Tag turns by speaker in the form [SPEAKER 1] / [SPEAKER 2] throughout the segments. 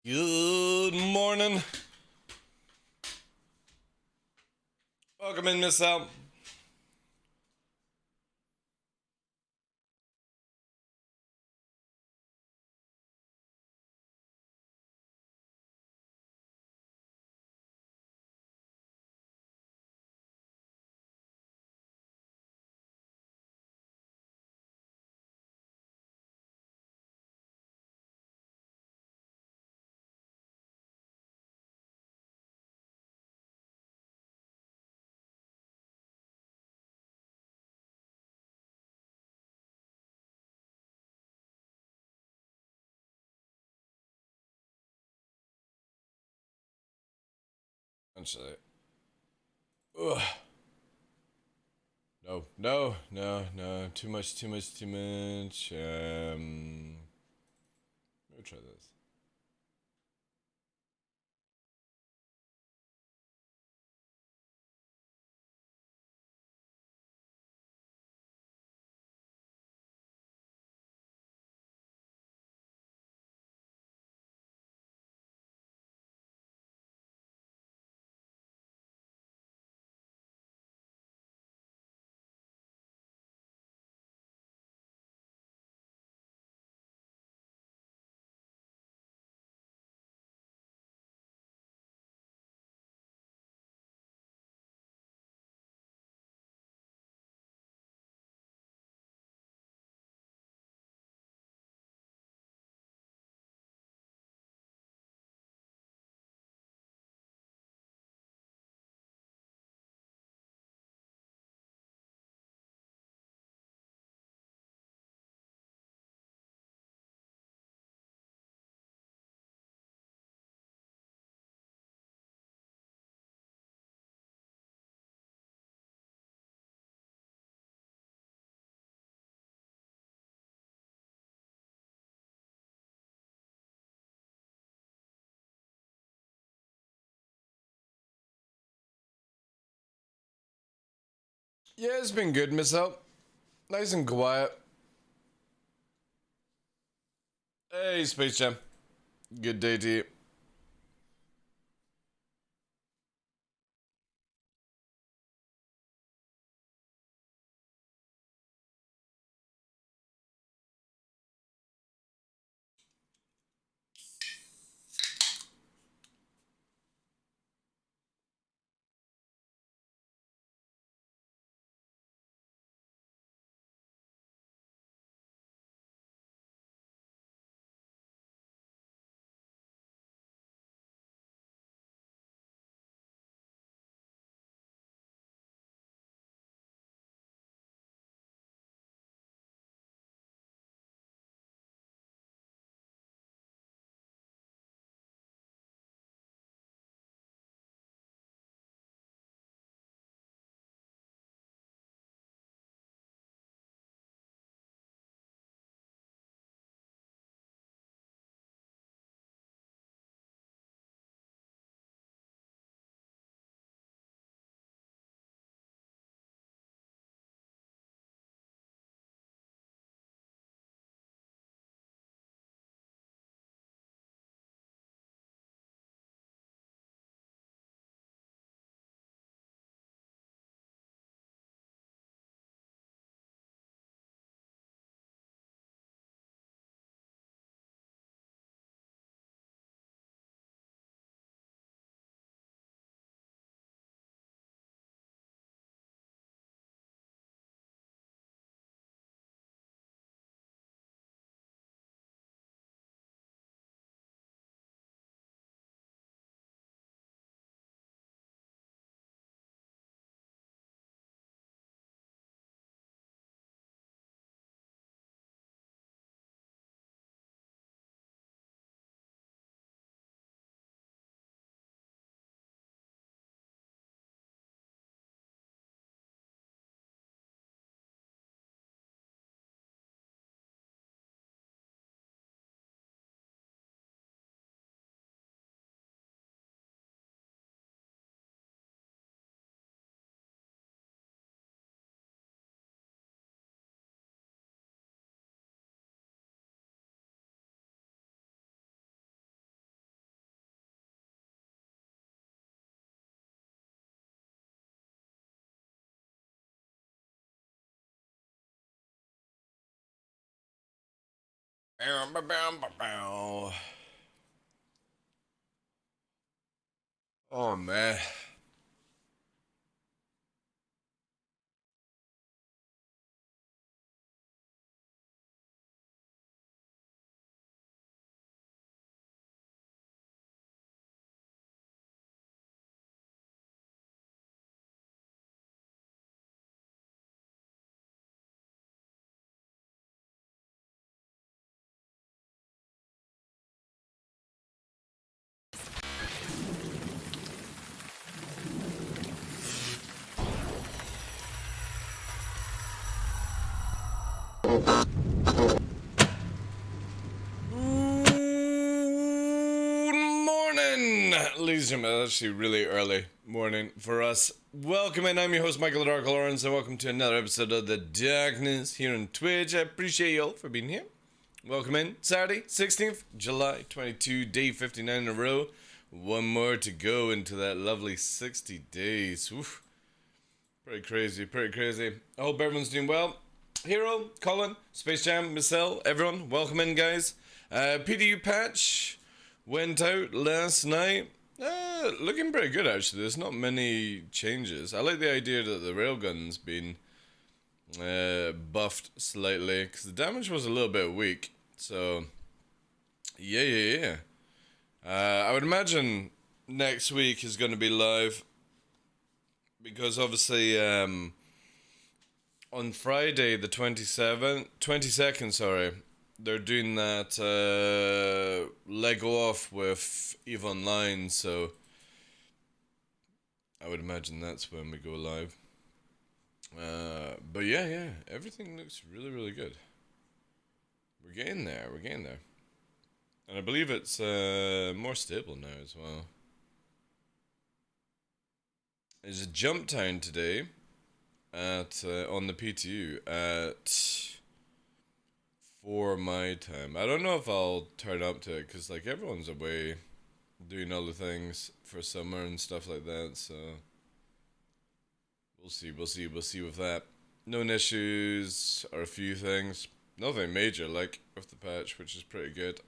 [SPEAKER 1] Good morning. Welcome in, Miss Al. Actually, ugh. No. Too much. Let me try this. Yeah, it's been good, Miss Al. Nice and quiet. Hey, Space Jam. Good day to you. Oh man. Good morning, ladies and gentlemen. Actually, really early morning for us. Welcome in. I'm your host, Michael TheDarkLaw, and welcome to another episode of The Darkness here on Twitch. I appreciate you all for being here. Welcome in. Saturday, 16th July 22, day 59 in a row. One more to go into that lovely 60 days. Oof. Pretty crazy, pretty crazy. I hope everyone's doing well. Hero, Colin, Space Jam, Michelle, everyone, welcome in, guys. PDU patch went out last night. Looking pretty good, actually. There's not many changes. I like the idea that the railgun's been buffed slightly, because the damage was a little bit weak. So, yeah. I would imagine next week is going to be live, because obviously, on Friday the 22nd, sorry, they're doing that Lego off with EVE Online, so I would imagine that's when we go live. But yeah, everything looks really good. We're getting there. And I believe it's more stable now as well. There's a jump time today at on the PTU at 4 my time. I don't know if I'll turn up to it, because like everyone's away doing other things for summer and stuff like that, so we'll see with that. Known issues are a few things. Nothing major like with the patch, which is pretty good.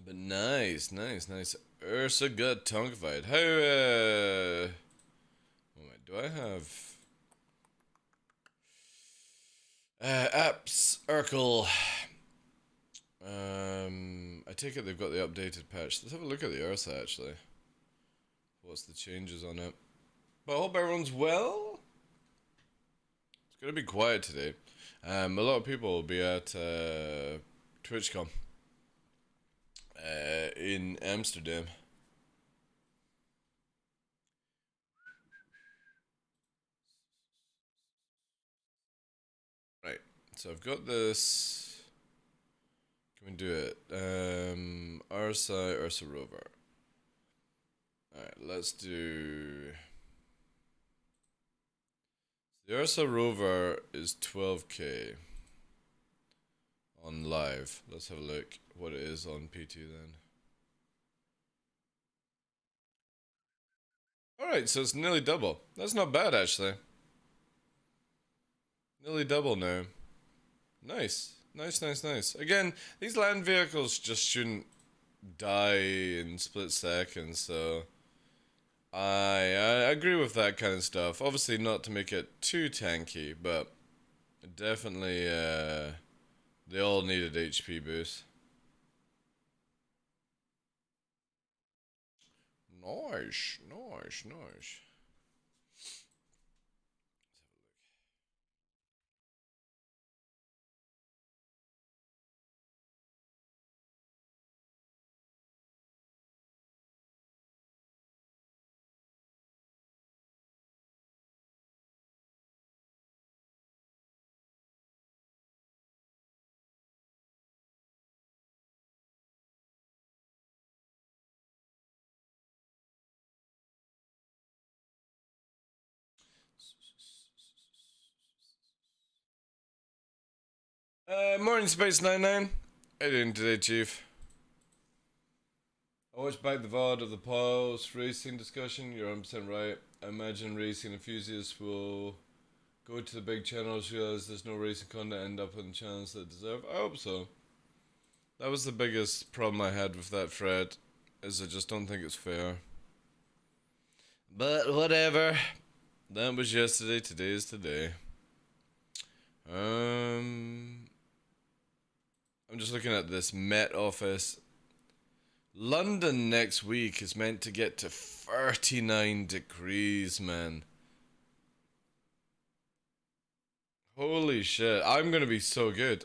[SPEAKER 1] But nice. Ursa got tonkified. How moment, do I have apps Urkel? I take it they've got the updated patch. Let's have a look at the Ursa actually. What's the changes on it? But I hope everyone's well. It's gonna be quiet today. A lot of people will be at TwitchCon in Amsterdam. Right, so I've got this. Can we do it? Ursa Rover. Alright, let's do. The Ursa Rover is 12k on live. Let's have a look what it is on P2 then. Alright, so it's nearly double. That's not bad actually. Nearly double now. Nice. Again, these land vehicles just shouldn't die in split seconds, so I agree with that kind of stuff. Obviously not to make it too tanky, but definitely they all needed HP boost. Nice. Morning Space 99. How you doing today, Chief? I watched back the VOD of the post racing discussion. You're 100% right. I imagine racing enthusiasts will go to the big channels, realize there's no racing content, end up on channels that deserve. I hope so. That was the biggest problem I had with that thread, is I just don't think it's fair. But whatever. That was yesterday, today is today. I'm just looking at this Met Office. London next week is meant to get to 39 degrees, man. Holy shit, I'm gonna be so good.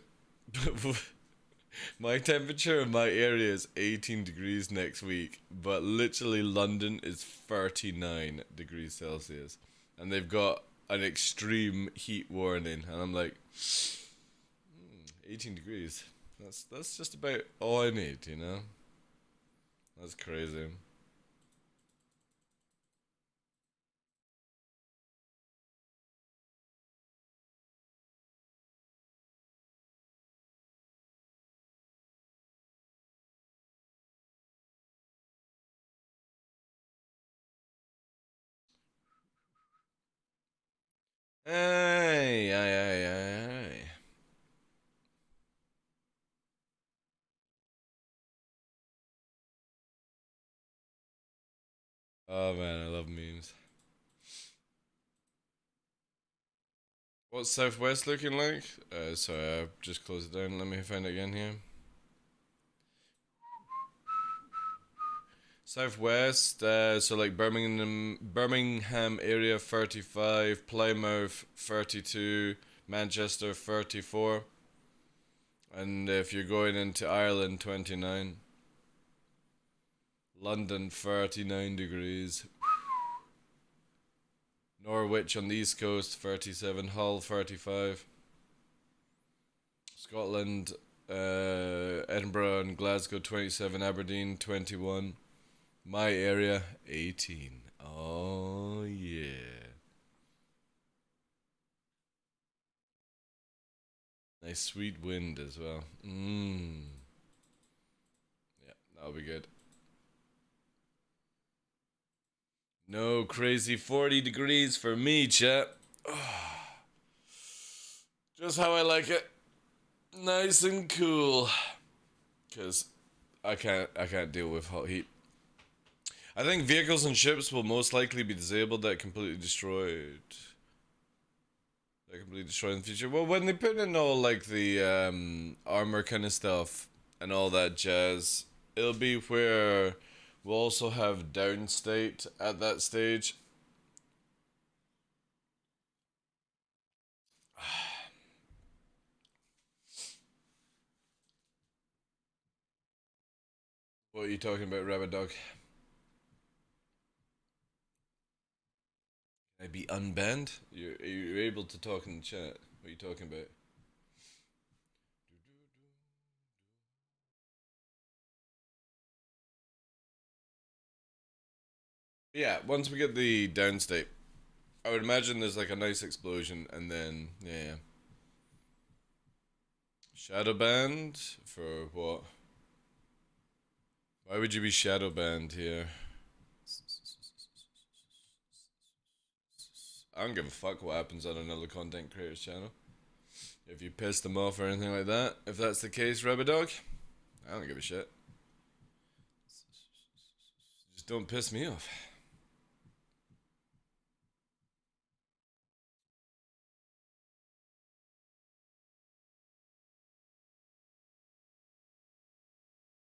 [SPEAKER 1] My temperature in my area is 18 degrees next week, but literally London is 39 degrees Celsius. And they've got an extreme heat warning, and I'm like, 18 degrees. That's just about all I need, you know? That's crazy. Ay, ay, ay, ay, ay. Oh man, I love memes. What's Southwest looking like? Sorry, I just closed it down. Let me find it again here. Southwest, so like Birmingham area 35, Plymouth 32, Manchester 34, and if you're going into Ireland 29, London 39 degrees, Norwich on the east coast 37, Hull 35, Scotland, Edinburgh and Glasgow 27, Aberdeen 21. My area, 18. Oh, yeah. Nice sweet wind as well. Yeah, that'll be good. No crazy 40 degrees for me, chat. Just how I like it. Nice and cool. Because I can't deal with hot heat. I think vehicles and ships will most likely be disabled, that completely destroyed. That completely destroyed in the future. Well, when they put in all like the armor kind of stuff and all that jazz, it'll be where we'll also have downstate at that stage. What are you talking about, Rabbit Dog? Can I be unbanned? You're able to talk in the chat. What are you talking about? Yeah, once we get the downstate, I would imagine there's like a nice explosion, and then yeah. Shadow banned for what? Why would you be shadow banned here? I don't give a fuck what happens on another content creator's channel. If you piss them off or anything like that, if that's the case, Rubber Dog, I don't give a shit. Just don't piss me off.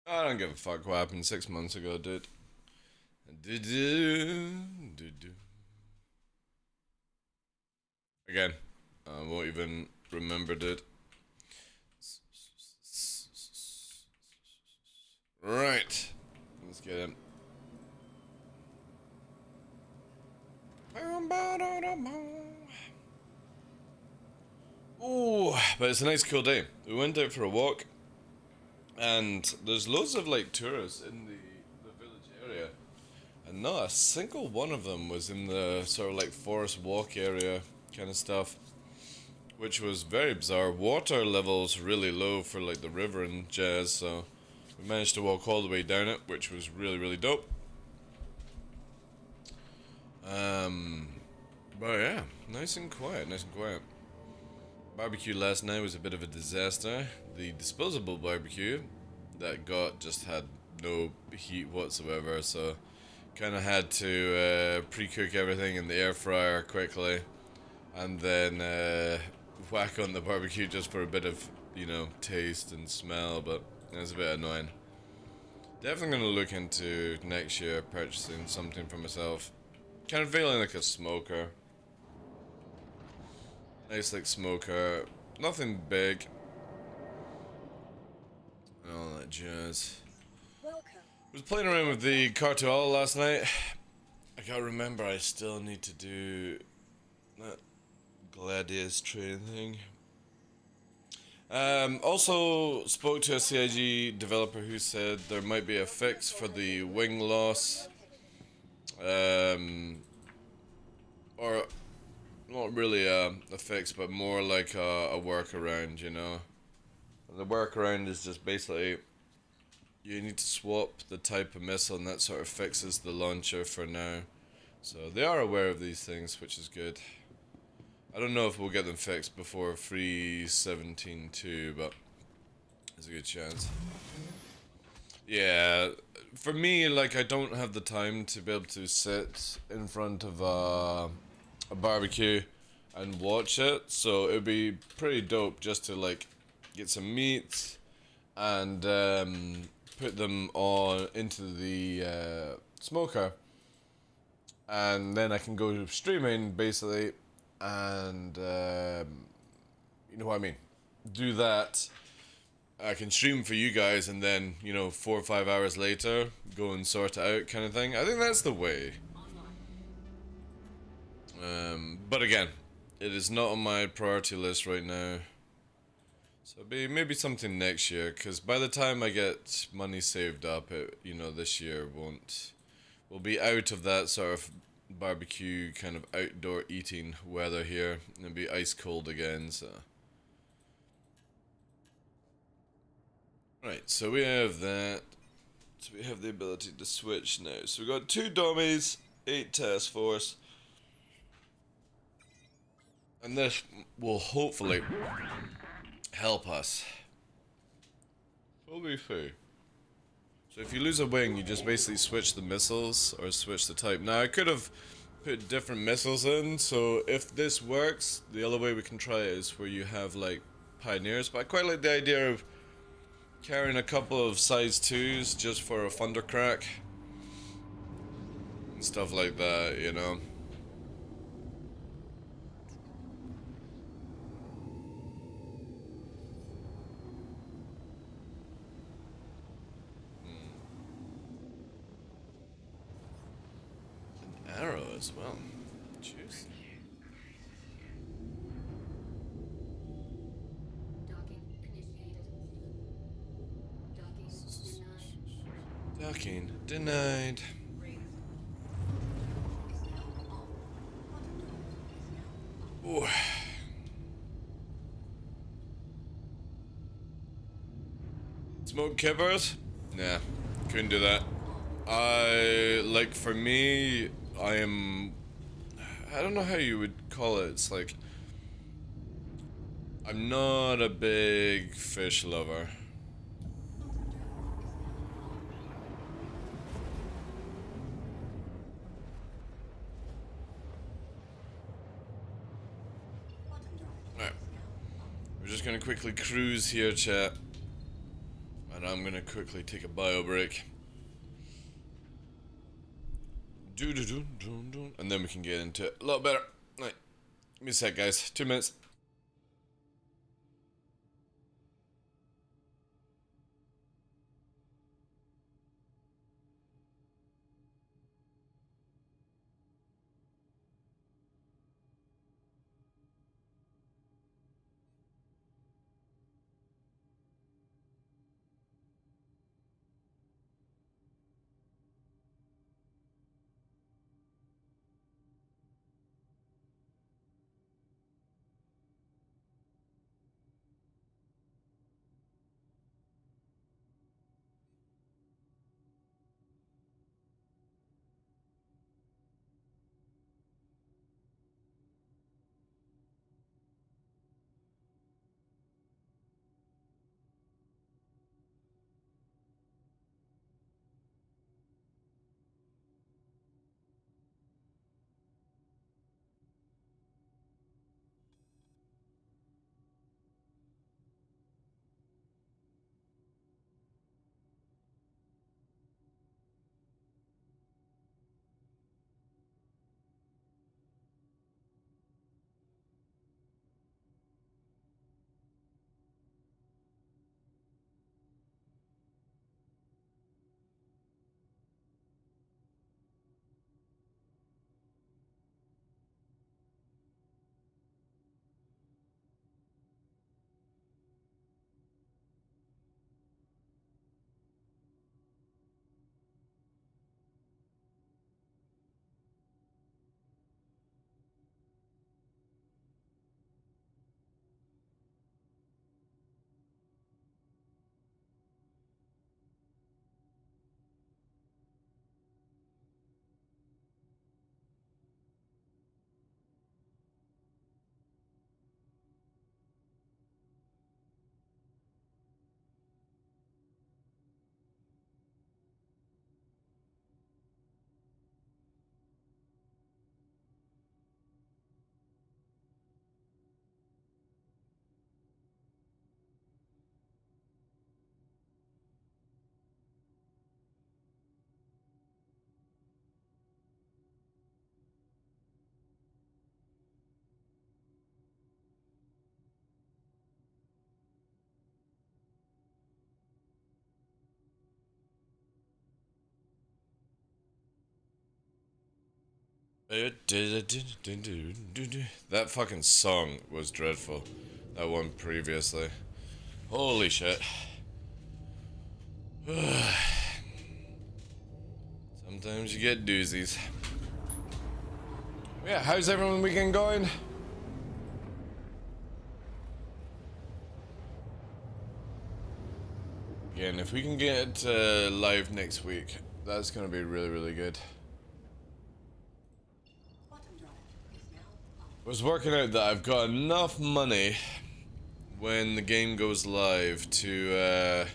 [SPEAKER 1] I don't give a fuck what happened 6 months ago, dude. Again, I won't even remember, dude. Right. Let's get him. Ooh, but it's a nice cool day. We went out for a walk, and there's loads of like tourists in the village area, and not a single one of them was in the sort of like forest walk area kind of stuff, which was very bizarre. Water levels really low for like the river and jazz, so we managed to walk all the way down it, which was really dope. But yeah, nice and quiet, nice and quiet. Barbecue last night was a bit of a disaster. The disposable barbecue that just had no heat whatsoever, so kind of had to pre-cook everything in the air fryer quickly, and then whack on the barbecue just for a bit of, you know, taste and smell, but it was a bit annoying. Definitely gonna look into next year purchasing something for myself. Kind of feeling like a smoker. Nice like smoker. Nothing big. And all that jazz. Was playing around with the Cartual last night. I gotta remember I still need to do that Gladius training thing. Also spoke to a CIG developer who said there might be a fix for the wing loss. Or not really a fix, but more like a workaround, you know. The workaround is just basically you need to swap the type of missile, and that sort of fixes the launcher for now. So they are aware of these things, which is good. I don't know if we'll get them fixed before 3.17.2, but there's a good chance. Yeah, for me, like, I don't have the time to be able to sit in front of a barbecue and watch it, so it'd be pretty dope just to, like, get some meats and put them on into the smoker, and then I can go streaming, basically, and you know what I mean, do that. I can stream for you guys, and then, you know, 4 or 5 hours later go and sort it out, kind of thing. I think that's the way. But again, it is not on my priority list right now, so maybe something next year, because by the time I get money saved up, you know, this year we'll be out of that sort of barbecue kind of outdoor eating weather here, and it'll be ice cold again, so. Right, so we have that. So we have the ability to switch now. So we got 2 dummies, 8 task force. And this will hopefully help us. Fully free. So if you lose a wing, you just basically switch the missiles or switch the type. Now I could have put different missiles in, so if this works, the other way we can try it is where you have like pioneers. But I quite like the idea of carrying a couple of size 2s just for a thundercrack and stuff like that, you know. An arrow as well. Juicy. Docking denied. Ooh. Smoke kippers? Nah, couldn't do that. For me, I don't know how you would call it. It's like, I'm not a big fish lover. Alright. We're just gonna quickly cruise here, chat. And I'm gonna quickly take a bio break. And then we can get into it a lot better. Right. Give me a sec, guys. 2 minutes. That fucking song was dreadful. That one previously. Holy shit. Sometimes you get doozies. Yeah, how's everyone's weekend going? Again, if we can get live next week, that's gonna be really, really good. I was working out that I've got enough money when the game goes live to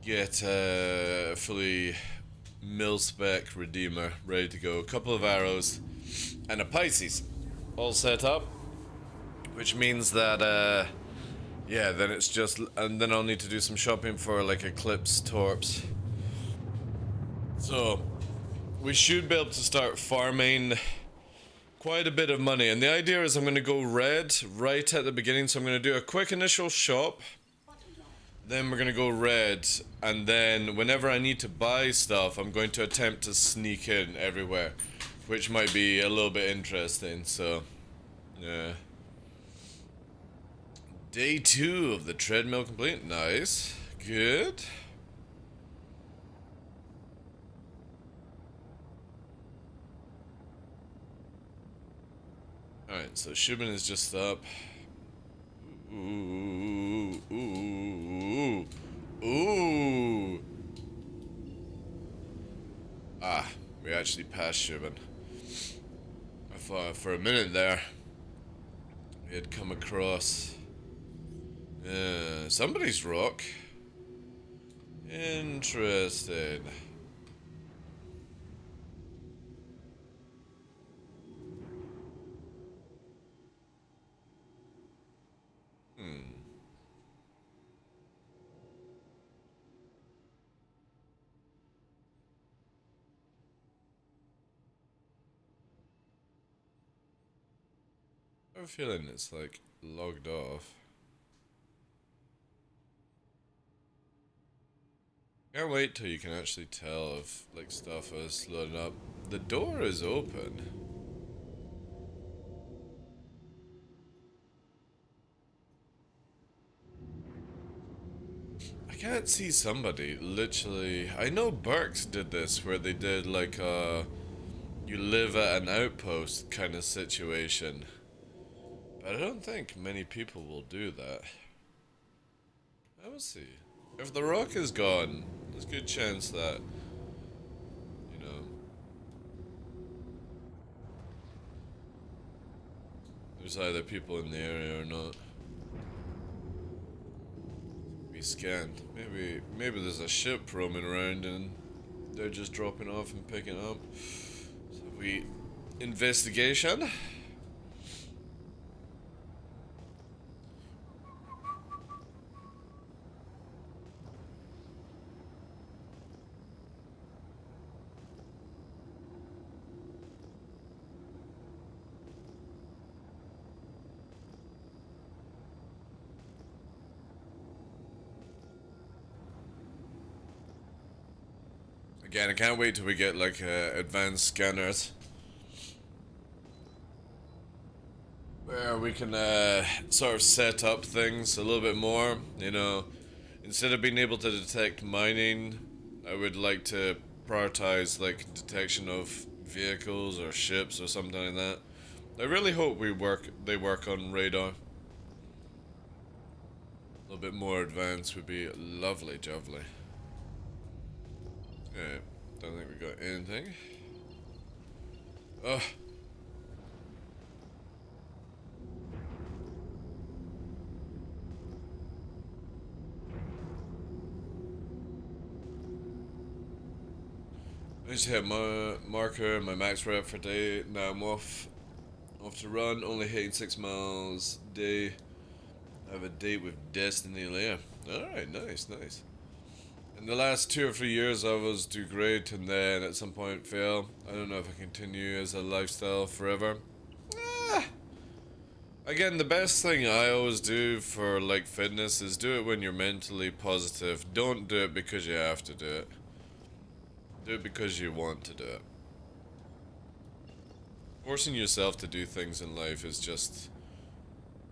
[SPEAKER 1] get a fully mil-spec Redeemer ready to go. A couple of arrows and a Pisces all set up, which means that yeah, then it's just, and then I'll need to do some shopping for like Eclipse Torps. So we should be able to start farming quite a bit of money, and the idea is I'm going to go red right at the beginning, so I'm going to do a quick initial shop, then we're going to go red, and then whenever I need to buy stuff, I'm going to attempt to sneak in everywhere, which might be a little bit interesting. So yeah, day 2 of the treadmill complete. Nice, good. Alright, so Shubin is just up. Ooh, ooh, ooh, ooh. Ah, we actually passed Shubin. I thought for a minute there we had come across somebody's rock. Interesting. I have a feeling it's like logged off. Can't wait till you can actually tell if like stuff is loading up. The door is open. I can't see somebody literally. I know Burks did this where they did like you live at an outpost kind of situation. But I don't think many people will do that. I will see. If the rock is gone, there's a good chance that, you know, there's either people in the area or not. Be scanned. Maybe there's a ship roaming around and they're just dropping off and picking up. So we investigation. Again, I can't wait till we get like advanced scanners where we can sort of set up things a little bit more. You know, instead of being able to detect mining, I would like to prioritize like detection of vehicles or ships or something like that. I really hope they work on radar. A little bit more advanced would be lovely, jovely. Yeah, don't think we got anything. Ugh. I just hit my marker, my max rep for day. Now I'm off to run, only hitting 6 miles a day. I have a date with Destiny later. Alright, nice, nice. In the last 2 or 3 years I was do great and then at some point fail. I don't know if I continue as a lifestyle forever. Again, the best thing I always do for like fitness is do it when you're mentally positive. Don't do it because you have to do it. Do it because you want to do it. Forcing yourself to do things in life is just,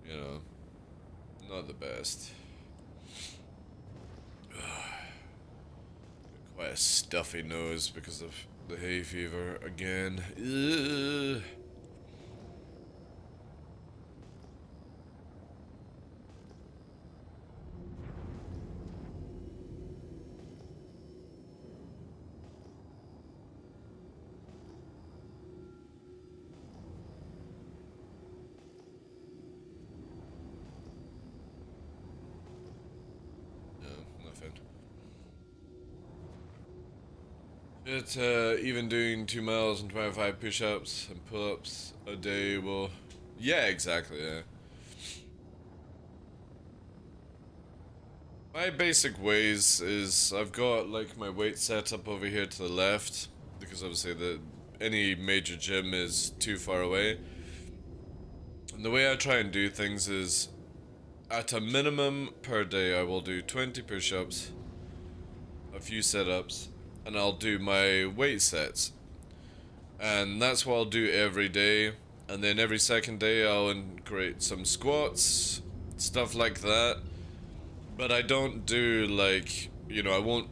[SPEAKER 1] you know, not the best. Quite a stuffy nose because of the hay fever again. Ugh. No, nothing. It's even doing 2 miles and 25 push-ups and pull-ups a day will... Yeah, exactly, yeah. My basic ways is I've got like my weight set up over here to the left because obviously any major gym is too far away. And the way I try and do things is at a minimum per day I will do 20 push-ups, a few sit-ups, and I'll do my weight sets. And that's what I'll do every day. And then every second day I'll integrate some squats, stuff like that. But I don't do like, I won't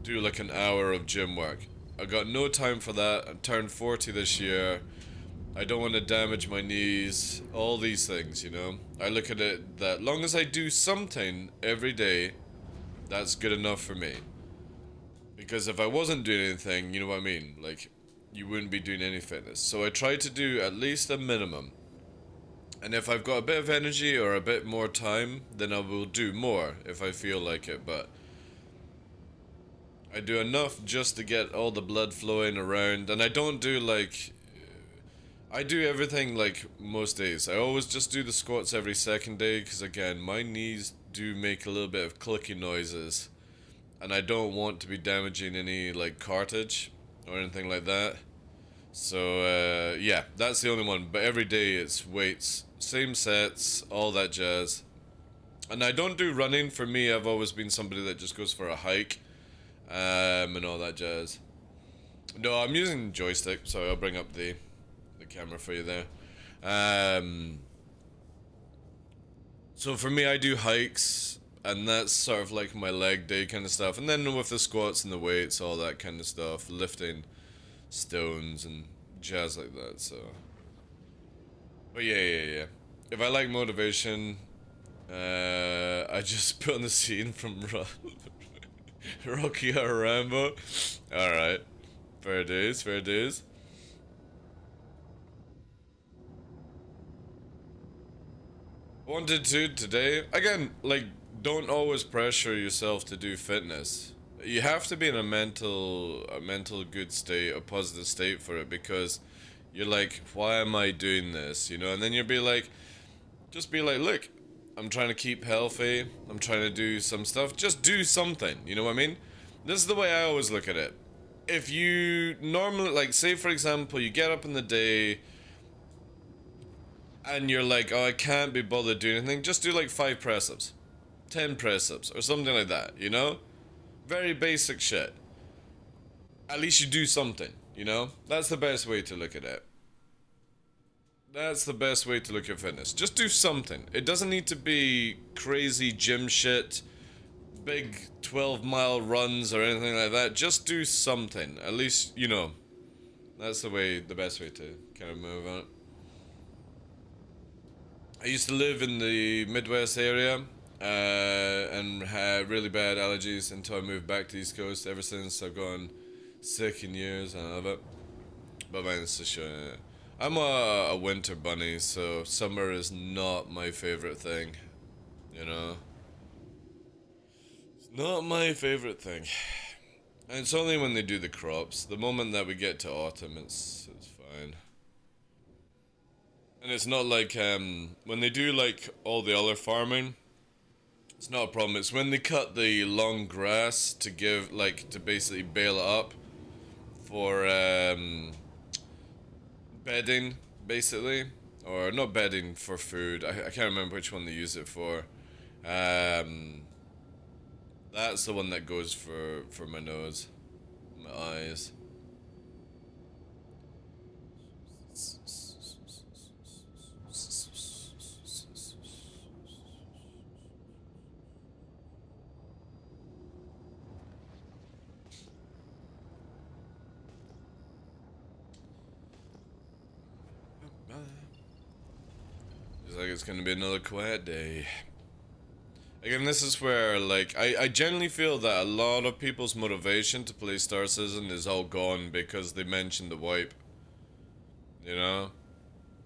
[SPEAKER 1] do like an hour of gym work. I got no time for that. I turned 40 this year. I don't want to damage my knees. All these things, I look at it that long as I do something every day, that's good enough for me. Because if I wasn't doing anything, you know what I mean? Like, you wouldn't be doing any fitness. So I try to do at least a minimum. And if I've got a bit of energy or a bit more time, then I will do more if I feel like it. But I do enough just to get all the blood flowing around. And I don't do like... I do everything like most days. I always just do the squats every second day. Because again, my knees do make a little bit of clicky noises. And I don't want to be damaging any like cartilage or anything like that. So yeah, that's the only one. But every day it's weights, same sets, all that jazz. And I don't do running. For me, I've always been somebody that just goes for a hike, and all that jazz. No, I'm using joystick, so I'll bring up the camera for you there. So for me, I do hikes, and that's sort of like my leg day kind of stuff. And then with the squats and the weights, all that kind of stuff, lifting stones and jazz like that. So, but yeah. If I like motivation, I just put on the scene from Rocky or Rambo. All right, fair dues. Wanted to today again. Like, don't always pressure yourself to do fitness. You have to be in a mental good state, a positive state for it, because you're like, why am I doing this? And then you'll be like, just be like, look, I'm trying to keep healthy. I'm trying to do some stuff. Just do something. You know what I mean? This is the way I always look at it. If you normally, like, say for example, you get up in the day and you're like, oh, I can't be bothered doing anything, just do like 5 press-ups, 10 press-ups, or something like that, Very basic shit. At least you do something, That's the best way to look at it. That's the best way to look at fitness. Just do something. It doesn't need to be crazy gym shit, big 12-mile runs or anything like that. Just do something. At least, That's the best way to kind of move on it. I used to live in the Midwest area and had really bad allergies until I moved back to the East Coast. Ever since, I've gone sick in years. I love it. But man, it's just I'm a winter bunny, so summer is not my favorite thing. It's not my favorite thing. And it's only when they do the crops. The moment that we get to autumn, it's fine. And it's not like when they do like all the other farming, it's not a problem. It's when they cut the long grass to to basically bale it up for bedding, basically, or not bedding for food. I can't remember which one they use it for. That's the one that goes for my nose, my eyes. Looks like it's gonna be another quiet day. Again, this is where, like, I generally feel that a lot of people's motivation to play Star Citizen is all gone because they mentioned the wipe. You know?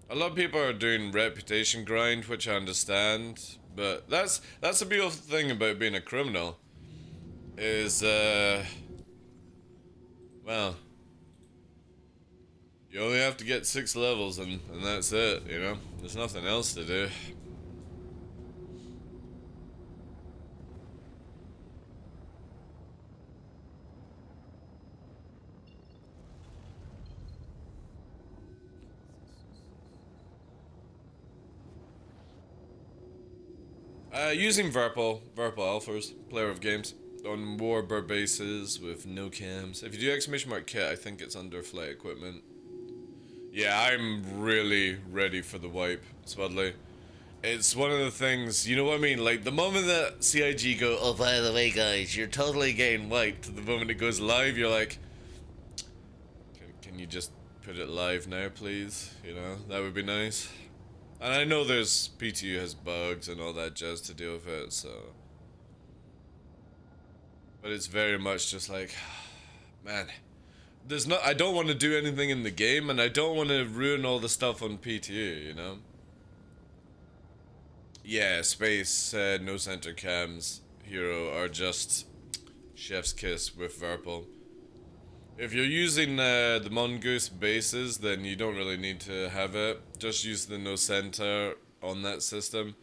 [SPEAKER 1] A lot of people are doing reputation grind, which I understand, but that's the beautiful thing about being a criminal. Is, well, you only have to get 6 levels and that's it, you know? There's nothing else to do. Using Verpal Alphas, player of games, on warbird bases with no cams. If you do exclamation mark kit, I think it's under flight equipment. Yeah, I'm really ready for the wipe, Smudley. It's one of the things, you know what I mean? Like, the moment that CIG go, oh, by the way, guys, you're totally getting wiped, the moment it goes live, you're like, can you just put it live now, please? You know, that would be nice. And I know there's PTU has bugs and all that jazz to deal with it, so. But it's very much just like, man, I don't want to do anything in the game, and I don't want to ruin all the stuff on PTU, you know? Yeah, space, no center cams, hero are just chef's kiss with Verpal. If you're using the Mongoose bases, then you don't really need to have it. Just use the no center on that system.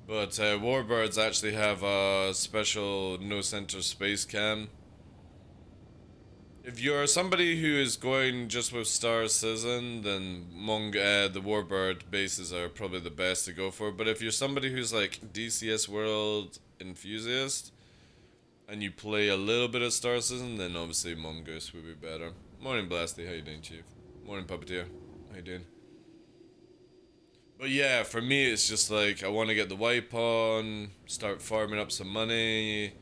[SPEAKER 1] But Warbirds actually have a special no center space cam. If you're somebody who is going just with Star Citizen, then the Warbird bases are probably the best to go for. But if you're somebody who's like DCS World enthusiast, and you play a little bit of Star Citizen, then obviously Mongoose would be better. Morning Blasty, how you doing, Chief? Morning Puppeteer, how you doing? But yeah, for me it's just like, I want to get the wipe on, start farming up some money,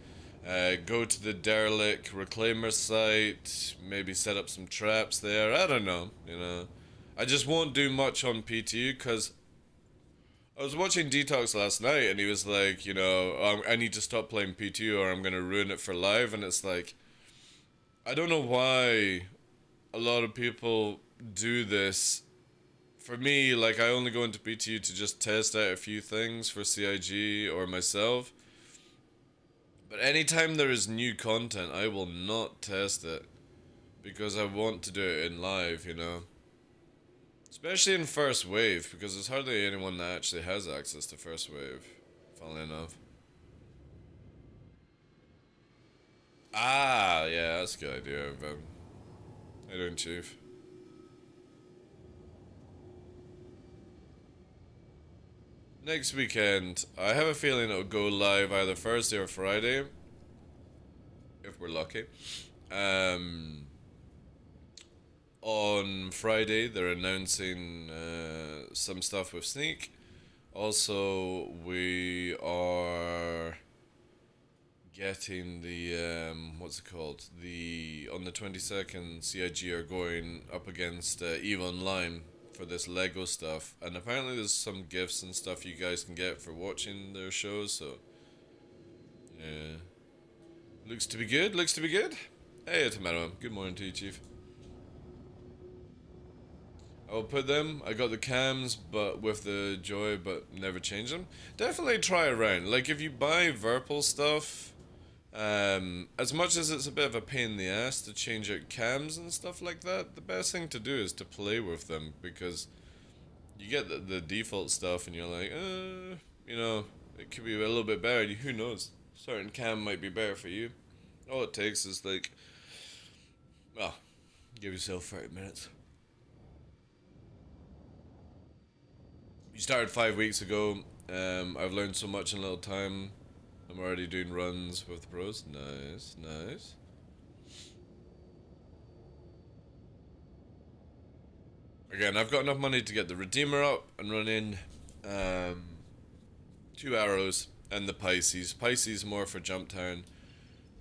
[SPEAKER 1] go to the derelict reclaimer site, maybe set up some traps there, I don't know, you know. I just won't do much on PTU, because I was watching Detox last night, and he was like, you know, I need to stop playing P2 or I'm going to ruin it for live, and it's like, I don't know why a lot of people do this. For me, like, I only go into P2 to just test out a few things for CIG or myself. But anytime there is new content, I will not test it, because I want to do it in live, you know. Especially in First Wave, because there's hardly anyone that actually has access to First Wave, funnily enough. Ah, yeah, that's a good idea of him. How you doing, Chief? Next weekend, I have a feeling it'll go live either Thursday or Friday, if we're lucky. On Friday, they're announcing some stuff with Sneak. Also, we are getting the, what's it called? On the 22nd, CIG are going up against EVE Online for this Lego stuff. And apparently there's some gifts and stuff you guys can get for watching their shows, so. Yeah. Looks to be good, looks to be good. Hey, Tomato, good morning to you, Chief. I'll put them. I got the cams, but with the Joy, but never change them. Definitely try around. Like, if you buy Verpal stuff, as much as it's a bit of a pain in the ass to change out cams and stuff like that, the best thing to do is to play with them, because you get the default stuff and you're like, you know, it could be a little bit better. Who knows? Certain cam might be better for you. All it takes is like, well, give yourself 30 minutes. You started 5 weeks ago. I've learned so much in a little time. I'm already doing runs with the pros. Nice, nice. Again, I've got enough money to get the Redeemer up and running. 2 arrows and the Pisces. Pisces more for Jump Town.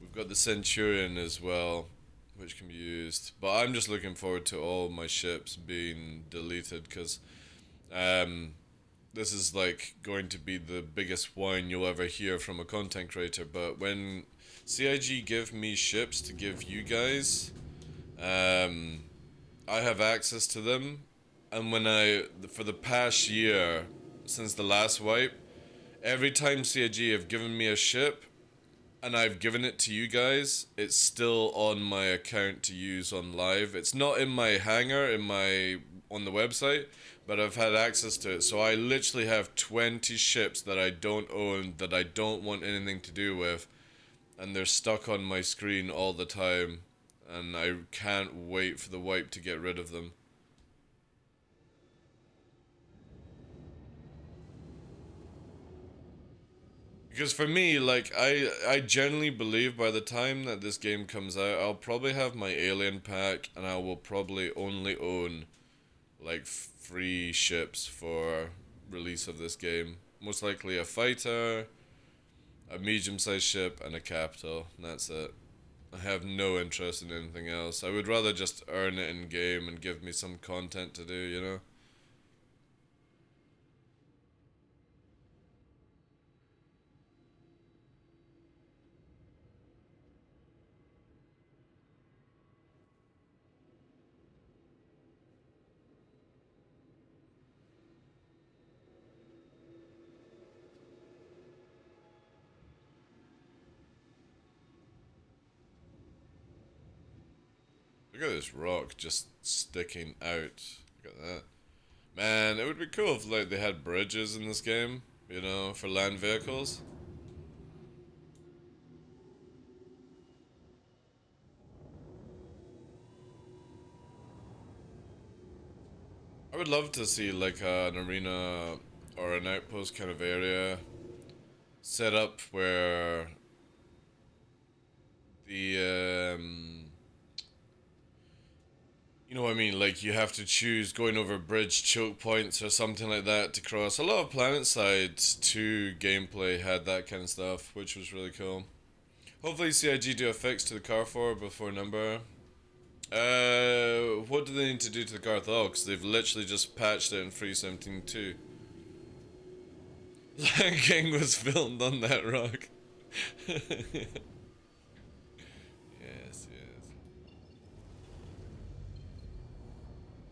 [SPEAKER 1] We've got the Centurion as well, which can be used. But I'm just looking forward to all my ships being deleted, because this is like going to be the biggest whine you'll ever hear from a content creator, but when CIG give me ships to give you guys, I have access to them, and for the past year, since the last wipe, every time CIG have given me a ship, and I've given it to you guys, it's still on my account to use on live. It's not in my hangar, on the website, but I've had access to it. So I literally have 20 ships that I don't own, that I don't want anything to do with, and they're stuck on my screen all the time, and I can't wait for the wipe to get rid of them. Because for me, like, I generally believe by the time that this game comes out, I'll probably have my alien pack, and I will probably only own, like, 3 ships for release of this game. Most likely a fighter, a medium-sized ship, and a capital, and that's it. I have no interest in anything else. I would rather just earn it in-game and give me some content to do, you know? Look at this rock just sticking out. Look at that. Man, it would be cool if like they had bridges in this game, you know, for land vehicles. I would love to see like an arena or an outpost kind of area set up where the you know what I mean, like you have to choose going over bridge choke points or something like that to cross. A lot of PlanetSide 2 gameplay had that kind of stuff, which was really cool. Hopefully CIG do a fix to the car for before number. What do they need to do to the car? Oh, because they've literally just patched it in 3.17.2. Lion King was filmed on that rock. Yes, yes.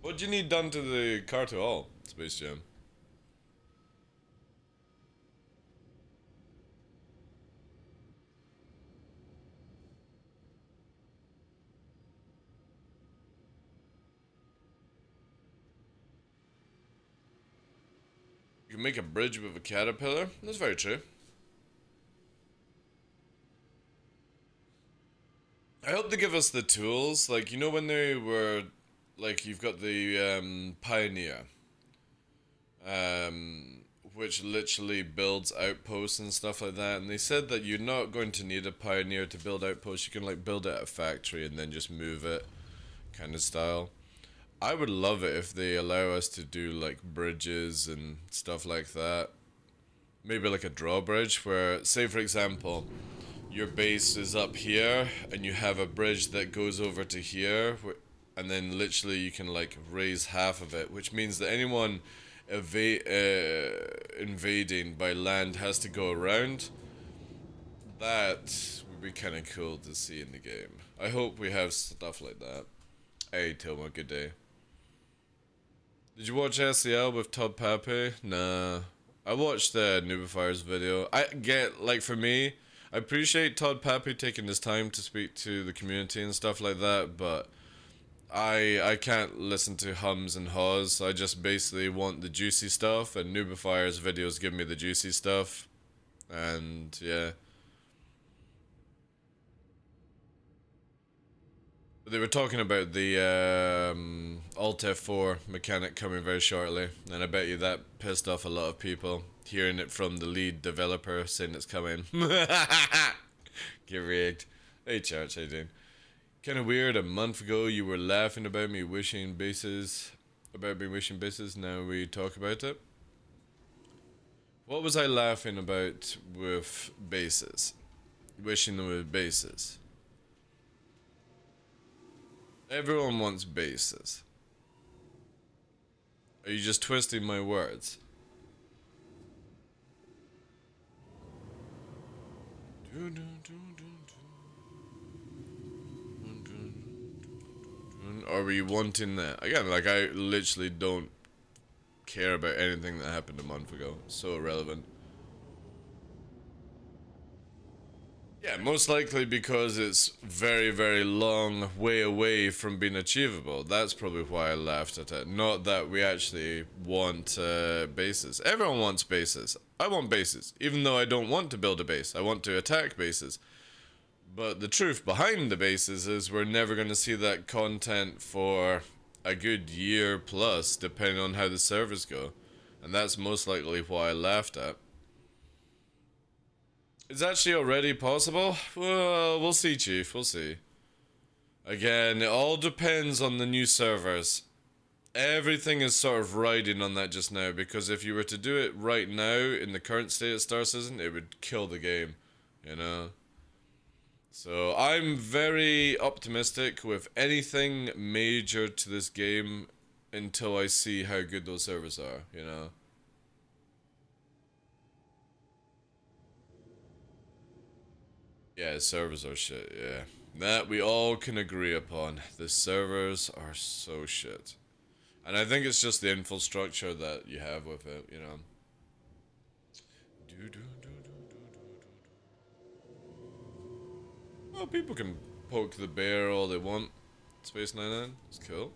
[SPEAKER 1] What do you need done to the car to all, Space Jam? You can make a bridge with a caterpillar? That's very true. I hope they give us the tools, like, you know when they were, like, you've got the, Pioneer, um, which literally builds outposts and stuff like that, and they said that you're not going to need a Pioneer to build outposts, you can, like, build it at a factory and then just move it, kind of style. I would love it if they allow us to do, like, bridges and stuff like that. Maybe like a drawbridge where, say for example, your base is up here and you have a bridge that goes over to here, and then literally you can like raise half of it, which means that anyone invading by land has to go around. That would be kind of cool to see in the game. I hope we have stuff like that. Hey Tilma, good day. Did you watch SEL with Todd Pape? Nah. I watched the Nubifier's video. I get, like, for me, I appreciate Todd Pape taking his time to speak to the community and stuff like that, but I can't listen to hums and haws. I just basically want the juicy stuff, and Nubifier's videos give me the juicy stuff. And, yeah. They were talking about the Alt F4 mechanic coming very shortly, and I bet you that pissed off a lot of people, hearing it from the lead developer saying it's coming. Get rigged. Hey Church, how you doing? Kinda weird, a month ago you were laughing about me wishing bases, now we talk about it. What was I laughing about with bases? Wishing them with bases. Everyone wants bases. Are you just twisting my words? Are we wanting that? Again, like, I literally don't care about anything that happened a month ago. So irrelevant. Yeah, most likely because it's very, very long way away from being achievable. That's probably why I laughed at it. Not that we actually want bases. Everyone wants bases. I want bases. Even though I don't want to build a base. I want to attack bases. But the truth behind the bases is we're never going to see that content for a good year plus, depending on how the servers go. And that's most likely why I laughed at. It's actually already possible? Well, we'll see, Chief. We'll see. Again, it all depends on the new servers. Everything is sort of riding on that just now, because if you were to do it right now, in the current state of Star Citizen, it would kill the game, you know? So, I'm very optimistic with anything major to this game until I see how good those servers are, you know? Yeah, servers are shit, yeah. That we all can agree upon. The servers are so shit. And I think it's just the infrastructure that you have with it, you know. Well, people can poke the bear all they want. Space 99, it's cool.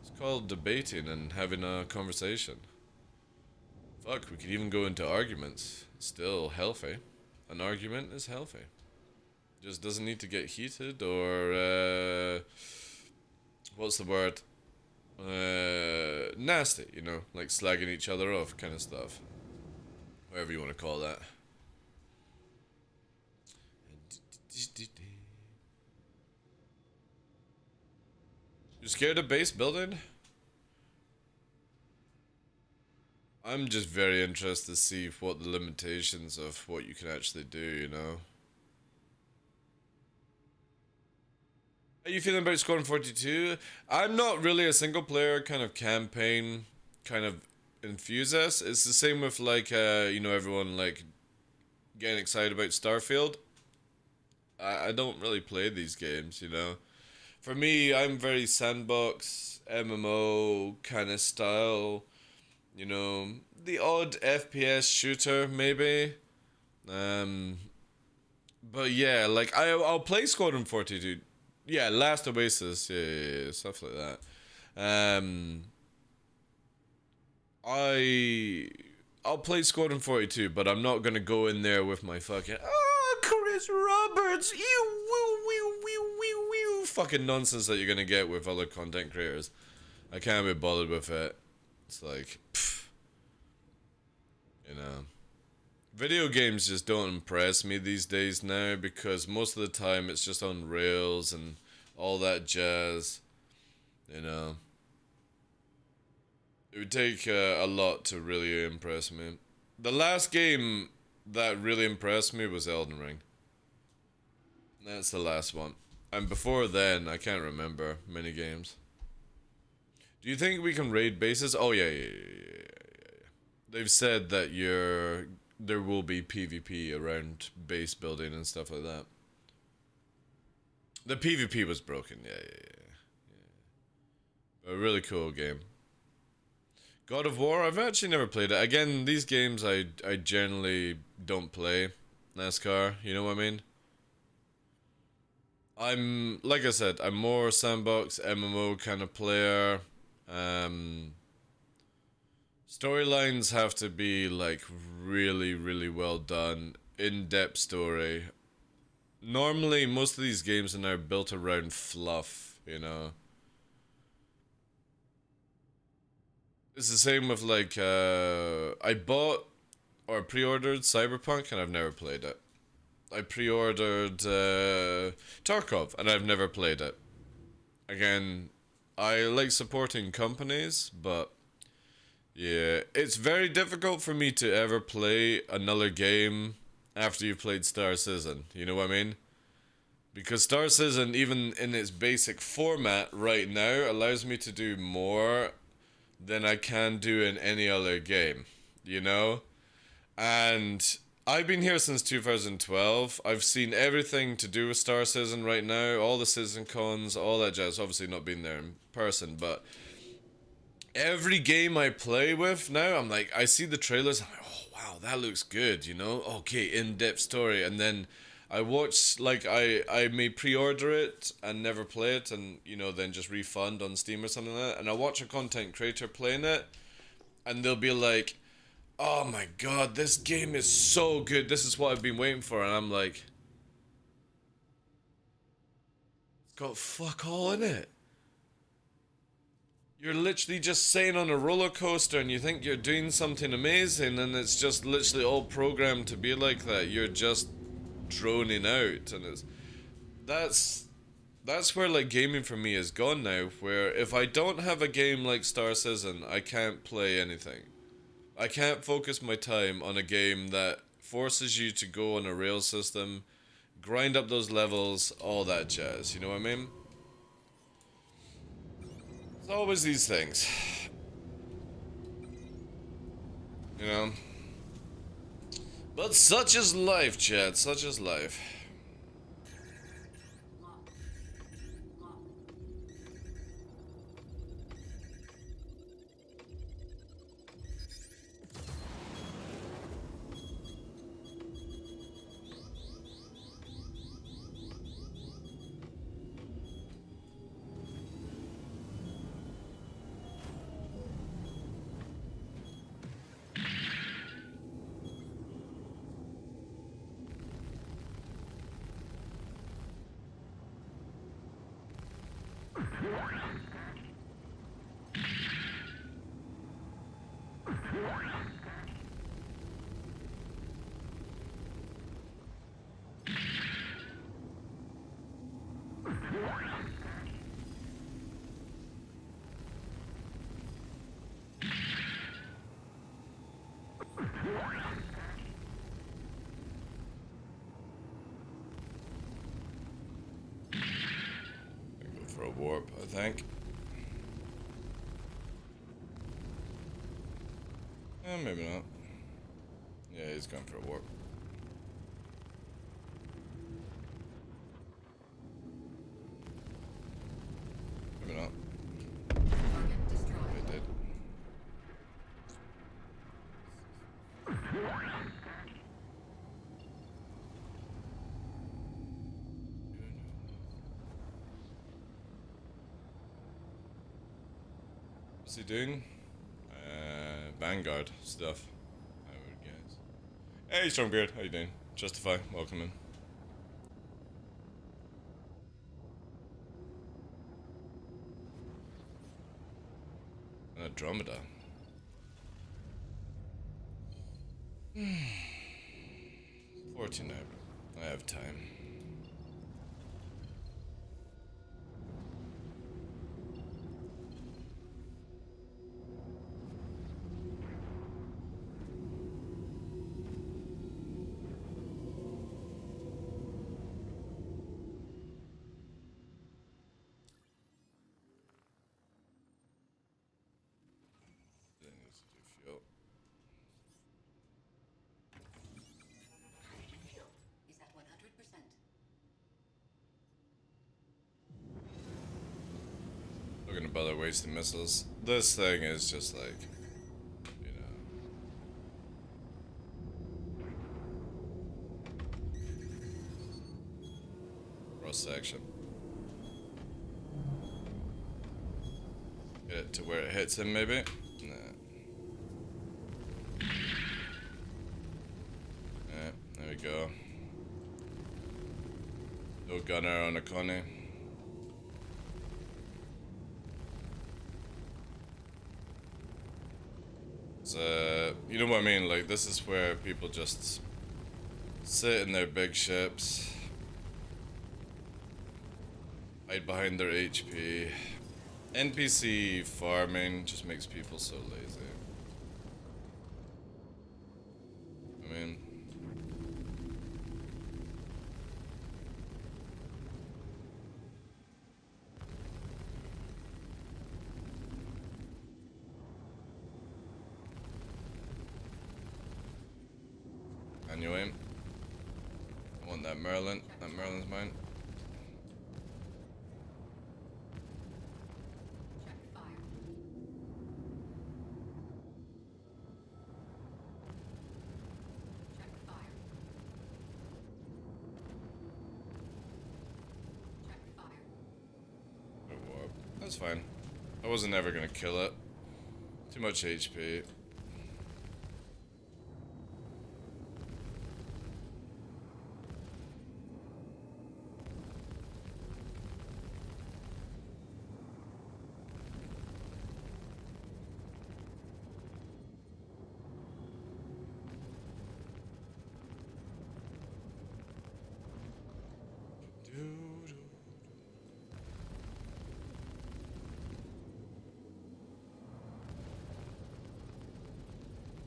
[SPEAKER 1] It's called debating and having a conversation. Fuck, we could even go into arguments. Still healthy. An argument is healthy. Just doesn't need to get heated or, what's the word? Nasty, you know, like slagging each other off kind of stuff. Whatever you want to call that. You scared of base building? I'm just very interested to see what the limitations of what you can actually do, you know? How are you feeling about Squadron 42? I'm not really a single player kind of campaign kind of enthusiast. It's the same with like, you know, everyone like getting excited about Starfield. I don't really play these games, you know? For me, I'm very sandbox, MMO kind of style, you know, the odd FPS shooter maybe. But yeah, like I'll play Squadron 42. Yeah, Last Oasis, yeah, stuff like that. Um, I'll play Squadron 42, but I'm not gonna go in there with my fucking Chris Roberts, ew, woo, woo, woo, woo, woo, fucking nonsense that you're gonna get with other content creators. I can't be bothered with it. It's like, pfft, you know. Video games just don't impress me these days now because most of the time it's just on rails and all that jazz, you know. It would take a lot to really impress me. The last game that really impressed me was Elden Ring. That's the last one. And before then, I can't remember many games. Do you think we can raid bases? Oh yeah. They've said that there will be PvP around base building and stuff like that. The PvP was broken, yeah. A really cool game. God of War, I've actually never played it. Again, these games I generally don't play. NASCAR, you know what I mean? Like I said, I'm more sandbox, MMO kind of player. Storylines have to be like really, really well done, in-depth story. Normally, most of these games are now built around fluff, you know. It's the same with like, I bought or pre-ordered Cyberpunk and I've never played it. I pre-ordered Tarkov and I've never played it. Again, I like supporting companies, but yeah, it's very difficult for me to ever play another game after you've played Star Citizen. You know what I mean? Because Star Citizen, even in its basic format right now, allows me to do more than I can do in any other game. You know? And I've been here since 2012. I've seen everything to do with Star Citizen right now, all the Citizen Cons, all that jazz. Obviously not been there in person, but every game I play with now, I'm like, I see the trailers, I'm like, oh wow, that looks good, you know? Okay, in-depth story, and then I watch, like, I may pre-order it and never play it, and, you know, then just refund on Steam or something like that, and I watch a content creator playing it, and they'll be like, oh my god, this game is so good, this is what I've been waiting for, and I'm like, it's got fuck all in it. You're literally just sitting on a roller coaster and you think you're doing something amazing and it's just literally all programmed to be like that. You're just droning out, and that's where like gaming for me is gone now, where if I don't have a game like Star Citizen, I can't play anything. I can't focus my time on a game that forces you to go on a rail system, grind up those levels, all that jazz, you know what I mean? It's always these things. You know? But such is life, Chad, such is life. For a warp, I think. Maybe not. Yeah, he's going for a warp. Maybe not. It did. What's he doing? Vanguard stuff, I would guess. Hey, Strongbeard, how you doing? Justify, welcome in. An Andromeda. 14 I have time. Not gonna bother wasting missiles. This thing is just like, you know. Cross section. Get it to where it hits him, maybe? Nah. Yeah, there we go. No gunner on a Connie. You know what I mean? Like, this is where people just sit in their big ships, hide behind their HP. NPC farming just makes people so lazy. I mean, Anyway, I want that Merlin. That Merlin's mine. That's fine. I wasn't ever gonna kill it. Too much HP.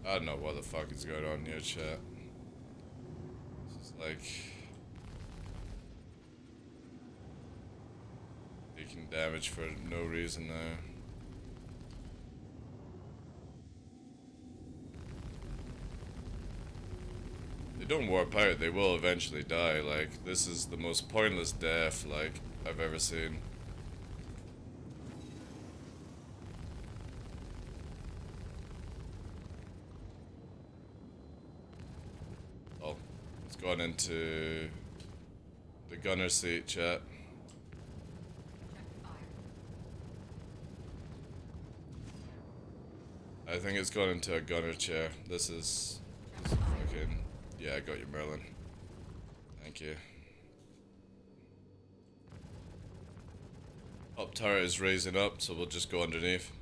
[SPEAKER 1] I don't know what the fuck is going on here, chat. This is like taking damage for no reason now. They don't warp out, they will eventually die. Like, this is the most pointless death, like, I've ever seen. Oh, it's gone into the gunner seat, chat. I think it's gone into a gunner chair. This is fucking... Yeah, I got you, Merlin. Thank you. Up turret is raising up, so we'll just go underneath.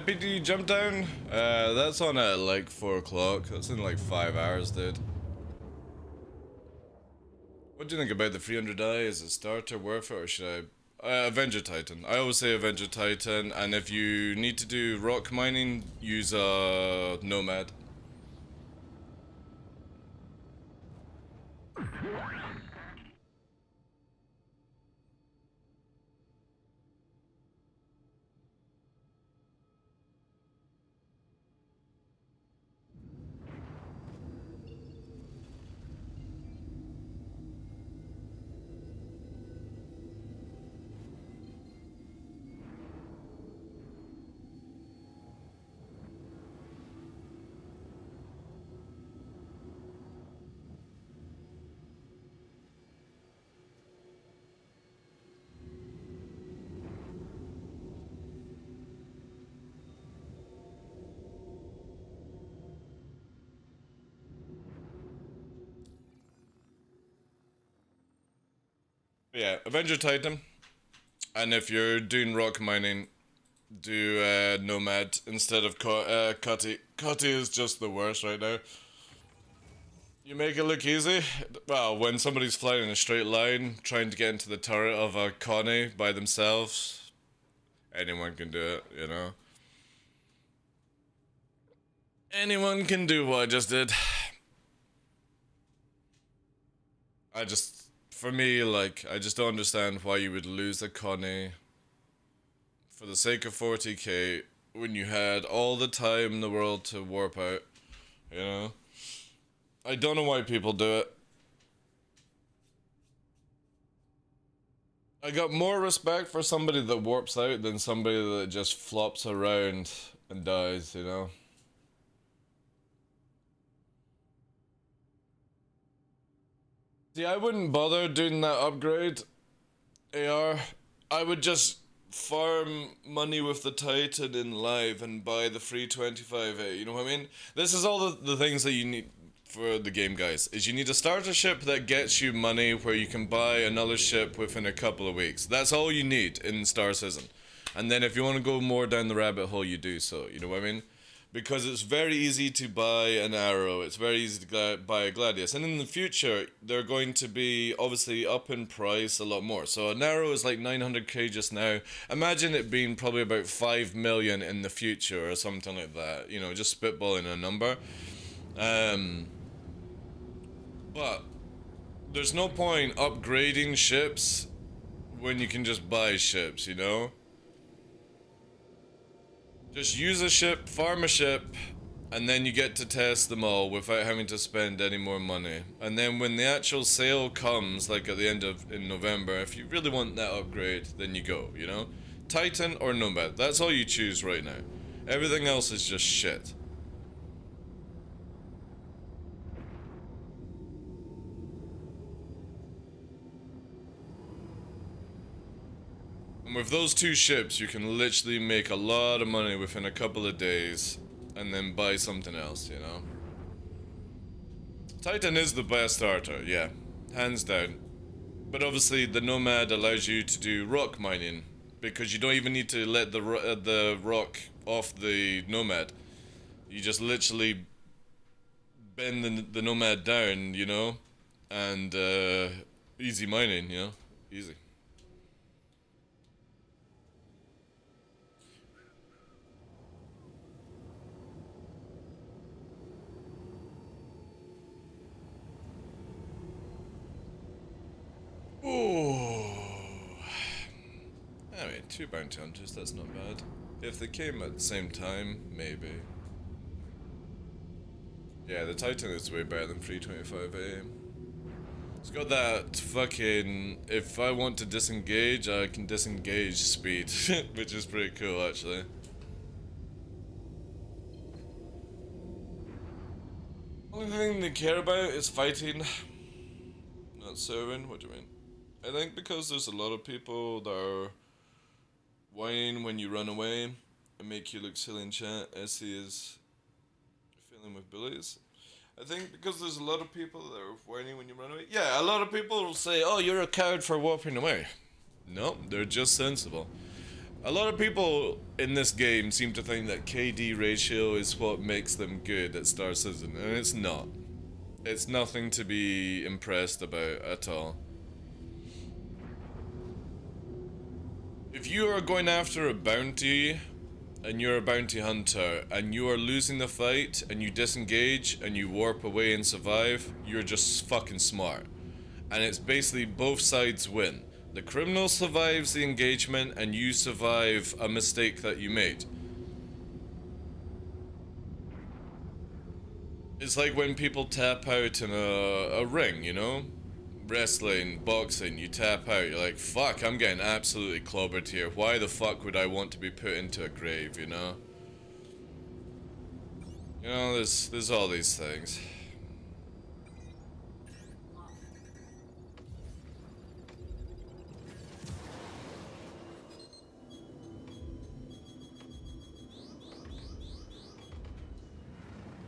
[SPEAKER 1] BD jump down? That's on at like 4 o'clock. That's in like 5 hours, dude. What do you think about the 300i? Is it starter worth it, or should I... Avenger Titan. I always say Avenger Titan, and if you need to do rock mining, use a Nomad. Yeah, Avenger Titan. And if you're doing rock mining, do Nomad instead of Cutty. Cutty is just the worst right now. You make it look easy. Well, when somebody's flying in a straight line, trying to get into the turret of a Connie by themselves, anyone can do it, you know? Anyone can do what I just did. For me, like, I just don't understand why you would lose a Connie for the sake of 40k when you had all the time in the world to warp out, you know? I don't know why people do it. I got more respect for somebody that warps out than somebody that just flops around and dies, you know? See, I wouldn't bother doing that upgrade, AR. I would just farm money with the Titan in live and buy the free 25A, you know what I mean? This is all the things that you need for the game, guys, is you need a starter ship that gets you money where you can buy another ship within a couple of weeks. That's all you need in Star Citizen. And then if you want to go more down the rabbit hole, you do so. You know what I mean? Because it's very easy to buy an Arrow. It's very easy to buy a Gladius. And in the future, they're going to be obviously up in price a lot more. So an Arrow is like 900k just now. Imagine it being probably about 5 million in the future or something like that. You know, just spitballing a number. But there's no point upgrading ships when you can just buy ships, you know? Just use a ship, farm a ship, and then you get to test them all without having to spend any more money. And then when the actual sale comes, like at the end of in November, if you really want that upgrade, then you go, you know? Titan or Nomad, that's all you choose right now. Everything else is just shit. And with those two ships, you can literally make a lot of money within a couple of days, and then buy something else, you know? Titan is the best starter, yeah, hands down. But obviously, the Nomad allows you to do rock mining, because you don't even need to let the rock off the Nomad. You just literally bend the Nomad down, you know? And, easy mining, you know? Easy. Oh, I mean, 2 bounty hunters, that's not bad. If they came at the same time, maybe. Yeah, the Titan is way better than 325A. It's got that fucking, if I want to disengage, I can disengage speed, which is pretty cool actually. Only thing they care about is fighting, not serving. What do you mean? I think because there's a lot of people that are whining when you run away and make you look silly in chat. Essie is filling with bullies. I think because there's a lot of people that are whining when you run away. Yeah, a lot of people will say, oh, you're a coward for walking away. No, they're just sensible. A lot of people in this game seem to think that KD ratio is what makes them good at Star Citizen, and it's not. It's nothing to be impressed about at all. If you are going after a bounty, and you're a bounty hunter, and you are losing the fight, and you disengage, and you warp away and survive, you're just fucking smart. And it's basically both sides win. The criminal survives the engagement, and you survive a mistake that you made. It's like when people tap out in a ring, you know? Wrestling, boxing, you tap out, you're like, fuck, I'm getting absolutely clobbered here. Why the fuck would I want to be put into a grave, you know? You know, there's all these things.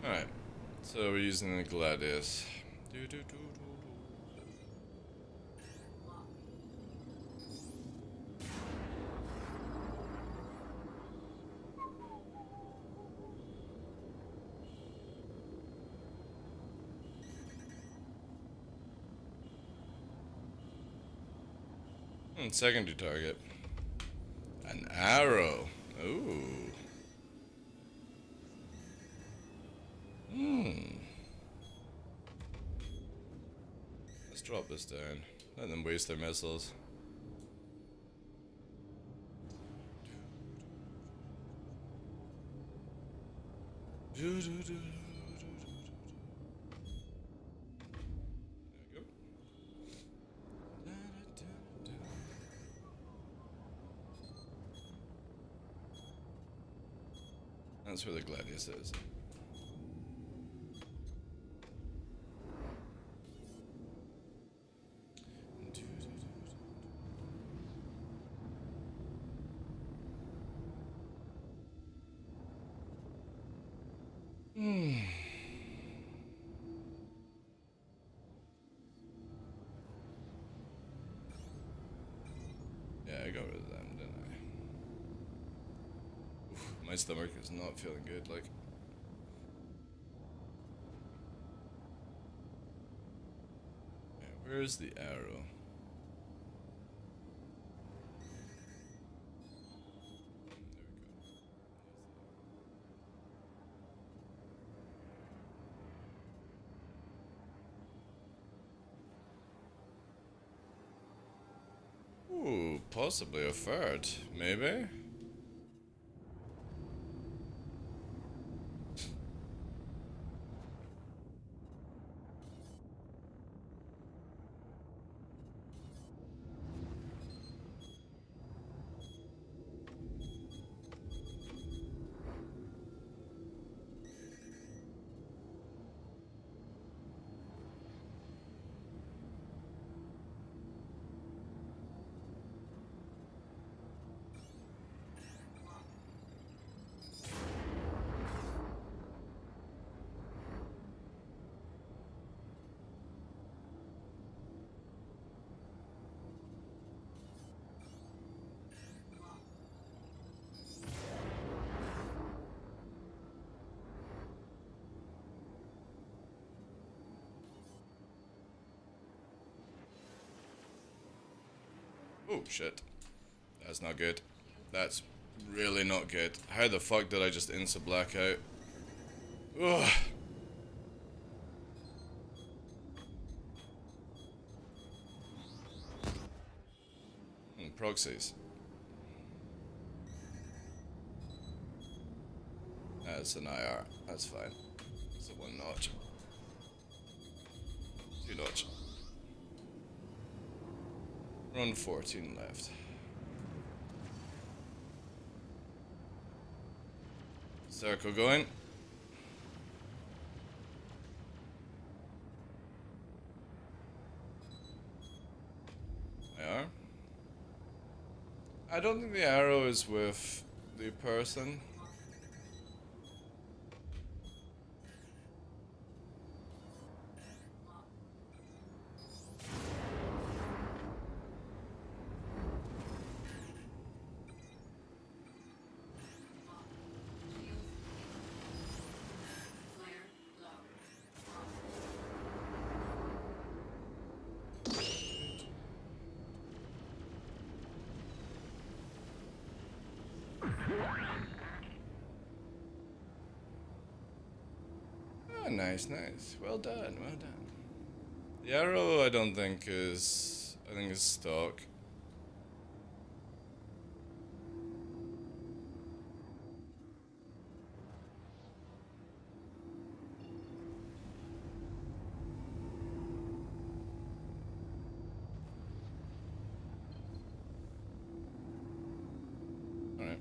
[SPEAKER 1] Alright, so we're using the Gladius. Secondary target. An arrow. Ooh. Let's drop this down. Let them waste their missiles. That's where the Gladius is. I got rid of them, didn't I? Oof, my stomach is not feeling good, like. Okay, where's the arrow? Ooh, possibly a third, maybe? Oh shit. That's not good. That's really not good. How the fuck did I just insta blackout? Ugh. Proxies. That's an IR. That's fine. It's a 1 notch. 2 notch. Run 14 left. Circle going. IR. I don't think the arrow is with the person. Oh, nice, nice. Well done, well done. The arrow I don't think is... I think is stock. Alright.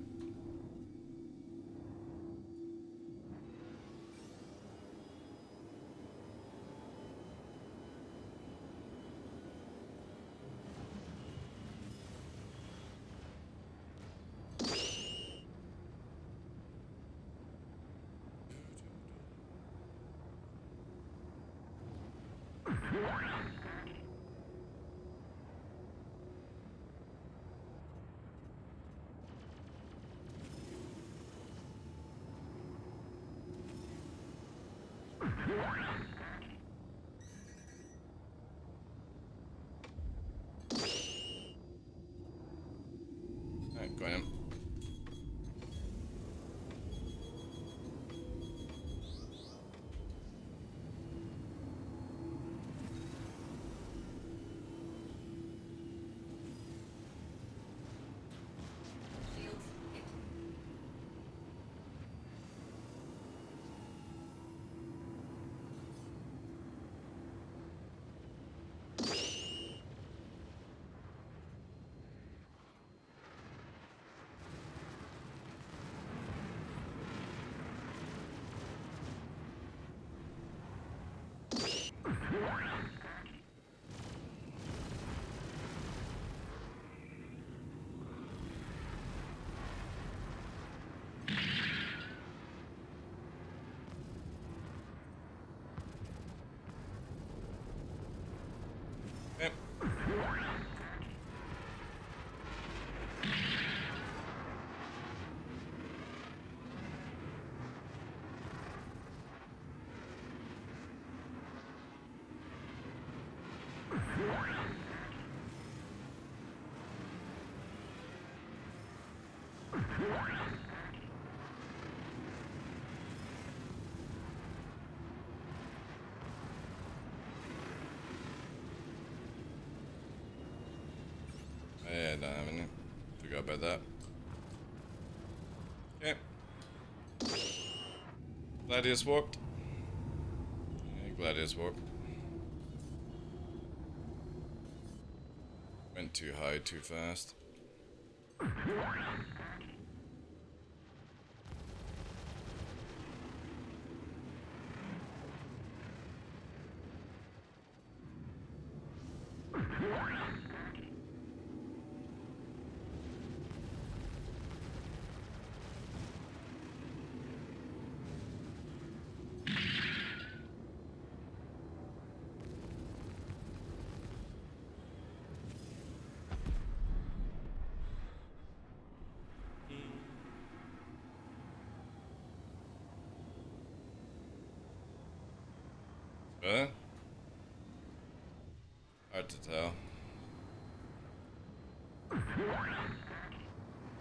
[SPEAKER 1] Alright, going in. Yeah, damn, forgot about that. Okay. Gladius warped. Yeah, Gladius warped. Went too high too fast. Huh? Hard to tell.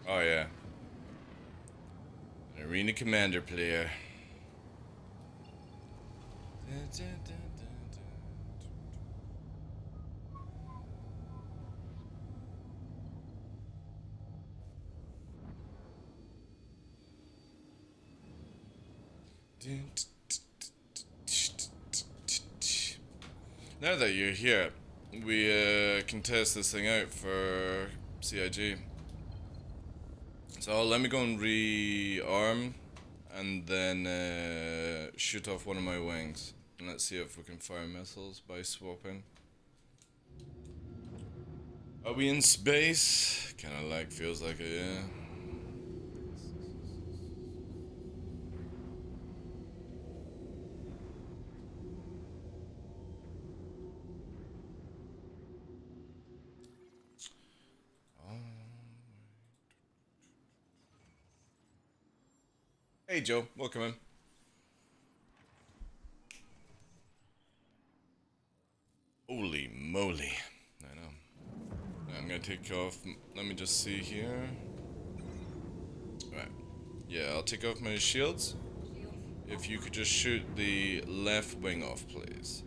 [SPEAKER 1] Oh yeah. An arena commander player. Now that you're here, we can test this thing out for CIG. So let me go and rearm and then shoot off one of my wings. And let's see if we can fire missiles by swapping. Are we in space? Kinda like, feels like it, yeah. Hey Joe, welcome in. Holy moly. I know. Now I'm gonna take off, let me just see here. Right. Yeah, I'll take off my shields. If you could just shoot the left wing off, please.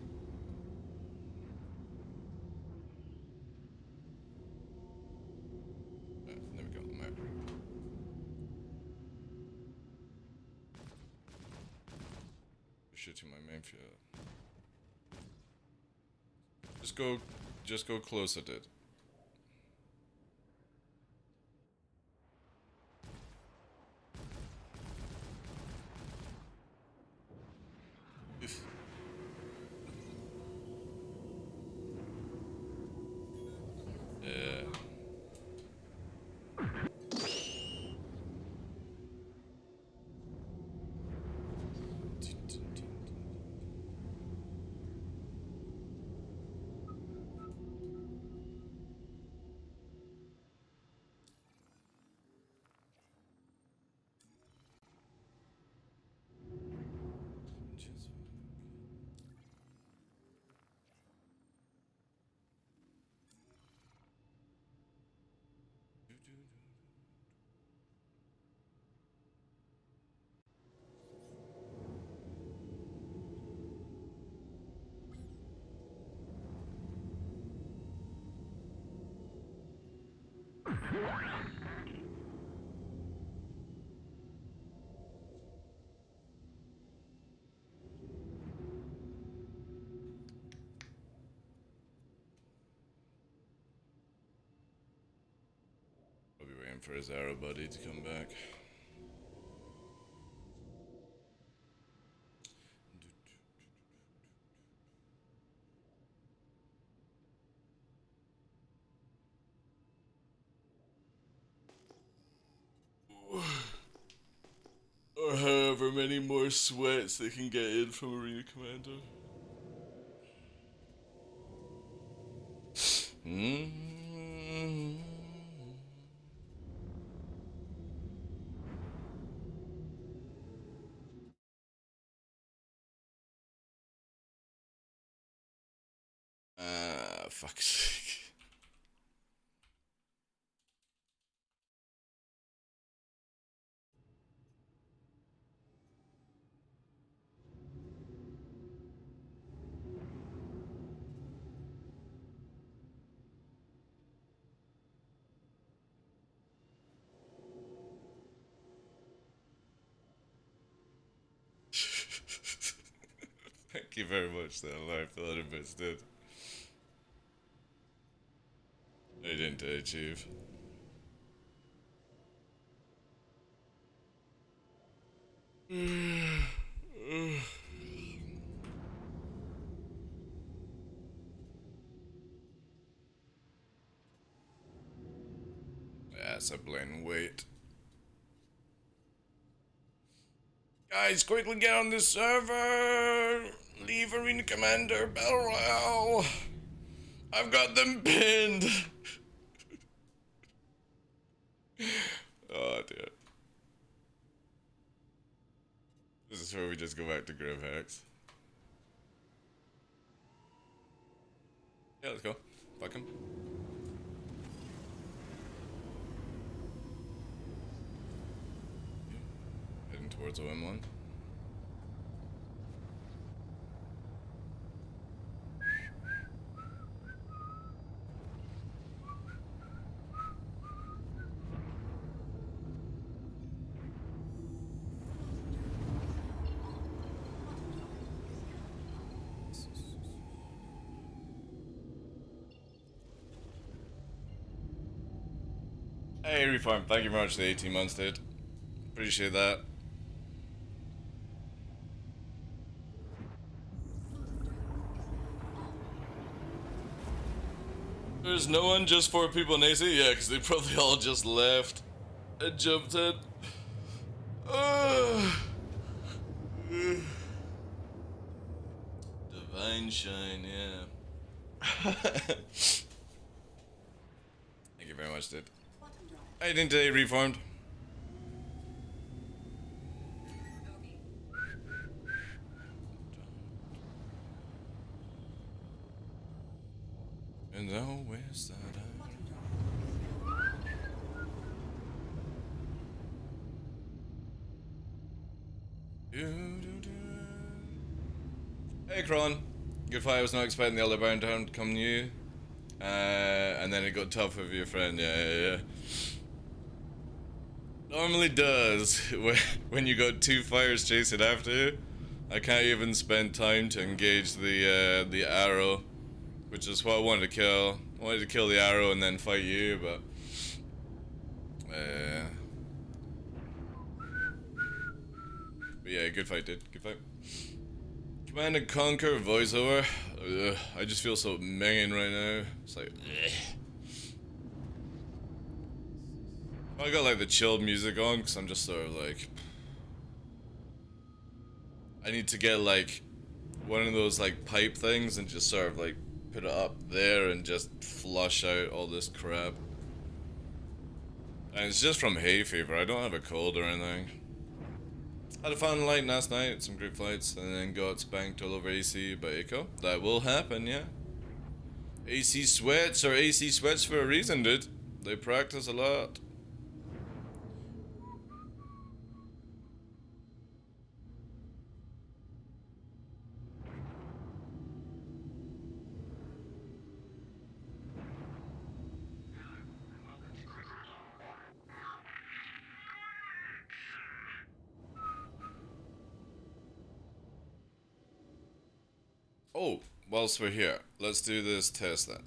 [SPEAKER 1] Right, there we go. Right. Shooting my main field. Just go closer, dude. Yeah. I'll be waiting for his arrow buddy to come back. Or however many more sweats they can get in from Arena Commander. Fuck's sake. Thank you very much, though. I feel a little bit stood. I didn't achieve. That's a plain wait. Guys, quickly get on the server! Leave Arena Commander Battle Royale! I've got them pinned! Oh dear. This is where we just go back to Grave Hacks. Yeah, let's go. Fuck him. Heading towards OM1. Hey, Reform, thank you very much for the 18 months, dude. Appreciate that. There's no one, just 4 people in AC? Yeah, because they probably all just left and jumped in. Divine Shine, yeah. Thank you very much, dude. How you doing today, Reformed? And always that Hey, Kron. Good fight. I was not expecting the other bound down to come new. And then it got tough with your friend. Yeah. Normally does. When you got 2 fires chasing after you. I can't even spend time to engage the arrow. Which is what I wanted to kill. I wanted to kill the arrow and then fight you, but... But yeah, good fight, dude. Good fight. Command and Conquer voiceover. I just feel so minging right now. It's like... I got like the chilled music on, because I'm just sort of like... I need to get like... one of those like pipe things and just sort of like... put it up there and just flush out all this crap. And it's just from hay fever. I don't have a cold or anything. Had a fun night last night, some great flights, and then got spanked all over AC by Echo. That will happen, yeah. AC sweats are AC sweats for a reason, dude. They practice a lot. Oh, whilst we're here, let's do this test then.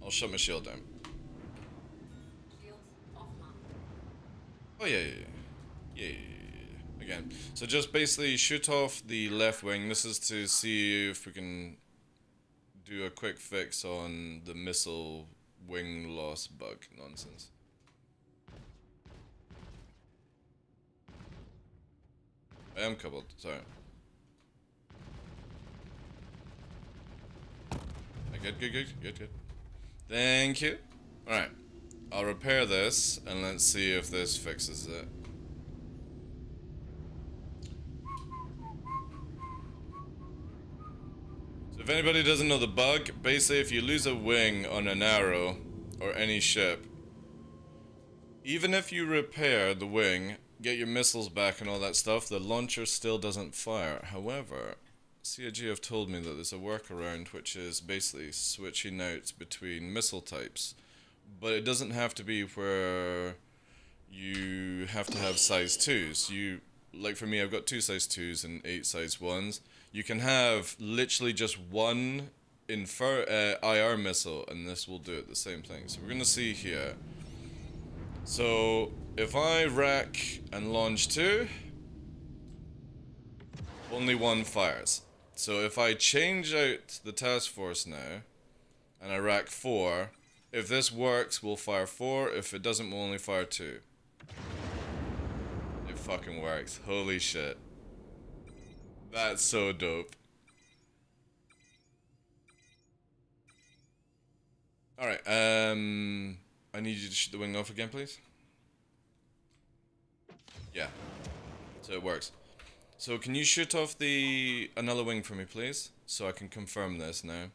[SPEAKER 1] I'll shut my shield down. Oh yeah. Again, so just basically shoot off the left wing. This is to see if we can do a quick fix on the missile wing loss bug nonsense. I am coupled, sorry. Good. Thank you. Alright. I'll repair this, and let's see if this fixes it. If anybody doesn't know the bug, basically if you lose a wing on an arrow or any ship, even if you repair the wing, get your missiles back and all that stuff, the launcher still doesn't fire. However, CIG have told me that there's a workaround which is basically switching out between missile types. But it doesn't have to be where you have to have size 2s. Like for me, I've got 2 size 2s and 8 size 1s. You can have literally just one IR missile and this will do it the same thing. So we're gonna see here. So if I rack and launch 2, only 1 fires. So if I change out the task force now and I rack 4, if this works, we'll fire 4. If it doesn't, we'll only fire 2. It fucking works. Holy shit. That's so dope. Alright, I need you to shoot the wing off again, please. Yeah. So it works. So can you shoot off another wing for me, please? So I can confirm this now.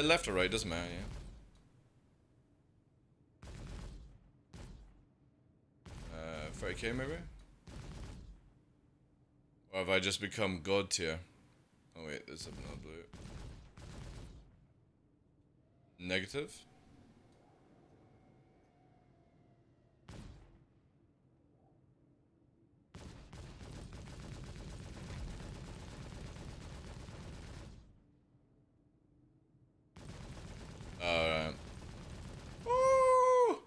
[SPEAKER 1] Left or right, doesn't matter, yeah. 30k maybe? Or have I just become god tier? Oh wait, there's another blue. Negative? Alright. Woo!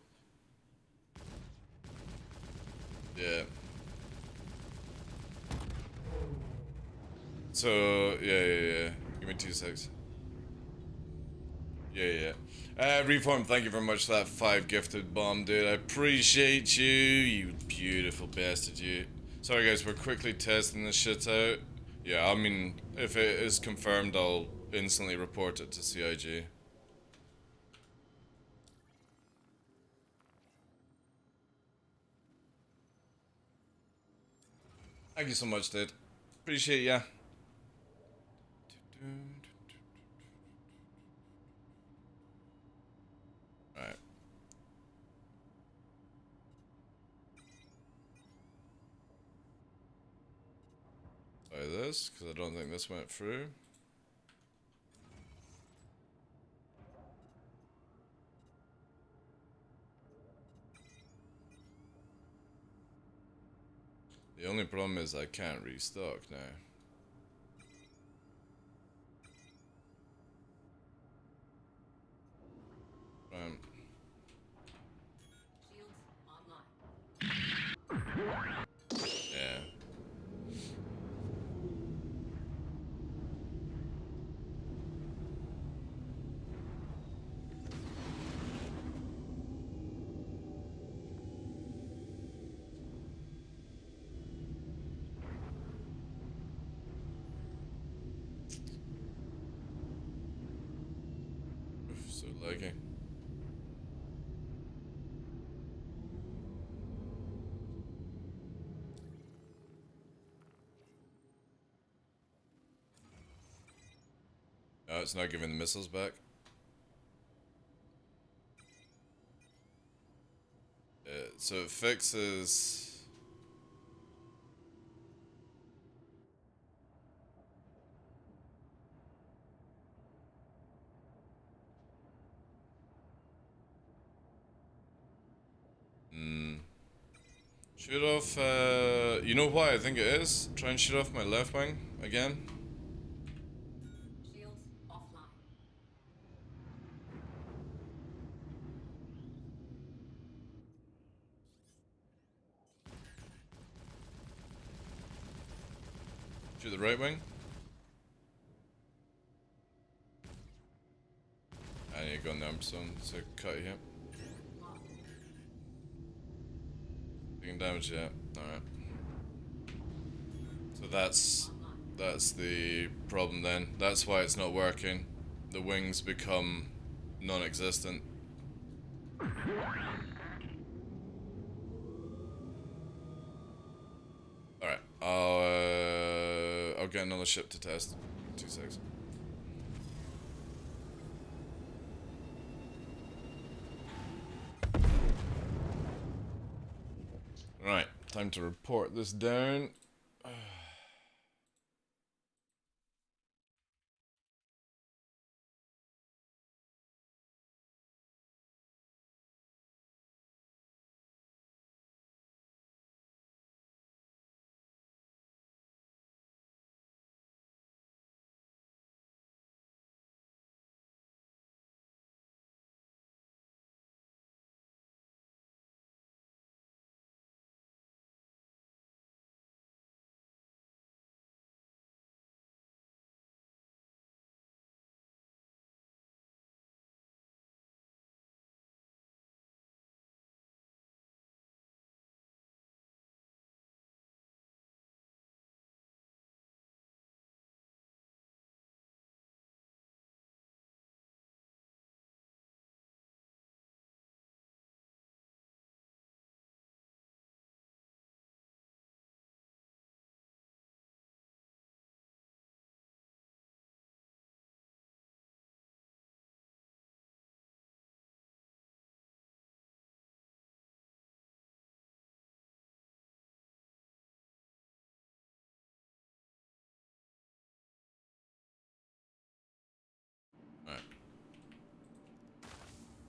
[SPEAKER 1] Yeah. So, yeah. Give me 2 secs. Yeah. Reform, thank you very much for that 5 gifted bomb, dude. I appreciate you, you beautiful bastard, you. Sorry guys, we're quickly testing this shit out. Yeah, I mean, if it is confirmed, I'll instantly report it to CIG. Thank you so much, dude. Appreciate ya. Alright. Try this, because I don't think this went through. The only problem is I can't restock now. Yeah. Oof, so laggy. Oh, it's not giving the missiles back. So it fixes... Shoot off, you know why I think it is? Try and shoot off my left wing again.
[SPEAKER 2] Shields offline.
[SPEAKER 1] Shoot the right wing. I need to go in the armstone to cut here. Taking damage, yeah. Alright. So that's the problem then. That's why it's not working. The wings become non-existent. Alright, I'll I'll get another ship to test. 2 seconds. Right, time to report this down. Alright.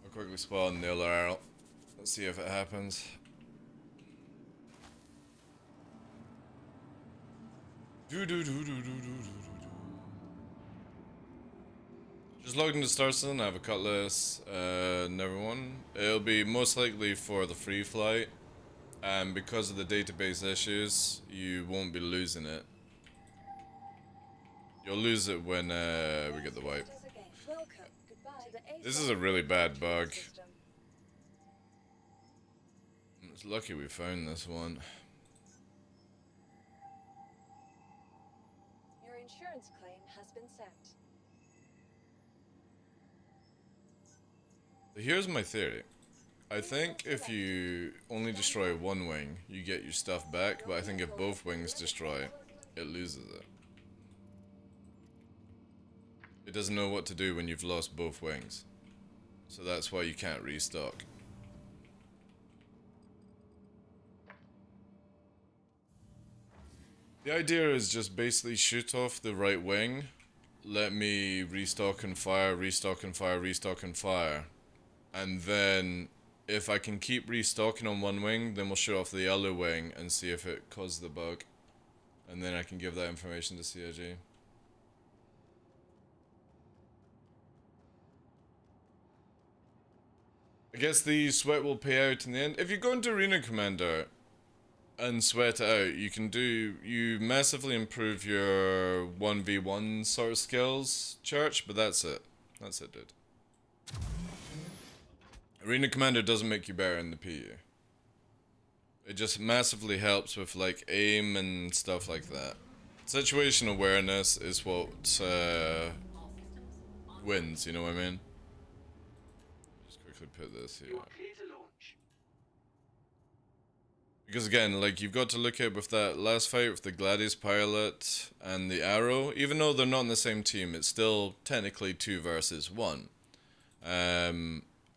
[SPEAKER 1] I'll quickly spawn the other arrow. Let's see if it happens. Just logged into Star Citizen, I have a cutlass, and everyone. It'll be most likely for the free flight, and because of the database issues, you won't be losing it. You'll lose it when we get the wipe. This is a really bad bug. It's lucky we found this one.
[SPEAKER 2] Your insurance claim has been sent.
[SPEAKER 1] So here's my theory. I think if you only destroy one wing, you get your stuff back, but I think if both wings destroy, it loses it. It doesn't know what to do when you've lost both wings. So that's why you can't restock. The idea is just basically shoot off the right wing, let me restock and fire, restock and fire, restock and fire. And then, if I can keep restocking on one wing, then we'll shoot off the other wing and see if it caused the bug. And then I can give that information to CIG. I guess the sweat will pay out in the end. If you go into Arena Commander and sweat it out, you massively improve your 1v1 sort of skills, Church, but that's it. That's it, dude. Arena Commander doesn't make you better in the PU. It just massively helps with like aim and stuff like that. Situational awareness is what wins, you know what I mean? Just quickly put this here. Because again, like you've got to look at with that last fight with the Gladius pilot and the Arrow, even though they're not on the same team, it's still technically 2 versus 1.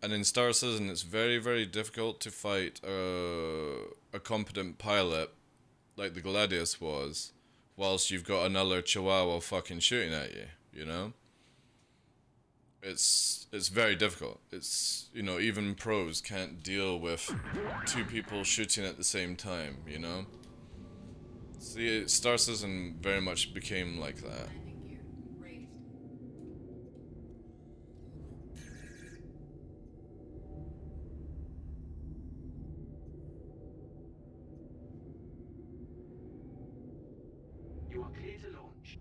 [SPEAKER 1] And in Star Citizen, it's very, very difficult to fight a competent pilot like the Gladius was, whilst you've got another Chihuahua fucking shooting at you, you know? It's very difficult. It's, you know, even pros can't deal with 2 people shooting at the same time, you know? See, Star Citizen very much became like that.
[SPEAKER 3] You are clear to launch.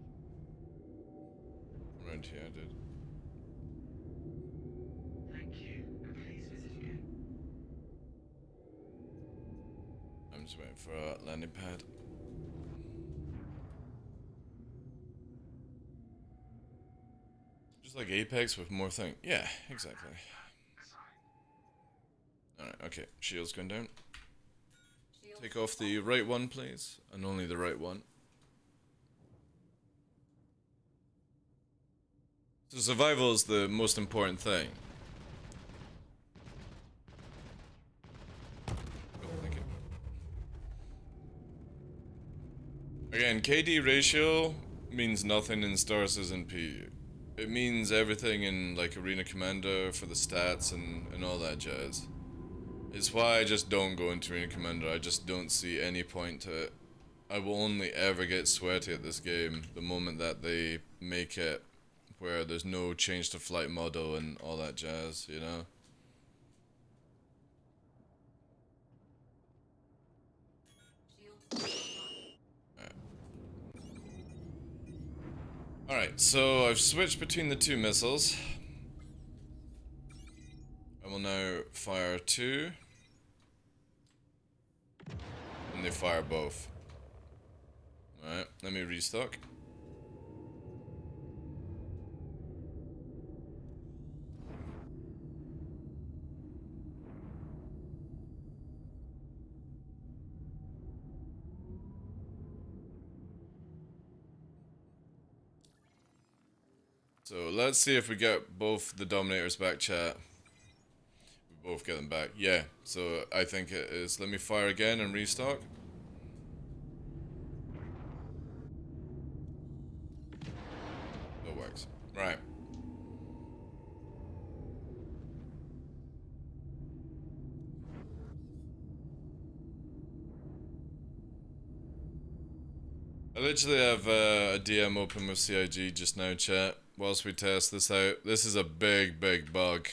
[SPEAKER 1] Around here, I did.
[SPEAKER 3] Thank you, and please visit again.
[SPEAKER 1] I'm just waiting for a landing pad. Just like Apex with more thing. Yeah, exactly. Alright, okay. Shield's going down. Take off the right one, please. And only the right one. So survival is the most important thing. Oh, thank you. Again, KD ratio means nothing in Star Citizen P. It means everything in like Arena Commander for the stats and all that jazz. It's why I just don't go into Arena Commander. I just don't see any point to it. I will only ever get sweaty at this game the moment that they make it where there's no change to flight model and all that jazz, you know? Alright, so I've switched between the two missiles. I will now fire two. And they fire both. Alright, let me restock. So let's see if we get both the Dominators back, chat. We both get them back. Yeah, so I think it is. Let me fire again and restock. That works. Right. I literally have a DM open with CIG just now, chat, whilst we test this out. This is a big, big bug.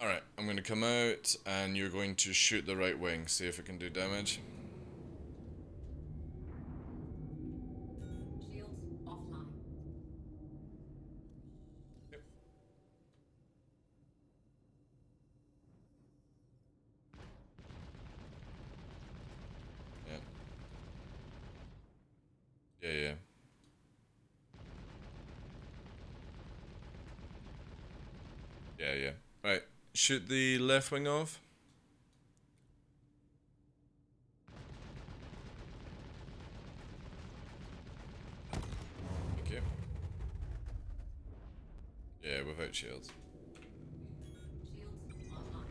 [SPEAKER 1] Alright, I'm going to come out and you're going to shoot the right wing, see if it can do damage.
[SPEAKER 2] Shields offline.
[SPEAKER 1] Yep. Yeah. Yeah. Yeah. Right, shoot the left wing off. Thank you. Yeah, without shields.
[SPEAKER 2] Shields online.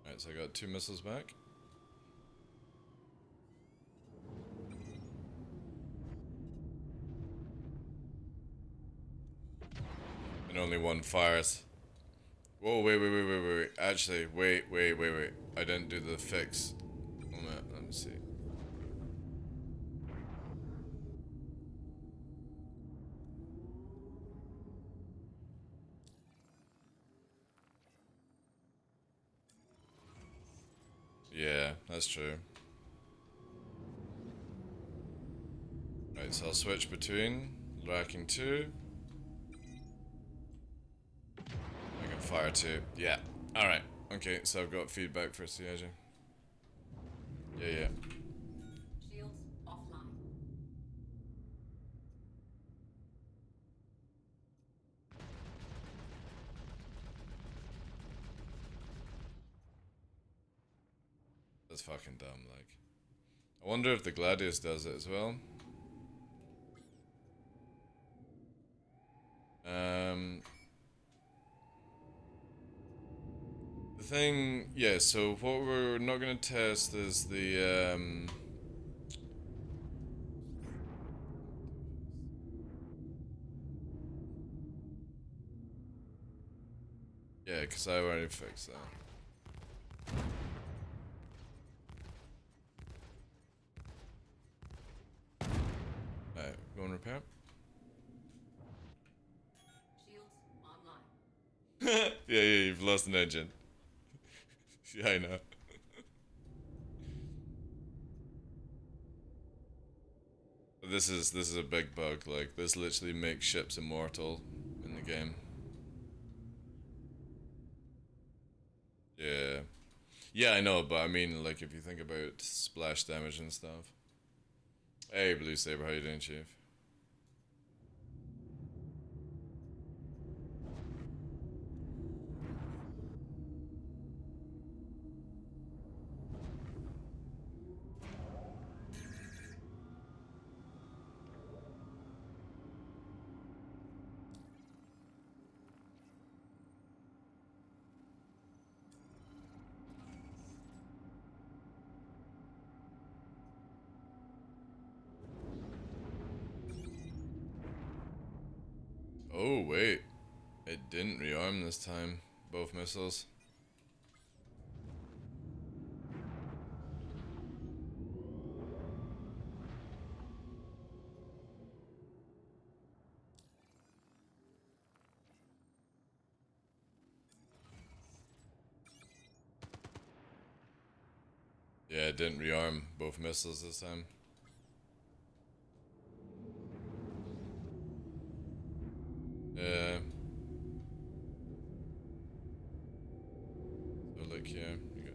[SPEAKER 1] Alright, so I got two missiles back. And only one fires. Whoa, wait. Actually, wait. I didn't do the fix. Moment, let me see. Yeah, that's true. Right, so I'll switch between racking two. I can fire two. Yeah. Alright. Okay, so I've got feedback for CIG. Yeah.
[SPEAKER 2] Shields offline.
[SPEAKER 1] That's fucking dumb, like. I wonder if the Gladius does it as well. The thing, yeah, so what we're not gonna test is the, yeah, because I already fixed that. Alright, go and repair.
[SPEAKER 2] Shields online.
[SPEAKER 1] Yeah, you've lost an engine. Yeah, I know. But this is a big bug, like, this literally makes ships immortal in the game. Yeah. Yeah, I know, but I mean, like, if you think about splash damage and stuff. Hey, Blue Saber, how you doing, Chief? Oh, wait. It didn't rearm this time. Both missiles. Yeah, it didn't rearm both missiles this time. Yeah. So look here. You got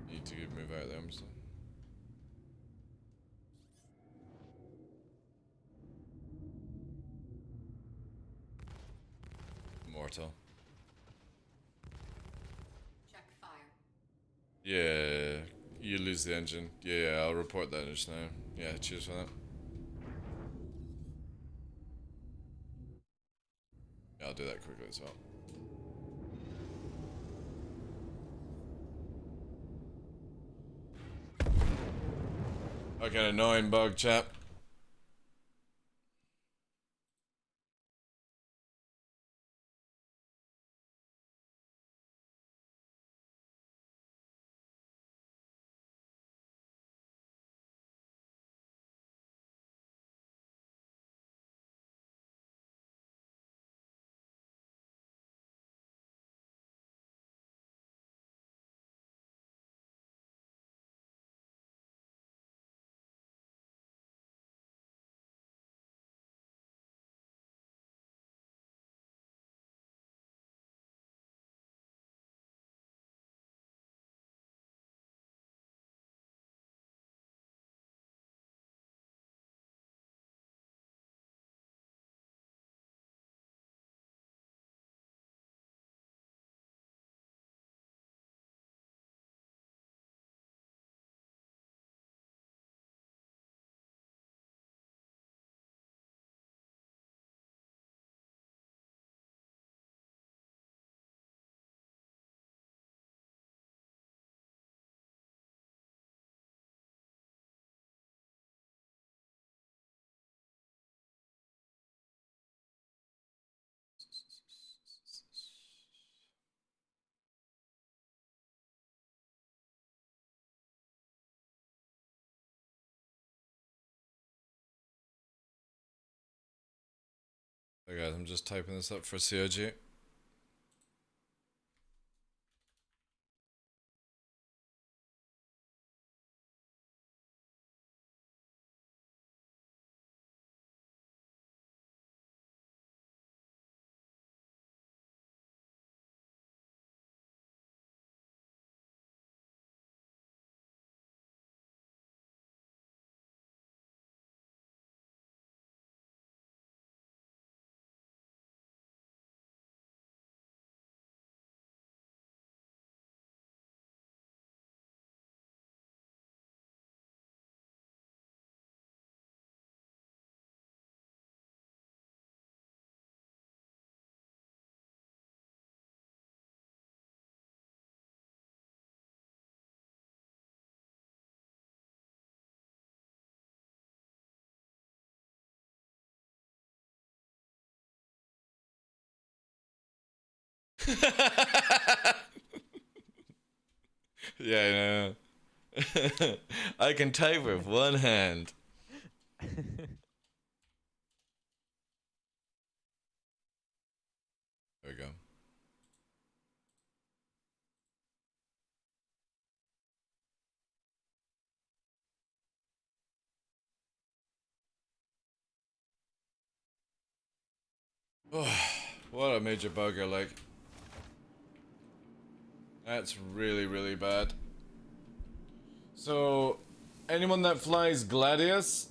[SPEAKER 1] need to move out there, so. Mortal.
[SPEAKER 2] Check fire.
[SPEAKER 1] Yeah, you lose the engine. Yeah, I'll report that just now. Yeah, cheers for that. Yeah, I'll do that quickly as well. Fucking annoying bug, chap. Okay, guys, I'm just typing this up for COG. Yeah, yeah. I can type with one hand. There we go. What a major bugger, like. That's really, really bad. So, anyone that flies Gladius,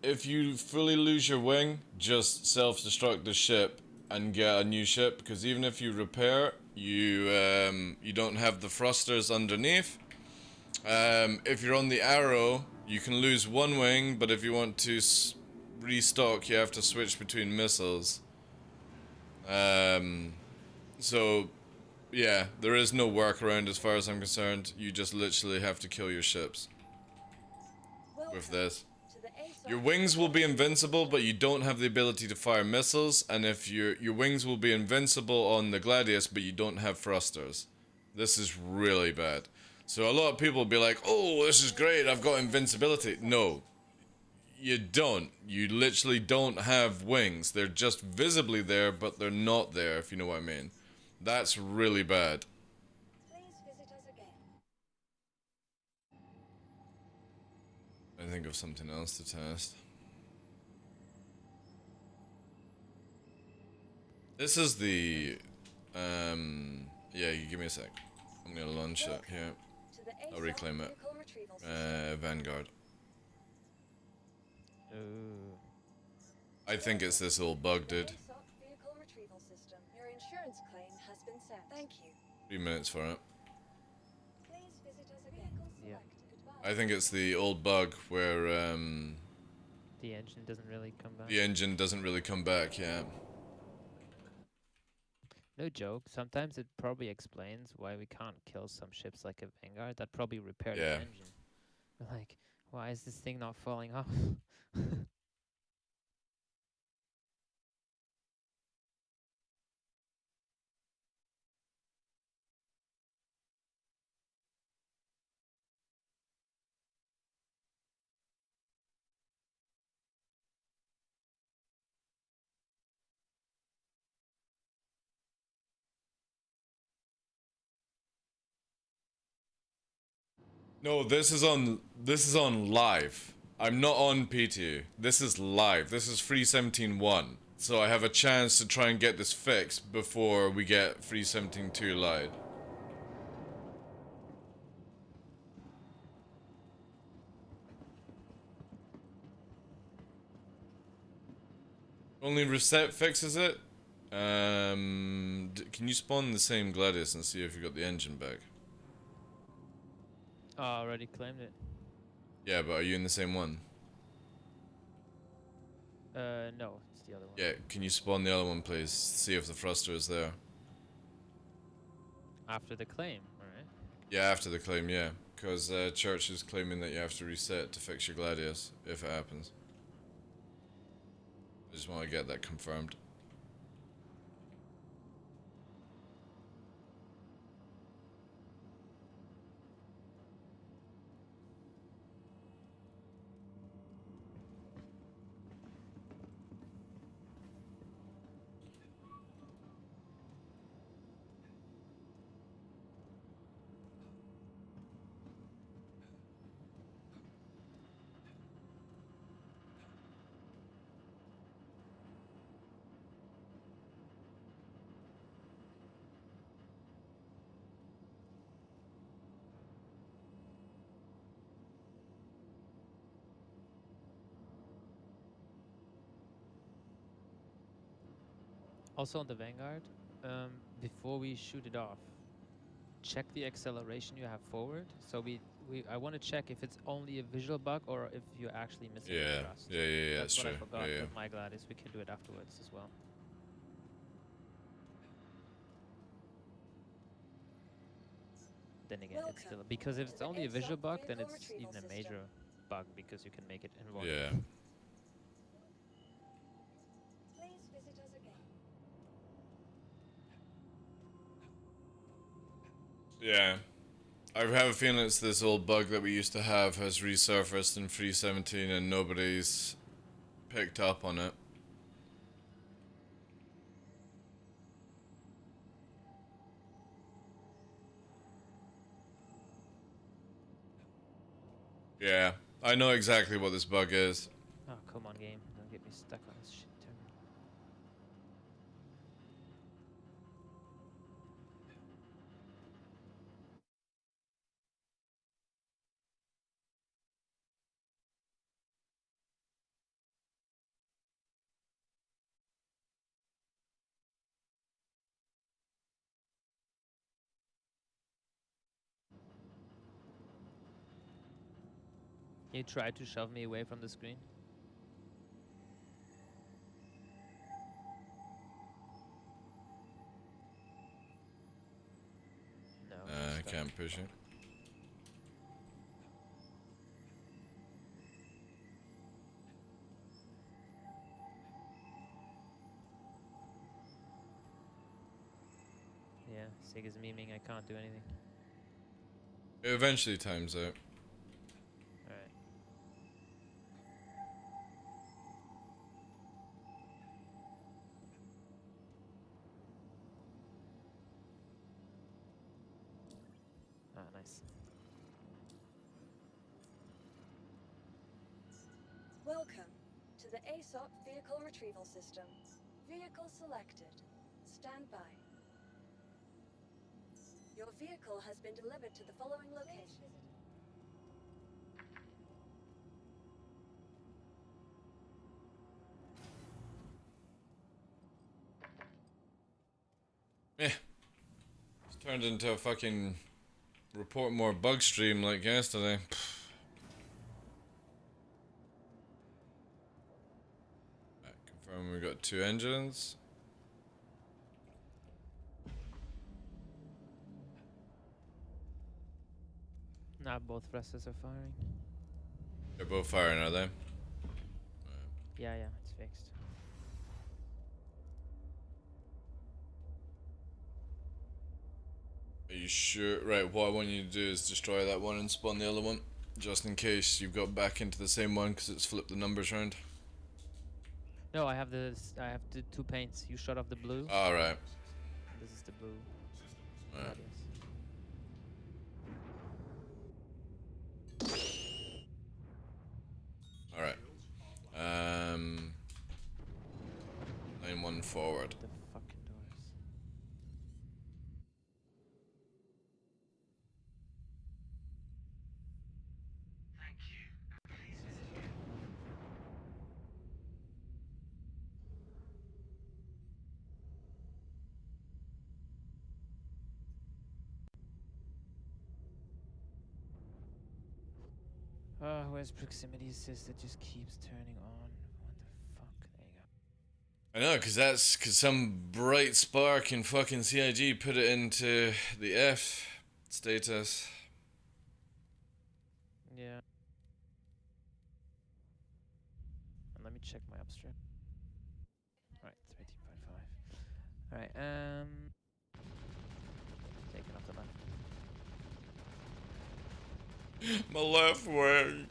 [SPEAKER 1] if you fully lose your wing, just self-destruct the ship and get a new ship, because even if you repair, you don't have the thrusters underneath. If you're on the Arrow, you can lose one wing, but if you want to restock, you have to switch between missiles. So, yeah, there is no workaround as far as I'm concerned. You just literally have to kill your ships. with this.
[SPEAKER 4] To the ASOC
[SPEAKER 1] Your wings will be invincible, but you don't have the ability to fire missiles, and if your wings will be invincible on the Gladius, but you don't have thrusters. This is really bad. So a lot of people will be like, oh, this is great, I've got invincibility. No, you don't. You literally don't have wings. They're just visibly there, but they're not there, if you know what I mean. That's really bad.
[SPEAKER 4] Please visit us again.
[SPEAKER 1] I think of something else to test. This is the, yeah, you give me a sec. I'm gonna launch it here.
[SPEAKER 4] To the
[SPEAKER 1] I'll
[SPEAKER 4] ASOC
[SPEAKER 1] reclaim it.
[SPEAKER 4] vehicle retrieval system.
[SPEAKER 1] Vanguard.
[SPEAKER 5] Ooh.
[SPEAKER 1] I think it's this little bug, dude.
[SPEAKER 4] ASOC vehicle retrieval system. Your insurance claim has been set. Thank you.
[SPEAKER 1] 3 minutes for it.
[SPEAKER 4] Please visit us again.
[SPEAKER 5] Yeah.
[SPEAKER 4] Goodbye.
[SPEAKER 1] I think it's the old bug where,
[SPEAKER 5] The engine doesn't really come back.
[SPEAKER 1] the engine doesn't really come back, yeah.
[SPEAKER 5] No joke. Sometimes it probably explains why we can't kill some ships like a Vanguard that probably repaired
[SPEAKER 1] Yeah.
[SPEAKER 5] the engine. We're like, why is this thing not falling off?
[SPEAKER 1] No, this is on live. I'm not on PTU. This is live. This is 317.1. So I have a chance to try and get this fixed before we get 317.2 live. Only reset fixes it? Can you spawn the same Gladius and see if you got the engine back?
[SPEAKER 5] Oh, I already claimed it.
[SPEAKER 1] Yeah, but are you in the same one?
[SPEAKER 5] No, it's the other one.
[SPEAKER 1] Yeah, can you spawn the other one, please? See if the thruster is there.
[SPEAKER 5] After the claim, alright?
[SPEAKER 1] Yeah, after the claim, yeah. Because Church is claiming that you have to reset to fix your Gladius, if it happens. I just want to get that confirmed.
[SPEAKER 5] Also on the Vanguard, before we shoot it off, check the acceleration you have forward. So I want to check if it's only a visual bug or if you're actually missing the
[SPEAKER 1] Yeah,
[SPEAKER 5] thrust.
[SPEAKER 1] yeah,
[SPEAKER 5] That's
[SPEAKER 1] that's
[SPEAKER 5] what
[SPEAKER 1] true.
[SPEAKER 5] I forgot
[SPEAKER 1] Yeah, yeah.
[SPEAKER 5] with my Gladius. We can do it afterwards as well. Then again, it's still because if it's only a visual bug, then it's even a major bug because you can make it invulnerable.
[SPEAKER 1] Yeah.
[SPEAKER 4] Please visit us again.
[SPEAKER 1] Yeah. I have a feeling it's this old bug that we used to have has resurfaced in 317 and nobody's picked up on it. Yeah, I know exactly what this bug is.
[SPEAKER 5] Oh, come on, game. Don't get me stuck on this shit terminal. You tried to shove me away from the screen? No.
[SPEAKER 1] I
[SPEAKER 5] stuck.
[SPEAKER 1] can't push it.
[SPEAKER 5] Sig is memeing, I can't do anything.
[SPEAKER 1] It eventually times out.
[SPEAKER 5] Alright. Ah, nice.
[SPEAKER 4] Welcome to the ASOP Vehicle Retrieval System. Vehicle selected. Stand by. Your vehicle has been delivered to the following location.
[SPEAKER 1] Yeah. It's turned into a fucking report more bug stream like yesterday. Right, confirm we got 2 engines.
[SPEAKER 5] Now both thrusters are firing.
[SPEAKER 1] They're both firing, are they?
[SPEAKER 5] Yeah, it's fixed.
[SPEAKER 1] Are you sure? Right, what I want you to do is destroy that one and spawn the other one. Just in case you've got back into the same one because it's flipped the numbers around.
[SPEAKER 5] No, I have the 2 paints. You shot off the blue.
[SPEAKER 1] Alright.
[SPEAKER 5] This is the blue.
[SPEAKER 1] Alright.
[SPEAKER 5] Radius.
[SPEAKER 1] Alright. Lane 1 forward.
[SPEAKER 5] The fucking doors.
[SPEAKER 3] Thank you. Please visit again.
[SPEAKER 5] Where's proximity assist? It just keeps turning on. What the fuck? There you go.
[SPEAKER 1] I know, because some bright spark in fucking CIG put it into the F status.
[SPEAKER 5] Yeah. And let me check my upstrip. Alright, 13.5. Alright, taking off the left.
[SPEAKER 1] My left wing.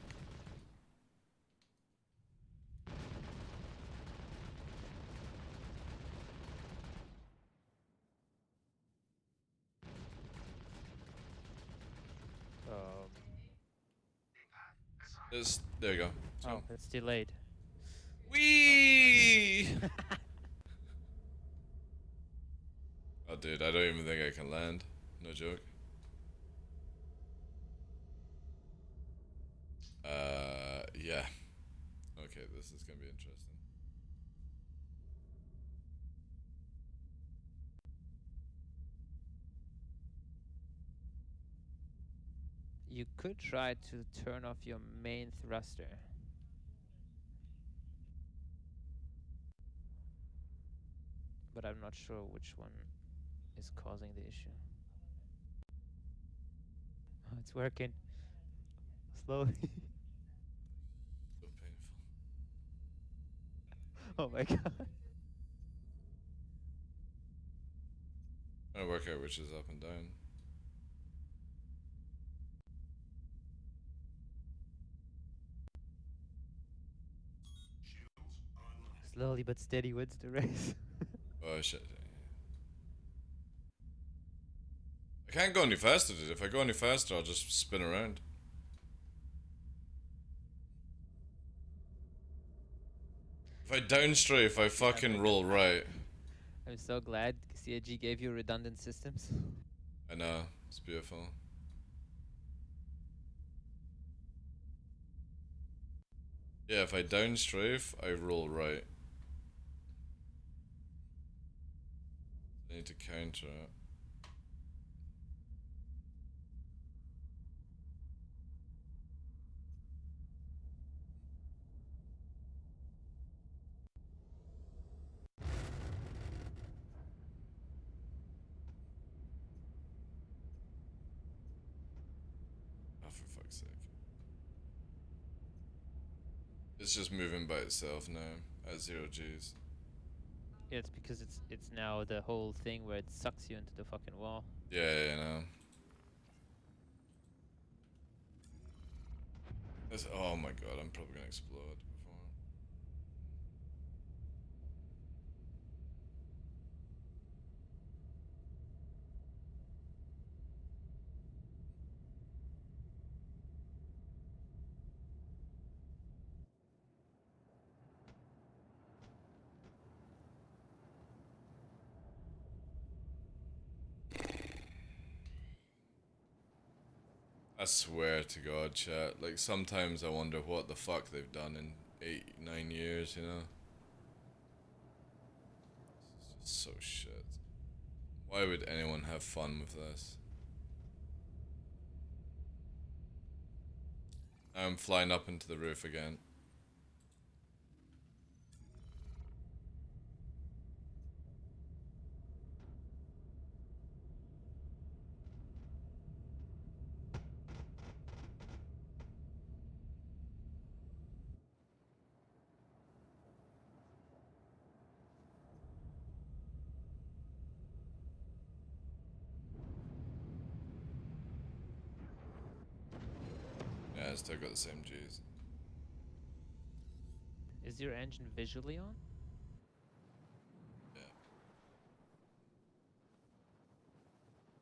[SPEAKER 1] There you go.
[SPEAKER 5] Oh, it's delayed.
[SPEAKER 1] Wee! Oh, dude, I don't even think I can land. No joke. Yeah. Okay, this is gonna be interesting.
[SPEAKER 5] You could try to turn off your main thruster. But I'm not sure which one is causing the issue. Oh, it's working. Slowly.
[SPEAKER 1] So painful.
[SPEAKER 5] Oh my god.
[SPEAKER 1] Trying to work out which is up and down.
[SPEAKER 5] Slowly but steady wins the race.
[SPEAKER 1] Oh shit. I can't go any faster, dude. If I go any faster, I'll just spin around. If I downstrafe, I fucking roll right.
[SPEAKER 5] I'm so glad CIG gave you redundant systems.
[SPEAKER 1] I know. It's beautiful. Yeah, if I downstrafe, I roll right. I need to counter it. Oh, for fuck's sake. It's just moving by itself now, at 0 Gs.
[SPEAKER 5] Yeah, it's because it's now the whole thing where it sucks you into the fucking wall.
[SPEAKER 1] Yeah, you know. Oh my god, I'm probably gonna explode before. I swear to God, chat. Like, sometimes I wonder what the fuck they've done in 8, 9 years, you know? It's just so shit. Why would anyone have fun with this? I'm flying up into the roof again. Yeah, I still got the same G's.
[SPEAKER 5] Is your engine visually on?
[SPEAKER 1] Yeah.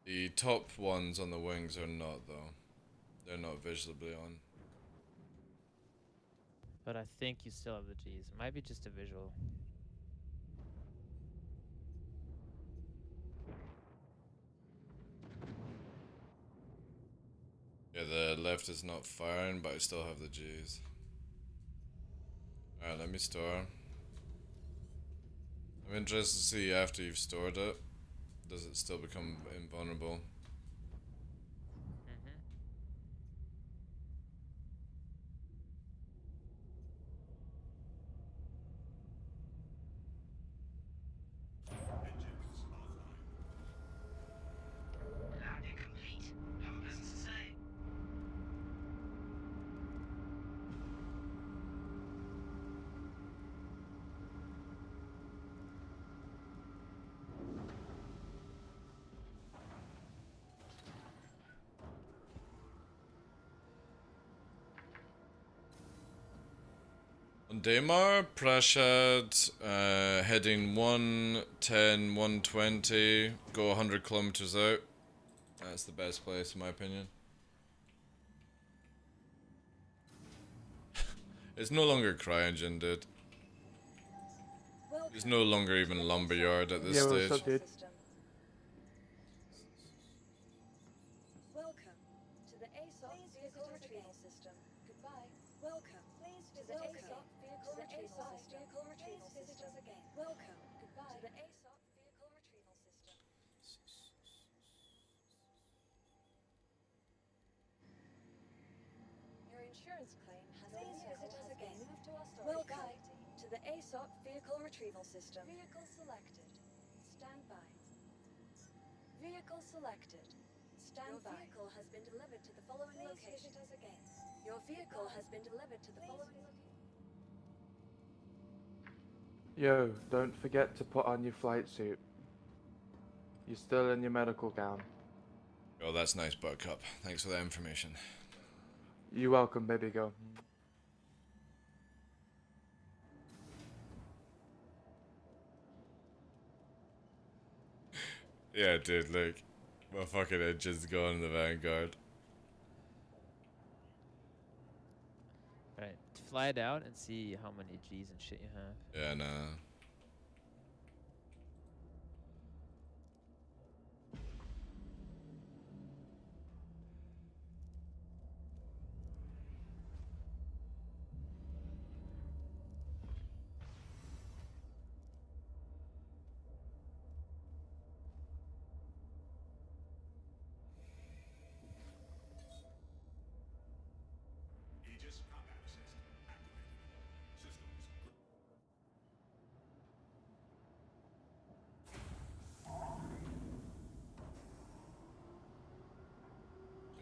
[SPEAKER 1] The top ones on the wings are not, though. They're not visibly on.
[SPEAKER 5] But I think you still have the G's. It might be just a visual.
[SPEAKER 1] Yeah, the left is not firing, but I still have the G's. Alright, let me store. I'm interested to see after you've stored it. Does it still become invulnerable?
[SPEAKER 5] Mm-hmm.
[SPEAKER 3] Loud and complete. Have a business to say.
[SPEAKER 1] On Daymar, Prashad, heading 110, 120, go 100 kilometers out. That's the best place in my opinion. It's no longer CryEngine, dude. It's no longer even Lumberyard at this
[SPEAKER 6] Yeah, what's
[SPEAKER 1] stage.
[SPEAKER 6] up, dude?
[SPEAKER 4] Welcome to the ASOP vehicle retrieval system. Goodbye. Welcome. Please to the ASOP vehicle retrieval system. Again. Welcome. Goodbye. To the ASOP vehicle retrieval system. Your insurance claim has been moved to our storage. Welcome to the ASOP vehicle retrieval system. Vehicle selected. Stand by. Vehicle selected. Stand by. Your vehicle has been delivered to the following location. Visit us again. Your vehicle has been delivered to the following location.
[SPEAKER 6] Yo, don't forget to put on your flight suit. You're still in your medical gown.
[SPEAKER 1] Oh, that's nice, Buttercup. Thanks for that information.
[SPEAKER 6] You're welcome, baby girl.
[SPEAKER 1] Yeah, dude, look. My fucking engine's going in the Vanguard.
[SPEAKER 5] Right. Fly it out and see how many G's and shit you have.
[SPEAKER 1] Yeah, nah.
[SPEAKER 3] Aegis combat assist activated. Systems.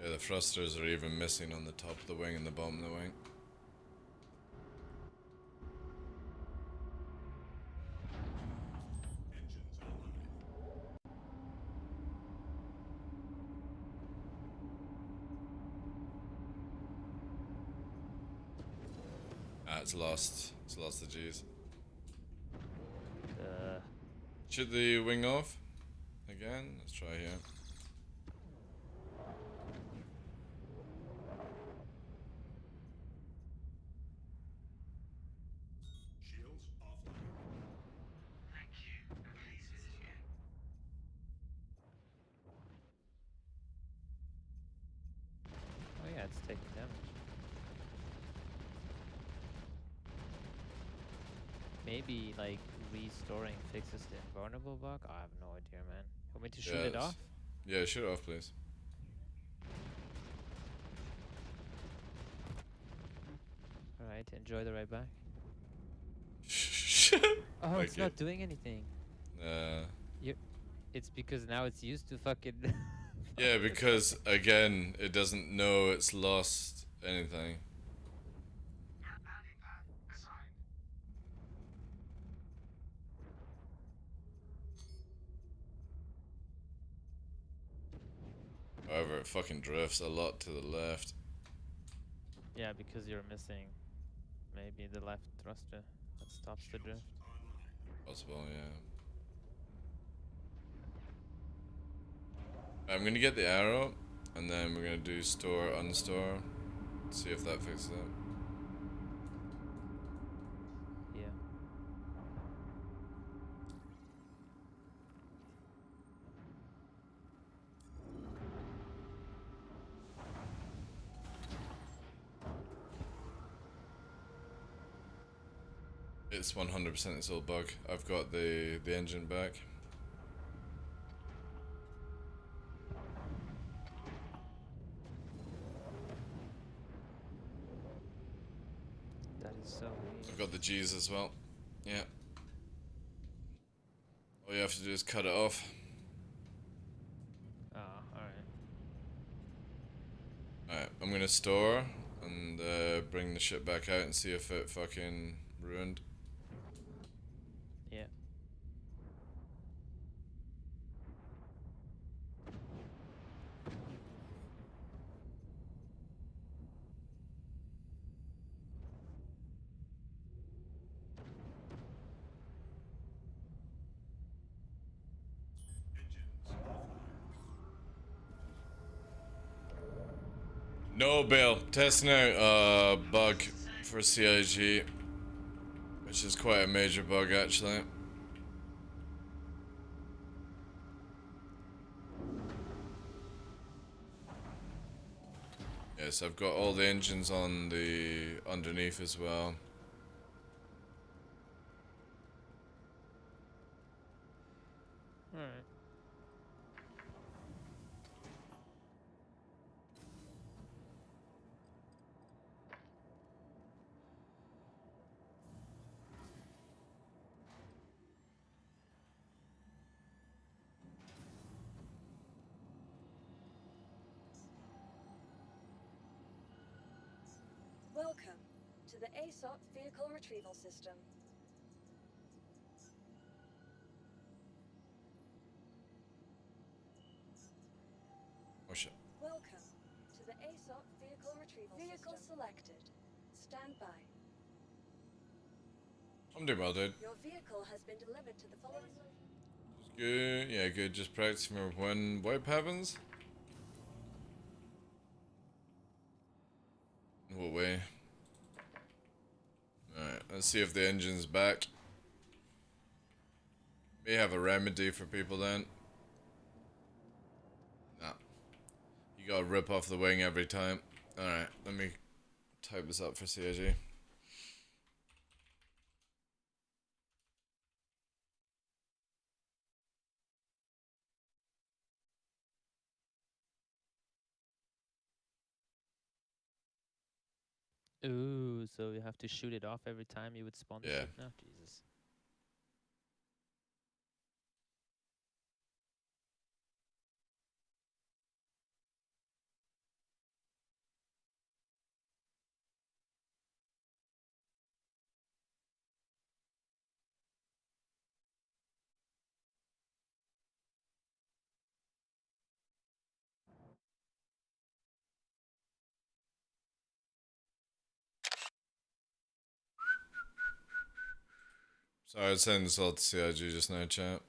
[SPEAKER 1] Yeah, the thrusters are even missing on the top of the wing and the bottom of the wing. it's lost. It's lost the G's.
[SPEAKER 5] Uh,
[SPEAKER 1] Shoot the wing off. Again. Let's try here.
[SPEAKER 3] Shields offline. Thank you. Please visit again.
[SPEAKER 5] oh yeah, it's taking damage. Maybe like restoring fixes the invulnerable bug. I have no idea, man. Want me to shoot it
[SPEAKER 1] Yes.
[SPEAKER 5] off?
[SPEAKER 1] Yeah, shoot it off, please.
[SPEAKER 5] All right, enjoy the ride back. Oh,
[SPEAKER 1] Thank
[SPEAKER 5] it's
[SPEAKER 1] you.
[SPEAKER 5] not doing anything. It's because now it's used to fucking.
[SPEAKER 1] Yeah, because again, it doesn't know it's lost anything.
[SPEAKER 3] Landing pad assigned.
[SPEAKER 1] However, it fucking drifts a lot to the left.
[SPEAKER 5] Yeah, because you're missing maybe the left thruster that stops the drift.
[SPEAKER 1] Possible, yeah. I'm gonna get the arrow, and then we're gonna do store, unstore, see if that fixes it.
[SPEAKER 5] Yeah.
[SPEAKER 1] It's 100% its old bug. I've got the engine back.
[SPEAKER 5] That is so weird.
[SPEAKER 1] I've got the G's as well. Yeah. All you have to do is cut it off.
[SPEAKER 5] Oh, alright.
[SPEAKER 1] Alright, I'm gonna store and bring the ship back out and see if it fucking ruined.
[SPEAKER 5] Yeah.
[SPEAKER 1] No, Bill. Testing out a bug for CIG, which is quite a major bug actually. Yes, I've got all the engines on the underneath as well.
[SPEAKER 5] Alright.
[SPEAKER 4] Welcome to the ASOP Vehicle Retrieval System.
[SPEAKER 1] Oh shit.
[SPEAKER 4] Welcome to the ASOP Vehicle Retrieval Vehicle System. Selected. Stand by.
[SPEAKER 1] I'm doing well, dude.
[SPEAKER 4] Your vehicle has been delivered to the following.
[SPEAKER 1] Good. Yeah, good. Just practicing for when wipe happens. In what way? Alright, let's see if the engine's back. May have a remedy for people then. Nah. You gotta rip off the wing every time. Alright, let me type this up for CIG.
[SPEAKER 5] Ooh, so you have to shoot it off every time you would spawn the
[SPEAKER 1] Yeah.
[SPEAKER 5] ship now? Jesus.
[SPEAKER 1] Sorry, I was sending this all to CIG just now, chat.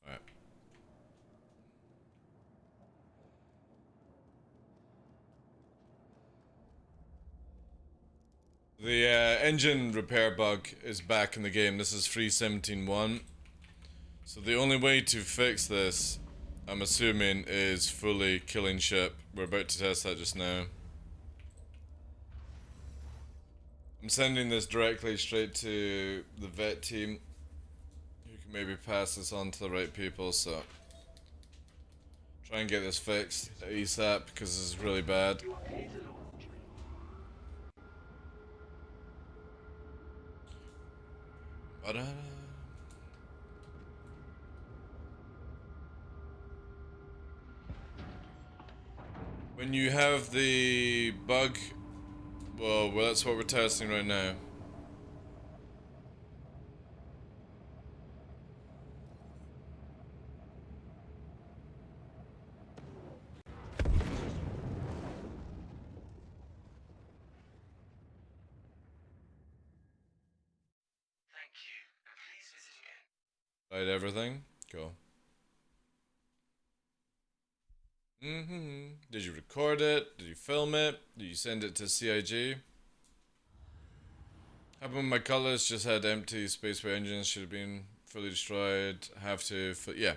[SPEAKER 1] Alright. The engine repair bug is back in the game. This is 3.17.1. So the only way to fix this, I'm assuming, is fully killing ship. We're about to test that just now. I'm sending this directly straight to the vet team, who can maybe pass this on to the right people, so try and get this fixed ASAP, because this is really bad. Ba-da-da. When you have the bug, well, that's what we're testing right now.
[SPEAKER 3] Thank you. And please visit again.
[SPEAKER 1] Right, everything? Cool. Did you record it? Did you film it? Did you send it to CIG? Happened when my colors just had empty spaceway engines, should have been fully destroyed. Have to, yeah.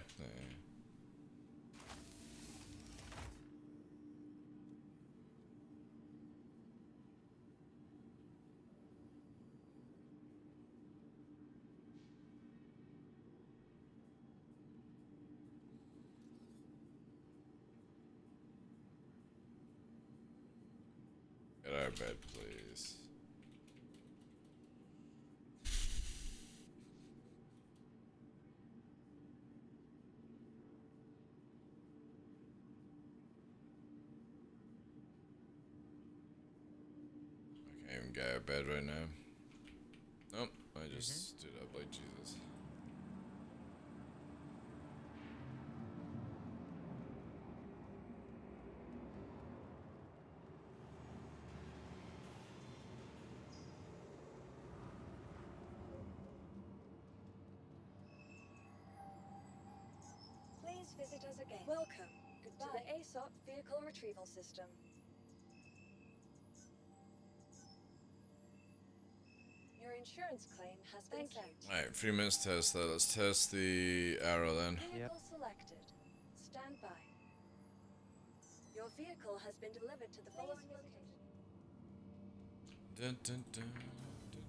[SPEAKER 1] Get out of bed, please. I can't even get out of bed right now. Nope, I just stood up like Jesus.
[SPEAKER 4] Please visit us again. Welcome. Goodbye. To the ASOP vehicle retrieval system. Your insurance claim has been sent.
[SPEAKER 1] Alright, 3 minutes test that. Let's test the arrow then.
[SPEAKER 4] Vehicle selected. Stand by. Your vehicle has been delivered to the following location.
[SPEAKER 1] Dun, dun, dun, dun.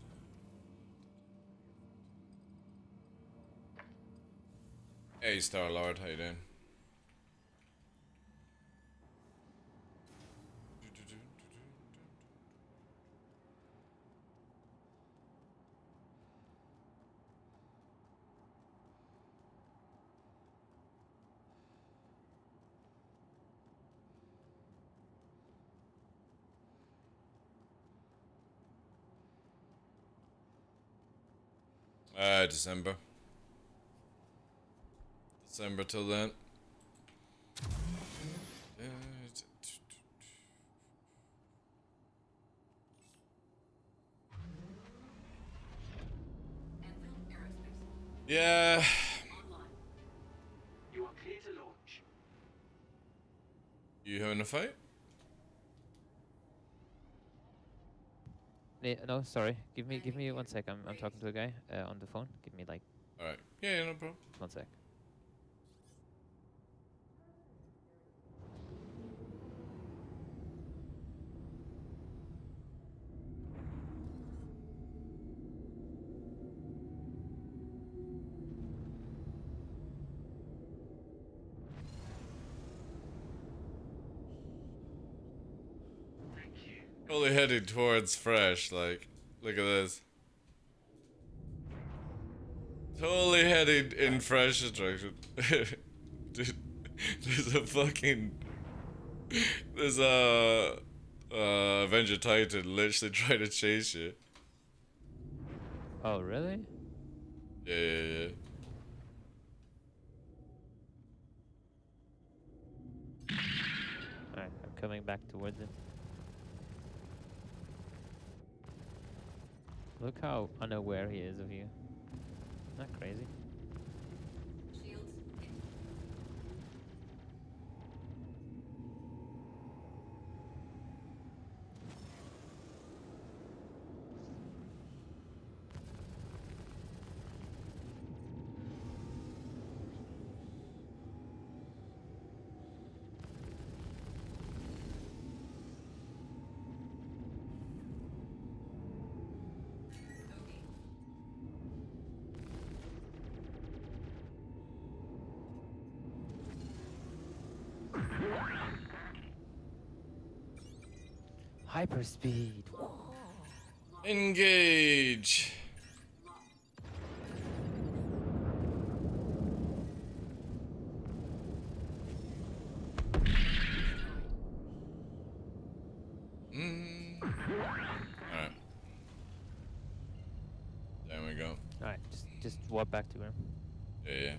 [SPEAKER 1] Hey, Star-Lord, how you doing? December. December till then. Yeah.
[SPEAKER 3] You are clear to launch.
[SPEAKER 1] You having a fight?
[SPEAKER 5] No, sorry. Give me 1 sec. I'm talking to a guy on the phone. Give me like
[SPEAKER 1] Alright. Yeah, no problem.
[SPEAKER 5] 1 sec.
[SPEAKER 3] Thank you.
[SPEAKER 1] Totally headed towards fresh, like, look at this. Totally heading in fresh direction. Dude, there's a fucking... There's a... Avenger Titan literally trying to chase you.
[SPEAKER 5] Oh, really?
[SPEAKER 1] Yeah.
[SPEAKER 5] Alright, I'm coming back towards him. Look how unaware he is of you. Isn't that crazy?
[SPEAKER 2] Shields hit. OD.
[SPEAKER 5] Hyperspeed.
[SPEAKER 1] Engage! Alright. There we go.
[SPEAKER 5] Alright, just walk back to him.
[SPEAKER 1] Yeah.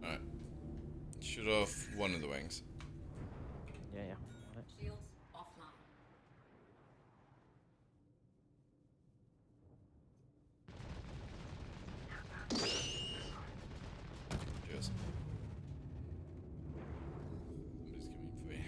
[SPEAKER 1] Alright. Shoot off one of the wings.
[SPEAKER 5] Yeah. Alright.
[SPEAKER 2] Shields offline.
[SPEAKER 1] Cheers. Somebody's coming for you.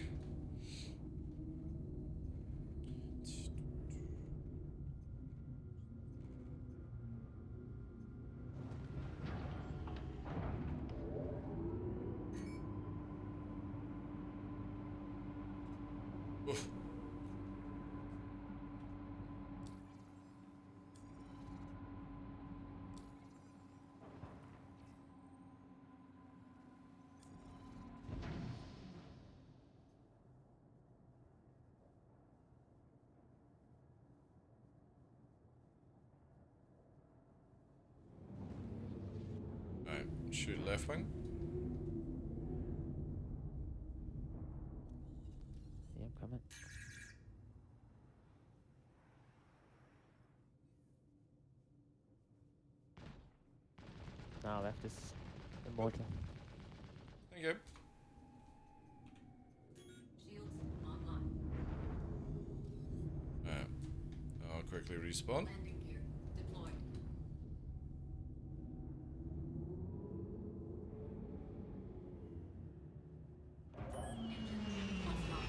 [SPEAKER 1] Oof. Alright, shoot left wing.
[SPEAKER 5] Yeah, I'm coming. Now left is immortal.
[SPEAKER 1] Thank you.
[SPEAKER 2] Shields online.
[SPEAKER 1] Alright. I'll quickly respawn.
[SPEAKER 2] Landing gear deployed. Engine offline.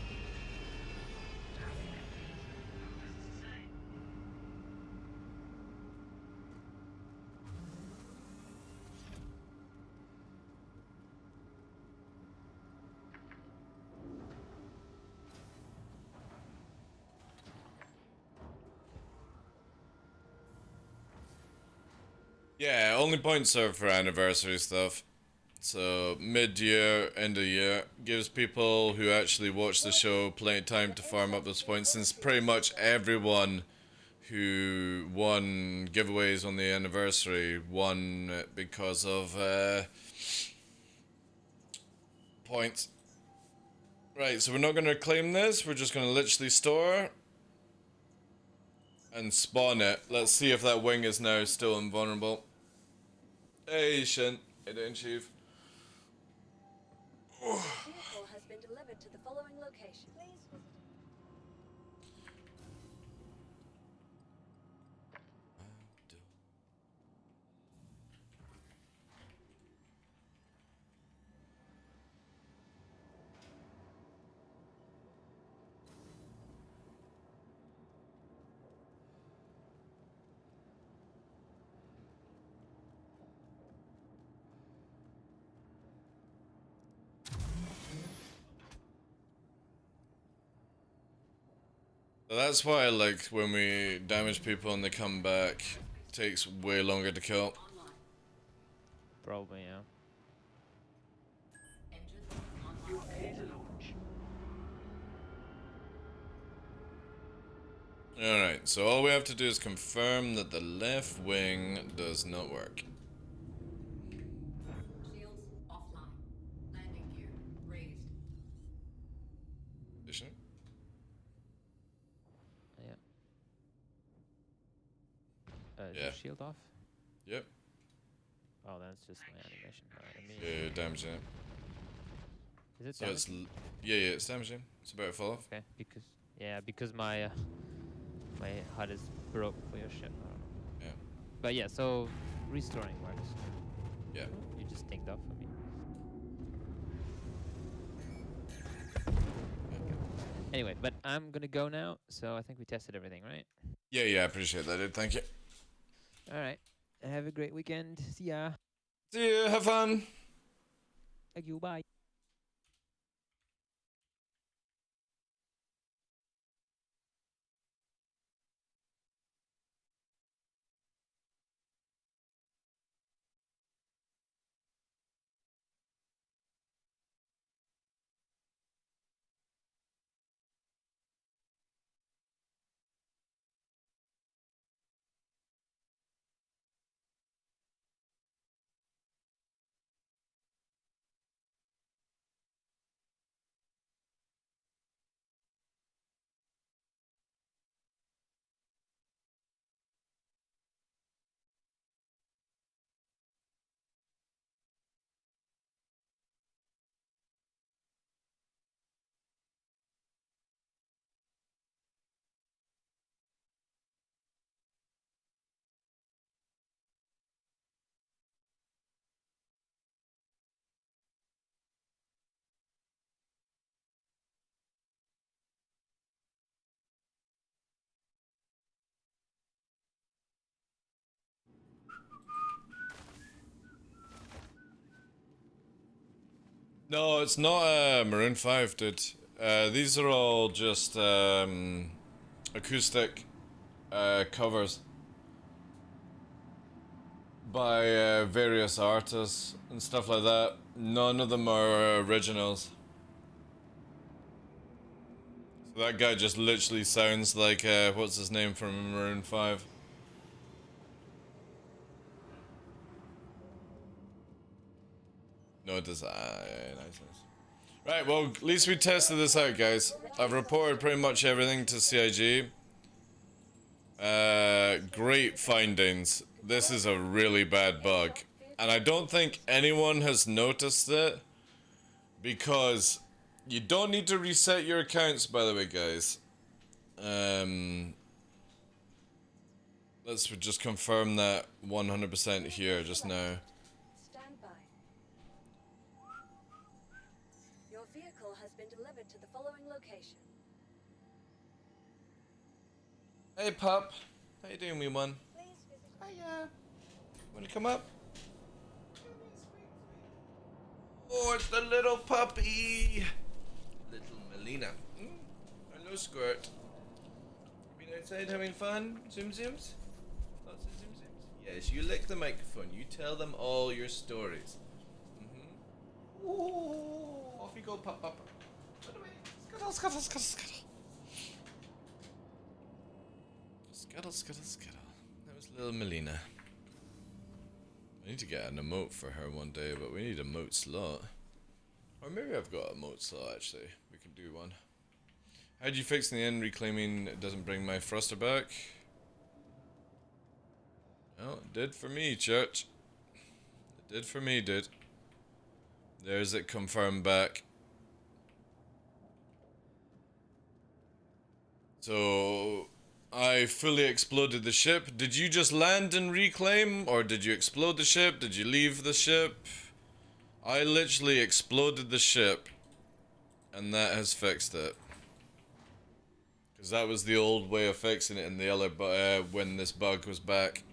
[SPEAKER 1] Yeah, only points served for anniversary stuff. So mid-year, end of year, gives people who actually watch the show plenty of time to farm up those points, since pretty much everyone who won giveaways on the anniversary won it because of points. Right, so we're not going to claim this, we're just going to literally store and spawn it. Let's see if that wing is now still invulnerable. Hey, Shin. Hey, doing, Chief?
[SPEAKER 4] Vehicle has been delivered to the following location. Please visit.
[SPEAKER 1] But that's why, like, when we damage people and they come back, it takes way longer to kill.
[SPEAKER 2] Online.
[SPEAKER 5] Probably, yeah.
[SPEAKER 2] Engines online.
[SPEAKER 3] You are clear to launch.
[SPEAKER 1] Alright, so all we have to do is confirm that the left wing does not work.
[SPEAKER 2] Shields offline. Landing gear raised.
[SPEAKER 1] Isn't it?
[SPEAKER 5] Yeah. Is
[SPEAKER 1] Yeah.
[SPEAKER 5] your shield off?
[SPEAKER 1] Yep.
[SPEAKER 5] Oh, that's just my animation. Alright, let me.
[SPEAKER 1] Yeah, damaging it.
[SPEAKER 5] Is it
[SPEAKER 1] So it's
[SPEAKER 5] damaging?
[SPEAKER 1] yeah, it's damaging. It's about to fall off.
[SPEAKER 5] Okay, because my my HUD is broke for your ship. I don't know.
[SPEAKER 1] Yeah.
[SPEAKER 5] But yeah, so restoring works.
[SPEAKER 1] Yeah.
[SPEAKER 5] You just dinged off for me. Anyway, but I'm gonna go now, so I think we tested everything, right?
[SPEAKER 1] Yeah, I appreciate that, dude. Thank you.
[SPEAKER 5] Alright. Have a great weekend. See ya.
[SPEAKER 1] See you. Have fun.
[SPEAKER 5] Thank you, bye.
[SPEAKER 1] No, it's not Maroon 5, dude. These are all just acoustic covers by various artists and stuff like that. None of them are originals. So that guy just literally sounds like what's his name from Maroon 5. No, it does. Nice. Right, well, at least we tested this out, guys. I've reported pretty much everything to CIG. Great findings. This is a really bad bug. And I don't think anyone has noticed it. Because you don't need to reset your accounts, by the way, guys. Let's just confirm that 100% here just now.
[SPEAKER 4] Stand by. Your vehicle has been delivered to the following location.
[SPEAKER 1] Hey, pup. How you doing, wee one?
[SPEAKER 4] Please visit.
[SPEAKER 1] Hiya. Wanna come up? Oh, it's the little puppy. Little Melina. Hello, Squirt. You been outside having fun? Zoom zooms? Lots of zoom zooms? Yes, you lick the microphone. You tell them all your stories. Oh, off you go, pup. Run away. Scuttle. Scuttle. That was little Melina. I need to get an emote for her one day, but we need a emote slot. Or maybe I've got a emote slot, actually. We can do one. How'd you fix in the end reclaiming it doesn't bring my thruster back? Well, it did for me, church. It did for me, dude. There's it confirmed back. So, I fully exploded the ship. Did you just land and reclaim? Or did you explode the ship? Did you leave the ship? I literally exploded the ship. And that has fixed it. Because that was the old way of fixing it in the other when this bug was back.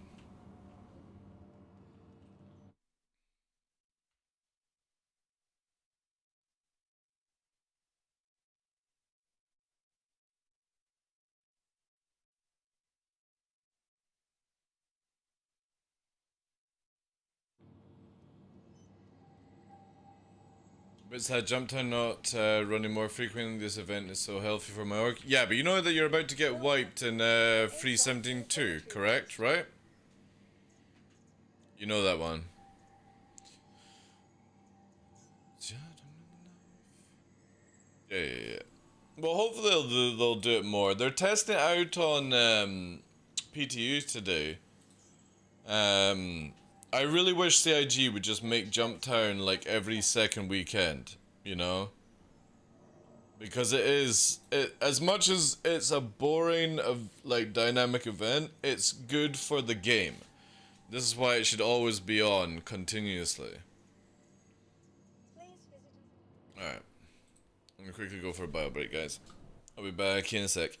[SPEAKER 1] But that jump time not running more frequently. This event is so healthy for my orc. Yeah, but you know that you're about to get wiped in 3.17.2, correct? Right? You know that one. Yeah. Well, hopefully they'll do it more. They're testing it out on PTUs today. I really wish CIG would just make Jump Town like every second weekend, you know? Because as much as it's a boring like dynamic event, it's good for the game. This is why it should always be on continuously. Alright. I'm gonna quickly go for a bio break, guys. I'll be back in a sec.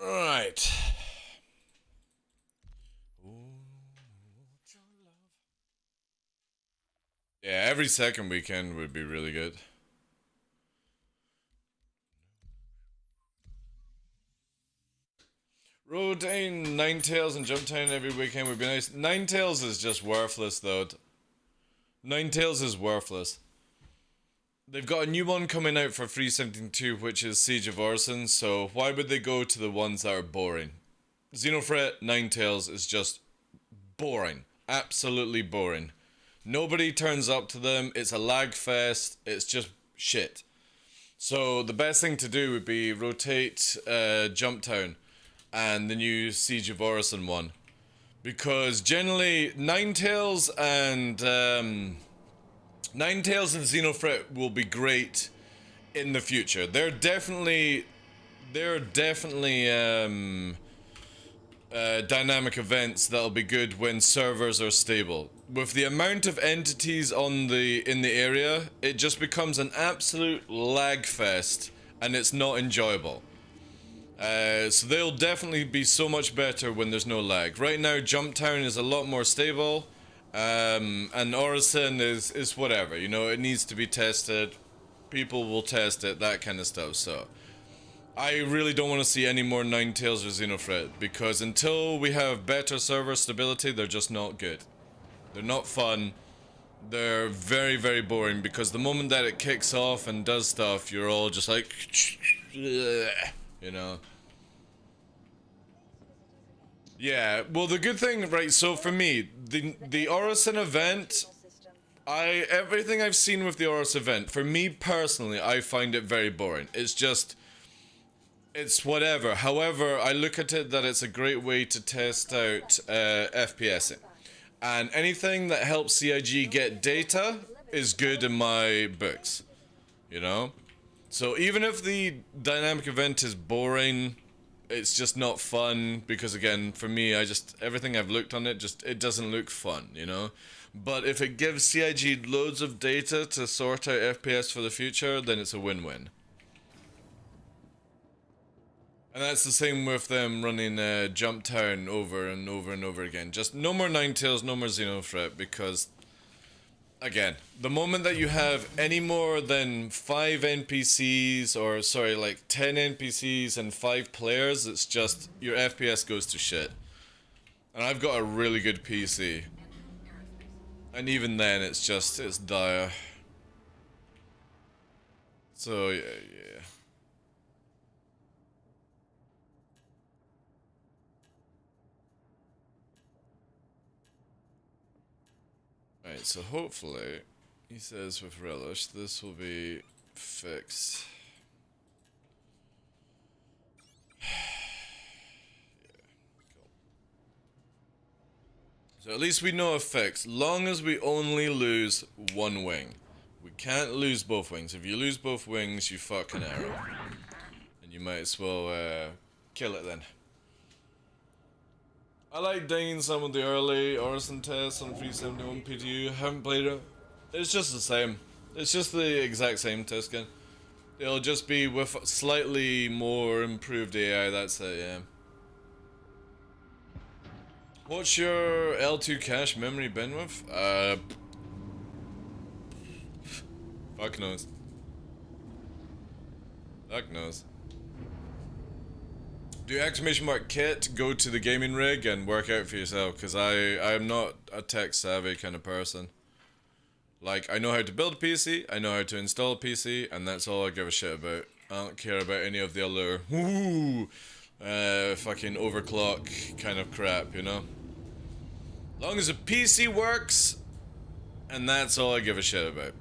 [SPEAKER 1] Right. Yeah, every second weekend would be really good. Rotating Ninetales and Jump Town every weekend would be nice. Ninetales is just worthless, though. Ninetales is worthless. They've got a new one coming out for 3.17.2, which is Siege of Orson, so why would they go to the ones that are boring? Xenofret Ninetales is just boring. Absolutely boring. Nobody turns up to them, it's a lag fest, it's just shit. So the best thing to do would be rotate Jump Town and the new Siege of Orison one. Because generally, Ninetales and Xenofret will be great in the future. They're definitely dynamic events that'll be good when servers are stable. With the amount of entities in the area, it just becomes an absolute lag fest, and it's not enjoyable. So they'll definitely be so much better when there's no lag. Right now, Jump Town is a lot more stable, and Orison is whatever. You know, it needs to be tested. People will test it, that kind of stuff. So I really don't want to see any more Ninetales or Xenofret, because until we have better server stability, they're just not good. They're not fun. They're very, very boring, because the moment that it kicks off and does stuff, you're all just like, you know. Yeah, well, the good thing, right, so for me, the Orison event, everything I've seen with the Oris event, for me personally, I find it very boring. It's just, it's whatever. However, I look at it that it's a great way to test out FPSing. And anything that helps CIG get data is good in my books, you know? So even if the dynamic event is boring, it's just not fun because, again, for me, everything I've looked on it, it doesn't look fun, you know? But if it gives CIG loads of data to sort out FPS for the future, then it's a win-win. And that's the same with them running Jump Town over and over and over again. Just no more Ninetales, no more Xenothreat, because, again, the moment that you have any more than 5 NPCs, or sorry, like 10 NPCs and 5 players, it's just, your FPS goes to shit. And I've got a really good PC. And even then, it's dire. So, yeah. Right, so hopefully, he says with relish, this will be fixed. So at least we know a fix, long as we only lose one wing. We can't lose both wings. If you lose both wings, you fuck an arrow. And you might as well kill it then. I like dinging some of the early Orison tests on 371 PTU. Haven't played it. It's just the same. It's just the exact same test skin. It'll just be with slightly more improved AI, that's it, yeah. What's your L2 cache memory been with? Fuck knows. Fuck knows. Do exclamation mark kit, go to the gaming rig and work out for yourself, because I'm not a tech savvy kind of person. Like, I know how to build a PC, I know how to install a PC, and that's all I give a shit about. I don't care about any of the other fucking overclock kind of crap, you know? As long as a PC works, and that's all I give a shit about.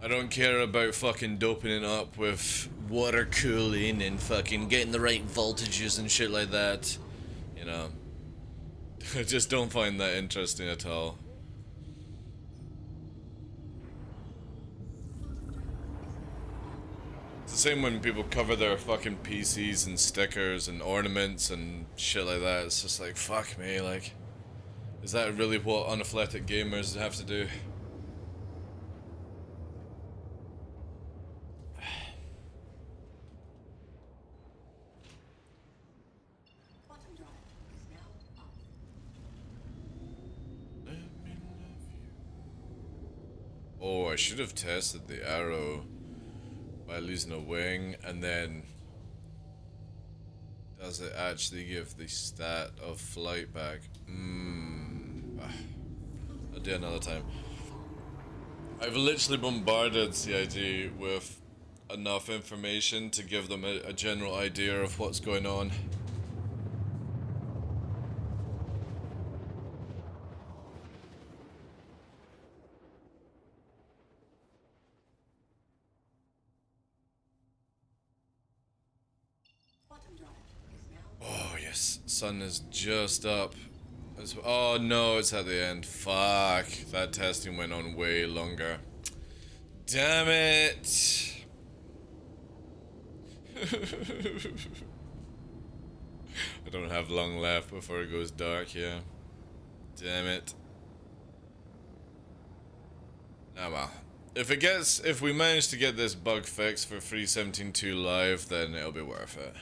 [SPEAKER 1] I don't care about fucking doping it up with water cooling and fucking getting the right voltages and shit like that. You know. I just don't find that interesting at all. It's the same when people cover their fucking PCs and stickers and ornaments and shit like that. It's just like, fuck me, like, is that really what unathletic gamers have to do? Oh, I should have tested the arrow by losing a wing, and then does it actually give the stat of flight back? I'll do it another time. I've literally bombarded CIG with enough information to give them a general idea of what's going on. Oh yes, sun is just up. Oh no, it's at the end. Fuck, that testing went on way longer. Damn it! I don't have long left before it goes dark, yeah. Damn it. Ah well. If we manage to get this bug fixed for 3.17.2 live, then it'll be worth it.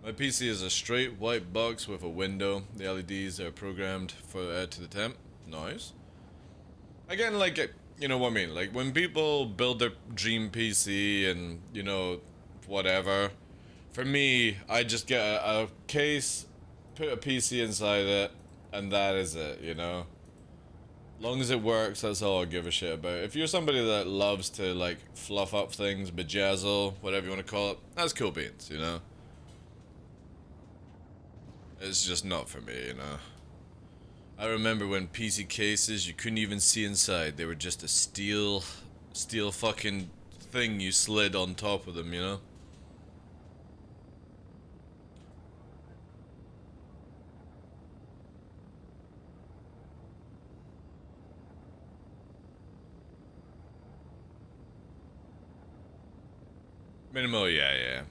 [SPEAKER 1] My PC is a straight white box with a window. The LEDs are programmed for to the temp. Nice. Again, like, you know what I mean? Like, when people build their dream PC and, you know, whatever, for me, I just get a case, put a PC inside it, and that is it, you know? Long as it works, that's all I give a shit about. If you're somebody that loves to, like, fluff up things, bejazzle, whatever you want to call it, that's cool beans, you know? It's just not for me, you know. I remember when PC cases, you couldn't even see inside. They were just a steel fucking thing you slid on top of them, you know. Minimal, yeah.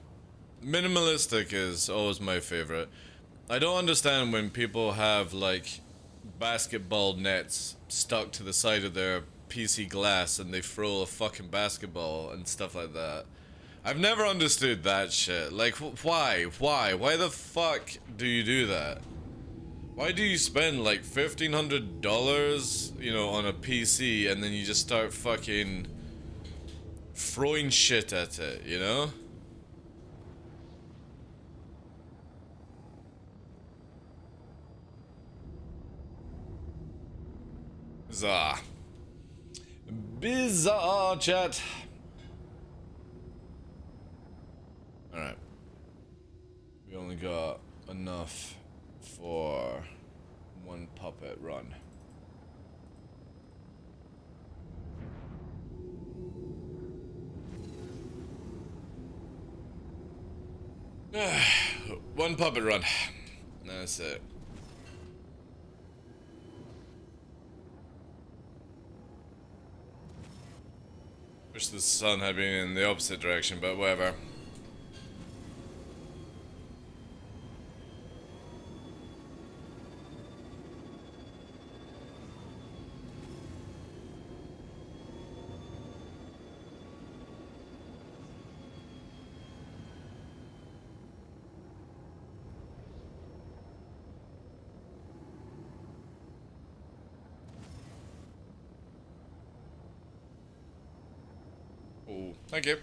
[SPEAKER 1] Minimalistic is always my favorite. I don't understand when people have like basketball nets stuck to the side of their PC glass and they throw a fucking basketball and stuff like that. I've never understood that shit. Like, why? Why? Why the fuck do you do that? Why do you spend like $1,500, you know, on a PC and then you just start fucking throwing shit at it, you know? Bizarre. Bizarre, chat. Alright. We only got enough for one puppet run. One puppet run. That's it. Wish the sun had been in the opposite direction, but whatever. Oh, thank you.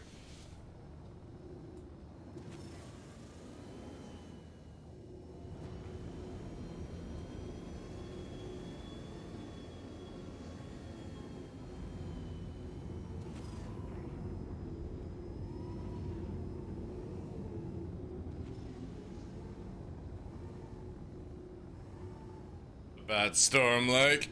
[SPEAKER 1] Bad storm, like.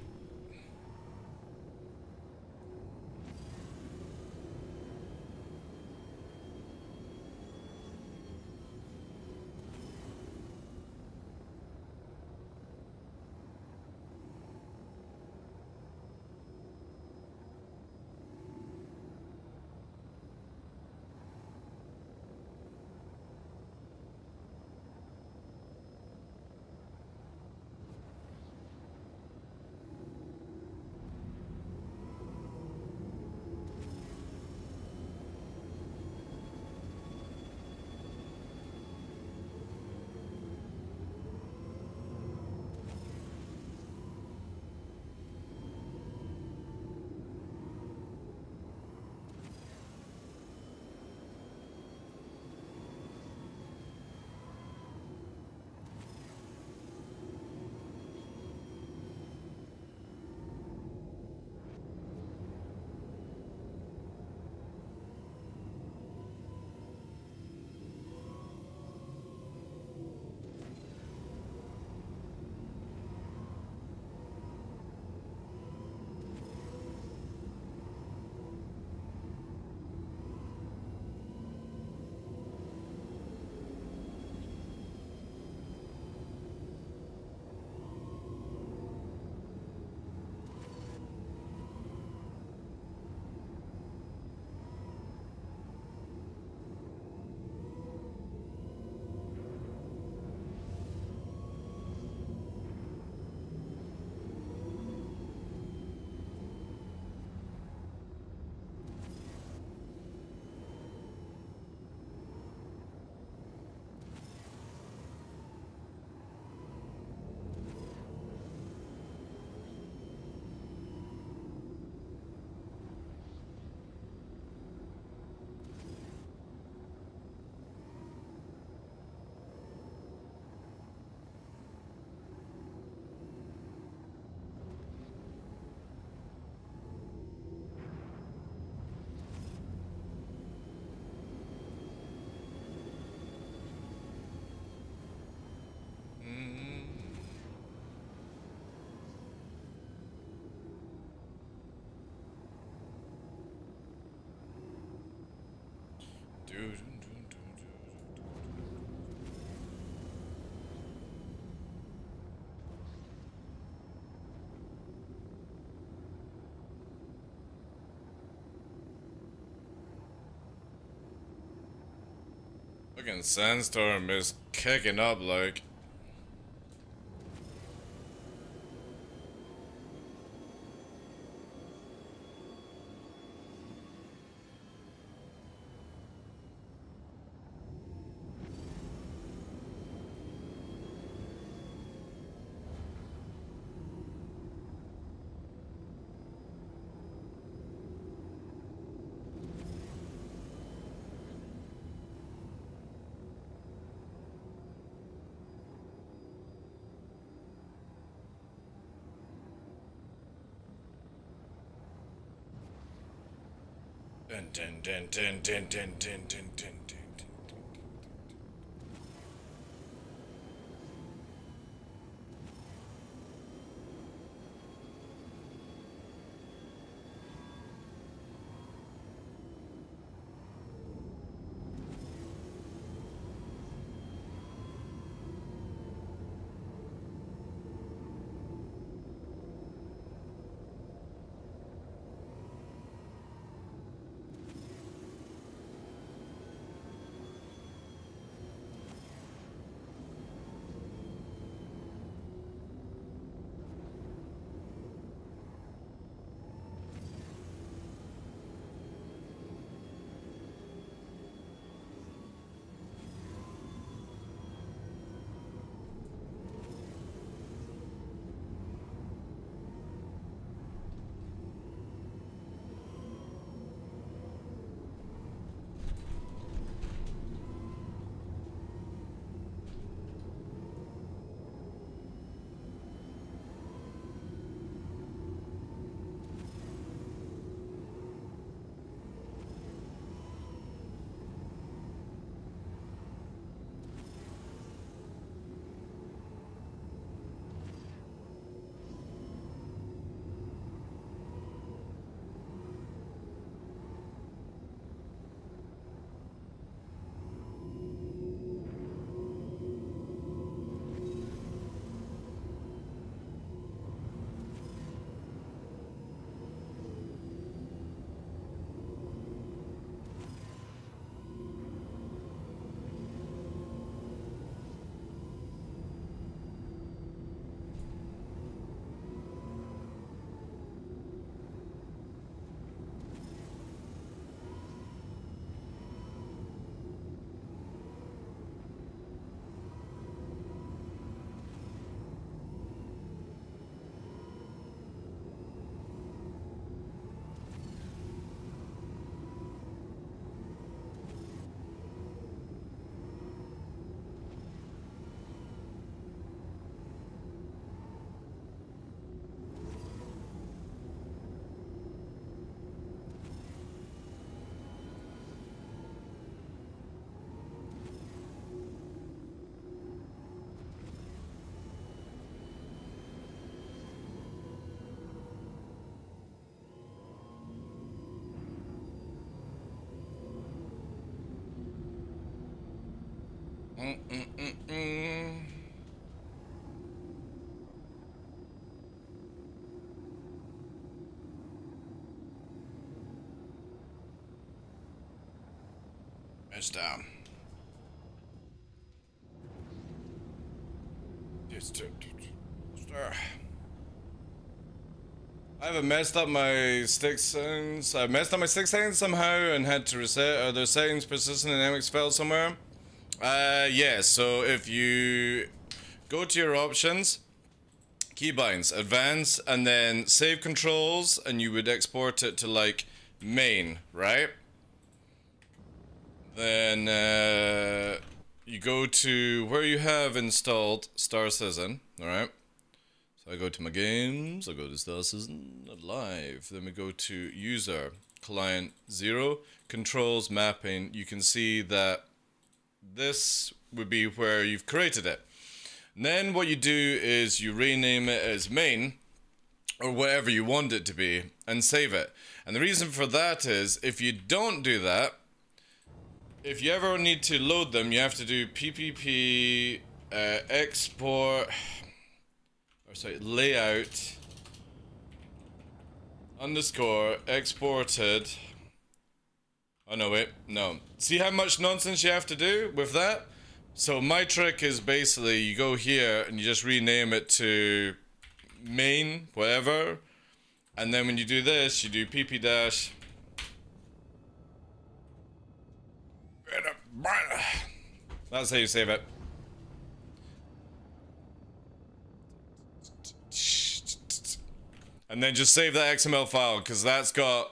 [SPEAKER 1] Fucking sandstorm is kicking up like. Dun, dun, dun, dun, dun, dun, dun, dun, dun, dun. It's down. It's I haven't messed up my stick settings. I messed up my stick settings somehow and had to reset. Are there settings persistent in MX file somewhere? Yeah, so if you go to your options, keybinds, advance, and then save controls, and you would export it to like main, right? Then you go to where you have installed Star Citizen, alright? So I go to my games, I go to Star Citizen, live. Then we go to user, client 0, controls, mapping. You can see that this would be where you've created it. And then what you do is you rename it as main, or whatever you want it to be, and save it. And the reason for that is, if you don't do that, if you ever need to load them, you have to do ppp export, or sorry, layout underscore exported Oh no, wait, no. See how much nonsense you have to do with that? So my trick is basically you go here and you just rename it to main, whatever. And then when you do this, you do pp dash. That's how you save it. And then just save that XML file, because that's got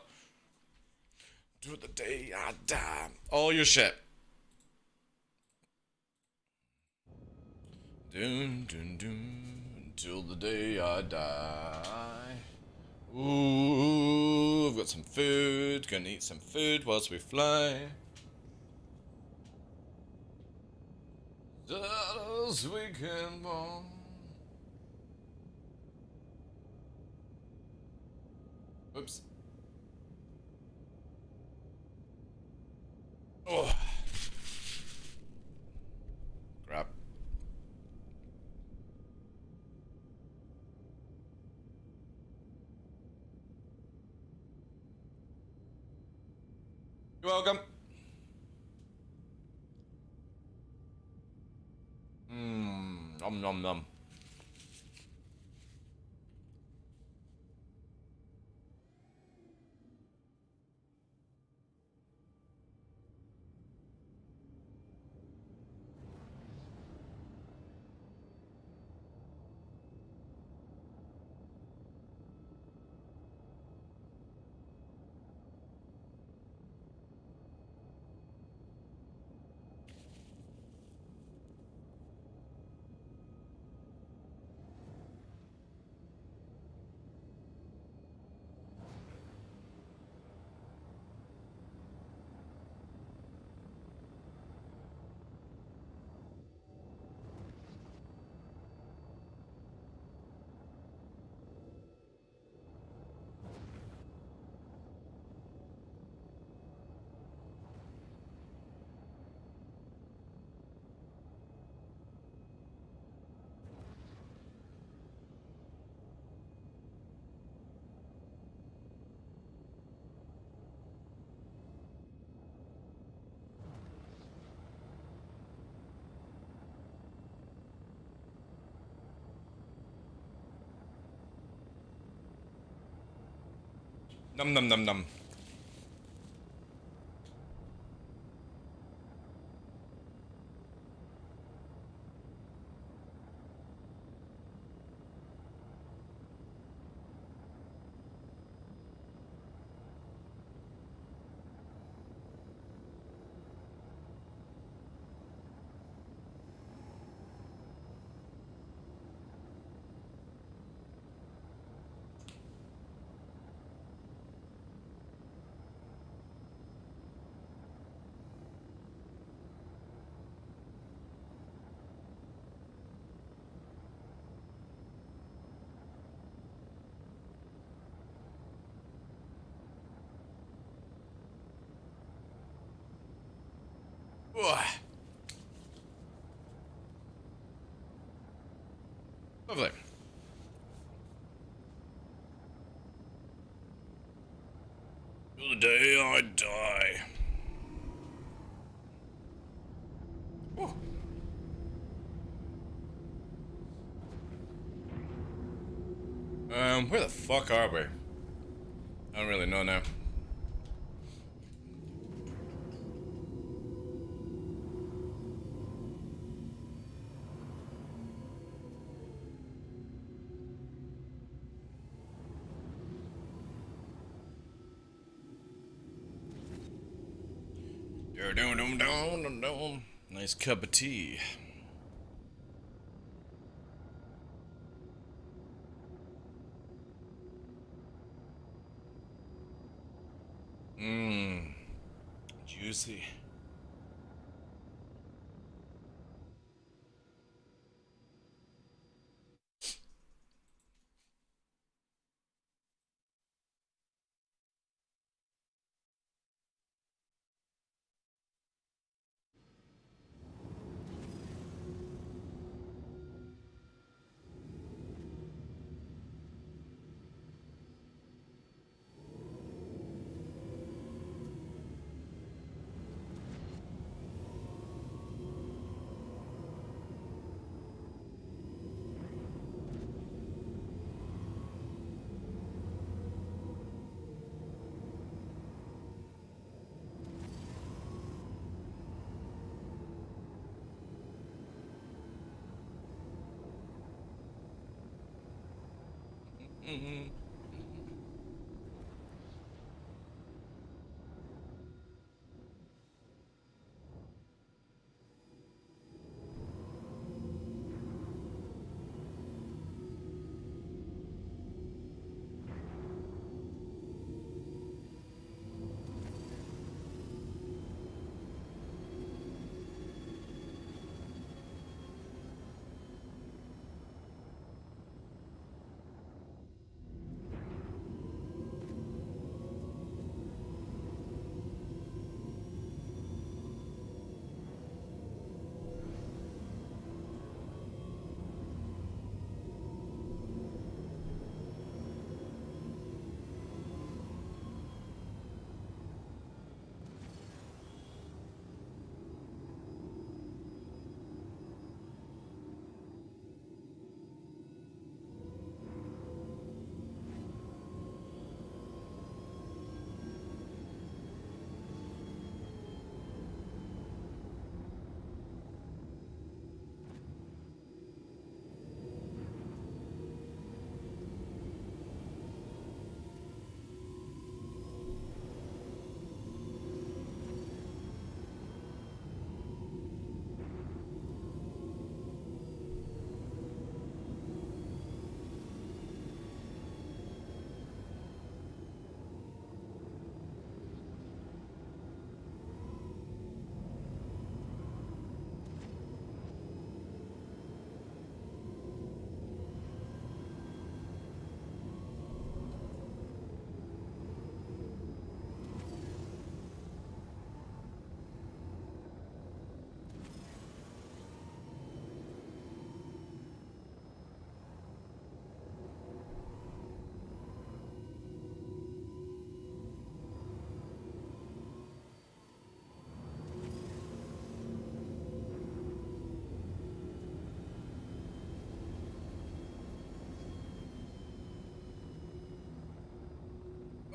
[SPEAKER 1] do the day I die. All your shit. Dun, dun, dun, until the day I die. Ooh, I've got some food. Gonna eat some food whilst we fly. As we can bomb. Oops. Oh. Crap. You're welcome. Nom nom nom. Num num num num. Ugh. Lovely. Till the day I die. Ooh. Where the fuck are we? I don't really know now. Nice cup of tea. Mmm. Juicy.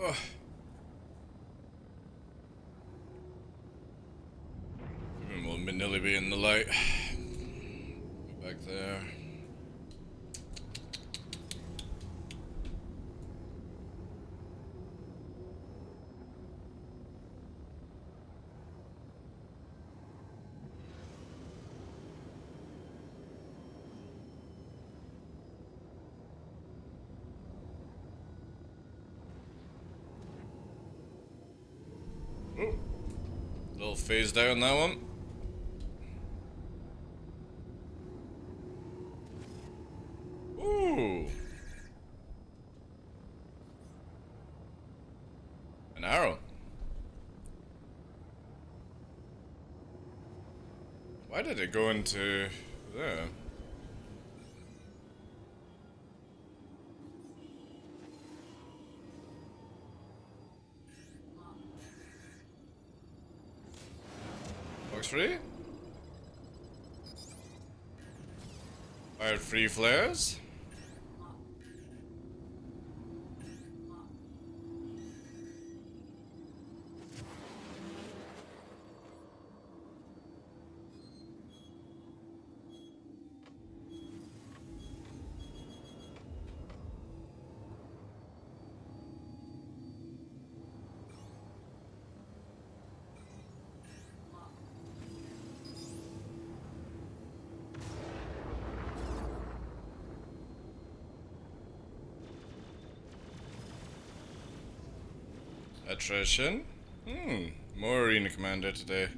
[SPEAKER 1] Oh. We'll nearly be in the light. Back there. Ooh. A little phased out on that one. Ooh. An arrow. Why did it go into there? Box free? Fired free flares? Attrition? More arena commander today.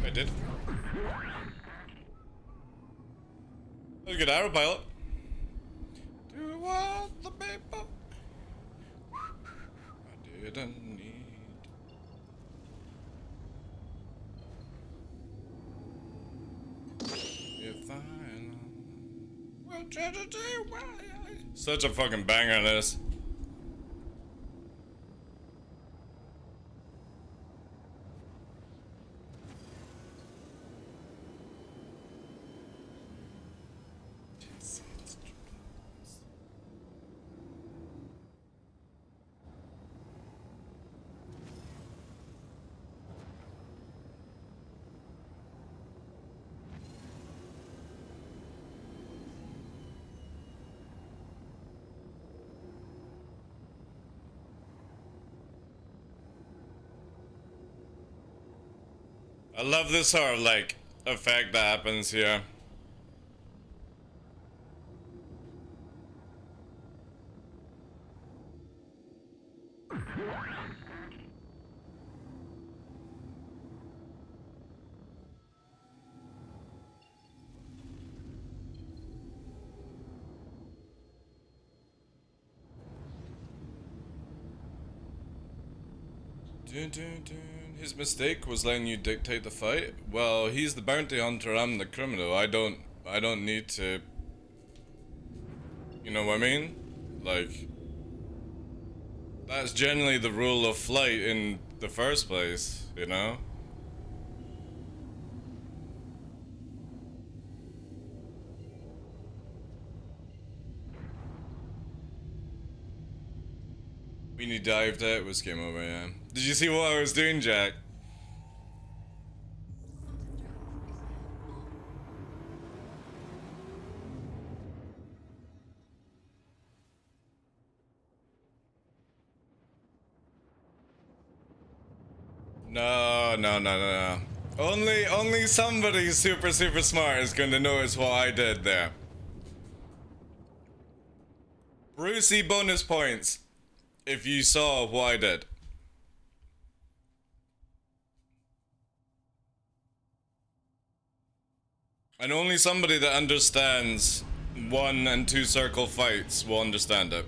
[SPEAKER 1] I did. That was a good arrow pilot. Do what the people I didn't need. If I will try to do why I... Such a fucking banger, this. I love this sort of like effect that happens here. Dun, dun, dun. His mistake was letting you dictate the fight. Well, he's the bounty hunter, I'm the criminal. I don't need to... You know what I mean? Like... That's generally the rule of flight in the first place, you know? When you dived out, it was game over, yeah. Did you see what I was doing, Jack? No. Only somebody super smart is going to notice what I did there. Brucey bonus points if you saw what I did. And only somebody that understands 1 and 2 circle fights will understand it.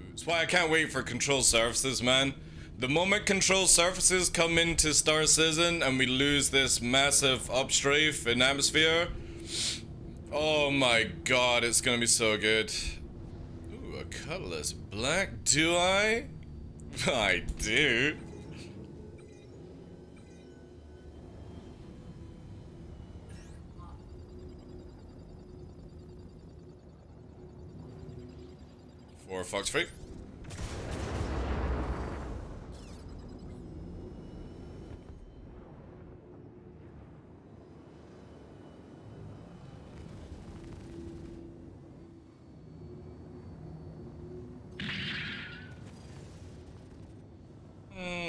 [SPEAKER 1] That's why I can't wait for control surfaces, man. The moment control surfaces come into Star Citizen and we lose this massive upstrafe in atmosphere, oh my god, it's gonna be so good. Ooh, a colorless black, do I? I do. For Fox Freak.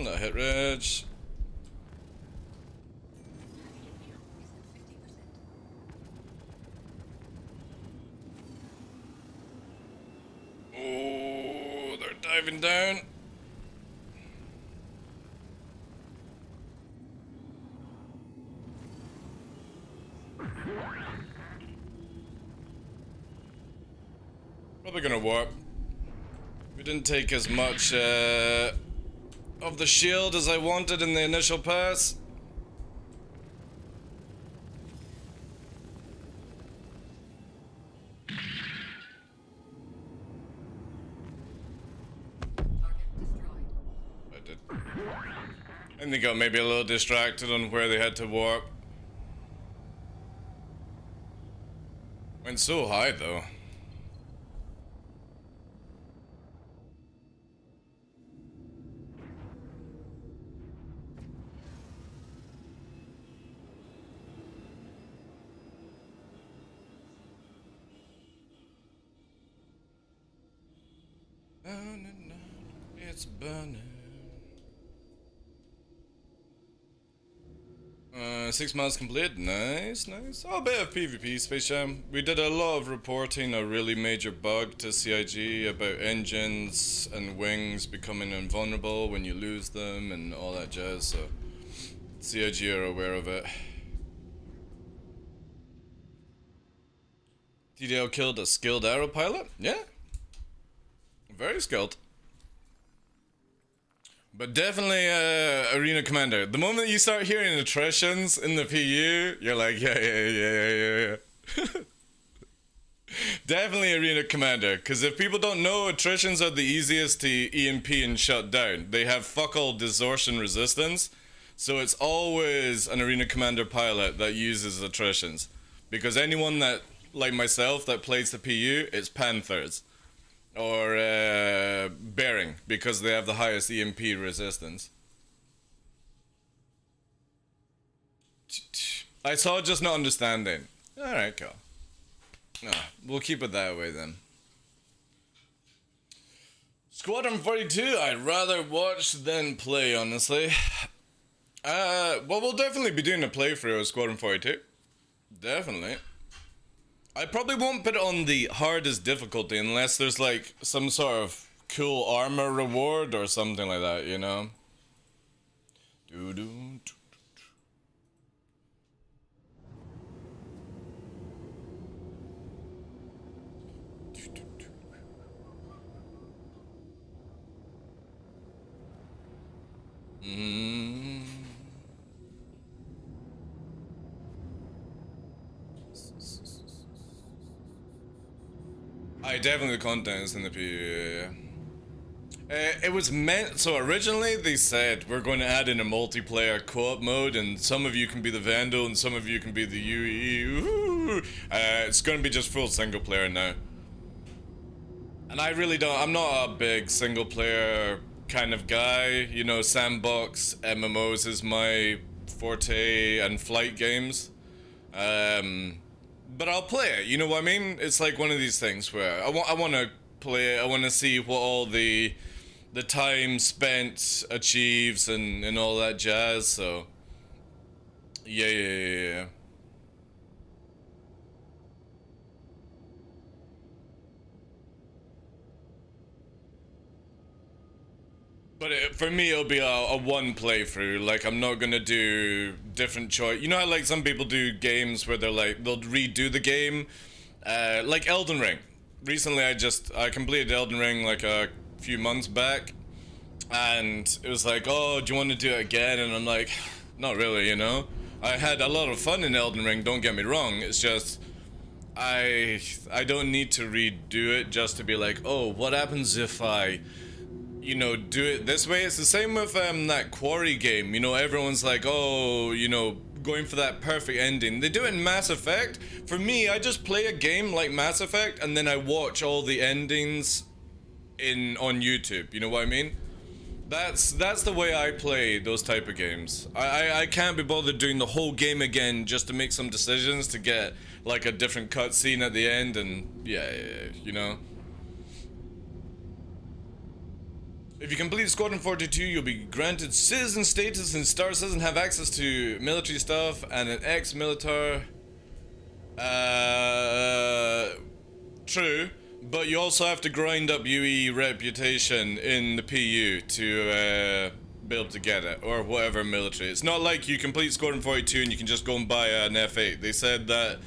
[SPEAKER 1] That hit Rich. Oh, they're diving down. Probably gonna warp. We didn't take as much of the shield as I wanted in the initial pass. I did. I think I got maybe a little distracted on where they had to warp. Went so high though. It's burning. 6 months complete. Nice, nice. Oh, a bit of PvP, Space Jam. We did a lot of reporting a really major bug to CIG about engines and wings becoming invulnerable when you lose them and all that jazz, so CIG are aware of it. TDL killed a skilled aero pilot? Yeah. Very skilled. But definitely Arena Commander. The moment you start hearing attritions in the PU, you're like, yeah. Definitely Arena Commander. Because if people don't know, attritions are the easiest to EMP and shut down. They have fuck all distortion resistance. So it's always an Arena Commander pilot that uses attritions. Because anyone that, like myself, that plays the PU, it's Panthers. Or Bearing, because they have the highest EMP resistance. I saw just not understanding. Alright, cool. We'll keep it that way then. Squadron 42, I'd rather watch than play, honestly. Well, we'll definitely be doing a playthrough of Squadron 42. Definitely. I probably won't put it on the hardest difficulty unless there's like some sort of cool armor reward or something like that, you know? Definitely the content is in the PU, yeah. It was meant, so originally they said we're going to add in a multiplayer co-op mode and some of you can be the Vandal and some of you can be the UE. It's going to be just full single player now. And I really don't, I'm not a big single player kind of guy, you know, sandbox, MMOs is my forte and flight games. But I'll play it, you know what I mean? It's like one of these things where I want to play it, I want to see what all the time spent achieves and all that jazz, so yeah. But for me, it'll be a one playthrough. Like, I'm not gonna do different choice. You know how, like, some people do games where they're like, they'll redo the game? Like Elden Ring. Recently, I completed Elden Ring, like, a few months back. And it was like, oh, do you want to do it again? And I'm like, not really, you know? I had a lot of fun in Elden Ring, don't get me wrong. It's just, I don't need to redo it just to be like, oh, what happens if I, you know, do it this way? It's the same with that Quarry game. You know, everyone's like, oh, you know, going for that perfect ending. They do it in Mass Effect. For me, I just play a game like Mass Effect and then I watch all the endings on YouTube. You know what I mean? That's the way I play those type of games. I can't be bothered doing the whole game again just to make some decisions to get like a different cutscene at the end and yeah, you know. If you complete Squadron 42, you'll be granted citizen status in Star Citizen, have access to military stuff, and an ex-militar. True, but you also have to grind up UE reputation in the PU to be able to get it, or whatever military. It's not like you complete Squadron 42 and you can just go and buy an F8. They said that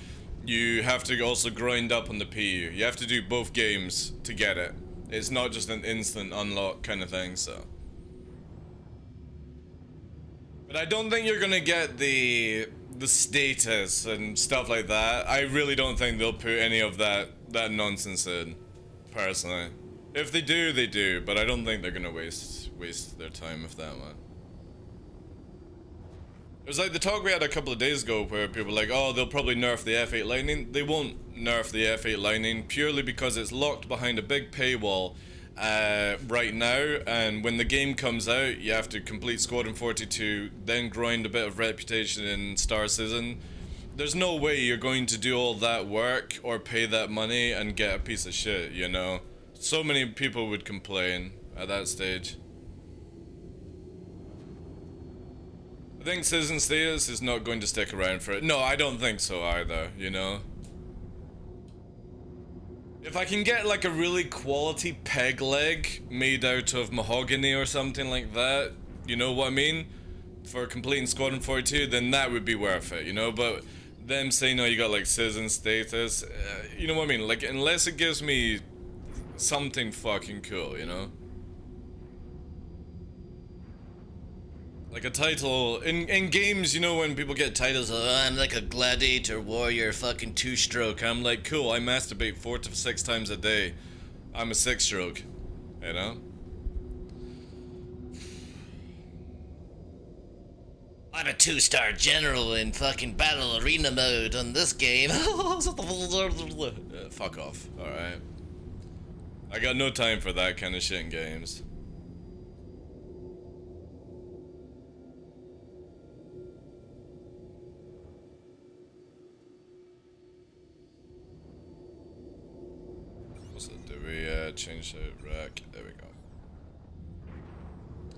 [SPEAKER 1] you have to also grind up on the PU. You have to do both games to get it. It's not just an instant unlock kind of thing, so. But I don't think you're gonna get the status and stuff like that. I really don't think they'll put any of that nonsense in, personally. If they do, they do, but I don't think they're gonna waste their time with that one. It was like the talk we had a couple of days ago where people were like, oh, they'll probably nerf the F8 Lightning. They won't nerf the F8 Lightning purely because it's locked behind a big paywall right now, and when the game comes out, you have to complete Squadron 42, then grind a bit of reputation in Star Citizen. There's no way you're going to do all that work or pay that money and get a piece of shit, you know? So many people would complain at that stage. think citizen status is not going to stick around for it. No, I don't think so either, you know? If I can get like a really quality peg leg made out of mahogany or something like that, you know what I mean? For completing Squadron 42, then that would be worth it, you know? But them saying, oh, you got like citizen status, you know what I mean? Like, unless it gives me something fucking cool, you know? Like a title, in games, you know, when people get titles, oh, I'm like a gladiator warrior fucking 2-stroke, I'm like, cool, I masturbate 4 to 6 times a day. I'm a 6-stroke, you know? I'm a 2-star general in fucking battle arena mode on this game. Fuck off, alright? I got no time for that kind of shit in games. Do we change the rack? There we go.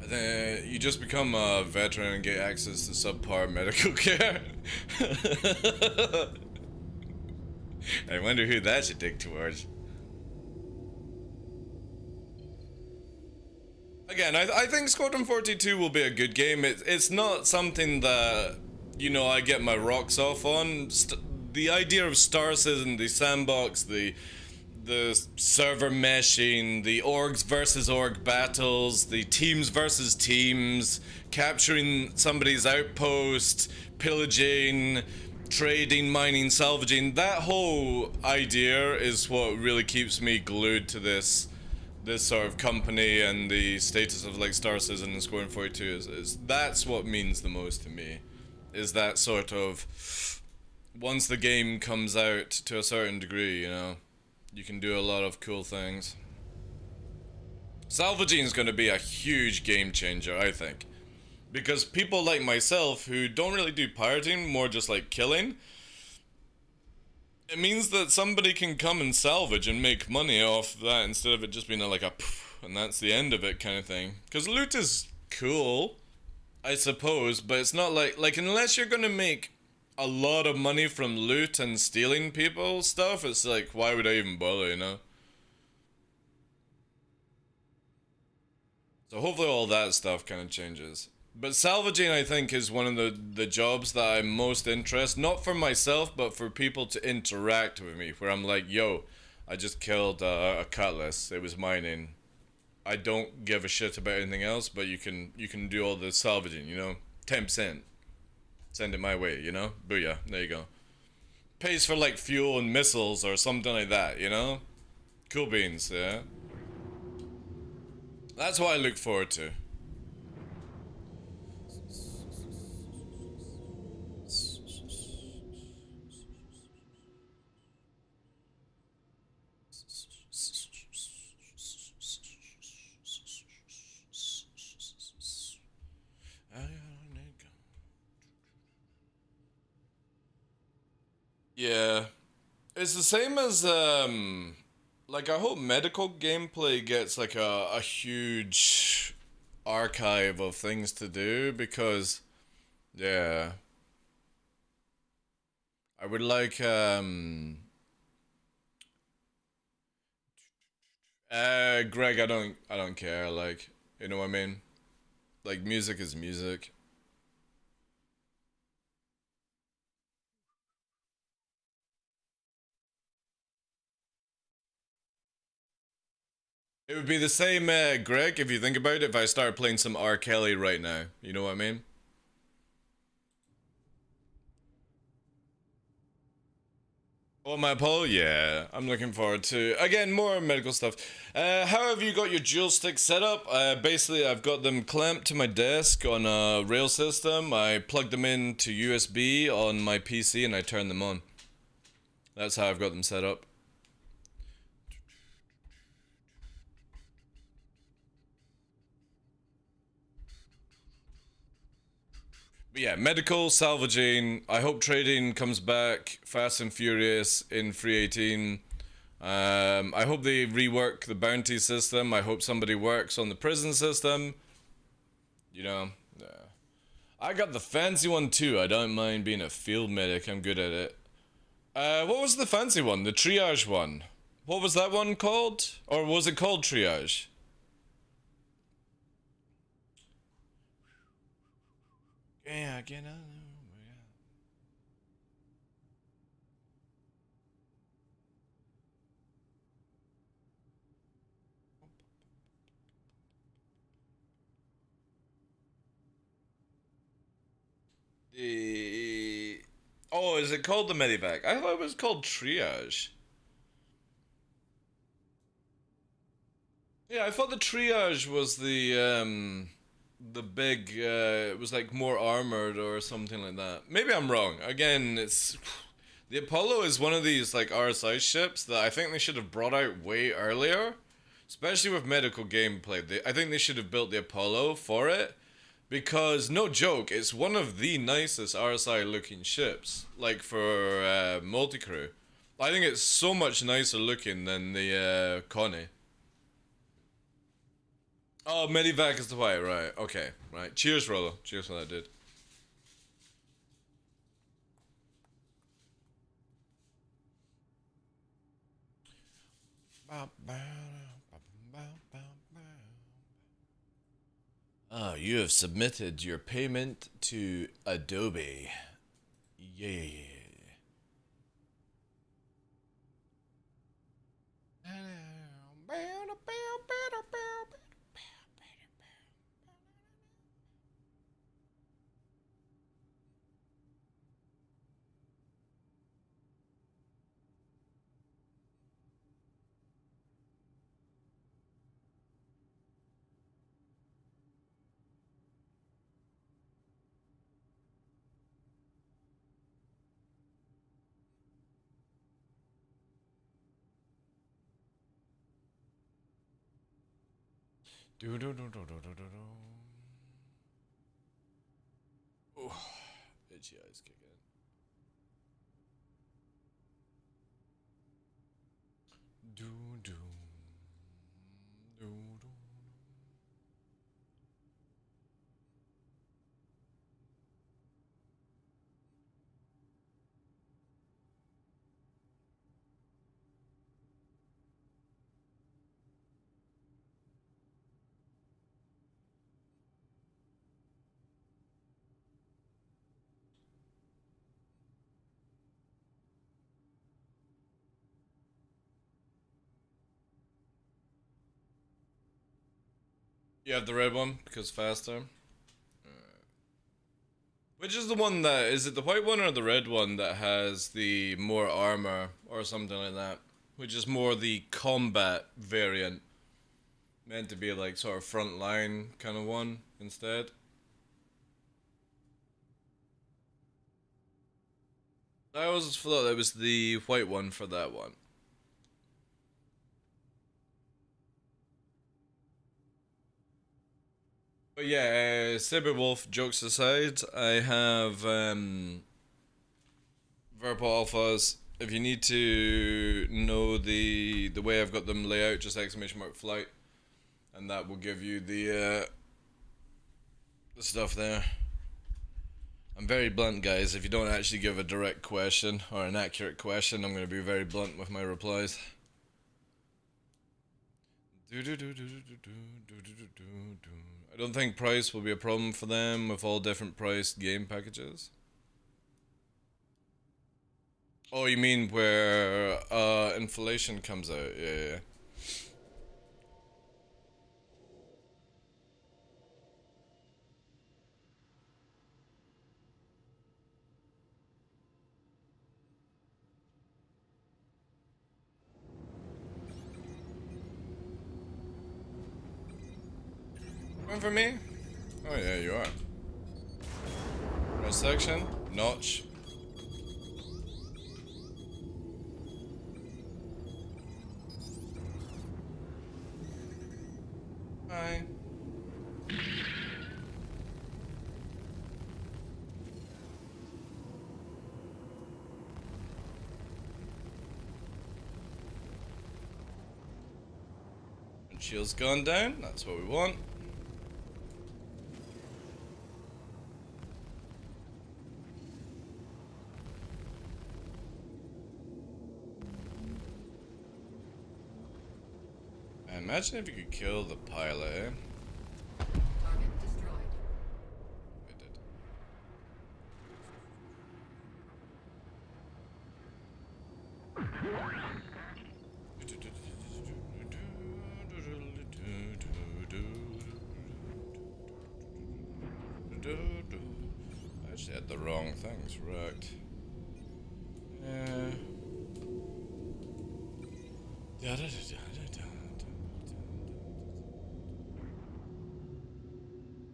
[SPEAKER 1] I think you just become a veteran and get access to subpar medical care. I wonder who that should dig towards. Again, I think Squadron 42 will be a good game. It's not something that, you know, I get my rocks off on. The idea of Star Citizen, the sandbox, the server meshing, the orgs versus org battles, the teams versus teams, capturing somebody's outpost, pillaging, trading, mining, salvaging, that whole idea is what really keeps me glued to this sort of company, and the status of like Star Citizen and Squadron 42 is that's what means the most to me, is that sort of, once the game comes out to a certain degree, you know, you can do a lot of cool things. Salvaging is going to be a huge game changer, I think. Because people like myself who don't really do pirating, more just like killing, it means that somebody can come and salvage and make money off that instead of it just being like a and that's the end of it kind of thing. Because loot is cool, I suppose, but it's not like unless you're going to make a lot of money from loot and stealing people's stuff, it's like, why would I even bother, you know? So hopefully all that stuff kind of changes. But salvaging, I think, is one of the jobs that I'm most interested, not for myself, but for people to interact with me, where I'm like, yo, I just killed a cutlass, it was mining. I don't give a shit about anything else, but you can do all the salvaging, you know? 10%. Send it my way, you know? Booyah, there you go. Pays for like fuel and missiles or something like that, you know? Cool beans, yeah? That's what I look forward to. Yeah, it's the same as like I hope medical gameplay gets like a huge archive of things to do, because yeah, I would like Greg, I don't care, like, you know what I mean? Like, music is music. It would be the same, Greg, if you think about it, if I started playing some R. Kelly right now. You know what I mean? Oh, my Apollo? Yeah, I'm looking forward to, again, more medical stuff. How have you got your dual stick set up? Basically, I've got them clamped to my desk on a rail system. I plug them into USB on my PC and I turn them on. That's how I've got them set up. But yeah, medical, salvaging. I hope trading comes back fast and furious in 318. I hope they rework the bounty system. I hope somebody works on the prison system. You know, I got the fancy one too. I don't mind being a field medic. I'm good at it. What was the fancy one? The triage one. What was that one called? Or was it called triage? Yeah, get on. Oh, is it called the medivac? I thought it was called triage. Yeah, I thought the triage was the big it was like more armored or something like that. Maybe I'm wrong. Again, it's the Apollo is one of these like RSI ships that I think they should have brought out way earlier, especially with medical gameplay. I think they should have built the Apollo for it. Because, no joke, it's one of the nicest RSI looking ships, like for multi-crew. I think it's so much nicer looking than the Connie. Oh, Medivac is the white, right, okay, right. Cheers, Rollo. Cheers for that, dude. Oh, you have submitted your payment to Adobe. Yeah. Oh, itchy eyes kicking. Do do do do. You have the red one because faster. Which is the one that is it the white one or the red one that has the more armor or something like that? Which is more the combat variant. Meant to be like sort of front line kind of one instead. I always thought that was the white one for that one. But yeah, Cyberwolf, jokes aside, I have Verpo Alphas. If you need to know the way I've got them layout, just exclamation mark flight, and that will give you the stuff there. I'm very blunt, guys. If you don't actually give a direct question or an accurate question, I'm going to be very blunt with my replies. I don't think price will be a problem for them with all different priced game packages. Oh, you mean where inflation comes out? Yeah. One for me? Oh yeah, you are. Right section, notch. Hi. Shield's gone down, that's what we want. Imagine if you could kill the pilot, eh?
[SPEAKER 2] Target destroyed.
[SPEAKER 1] I did. I actually had the wrong things, right?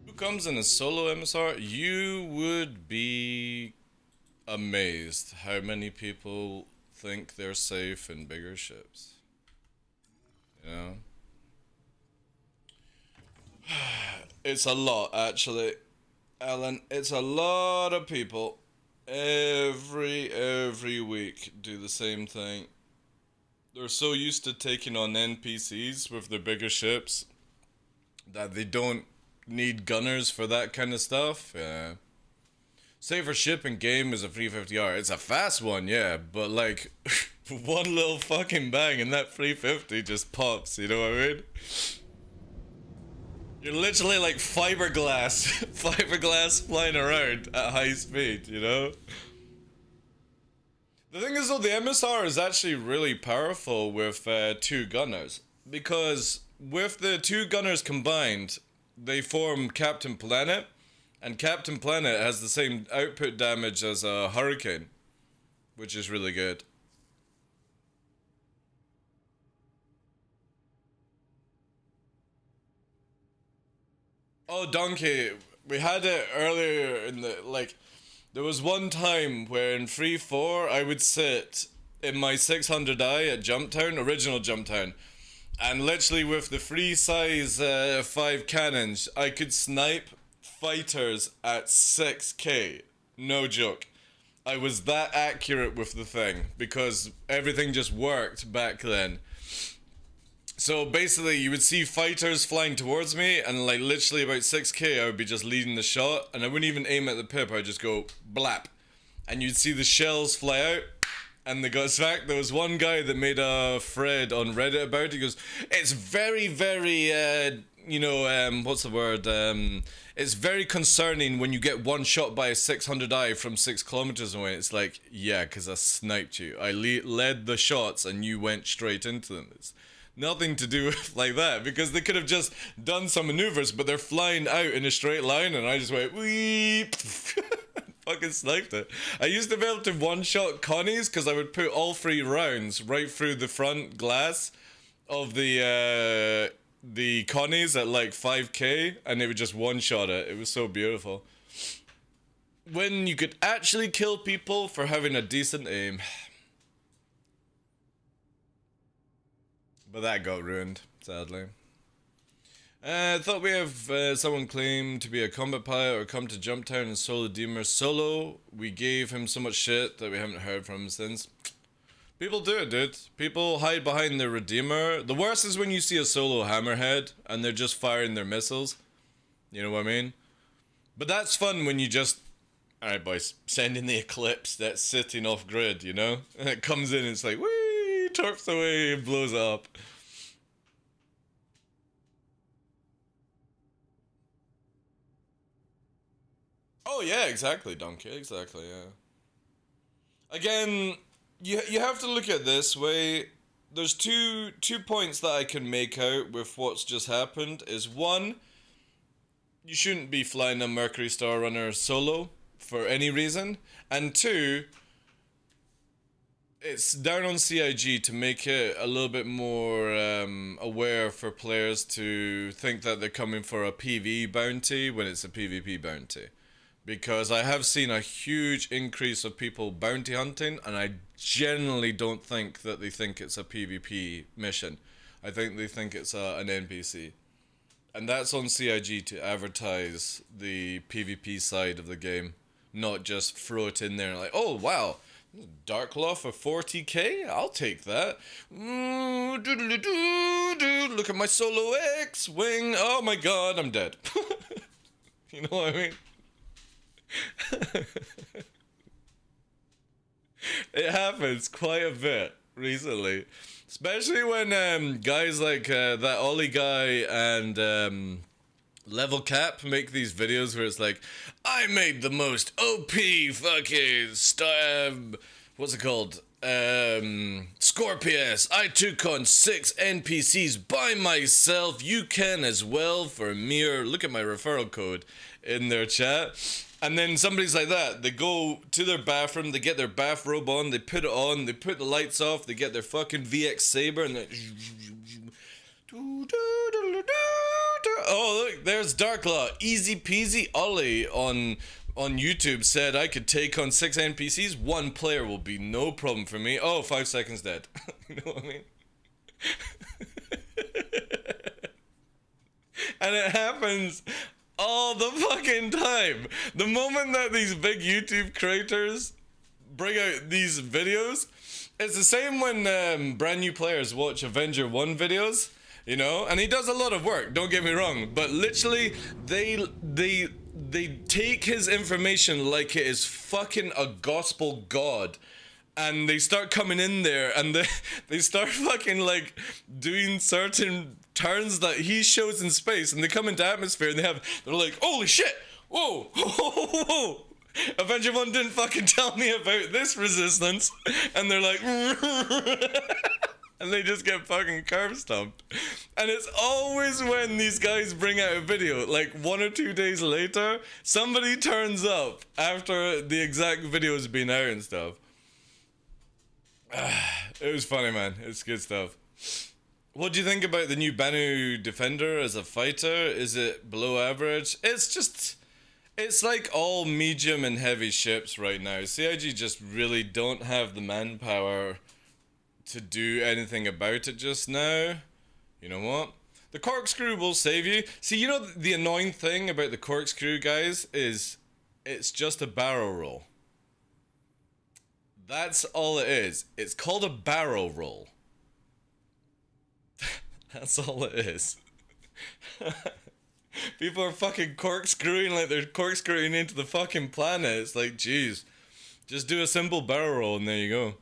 [SPEAKER 1] Who comes in a solo MSR? You would be amazed how many people think they're safe in bigger ships. You know? It's a lot, actually. Alan, it's a lot of people. Every week do the same thing. They're so used to taking on NPCs with their bigger ships that they don't need gunners for that kind of stuff. Yeah. Safer ship in game is a 350R. It's a fast one, yeah, but like one little fucking bang and that 350 just pops, you know what I mean? You're literally like fiberglass flying around at high speed, you know? The thing is though, the MSR is actually really powerful with 2 gunners. Because with the 2 gunners combined, they form Captain Planet. And Captain Planet has the same output damage as a Hurricane. Which is really good. Oh, Donkey, we had it earlier in the, like, there was one time where in 3-4 I would sit in my 600i at Jumptown, original Jumptown, and literally with the free size 5 cannons, I could snipe fighters at 6k, no joke. I was that accurate with the thing, because everything just worked back then. So basically, you would see fighters flying towards me, and like literally about 6k, I would be just leading the shot, and I wouldn't even aim at the pip, I'd just go blap. And you'd see the shells fly out, and they got smacked. There was one guy that made a thread on Reddit about it. He goes, it's very, you know, what's the word? It's very concerning when you get one shot by a 600i from 6 kilometers away. It's like, yeah, because I sniped you. I led the shots, and you went straight into them. It's nothing to do with like that, because they could have just done some maneuvers, but they're flying out in a straight line, and I just went weep. Fucking sniped it. I used to be able to one-shot Connies because I would put all 3 rounds right through the front glass of the Connies at like 5k, and they would just one-shot it. It was so beautiful. When you could actually kill people for having a decent aim. But that got ruined, sadly. I thought we have someone claim to be a combat pilot or come to Jumptown and solo Deemer solo. We gave him so much shit that we haven't heard from him since. People do it, dude. People hide behind their Redeemer. The worst is when you see a solo Hammerhead and they're just firing their missiles. You know what I mean? But that's fun when you just... Alright boys, send in the Eclipse that's sitting off grid, you know? And it comes in and it's like, whee, turfs away, and blows up. Oh yeah, exactly, Donkey, exactly, yeah. Again, you have to look at it this way. There's two points that I can make out with what's just happened. Is one, you shouldn't be flying a Mercury Star Runner solo for any reason. And two, it's down on CIG to make it a little bit more aware for players to think that they're coming for a PvE bounty when it's a PvP bounty. Because I have seen a huge increase of people bounty hunting, and I generally don't think that they think it's a PvP mission. I think they think it's an NPC. And that's on CIG to advertise the PvP side of the game, not just throw it in there and like, oh wow, TheDarkLaw for 40k? I'll take that. Look at my solo X-Wing. Oh my god, I'm dead. You know what I mean? It happens quite a bit. recently. Especially when guys like that Ollie guy and Level Cap make these videos where it's like, I made the most OP fucking what's it called? Scorpius. I took on 6 NPCs by myself. You can as well for a mere, look at my referral code in their chat. And then somebody's like that. They go to their bathroom, they get their bathrobe on, they put it on, they put the lights off, they get their fucking VX Saber, and they... Oh, look, there's DarkLaw. Easy peasy. Ollie on YouTube said I could take on 6 NPCs. 1 player will be no problem for me. Oh, 5 seconds dead. You know what I mean? And it happens all the fucking time. The moment that these big YouTube creators bring out these videos, it's the same when brand new players watch Avenger 1 videos, you know, and he does a lot of work, don't get me wrong, but literally they take his information like it is fucking a gospel god. And they start coming in there and they start fucking like doing certain turns that he shows in space, and they come into atmosphere and they're like, holy shit, whoa, whoa, whoa. Avenger 1 didn't fucking tell me about this resistance. And they're like, and they just get fucking curb stomped. And it's always when these guys bring out a video, like 1 or 2 days later, somebody turns up after the exact video has been out and stuff. It was funny, man. It's good stuff. What do you think about the new Banu Defender as a fighter? Is it below average? It's like all medium and heavy ships right now. CIG just really don't have the manpower to do anything about it just now. You know what? The corkscrew will save you. See, you know the annoying thing about the corkscrew, guys, is it's just a barrel roll. That's all it is. It's called a barrel roll. That's all it is. People are fucking corkscrewing like they're corkscrewing into the fucking planet. It's like, jeez. Just do a simple barrel roll and there you go.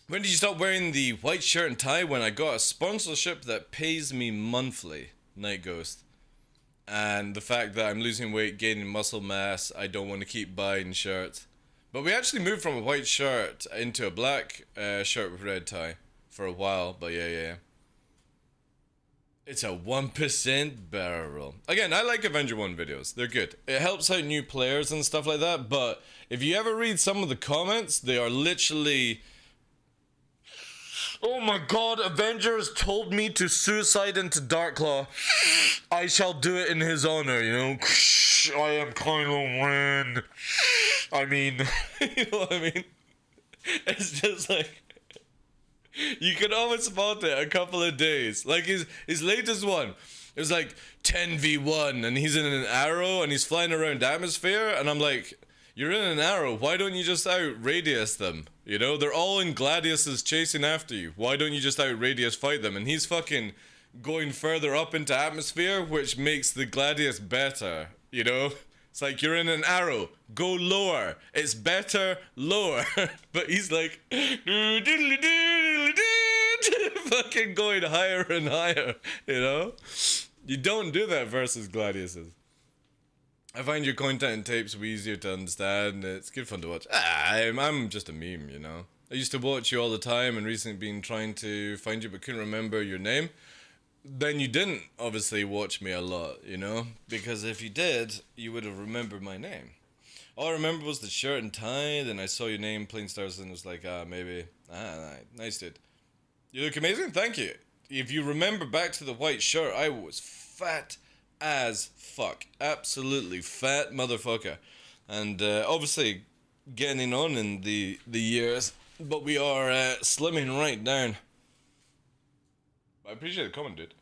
[SPEAKER 1] When did you stop wearing the white shirt and tie? When I got a sponsorship that pays me monthly. Night Ghost. And the fact that I'm losing weight, gaining muscle mass, I don't want to keep buying shirts. But we actually moved from a white shirt into a black shirt with red tie for a while. But yeah. It's a 1% barrel roll. Again, I like Avenger 1 videos. They're good. It helps out new players and stuff like that. But if you ever read some of the comments, they are literally... Oh my god, Avengers told me to suicide into DarkLaw. I shall do it in his honor, you know? I am Kylo Ren. I mean, you know what I mean? It's just like... You can almost spot it a couple of days. Like his latest one, it was like 10v1 and he's in an arrow and he's flying around atmosphere and I'm like, you're in an arrow, why don't you just out-radius them? You know, they're all in Gladiuses chasing after you. Why don't you just out-radius fight them? And he's fucking going further up into atmosphere, which makes the Gladius better, you know? It's like, you're in an arrow, go lower. It's better lower. But he's like, fucking going higher and higher, you know? You don't do that versus Gladiuses. I find your content and tapes way easier to understand. It's good fun to watch. I'm just a meme, you know? I used to watch you all the time and recently been trying to find you but couldn't remember your name. Then you didn't obviously watch me a lot, you know? Because if you did, you would have remembered my name. All I remember was the shirt and tie, then I saw your name, Plain Stars, and was like, maybe. Nice dude. You look amazing, thank you. If you remember back to the white shirt, I was fat as fuck. Absolutely fat motherfucker. And obviously getting on in the years, but we are slimming right down. I appreciate the comment, dude.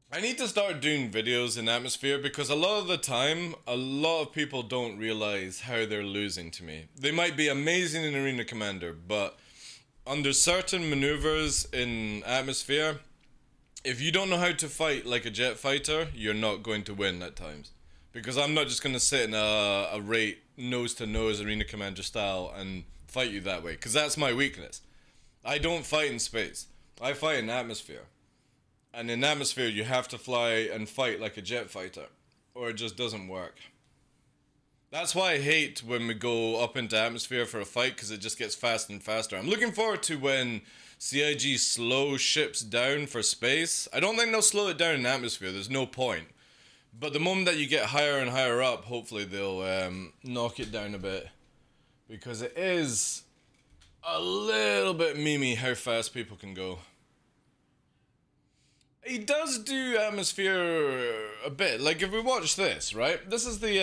[SPEAKER 1] I need to start doing videos in Atmosphere because a lot of the time, a lot of people don't realize how they're losing to me. They might be amazing in Arena Commander, but under certain maneuvers in Atmosphere, if you don't know how to fight like a jet fighter, you're not going to win at times. Because I'm not just going to sit in a rate nose-to-nose arena commander style and fight you that way. Because that's my weakness. I don't fight in space. I fight in atmosphere. And in atmosphere, you have to fly and fight like a jet fighter. Or it just doesn't work. That's why I hate when we go up into atmosphere for a fight, because it just gets faster and faster. I'm looking forward to when CIG slow ships down for space. I don't think they'll slow it down in atmosphere, there's no point. But the moment that you get higher and higher up, hopefully they'll knock it down a bit. Because it is a little bit memey how fast people can go. He does do atmosphere a bit. Like if we watch this, right? This is the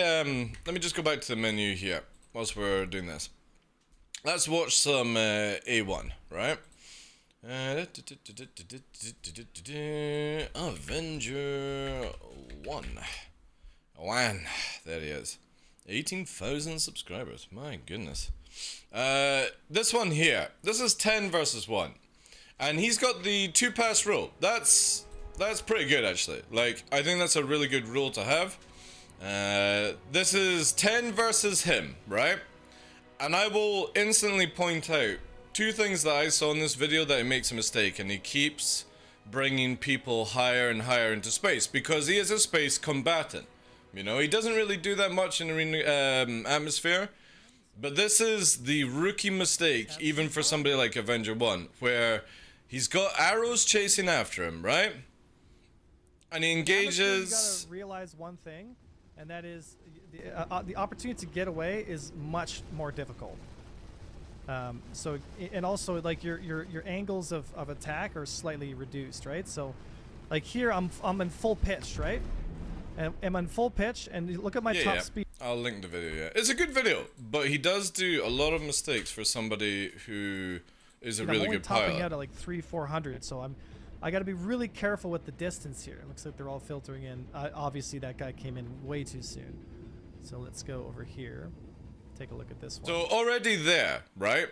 [SPEAKER 1] let me just go back to the menu here whilst we're doing this. Let's watch some A1, right? Avenger 1. There he is. 18,000 subscribers. My goodness. This one here. This is 10 versus 1. And he's got the 2-pass rule. That's pretty good, actually. Like, I think that's a really good rule to have. This is 10 versus him, right? And I will instantly point out 2 things that I saw in this video that he makes a mistake, and he keeps bringing people higher and higher into space because he is a space combatant. You know, he doesn't really do that much in arena atmosphere, but this is the rookie mistake, even for somebody like Avenger 1, where he's got arrows chasing after him, right? And he engages.
[SPEAKER 7] You gotta realize one thing, and that is the opportunity to get away is much more difficult. So, and also like your angles of attack are slightly reduced, right? So, like here I'm in full pitch, right? And I'm in full pitch, and you look at my top speed.
[SPEAKER 1] I'll link the video. Yeah, it's a good video, but he does do a lot of mistakes for somebody who is a really good pilot.
[SPEAKER 7] I'm topping out at like 300-400, so I got to be really careful with the distance here. It looks like they're all filtering in. Obviously, that guy came in way too soon. So let's go over here. Take a look at this one.
[SPEAKER 1] So already there, right?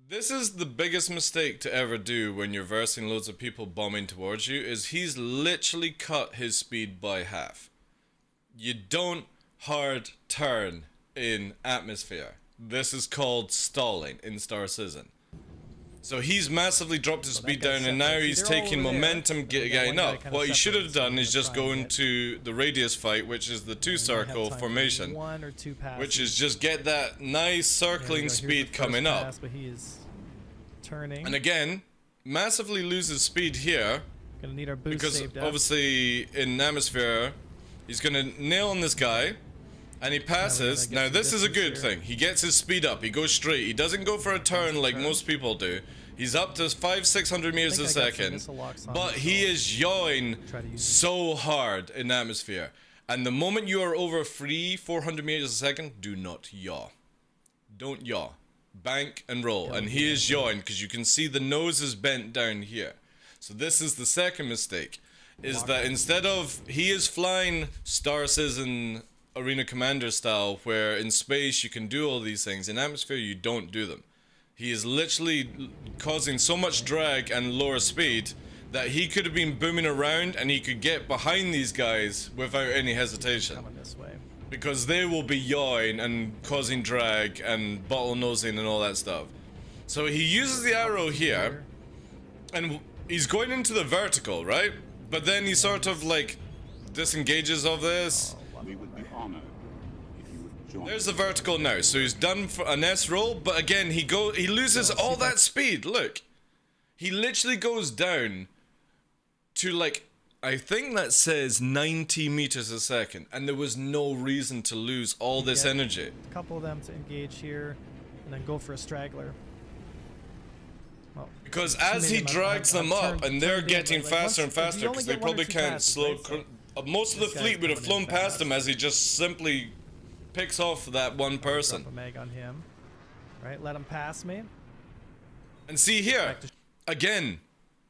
[SPEAKER 1] This is the biggest mistake to ever do when you're versing loads of people bombing towards you, is he's literally cut his speed by half. You don't hard turn in atmosphere. This is called stalling in Star Citizen. So he's massively dropped his speed down, and now he's taking momentum getting up. What he should have done is just go into the radius fight, which is the 2-circle formation, which is just get that nice circling speed coming up.
[SPEAKER 7] But he is turning.
[SPEAKER 1] And again, massively loses speed here,
[SPEAKER 7] gonna need our boost
[SPEAKER 1] because
[SPEAKER 7] saved up.
[SPEAKER 1] obviously in atmosphere, he's gonna nail on this guy. And he passes. Now this is a good thing. He gets his speed up. He goes straight. He doesn't go for a turn like most people do. He's up to 500-600 meters a second. But he is yawing so hard in atmosphere. And the moment you are over 400 meters a second, do not yaw. Don't yaw. Bank and roll. And he is yawing because you can see the nose is bent down here. So this is the second mistake. Is that instead of he is flying Star Citizen Arena Commander style, where in space you can do all these things, in atmosphere you don't do them. He is literally causing so much drag and lower speed that he could have been booming around and he could get behind these guys without any hesitation.
[SPEAKER 7] Coming this way.
[SPEAKER 1] Because they will be yawing and causing drag and bottlenosing and all that stuff. So he uses the arrow here, and he's going into the vertical, right? But then he sort of like disengages of this.
[SPEAKER 8] We would be honored if you would join.
[SPEAKER 1] There's the vertical now, so he's done for an S roll, but again he loses all that speed. Look, he literally goes down to like, I think that says 90 meters a second, and there was no reason to lose all this energy.
[SPEAKER 7] A couple of them to engage here, and then go for a straggler. Well,
[SPEAKER 1] because as he drags them up, and they're getting faster and faster, because they probably can't slow. Most of the fleet would have flown past him as he just simply picks off that one person.
[SPEAKER 7] Drop a mag on him. Right, let him pass me.
[SPEAKER 1] And see here, again,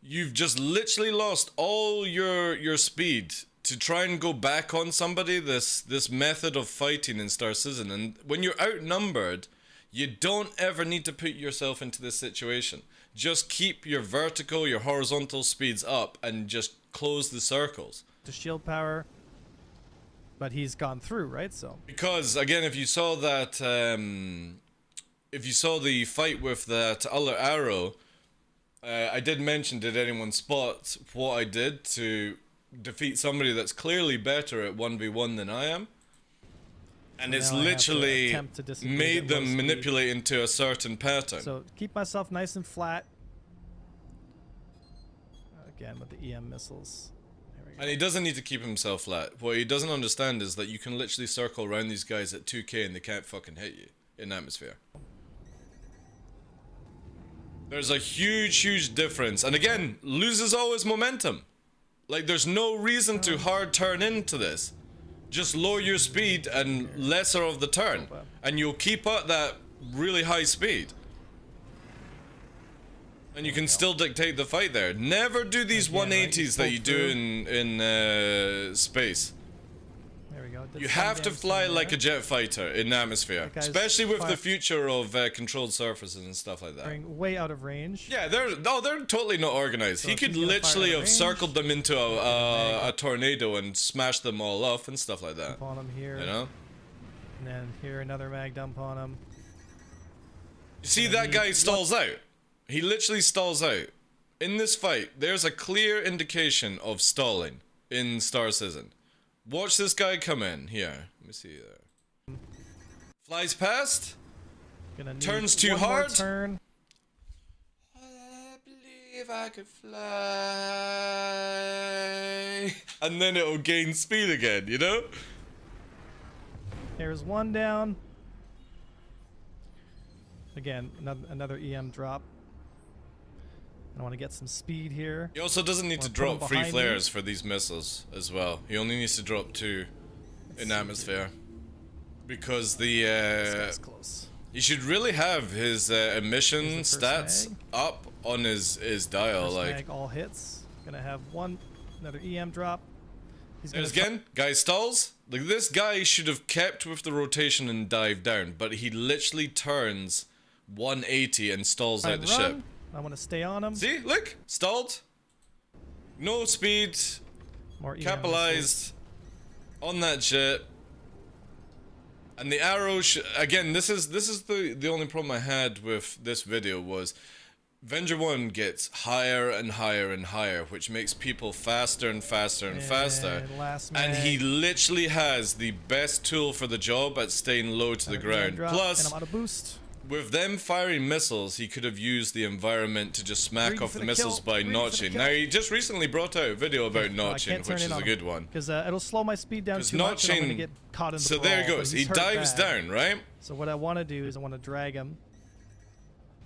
[SPEAKER 1] you've just literally lost all your speed to try and go back on somebody. This method of fighting in Star Citizen, and when you're outnumbered, you don't ever need to put yourself into this situation. Just keep your vertical, your horizontal speeds up, and just close the circles.
[SPEAKER 7] To shield power. but he's gone through, right? So
[SPEAKER 1] Because again, if you saw that, if you saw the fight with that other arrow, I did mention, did anyone spot what I did to defeat somebody that's clearly better at 1v1 than I am? And it's
[SPEAKER 7] now I have to
[SPEAKER 1] literally
[SPEAKER 7] attempt to disengage
[SPEAKER 1] made
[SPEAKER 7] at low
[SPEAKER 1] them
[SPEAKER 7] speed.
[SPEAKER 1] manipulate into a certain pattern.
[SPEAKER 7] So keep myself nice and flat. Again with the EM missiles. There we go.
[SPEAKER 1] And he doesn't need to keep himself flat. What he doesn't understand is that you can literally circle around these guys at 2k and they can't fucking hit you in atmosphere. There's a huge difference. And again, loses always momentum. Like, there's no reason to hard turn into this. Just lower your speed and lesser of the turn. And you'll keep up that really high speed. And you can still dictate the fight there. Never do these
[SPEAKER 7] Again, right,
[SPEAKER 1] 180s
[SPEAKER 7] you
[SPEAKER 1] that
[SPEAKER 7] pull
[SPEAKER 1] you do in space.
[SPEAKER 7] There we go. Did
[SPEAKER 1] You
[SPEAKER 7] some
[SPEAKER 1] have to
[SPEAKER 7] damage
[SPEAKER 1] fly
[SPEAKER 7] there.
[SPEAKER 1] like a jet fighter in atmosphere.
[SPEAKER 7] That guy's
[SPEAKER 1] Especially with the
[SPEAKER 7] fire-
[SPEAKER 1] future of controlled surfaces and stuff like that.
[SPEAKER 7] Firing way out of range.
[SPEAKER 1] Yeah, they're totally not organized.
[SPEAKER 7] So
[SPEAKER 1] He
[SPEAKER 7] if
[SPEAKER 1] could
[SPEAKER 7] he's gonna fire
[SPEAKER 1] literally
[SPEAKER 7] out of
[SPEAKER 1] have
[SPEAKER 7] range,
[SPEAKER 1] circled them into a tornado and smashed them all off and stuff like that.
[SPEAKER 7] Dump on him here.
[SPEAKER 1] You know?
[SPEAKER 7] And then here another mag dump on him.
[SPEAKER 1] You see,
[SPEAKER 7] And
[SPEAKER 1] that
[SPEAKER 7] he-
[SPEAKER 1] guy stalls out. He literally stalls out. In this fight, there's a clear indication of stalling in Star Citizen. Watch this guy come in here. Let me see there. Flies past.
[SPEAKER 7] Gonna need
[SPEAKER 1] Turns too
[SPEAKER 7] one more
[SPEAKER 1] hard.
[SPEAKER 7] Turn.
[SPEAKER 1] I believe I could fly. And then it'll gain speed again, you know?
[SPEAKER 7] There's one down. Again, another EM drop. I want to get some speed here.
[SPEAKER 1] He also doesn't need to
[SPEAKER 7] Wanna put him
[SPEAKER 1] drop 3
[SPEAKER 7] behind me?
[SPEAKER 1] flares for these missiles as well. He only needs to drop 2 in atmosphere. Because the
[SPEAKER 7] This guy's close.
[SPEAKER 1] you should really have his emission
[SPEAKER 7] Here's the
[SPEAKER 1] stats
[SPEAKER 7] first mag.
[SPEAKER 1] up on his dial.
[SPEAKER 7] First
[SPEAKER 1] Like,
[SPEAKER 7] mag all hits. Gonna have another EM drop. He's gonna
[SPEAKER 1] there's again, guy stalls. Like, this guy should have kept with the rotation and dived down, but he literally turns 180 and stalls
[SPEAKER 7] try
[SPEAKER 1] out
[SPEAKER 7] and
[SPEAKER 1] the
[SPEAKER 7] run.
[SPEAKER 1] ship.
[SPEAKER 7] I want to stay on him.
[SPEAKER 1] See, look, stalled. No speed,
[SPEAKER 7] More EM
[SPEAKER 1] capitalized on that shit. And the arrow, again, this is the only problem I had with this video was Avenger 1 gets higher and higher and higher, which makes people faster and faster and faster.
[SPEAKER 7] And last
[SPEAKER 1] And he
[SPEAKER 7] mag.
[SPEAKER 1] literally has the best tool for the job at staying low to the
[SPEAKER 7] Another EM
[SPEAKER 1] ground.
[SPEAKER 7] drop,
[SPEAKER 1] Plus,
[SPEAKER 7] and I'm out of boost.
[SPEAKER 1] with them firing missiles, he could have used the environment to just smack
[SPEAKER 7] Greedy
[SPEAKER 1] off
[SPEAKER 7] for
[SPEAKER 1] the
[SPEAKER 7] the
[SPEAKER 1] missiles
[SPEAKER 7] kill,
[SPEAKER 1] by
[SPEAKER 7] greedy for the
[SPEAKER 1] notching.
[SPEAKER 7] kill.
[SPEAKER 1] Now, he just recently brought out a video about notching, which is a good one.
[SPEAKER 7] Because it'll slow my speed down
[SPEAKER 1] 'Cause
[SPEAKER 7] too much and I'm going to
[SPEAKER 1] notching-
[SPEAKER 7] get caught in the
[SPEAKER 1] So there he
[SPEAKER 7] brawl,
[SPEAKER 1] goes.
[SPEAKER 7] but
[SPEAKER 1] He
[SPEAKER 7] he's hurt
[SPEAKER 1] dives
[SPEAKER 7] bad.
[SPEAKER 1] down, right?
[SPEAKER 7] So what I want to do is I want to drag him.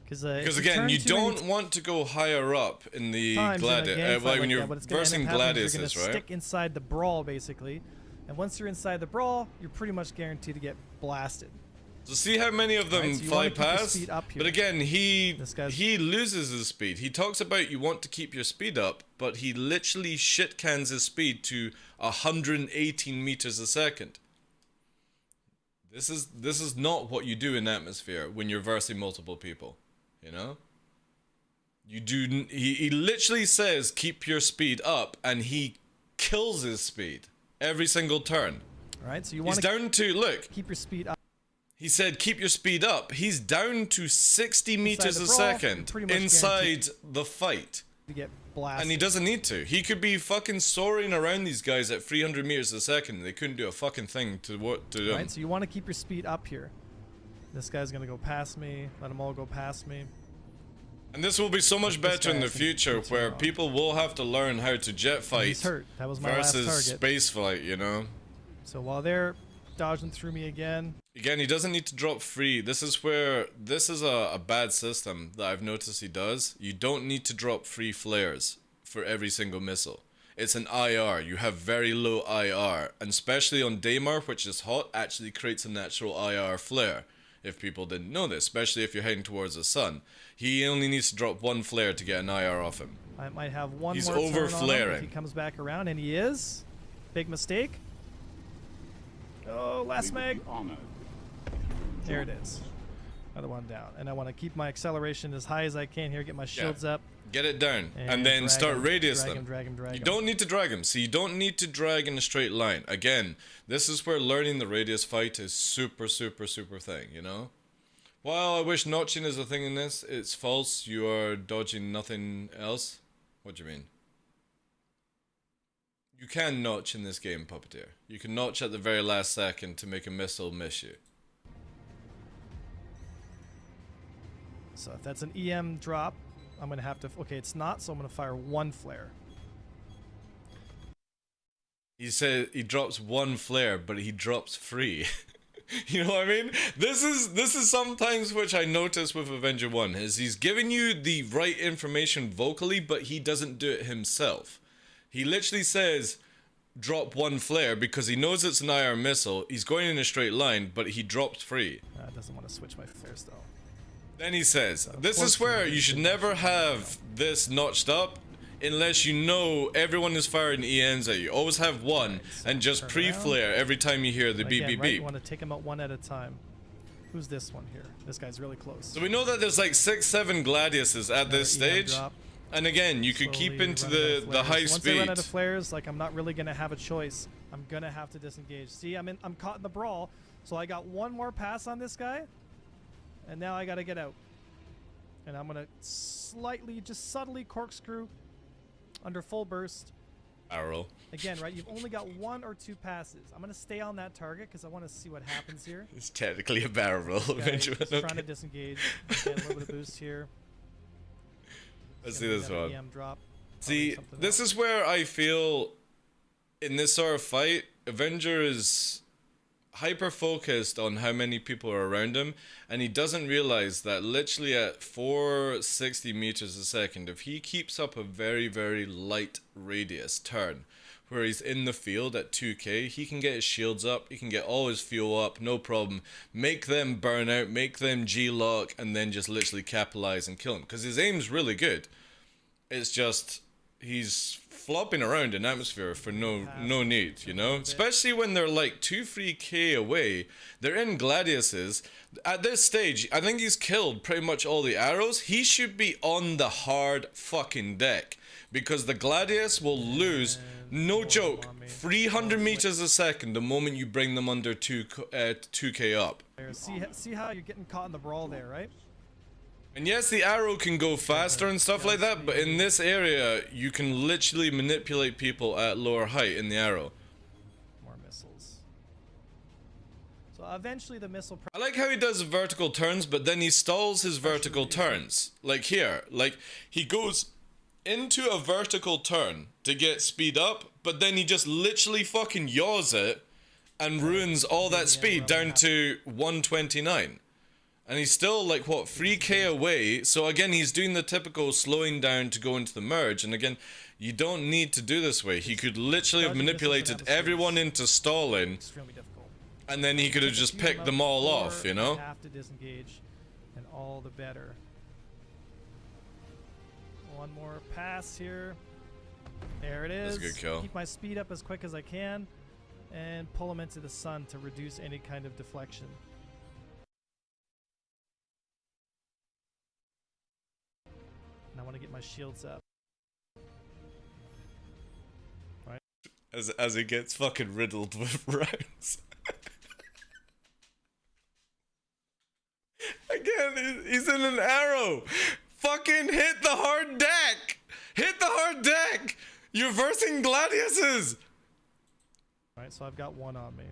[SPEAKER 1] Because again, you don't want to go higher up in the gladiator. Like when you're versing gladiators,
[SPEAKER 7] you're gonna
[SPEAKER 1] right?
[SPEAKER 7] stick inside the brawl basically, and once you're inside the brawl, you're pretty much guaranteed to get blasted.
[SPEAKER 1] So see how many of them
[SPEAKER 7] Right, so you
[SPEAKER 1] fly
[SPEAKER 7] wanna keep your
[SPEAKER 1] past?
[SPEAKER 7] speed up
[SPEAKER 1] But
[SPEAKER 7] here.
[SPEAKER 1] again,
[SPEAKER 7] This guy's-
[SPEAKER 1] he loses his speed. He talks about you want to keep your speed up, but he literally shit cans his speed to 118 meters a second. This is not what you do in atmosphere when you're versing multiple people, you know? You do. He literally says keep your speed up, and he kills his speed every single turn.
[SPEAKER 7] All right, so you
[SPEAKER 1] He's
[SPEAKER 7] want to
[SPEAKER 1] down to look.
[SPEAKER 7] keep your speed up.
[SPEAKER 1] He said keep your speed up. He's down to 60 meters
[SPEAKER 7] the
[SPEAKER 1] a
[SPEAKER 7] brawl,
[SPEAKER 1] second
[SPEAKER 7] pretty much
[SPEAKER 1] inside
[SPEAKER 7] guaranteed.
[SPEAKER 1] the fight.
[SPEAKER 7] To get blasted.
[SPEAKER 1] And he doesn't need to. He could be fucking soaring around these guys at 300 meters a second. They couldn't do a fucking thing to what to them.
[SPEAKER 7] Right, so you want to keep your speed up here. This guy's gonna go past me. Let them all go past me.
[SPEAKER 1] And this will be so much
[SPEAKER 7] This
[SPEAKER 1] better in
[SPEAKER 7] guy
[SPEAKER 1] the
[SPEAKER 7] I think
[SPEAKER 1] future
[SPEAKER 7] is
[SPEAKER 1] where
[SPEAKER 7] wrong.
[SPEAKER 1] people will have to learn how to jet
[SPEAKER 7] And
[SPEAKER 1] fight
[SPEAKER 7] he's hurt. That was my last
[SPEAKER 1] versus
[SPEAKER 7] target.
[SPEAKER 1] space flight, you know?
[SPEAKER 7] So while they're dodging through me again,
[SPEAKER 1] Again, he doesn't need to drop free. This is a bad system that I've noticed he does. You don't need to drop free flares for every single missile. It's an IR. You have very low IR. And especially on Daymar, which is hot, actually creates a natural IR flare. If people didn't know this, especially if you're heading towards the sun. He only needs to drop 1 flare to get an IR off him.
[SPEAKER 7] I might have one
[SPEAKER 1] He's
[SPEAKER 7] more turn on him
[SPEAKER 1] over-flaring.
[SPEAKER 7] if he comes back around, and he is. Big mistake. Oh, last
[SPEAKER 8] We would
[SPEAKER 7] mag.
[SPEAKER 8] be honored.
[SPEAKER 7] There it is. Another one down. And I want to keep my acceleration as high as I can here. Get my shields up.
[SPEAKER 1] Get it down, and then
[SPEAKER 7] drag
[SPEAKER 1] start
[SPEAKER 7] him,
[SPEAKER 1] radius
[SPEAKER 7] drag
[SPEAKER 1] them.
[SPEAKER 7] him.
[SPEAKER 1] You don't need to drag them. See, you don't need to drag in a straight line. Again, this is where learning the radius fight is super thing, you know? While I wish notching is a thing in this, it's false. You are dodging nothing else. What do you mean? You can notch in this game, Puppeteer. You can notch at the very last second to make a missile miss you.
[SPEAKER 7] So if that's an EM drop, I'm going to have to... Okay, it's not, so I'm going to fire one flare.
[SPEAKER 1] He said he drops one flare, but he drops three. You know what I mean? This is sometimes which I notice with Avenger 1, is he's giving you the right information vocally, but he doesn't do it himself. He literally says, drop one flare, because he knows it's an IR missile. He's going in a straight line, but he dropped three.
[SPEAKER 7] Doesn't want to switch my flares, though.
[SPEAKER 1] Then he says, this is where you should never have this notched up unless you know everyone is firing ENs at you. Always have one and just pre-flare every time you hear the beep beep beep.
[SPEAKER 7] You want to take them out one at a time. Who's this one here? This guy's really close.
[SPEAKER 1] So we know that there's like 6-7 Gladiuses at this stage. And again, you could keep into the high speed.
[SPEAKER 7] Once I run out of flares, like I'm not really gonna have a choice. I'm gonna have to disengage. See, I'm caught in the brawl. So I got one more pass on this guy. And now I gotta get out. And I'm gonna just subtly corkscrew under full burst.
[SPEAKER 1] Arrow.
[SPEAKER 7] Again, right? You've only got 1 or 2 passes. I'm gonna stay on that target because I want to see what happens here.
[SPEAKER 1] It's technically a barrel roll eventually.
[SPEAKER 7] Trying to disengage. Get a little bit of boost here.
[SPEAKER 1] Let's see this one.
[SPEAKER 7] EM drop.
[SPEAKER 1] See, this is where I feel in this sort of fight, Avenger is hyper focused on how many people are around him, and he doesn't realize that literally at 460 meters a second, if he keeps up a very light radius turn where he's in the field at 2k, he can get his shields up, he can get all his fuel up, no problem, make them burn out, make them G-lock, and then just literally capitalize and kill him, because his aim's really good. It's just he's flopping around in atmosphere for no need, you know? Especially when they're like 2-3k away. They're in Gladiuses. At this stage, I think he's killed pretty much all the arrows. He should be on the hard fucking deck. Because the Gladius will lose, no joke, 300 meters a second the moment you bring them under 2k up.
[SPEAKER 7] See how you're getting caught in the brawl there, right?
[SPEAKER 1] And yes, the arrow can go faster and stuff like that, but in this area, you can literally manipulate people at lower height in the arrow.
[SPEAKER 7] More missiles. So eventually the missile...
[SPEAKER 1] I like how he does vertical turns, but then he stalls his vertical turns. Like here, like he goes into a vertical turn to get speed up, but then he just literally fucking yaws it and ruins all that speed down to 129. And he's still like, what, 3k away. So again, he's doing the typical slowing down to go into the merge. And again, you don't need to do this way. He could literally have manipulated everyone into stalling.
[SPEAKER 7] Extremely difficult.
[SPEAKER 1] And then he could have just picked them all off, you know?
[SPEAKER 7] Have to disengage, and all the better. One more pass here. There it is.
[SPEAKER 1] That's a good kill.
[SPEAKER 7] Keep my speed up as quick as I can, and pull him into the sun to reduce any kind of deflection. And I want to get my shields up. Right.
[SPEAKER 1] As he gets fucking riddled with rounds. Again, he's in an arrow. Fucking hit the hard deck. Hit the hard deck. You're versing Gladiuses.
[SPEAKER 7] Alright, so I've got one on me.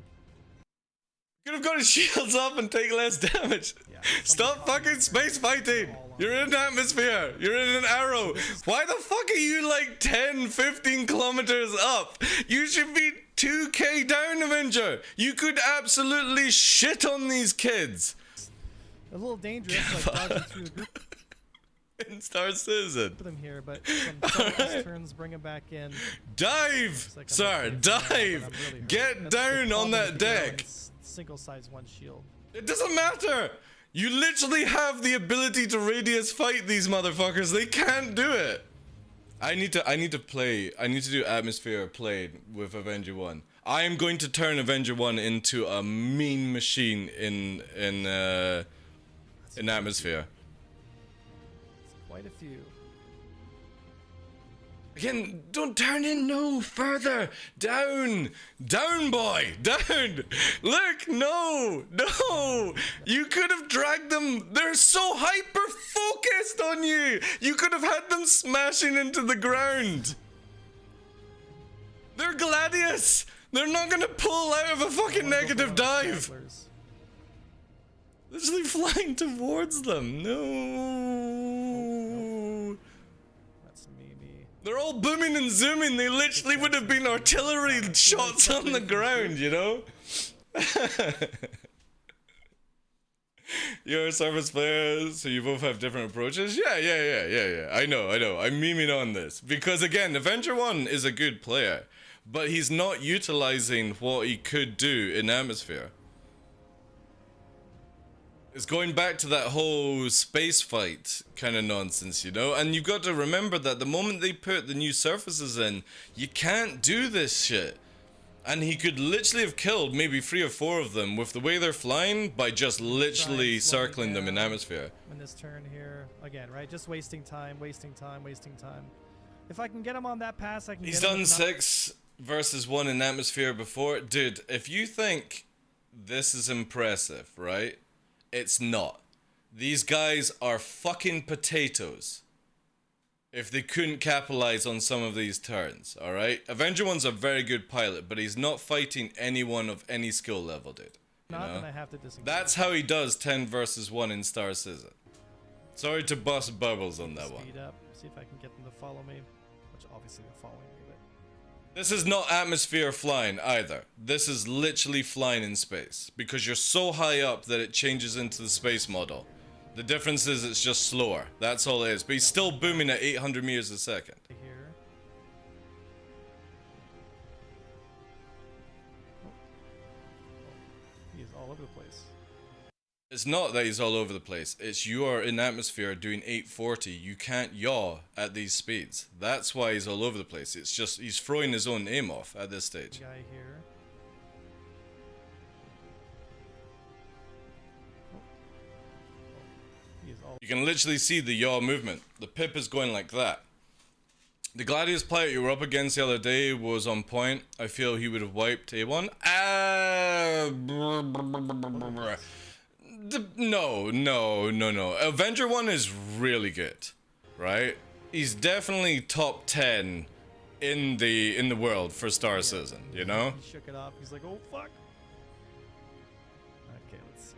[SPEAKER 1] Could have got his shields up and take less damage.
[SPEAKER 7] Yeah,
[SPEAKER 1] Stop fucking space fighting. You're in atmosphere. You're in an arrow. Why the fuck are you like 10, 15 kilometers up? You should be 2k down, Avenger. You could absolutely shit on these kids.
[SPEAKER 7] A little dangerous, like dodging through the group
[SPEAKER 1] In Star Citizen.
[SPEAKER 7] of them here, but some right. Turns bring him back in.
[SPEAKER 1] Dive,
[SPEAKER 7] Like
[SPEAKER 1] sir, dive.
[SPEAKER 7] Really
[SPEAKER 1] Get down on that deck.
[SPEAKER 7] Single size one shield.
[SPEAKER 1] It doesn't matter. You literally have the ability to radius fight these motherfuckers. They can't do it. I need to do atmosphere played with Avenger 1. I am going to turn Avenger 1 into a mean machine in in atmosphere.
[SPEAKER 7] It's quite a few.
[SPEAKER 1] Again, don't turn in no further. Down. Down, boy. Down. Look, no. No. You could have dragged them. They're so hyper-focused on you. You could have had them smashing into the ground. They're Gladius. They're not going to pull out of a fucking negative dive. Literally flying towards them. No.
[SPEAKER 7] That's me.
[SPEAKER 1] They're all booming and zooming. They literally would have been artillery shots on the ground, you know? You're a service player, so you both have different approaches? Yeah. I know. I'm memeing on this. Because again, Avenger 1 is a good player, but he's not utilizing what he could do in atmosphere. It's going back to that whole space fight kind of nonsense, you know? And you've got to remember that the moment they put the new surfaces in, you can't do this shit. And he could literally have killed maybe 3 or 4 of them with the way they're flying by just literally circling them in atmosphere.
[SPEAKER 7] In this turn here, again, right? Just wasting time. If I can get him on that pass, I can
[SPEAKER 1] He's
[SPEAKER 7] get him.
[SPEAKER 1] done 6 versus 1 in atmosphere before. Dude, if you think this is impressive, right? It's not. These guys are fucking potatoes. If they couldn't capitalize on some of these turns, alright? Avenger 1's a very good pilot, but he's not fighting anyone of any skill level, dude.
[SPEAKER 7] Not that I have to disengage.
[SPEAKER 1] That's how he does 10 versus 1 in Star Citizen. Sorry to bust bubbles on that one.
[SPEAKER 7] Speed up, see if I can get them to follow me. Which obviously they're following me, but...
[SPEAKER 1] This is not atmosphere flying either. This is literally flying in space. Because you're so high up that it changes into the space model. The difference is it's just slower. That's all it is. But he's still booming at 800 meters a second.
[SPEAKER 7] Here. He is all over the place.
[SPEAKER 1] It's not that he's all over the place. It's you are in atmosphere doing 840. You can't yaw at these speeds. That's why he's all over the place. It's just he's throwing his own aim off at this stage.
[SPEAKER 7] Guy here. He is all.
[SPEAKER 1] You can literally see the yaw movement. The pip is going like that. The Gladius pilot you were up against the other day was on point. I feel he would have wiped A1. No. Avenger 1 is really good, right? He's definitely top 10 in the world for Star Citizen, you know?
[SPEAKER 7] He shook it off. He's like, oh fuck. Okay, let's see.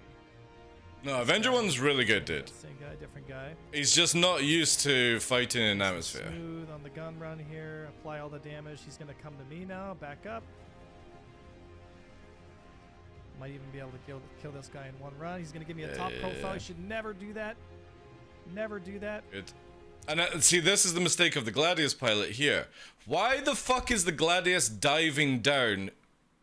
[SPEAKER 1] No, Avenger 1's really good, dude.
[SPEAKER 7] Same guy, different guy.
[SPEAKER 1] He's just not used to fighting in atmosphere.
[SPEAKER 7] Smooth on the gun run here. Apply all the damage. He's gonna come to me now. Back up. Might even be able to kill this guy in one run. He's gonna give me a top profile. He should never do that. Never do that.
[SPEAKER 1] Good. And see, this is the mistake of the Gladius pilot here. Why the fuck is the Gladius diving down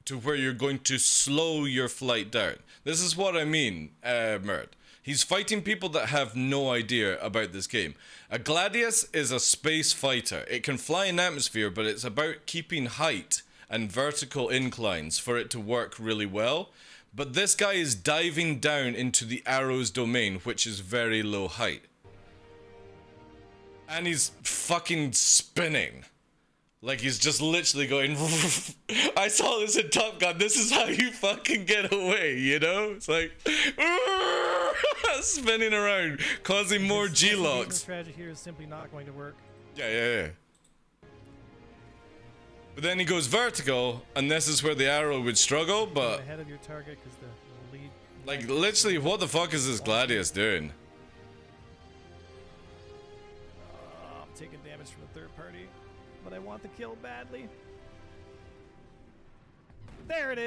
[SPEAKER 1] to where you're going to slow your flight down? This is what I mean, Mert. He's fighting people that have no idea about this game. A Gladius is a space fighter. It can fly in atmosphere, but it's about keeping height and vertical inclines for it to work really well. But this guy is diving down into the arrows domain, which is very low height. And he's fucking spinning. Like he's just literally going... I saw this in Top Gun. This is how you fucking get away, you know? It's like... spinning around, causing more G-locks.
[SPEAKER 7] The strategy here is simply not going to work.
[SPEAKER 1] Yeah. But then he goes vertical, and this is where the arrow would struggle, but...
[SPEAKER 7] ahead of your target because the lead...
[SPEAKER 1] Like, literally, what the fuck is this Gladius doing?
[SPEAKER 7] I'm taking damage from a third party, but I want the kill badly. There it is!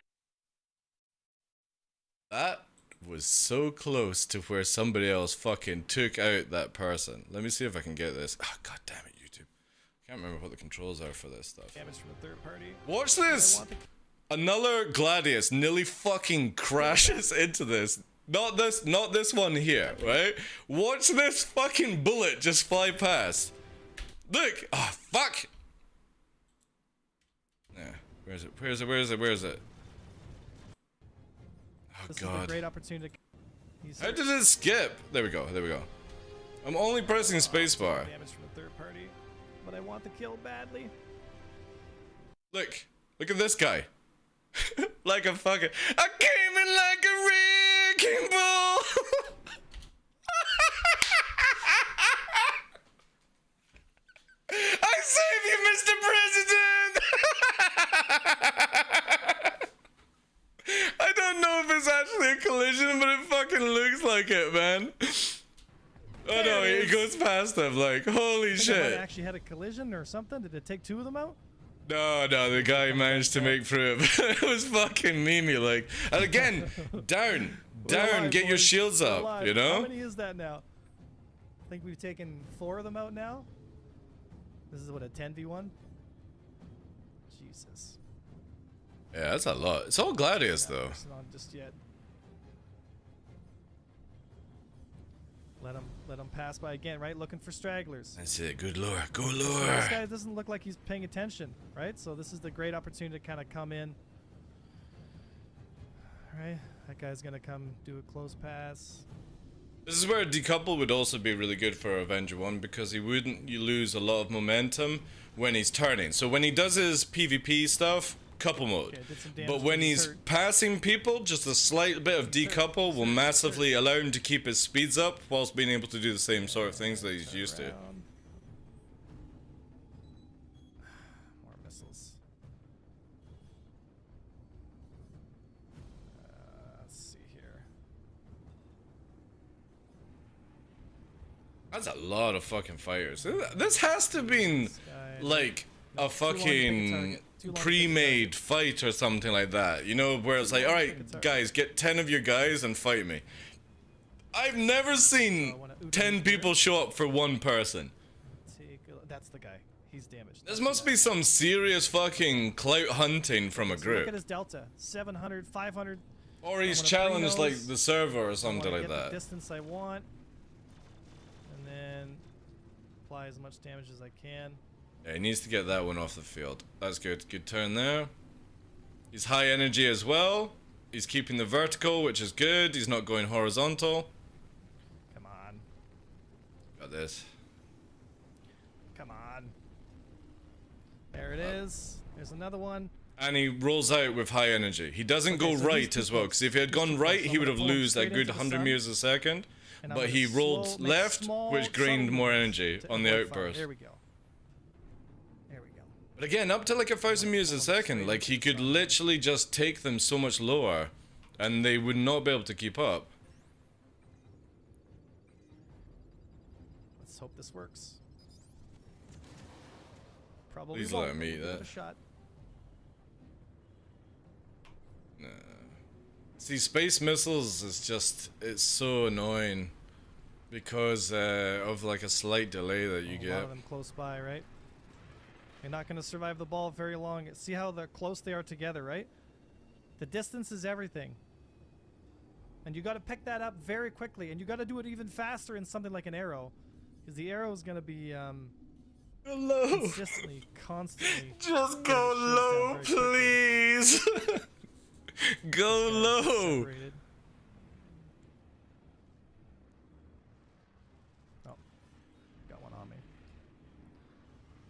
[SPEAKER 1] That was so close to where somebody else fucking took out that person. Let me see if I can get this. Oh, god damn it, YouTube. I can't remember what the controls are for this stuff.
[SPEAKER 7] Damage from a third party.
[SPEAKER 1] Watch this! Another Gladius nearly fucking crashes into this. Not this one here, right? Watch this fucking bullet just fly past. Look! Oh, fuck! Yeah, where is it? Oh,
[SPEAKER 7] This
[SPEAKER 1] God.
[SPEAKER 7] is a great opportunity.
[SPEAKER 1] How did it skip? There we go. There we go. I'm only pressing spacebar.
[SPEAKER 7] Damage from a third party, but I want the kill badly.
[SPEAKER 1] Look at this guy. Like a fucking. I came in like a wrecking ball. I save you, Mr. President. I don't know if it's actually a collision, but it fucking looks like it, man. Oh no, he goes past them like, holy shit.
[SPEAKER 7] Actually had a collision or something? Did it take 2 of them out?
[SPEAKER 1] No, the guy managed to make through it. It was fucking memey, like. And again, down, get your shields up, you know?
[SPEAKER 7] How many is that now? I think we've taken 4 of them out now. This is what, a 10v1? Jesus.
[SPEAKER 1] Yeah, that's a lot. It's all gladius, though.
[SPEAKER 7] It's not just yet. Let him pass by again, right? Looking for stragglers.
[SPEAKER 1] That's it. Good lore. Go
[SPEAKER 7] So
[SPEAKER 1] lore.
[SPEAKER 7] this guy doesn't look like he's paying attention, right? So this is the great opportunity to kind of come in. Right? That guy's gonna come do a close pass.
[SPEAKER 1] This is where decouple would also be really good for Avenger 1 because you lose a lot of momentum when he's turning. So when he does his PvP stuff, couple mode.
[SPEAKER 7] Okay, did some damage
[SPEAKER 1] But when
[SPEAKER 7] to
[SPEAKER 1] he's
[SPEAKER 7] hurt.
[SPEAKER 1] passing people, just a slight bit of decouple will massively allow him to keep his speeds up whilst being able to do the same sort of things that he's used to.
[SPEAKER 7] Around. More missiles. Let's see here.
[SPEAKER 1] That's a lot of fucking fighters. This has to have been like a fucking pre-made fight or something like that. You know, where it's like, alright guys, get 10 of your guys and fight me. I've never seen 10 people show up for one person.
[SPEAKER 7] That's the guy. He's damaged.
[SPEAKER 1] This must be some serious fucking clout hunting from a
[SPEAKER 7] So look
[SPEAKER 1] group.
[SPEAKER 7] at his delta. 700, 500.
[SPEAKER 1] Or he's
[SPEAKER 7] I'm gonna bring
[SPEAKER 1] challenged like
[SPEAKER 7] those.
[SPEAKER 1] the server or
[SPEAKER 7] I
[SPEAKER 1] something
[SPEAKER 7] wanna
[SPEAKER 1] like
[SPEAKER 7] get
[SPEAKER 1] that.
[SPEAKER 7] the distance I want. And then apply as much damage as I can.
[SPEAKER 1] Yeah, he needs to get that one off the field. That's good. Good turn there. He's high energy as well. He's keeping the vertical, which is good. He's not going horizontal.
[SPEAKER 7] Come on.
[SPEAKER 1] Got this.
[SPEAKER 7] Come on. There it is. There's another one.
[SPEAKER 1] And he rolls out with high energy. He doesn't
[SPEAKER 7] Okay,
[SPEAKER 1] go
[SPEAKER 7] so
[SPEAKER 1] right
[SPEAKER 7] these
[SPEAKER 1] as well, because if he had gone right, he would have
[SPEAKER 7] pull him
[SPEAKER 1] lost that
[SPEAKER 7] straight
[SPEAKER 1] good
[SPEAKER 7] into the
[SPEAKER 1] 100
[SPEAKER 7] sun.
[SPEAKER 1] meters a second.
[SPEAKER 7] And I'm
[SPEAKER 1] But
[SPEAKER 7] gonna
[SPEAKER 1] he rolled
[SPEAKER 7] slow- make
[SPEAKER 1] left,
[SPEAKER 7] small,
[SPEAKER 1] which gained
[SPEAKER 7] subtle
[SPEAKER 1] more
[SPEAKER 7] moves
[SPEAKER 1] energy
[SPEAKER 7] to
[SPEAKER 1] on the
[SPEAKER 7] avoid fire.
[SPEAKER 1] outburst.
[SPEAKER 7] There we go. There we go.
[SPEAKER 1] But again, up to like 1,000 meters a second, like he could literally just take them so much lower, and they would not be able to keep up.
[SPEAKER 7] Let's hope this works. Probably
[SPEAKER 1] Please
[SPEAKER 7] won't,
[SPEAKER 1] let him
[SPEAKER 7] but
[SPEAKER 1] eat
[SPEAKER 7] we'll give it
[SPEAKER 1] that.
[SPEAKER 7] a shot.
[SPEAKER 1] See, space missiles is just, it's so annoying because of like a slight delay that you
[SPEAKER 7] A lot
[SPEAKER 1] get.
[SPEAKER 7] of them close by, right? You're not going to survive the ball very long. See how they're close they are together, right? The distance is everything. And you got to pick that up very quickly. And you got to do it even faster in something like an arrow. Because the arrow is going to be
[SPEAKER 1] Hello.
[SPEAKER 7] consistently, constantly.
[SPEAKER 1] Just
[SPEAKER 7] getting
[SPEAKER 1] go
[SPEAKER 7] it shut
[SPEAKER 1] low,
[SPEAKER 7] down very quickly.
[SPEAKER 1] please. Go
[SPEAKER 7] Guys are
[SPEAKER 1] low.
[SPEAKER 7] separated. Oh, got one on me.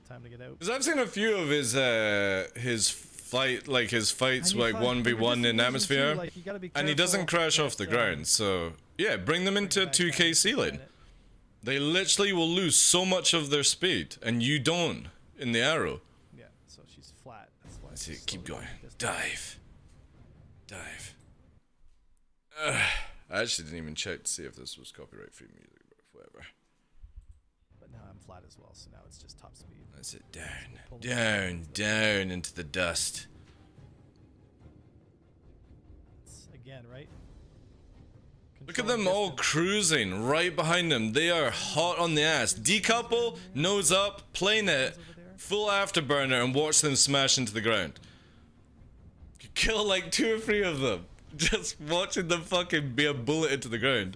[SPEAKER 7] Time to get out.
[SPEAKER 1] Because I've seen a few of his fights
[SPEAKER 7] And you
[SPEAKER 1] like
[SPEAKER 7] find-
[SPEAKER 1] 1v1 in
[SPEAKER 7] reducing
[SPEAKER 1] atmosphere,
[SPEAKER 7] too, like, you gotta be
[SPEAKER 1] and he doesn't
[SPEAKER 7] careful
[SPEAKER 1] crash off
[SPEAKER 7] that,
[SPEAKER 1] the ground. So yeah, bring them into
[SPEAKER 7] bring it back
[SPEAKER 1] 2k
[SPEAKER 7] down.
[SPEAKER 1] ceiling. They literally will lose so much of their speed, and you don't in the arrow.
[SPEAKER 7] Yeah, so she's flat. That's why.
[SPEAKER 1] Let's
[SPEAKER 7] she's
[SPEAKER 1] see, keep
[SPEAKER 7] slowly
[SPEAKER 1] going.
[SPEAKER 7] getting
[SPEAKER 1] Dive.
[SPEAKER 7] distance.
[SPEAKER 1] Dive. I actually didn't even check to see if this was copyright free music, but whatever.
[SPEAKER 7] But now I'm flat as well, so now it's just top speed.
[SPEAKER 1] That's it. Down into the dust.
[SPEAKER 7] Again, right?
[SPEAKER 1] Look at them all cruising right behind them. They are hot on the ass. Decouple, nose up, plane it, full afterburner, and watch them smash into the ground. Kill like 2 or 3 of them. Just watching them fucking be a bullet into the ground.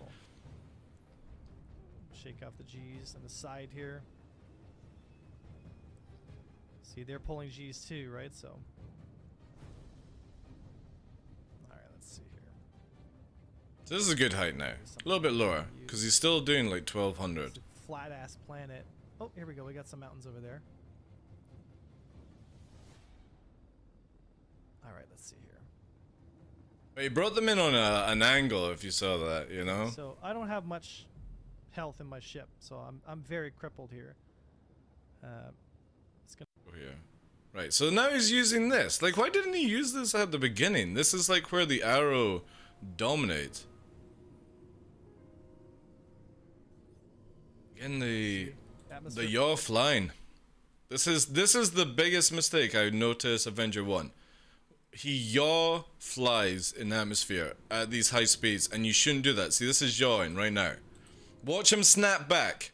[SPEAKER 7] Shake off the G's on the side here. See, they're pulling G's too, right? So. Alright, let's see here.
[SPEAKER 1] This is a good height now. A little bit lower, because he's still doing like 1200.
[SPEAKER 7] It's a flat ass planet. Oh, here we go. We got some mountains over there. All right, let's see here.
[SPEAKER 1] He brought them in on an angle, if you saw that, you know?
[SPEAKER 7] So I don't have much health in my ship, so I'm very crippled here. It's gonna.
[SPEAKER 1] Oh, yeah. Right, so now he's using this. Like, why didn't he use this at the beginning? This is like where the arrow dominates. Again, the yaw flying. This is the biggest mistake I noticed Avenger 1. He yaw flies in atmosphere at these high speeds, and you shouldn't do that. See, this is yawing right now. Watch him snap back.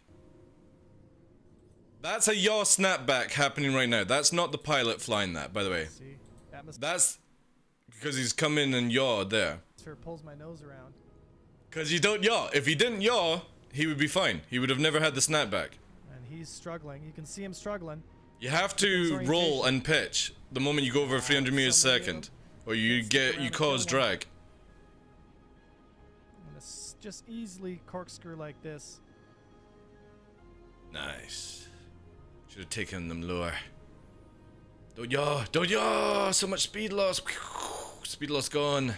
[SPEAKER 1] That's a yaw snapback happening right now. That's not the pilot flying that, by the way.
[SPEAKER 7] See,
[SPEAKER 1] That's because he's come in and yaw there.
[SPEAKER 7] atmosphere pulls my nose around.
[SPEAKER 1] Because you don't yaw. If he didn't yaw, he would be fine. He would have never had the snapback.
[SPEAKER 7] And he's struggling. You can see him struggling.
[SPEAKER 1] You have to roll and pitch the moment you go over 300 meters a second, or you cause drag.
[SPEAKER 7] I'm gonna just easily corkscrew like this.
[SPEAKER 1] Nice. Should have taken them lower. Don't yaw! Don't yaw! So much speed loss. Speed loss gone.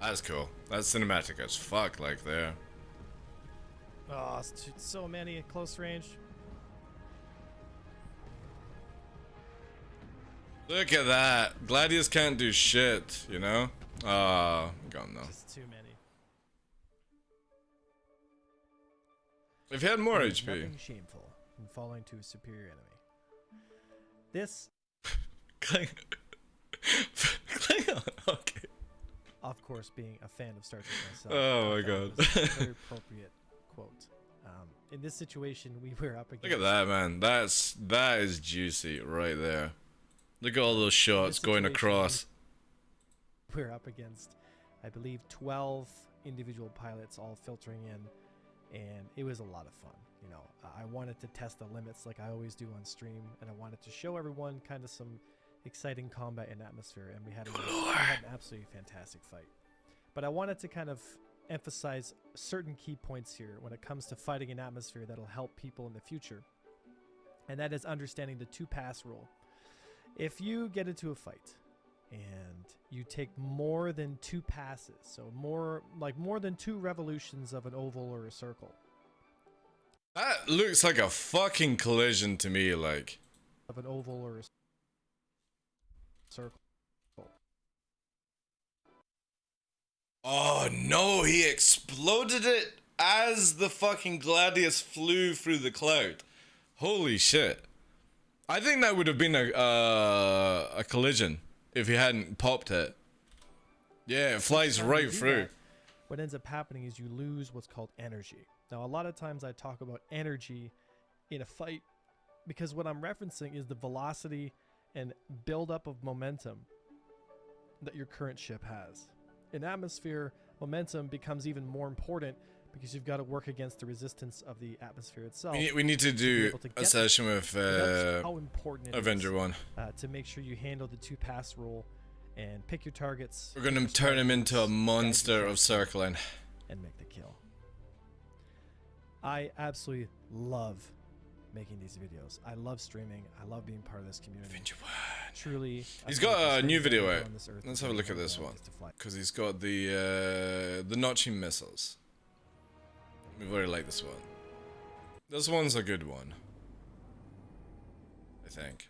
[SPEAKER 1] That's cool. That's cinematic as fuck, like there.
[SPEAKER 7] Oh, it's so many at close range.
[SPEAKER 1] Look at that. Gladius can't do shit, you know? Ah, gone now.
[SPEAKER 7] Just too many.
[SPEAKER 1] If he had more
[SPEAKER 7] There's
[SPEAKER 1] HP.
[SPEAKER 7] nothing shameful in falling to a superior enemy. This,
[SPEAKER 1] Clang on. Okay.
[SPEAKER 7] of course, being a fan of Star Trek myself.
[SPEAKER 1] Oh my
[SPEAKER 7] I thought
[SPEAKER 1] god.
[SPEAKER 7] it was a very appropriate quote. In this situation, we were up against.
[SPEAKER 1] Look at that, man. That is juicy right there. Look at all those shots going across.
[SPEAKER 7] We're up against, I believe, 12 individual pilots all filtering in, and it was a lot of fun. You know, I wanted to test the limits like I always do on stream, and I wanted to show everyone kind of some exciting combat in atmosphere, and we had an absolutely fantastic fight. But I wanted to kind of emphasize certain key points here when it comes to fighting in atmosphere that'll help people in the future, and that is understanding the 2-pass rule. If you get into a fight and you take more than 2 passes, so more than 2 revolutions of an oval or a circle.
[SPEAKER 1] That looks like a fucking collision to me, like.
[SPEAKER 7] Of an oval or a circle.
[SPEAKER 1] Oh no, he exploded it as the fucking Gladius flew through the cloud. Holy shit. I think that would have been a collision if he hadn't popped it. Yeah, it flies right through.
[SPEAKER 7] What ends up happening is you lose what's called energy. Now, a lot of times I talk about energy in a fight because what I'm referencing is the velocity and buildup of momentum that your current ship has. In atmosphere, momentum becomes even more important because you've got to work against the resistance of the atmosphere itself.
[SPEAKER 1] We need to do a session with
[SPEAKER 7] how important it
[SPEAKER 1] Avenger
[SPEAKER 7] is,
[SPEAKER 1] 1.
[SPEAKER 7] to make sure you handle the 2-pass rule and pick your targets.
[SPEAKER 1] We're gonna turn him into a monster of circling.
[SPEAKER 7] And make the kill. I absolutely love making these videos. I love streaming. I love being part of this community.
[SPEAKER 1] Avenger 1.
[SPEAKER 7] Truly.
[SPEAKER 1] He's got a new video out. Let's have a look at this one. Because he's got the notching missiles. We very like this one. This one's a good one, I think.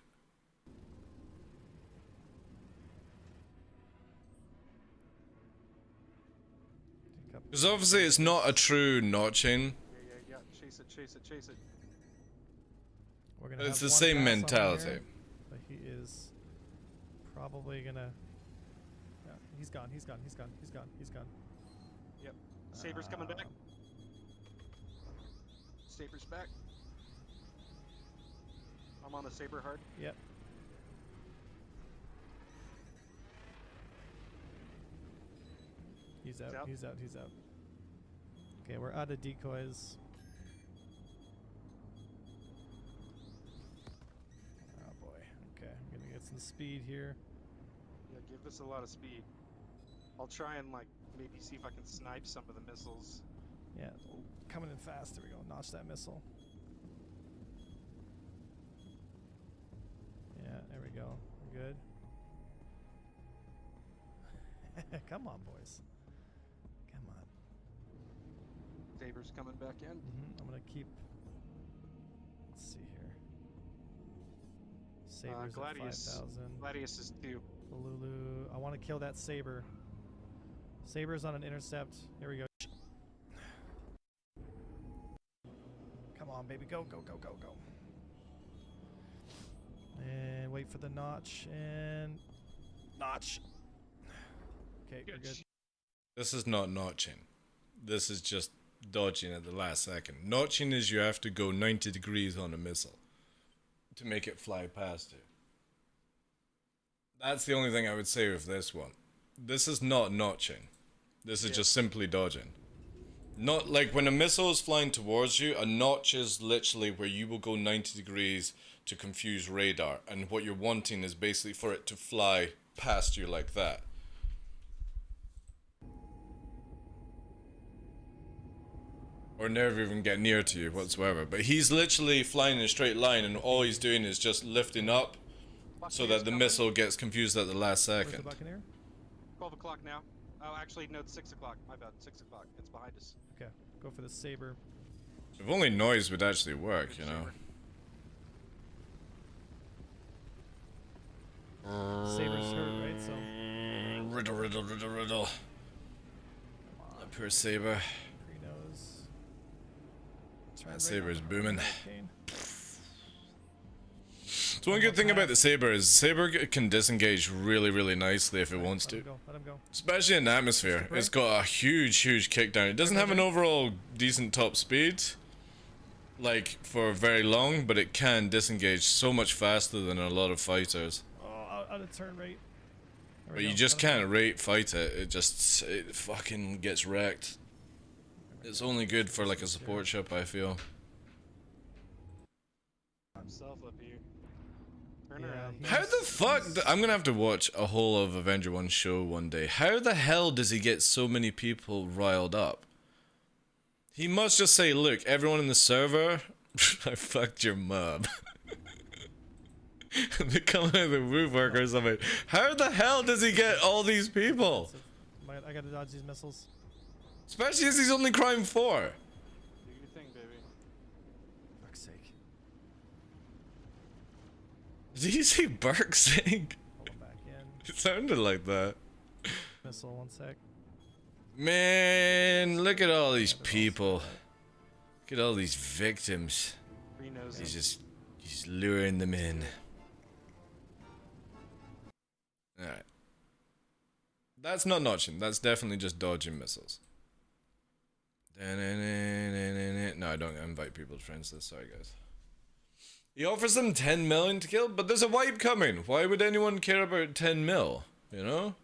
[SPEAKER 1] Because obviously it's not a true notching.
[SPEAKER 9] Yeah. Chase it.
[SPEAKER 7] We're gonna
[SPEAKER 1] It's
[SPEAKER 7] have
[SPEAKER 1] the
[SPEAKER 7] one
[SPEAKER 1] same
[SPEAKER 7] pass on
[SPEAKER 1] mentality.
[SPEAKER 7] here, but he is probably gonna. Yeah, he's gone.
[SPEAKER 9] Yep. Saber's coming back. Saber's back. I'm on the Saber hard.
[SPEAKER 7] Yep. He's out. He's out. Okay, we're out of decoys. Oh boy. Okay, I'm gonna get some the speed here.
[SPEAKER 9] Yeah, give us a lot of speed. I'll try and like maybe see if I can snipe some of the missiles.
[SPEAKER 7] Yeah, coming in fast. There we go. Notch that missile. Yeah, there we go. We're good. Come on, boys. Come on.
[SPEAKER 9] Saber's coming back in.
[SPEAKER 7] I'm gonna keep. Let's see here. Saber's
[SPEAKER 9] Gladius.
[SPEAKER 7] at 5,000.
[SPEAKER 9] Gladius is 2.
[SPEAKER 7] Lulu. I want to kill that Saber. Saber's on an intercept. Here we go. Come on, baby. Go, go, go, go, go. And wait for the notch. And notch. Okay, we're good.
[SPEAKER 1] This is not notching. This is just dodging at the last second. Notching is you have to go 90 degrees on a missile to make it fly past you. That's the only thing I would say with this one. This is not notching. This is just simply dodging. Not like when a missile is flying towards you, a notch is literally where you will go 90 degrees to confuse radar, and what you're wanting is basically for it to fly past you like that. Or never even get near to you whatsoever. But he's literally flying in a straight line, and all he's doing is just lifting up so that the missile gets confused at the last
[SPEAKER 7] Where's the
[SPEAKER 1] second.
[SPEAKER 7] Buccaneer?
[SPEAKER 9] 12 o'clock now. Oh, actually, no, it's 6 o'clock. My bad. 6 o'clock. It's behind us.
[SPEAKER 7] Okay, go for the Saber.
[SPEAKER 1] If only noise would actually work, you know.
[SPEAKER 7] Saber's hurt, right? So
[SPEAKER 1] Riddle, riddle, riddle, riddle. That poor Saber.
[SPEAKER 7] Krinos.
[SPEAKER 1] That Saber's booming. So one good thing about the Saber is Saber can disengage really, really nicely if it wants to.
[SPEAKER 7] Let him go.
[SPEAKER 1] Especially in the atmosphere. It's got a huge, huge kickdown. It doesn't have an overall decent top speed, like, for very long, but it can disengage so much faster than a lot of fighters.
[SPEAKER 7] Oh, out of turn rate.
[SPEAKER 1] But you just can't rate fight it. It fucking gets wrecked. It's only good for like a support ship, I feel.
[SPEAKER 9] Himself up here. Turn
[SPEAKER 7] Yeah,
[SPEAKER 9] around.
[SPEAKER 1] How the fuck? I'm gonna have to watch a whole of Avenger 1 show one day. How the hell does he get so many people riled up? He must just say, look, everyone in the server, I fucked your mom. They come out of the woodwork or something. How the hell does he get all these people?
[SPEAKER 7] I gotta dodge these missiles.
[SPEAKER 1] Especially as he's only crime 4.
[SPEAKER 9] Do your thing, baby.
[SPEAKER 7] Fuck's sake.
[SPEAKER 1] Did you say Burke saying?
[SPEAKER 7] Pull him back in.
[SPEAKER 1] It sounded like that.
[SPEAKER 7] Missile, 1 sec.
[SPEAKER 1] Man, look at all these people. Look at all these victims.
[SPEAKER 9] Reno's
[SPEAKER 1] He's luring them in. Alright. That's not notching. That's definitely just dodging missiles. No, I don't invite people to friends list. Sorry, guys. He offers them 10 million to kill, but there's a wipe coming. Why would anyone care about 10 mil? You know?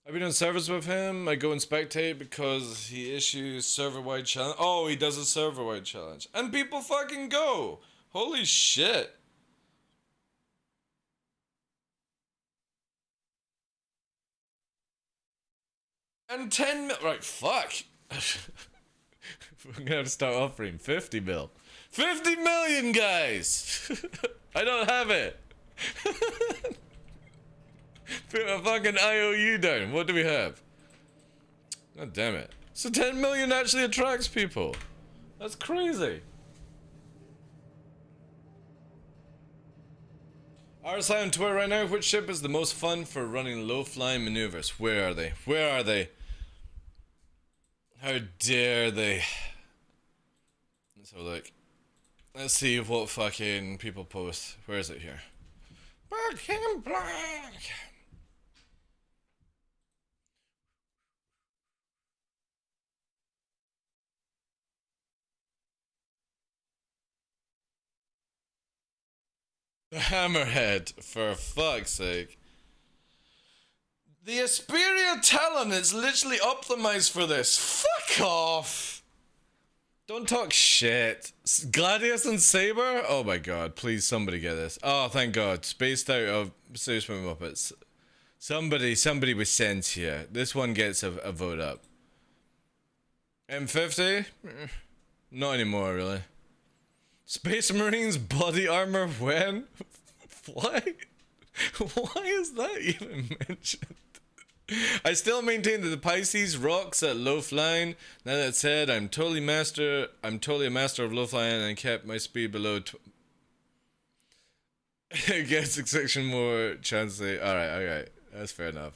[SPEAKER 1] I've been on servers with him. I go and spectate because he issues server-wide challenge. Oh, he does a server-wide challenge. And people fucking go. Holy shit. And 10 mil. Right, fuck. We're gonna have to start offering 50 mil. 50 million, guys! I don't have it. Put a fucking IOU down. What do we have? God damn it. So 10 million actually attracts people. That's crazy. RSI on Twitter right now. Which ship is the most fun for running low-flying maneuvers? Where are they? Where are they? How dare they? Let's have a look. Let's see what fucking people post. Where is it here? Back in black. The Hammerhead, for fuck's sake. The Asperia Talon is literally optimized for this. Fuck off! Don't talk shit. Gladius and Saber? Oh my god, please somebody get this. Oh, thank god. Spaced out of Space Muppets. Somebody with sense here. This one gets a vote up. M50? Not anymore, really. Space Marines body armor when? Why? Why is that even mentioned? I still maintain that the Pisces rocks at low flying. Now that said, I'm totally a master of low flying and I kept my speed below it gets section more chance to alright. That's fair enough.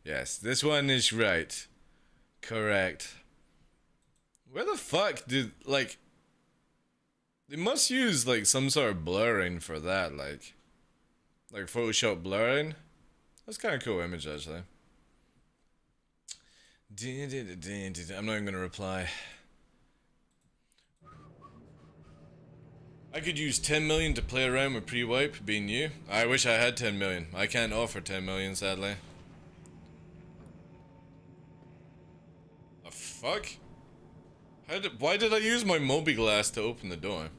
[SPEAKER 1] Yes, this one is right. Correct. Where the fuck did, like, they must use like some sort of blurring for that, like Photoshop blurring. That's kind of cool image actually. I'm not even gonna reply. I could use 10 million to play around with pre-wipe, being you. I wish I had 10 million. I can't offer 10 million, sadly. The fuck? Why did I use my Moby Glass to open the door?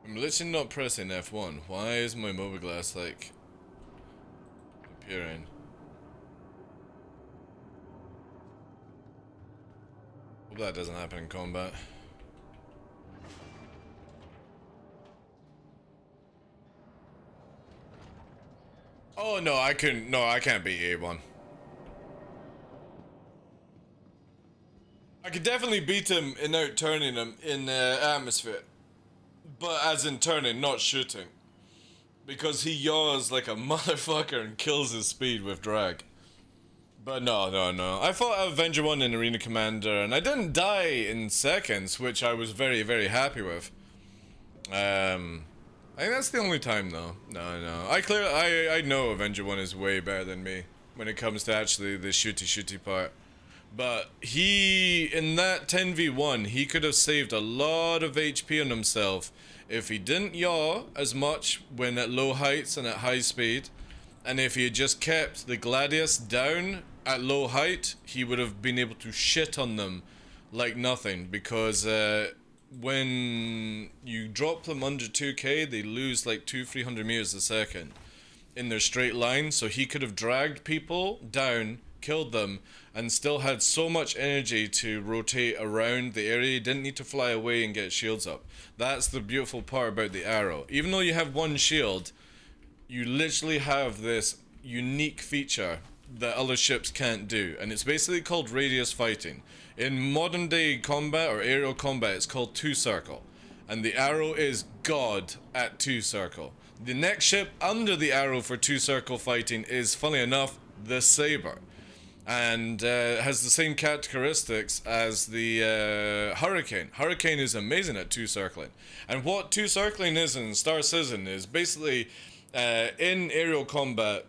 [SPEAKER 1] I'm literally not pressing F1. Why is my Moby Glass, like, appearing? Hope that doesn't happen in combat. Oh no, I couldn't. No, I can't beat A1. I could definitely beat him in out-turning him in atmosphere. But as in turning, not shooting. Because he yaws like a motherfucker and kills his speed with drag. But no. I fought Avenger 1 in Arena Commander and I didn't die in seconds, which I was very, very happy with. I think that's the only time though. No. I know Avenger 1 is way better than me when it comes to actually the shooty part. But he, in that 10v1, he could have saved a lot of HP on himself if he didn't yaw as much when at low heights and at high speed. And if he had just kept the Gladius down at low height, he would have been able to shit on them like nothing. Because when you drop them under 2k, they lose like 200-300 meters a second in their straight line. So he could have dragged people down, killed them, and still had so much energy to rotate around the area. He didn't need to fly away and get shields up. That's the beautiful part about the arrow. Even though you have one shield, you literally have this unique feature that other ships can't do, and it's basically called radius fighting. In modern day combat or aerial combat, it's called two circle, and the arrow is god at two circle. The next ship under the arrow for two circle fighting is, funny enough, the Saber. And has the same characteristics as the Hurricane. Hurricane is amazing at two circling. And what two circling is in Star Citizen is basically in aerial combat,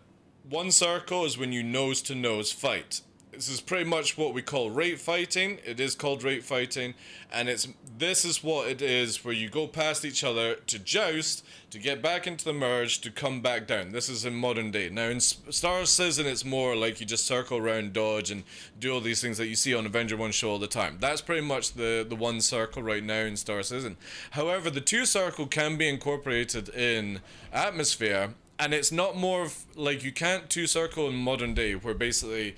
[SPEAKER 1] one circle is when you nose to nose fight. This is pretty much what we call rate fighting. It is called rate fighting, and this is what it is, where you go past each other to joust, to get back into the merge, to come back down. This is in modern day. Now in Star Citizen, it's more like you just circle around, dodge, and do all these things that you see on Avenger 1 show all the time. That's pretty much the one circle right now in Star Citizen. However, the two circle can be incorporated in atmosphere, and it's not more like you can't two circle in modern day, where basically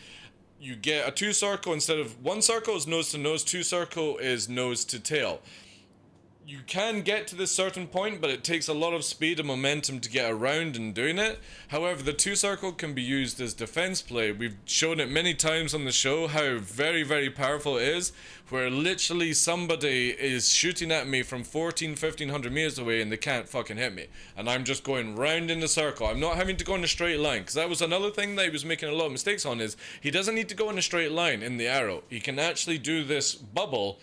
[SPEAKER 1] you get a two circle instead of one circle is nose to nose, two circle is nose to tail. You can get to this certain point, but it takes a lot of speed and momentum to get around and doing it. However, the two circle can be used as defense play. We've shown it many times on the show how very, very powerful it is, where literally somebody is shooting at me from 1500 meters away and they can't fucking hit me. And I'm just going round in the circle. I'm not having to go in a straight line, because that was another thing that he was making a lot of mistakes on, is he doesn't need to go in a straight line in the arrow. He can actually do this bubble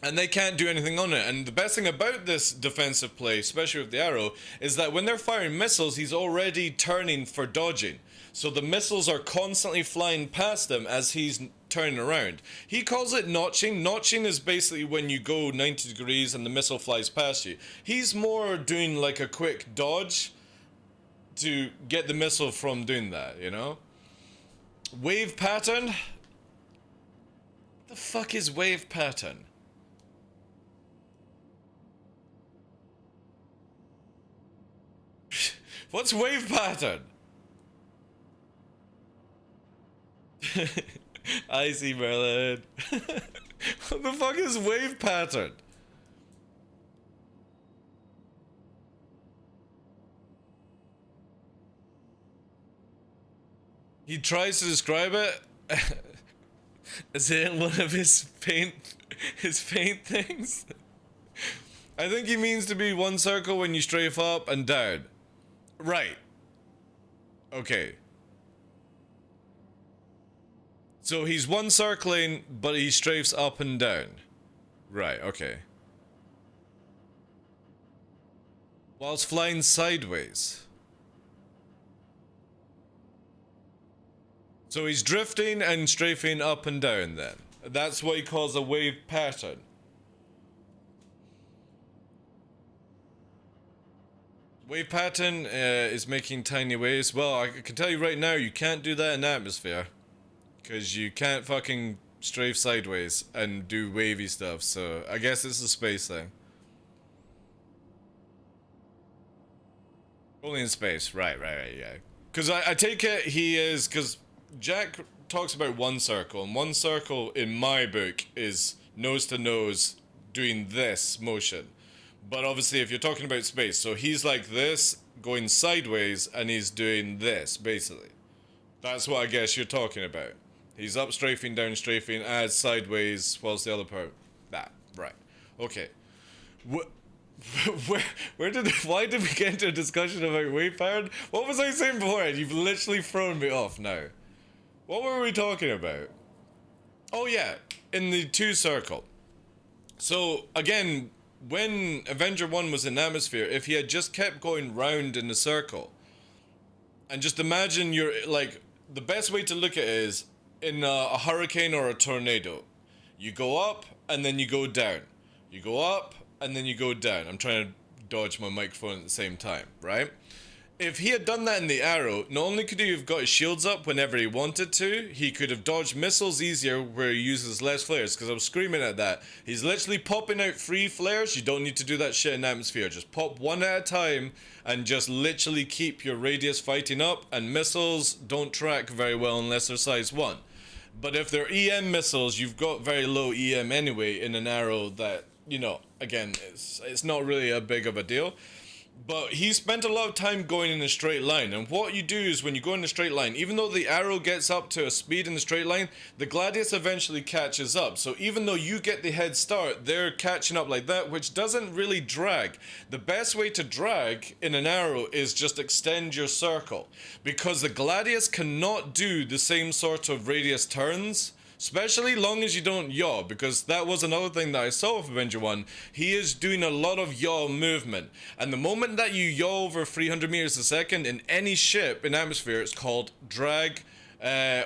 [SPEAKER 1] and they can't do anything on it. And the best thing about this defensive play, especially with the arrow, is that when they're firing missiles, he's already turning for dodging. So the missiles are constantly flying past him as he's turning around. He calls it notching. Notching is basically when you go 90 degrees and the missile flies past you. He's more doing like a quick dodge to get the missile from doing that, you know? Wave pattern? What the fuck is wave pattern? What's wave pattern? I see, Merlin. What the fuck is wave pattern? He tries to describe it as in one of his paint things. I think he means to be one circle when you strafe up and down. Right. Okay. So he's one circling, but he strafes up and down. Right, okay. Whilst flying sideways. So he's drifting and strafing up and down then. That's what he calls a wave pattern. Wave pattern is making tiny waves. Well, I can tell you right now, you can't do that in atmosphere. Because you can't fucking strafe sideways and do wavy stuff, so I guess it's a space thing. Only in space, right, yeah. Because I take it he is, because Jack talks about one circle, and one circle in my book is nose to nose doing this motion. But obviously if you're talking about space, so he's like this, going sideways, and he's doing this, basically. That's what I guess you're talking about. He's up strafing, down strafing, as sideways, whilst the other part... That, right. Okay. Why did we get into a discussion about wave pattern? What was I saying before? You've literally thrown me off now. What were we talking about? Oh yeah, in the 2 circle. So, again, when Avenger 1 was in atmosphere, if he had just kept going round in the circle, and just imagine you're, like, the best way to look at it is, in a hurricane or a tornado, you go up and then you go down. You go up and then you go down. I'm trying to dodge my microphone at the same time, right? If he had done that in the arrow, not only could he have got his shields up whenever he wanted to, he could have dodged missiles easier where he uses less flares, because I was screaming at that. He's literally popping out 3 flares. You don't need to do that shit in atmosphere. Just pop 1 at a time and just literally keep your radius fighting up, and missiles don't track very well unless they're size 1. But if they're EM missiles, you've got very low EM anyway in an arrow that, you know, again, it's not really a big of a deal. But he spent a lot of time going in a straight line, and what you do is when you go in a straight line, even though the arrow gets up to a speed in the straight line, the Gladius eventually catches up. So even though you get the head start, they're catching up like that, which doesn't really drag. The best way to drag in an arrow is just extend your circle, because the Gladius cannot do the same sort of radius turns, especially long as you don't yaw, because that was another thing that I saw with Avenger 1. He is doing a lot of yaw movement, and the moment that you yaw over 300 meters a second in any ship in atmosphere, it's called drag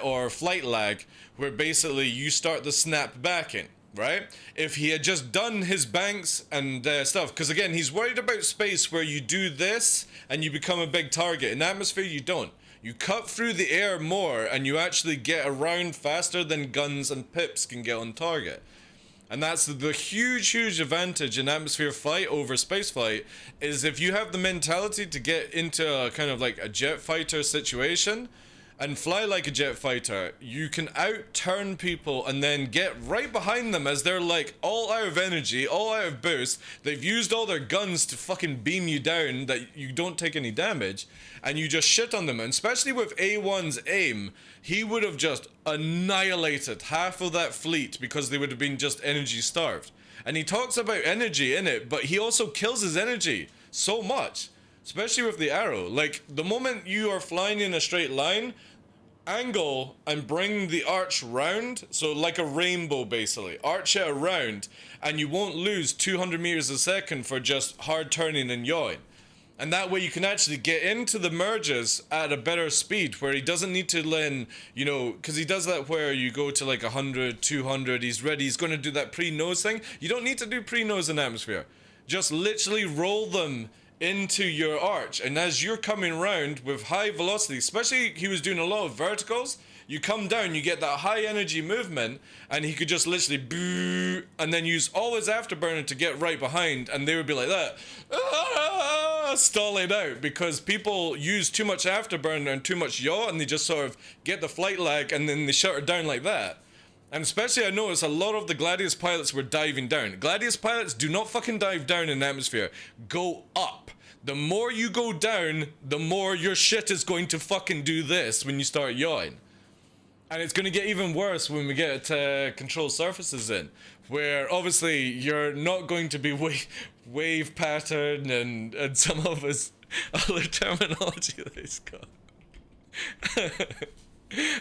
[SPEAKER 1] or flight lag, where basically you start the snap back in, right? If he had just done his banks and stuff, because again, he's worried about space where you do this and you become a big target. In atmosphere, you don't. You cut through the air more and you actually get around faster than guns and pips can get on target. And that's the huge advantage in atmosphere fight over space fight, is if you have the mentality to get into a kind of like a jet fighter situation and fly like a jet fighter, you can out-turn people and then get right behind them as they're like all out of energy, all out of boost. They've used all their guns to fucking beam you down that you don't take any damage, and you just shit on them. And especially with A1's aim, he would have just annihilated half of that fleet because they would have been just energy starved. And he talks about energy in it, but he also kills his energy so much, especially with the arrow. Like, the moment you are flying in a straight line, angle and bring the arch round, so like a rainbow basically, arch it around, and you won't lose 200 meters a second for just hard turning and yawing. And that way you can actually get into the merges at a better speed, where he doesn't need to learn, you know, because he does that where you go to like 100, 200, he's ready, he's going to do that pre-nose thing. You don't need to do pre-nose in atmosphere. Just literally roll them into your arch, and as you're coming round with high velocity, especially he was doing a lot of verticals, you come down, you get that high energy movement, and he could just literally boo, and then use all his afterburner to get right behind, and they would be like that, stalling out, because people use too much afterburner and too much yaw, and they just sort of get the flight lag, and then they shut it down like that. And especially I noticed a lot of the Gladius pilots were diving down. Gladius pilots, do not fucking dive down in atmosphere. Go up. The more you go down, the more your shit is going to fucking do this when you start yawing. And it's going to get even worse when we get controlled surfaces in, where obviously you're not going to be wave pattern and some of his other terminology that he's got.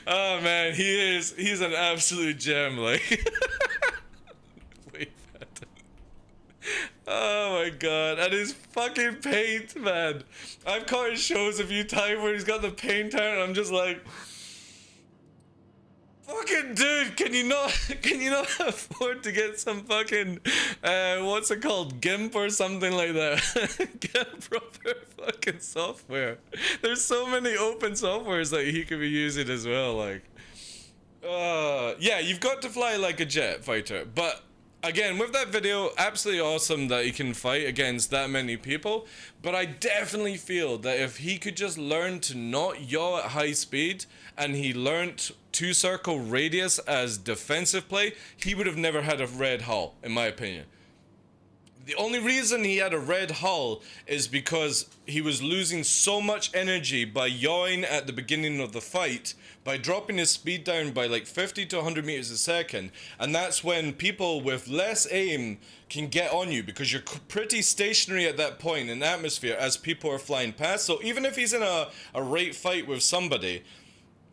[SPEAKER 1] Oh man, he's an absolute gem, like. Wave pattern. Oh my god, and his fucking paint, man. I've caught his shows a few times where he's got the paint out and I'm just like, fucking dude, can you not afford to get some fucking what's it called, GIMP or something like that? Get proper fucking software. There's so many open softwares that he could be using as well, like yeah, you've got to fly like a jet fighter. But again, with that video, absolutely awesome that he can fight against that many people, but I definitely feel that if he could just learn to not yaw at high speed, and he learnt 2-circle radius as defensive play, he would have never had a red hull, in my opinion. The only reason he had a red hull is because he was losing so much energy by yawing at the beginning of the fight, by dropping his speed down by like 50 to 100 meters a second, and that's when people with less aim can get on you, because you're pretty stationary at that point in atmosphere as people are flying past. So even if he's in a rate fight with somebody,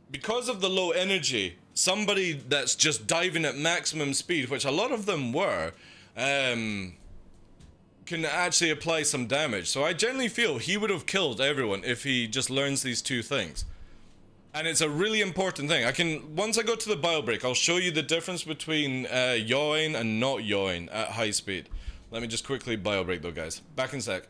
[SPEAKER 1] because of the low energy, somebody that's just diving at maximum speed, which a lot of them were, can actually apply some damage. So I generally feel he would have killed everyone if he just learns these two things. And it's a really important thing. Once I go to the bio break, I'll show you the difference between yawing and not yawing at high speed. Let me just quickly bio break though, guys. Back in a sec.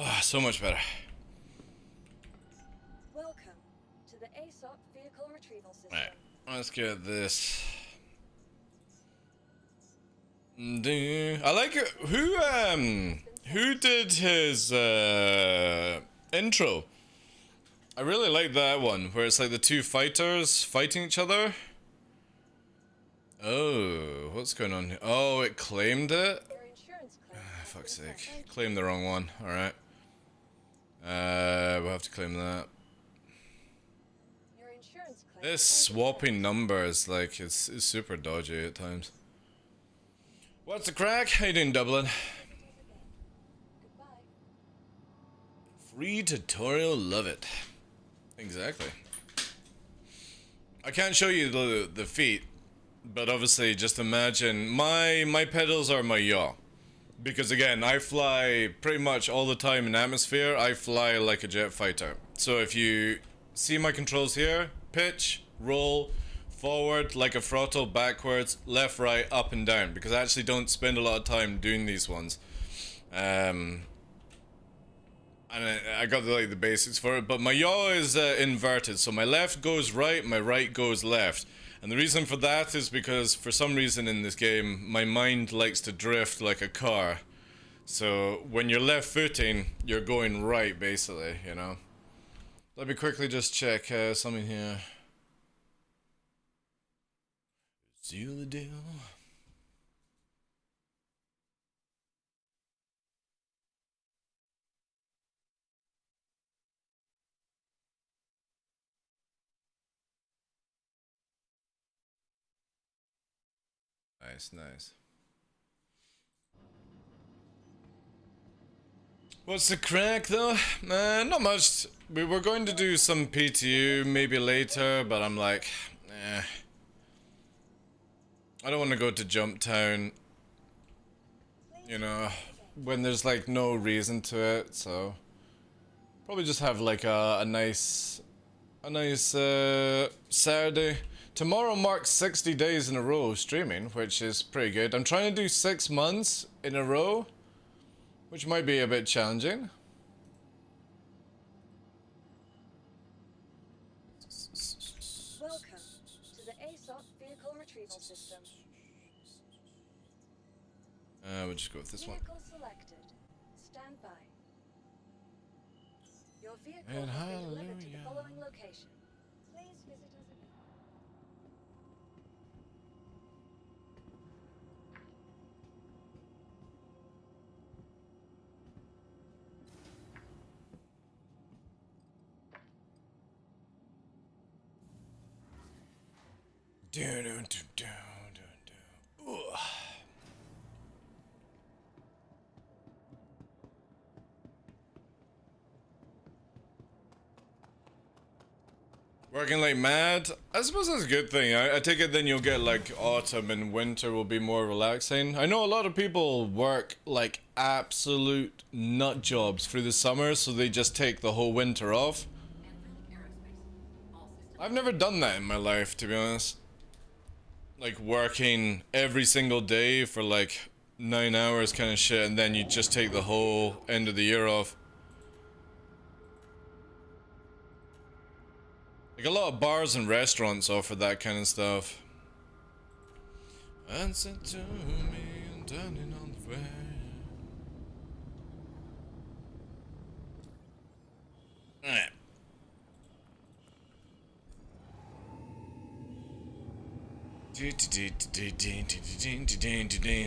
[SPEAKER 1] Oh, so much better.
[SPEAKER 4] Welcome to the ASOP vehicle retrieval system.
[SPEAKER 1] Alright, let's get this. I like it. Who did his intro? I really like that one where it's like the two fighters fighting each other. Oh, what's going on here? Oh, it claimed it?
[SPEAKER 4] Your insurance claim
[SPEAKER 1] Ah,
[SPEAKER 4] has
[SPEAKER 1] fuck's
[SPEAKER 4] been
[SPEAKER 1] sake.
[SPEAKER 4] sent.
[SPEAKER 1] Claimed the wrong one. Alright. have to claim that.
[SPEAKER 4] Your insurance claim.
[SPEAKER 1] This swapping numbers, like, it's super dodgy at times. What's the crack? How you doing, Dublin?
[SPEAKER 4] Goodbye.
[SPEAKER 1] Free tutorial, love it. Exactly. I can't show you the feet, but obviously just imagine my pedals are my yaw. Because again, I fly pretty much all the time in atmosphere. I fly like a jet fighter. So if you see my controls here, pitch, roll, forward like a throttle, backwards, left, right, up and down. Because I actually don't spend a lot of time doing these ones. And I got the basics for it, but my yaw is inverted, so my left goes right, my right goes left. And the reason for that is because for some reason in this game, my mind likes to drift like a car. So when you're left footing, you're going right basically, you know. Let me quickly just check something here. Seal the deal. Nice, nice. What's the crack though? Not much. We were going to do some PTU maybe later, but I'm like, I don't want to go to Jump Town, you know, when there's like no reason to it, so probably just have like a nice Saturday. Tomorrow marks 60 days in a row streaming, which is pretty good. I'm trying to do 6 months in a row, which might be a bit challenging.
[SPEAKER 4] Welcome to the ASOP vehicle retrieval system.
[SPEAKER 1] We'll just go with this one.
[SPEAKER 4] Vehicle selected. Stand by. Your vehicle
[SPEAKER 1] And
[SPEAKER 4] has been delivered to the
[SPEAKER 1] hallelujah.
[SPEAKER 4] following location. Please visit us again.
[SPEAKER 1] Ugh. Working like mad? I suppose that's a good thing. I take it then you'll get like autumn and winter will be more relaxing. I know a lot of people work like absolute nut jobs through the summer, so they just take the whole winter off. I've never done that in my life, to be honest. Like working every single day for like 9 hours kind of shit, and then you just take the whole end of the year off. Like a lot of bars and restaurants offer that kind of stuff. Answer to me and turning on the way. Alright.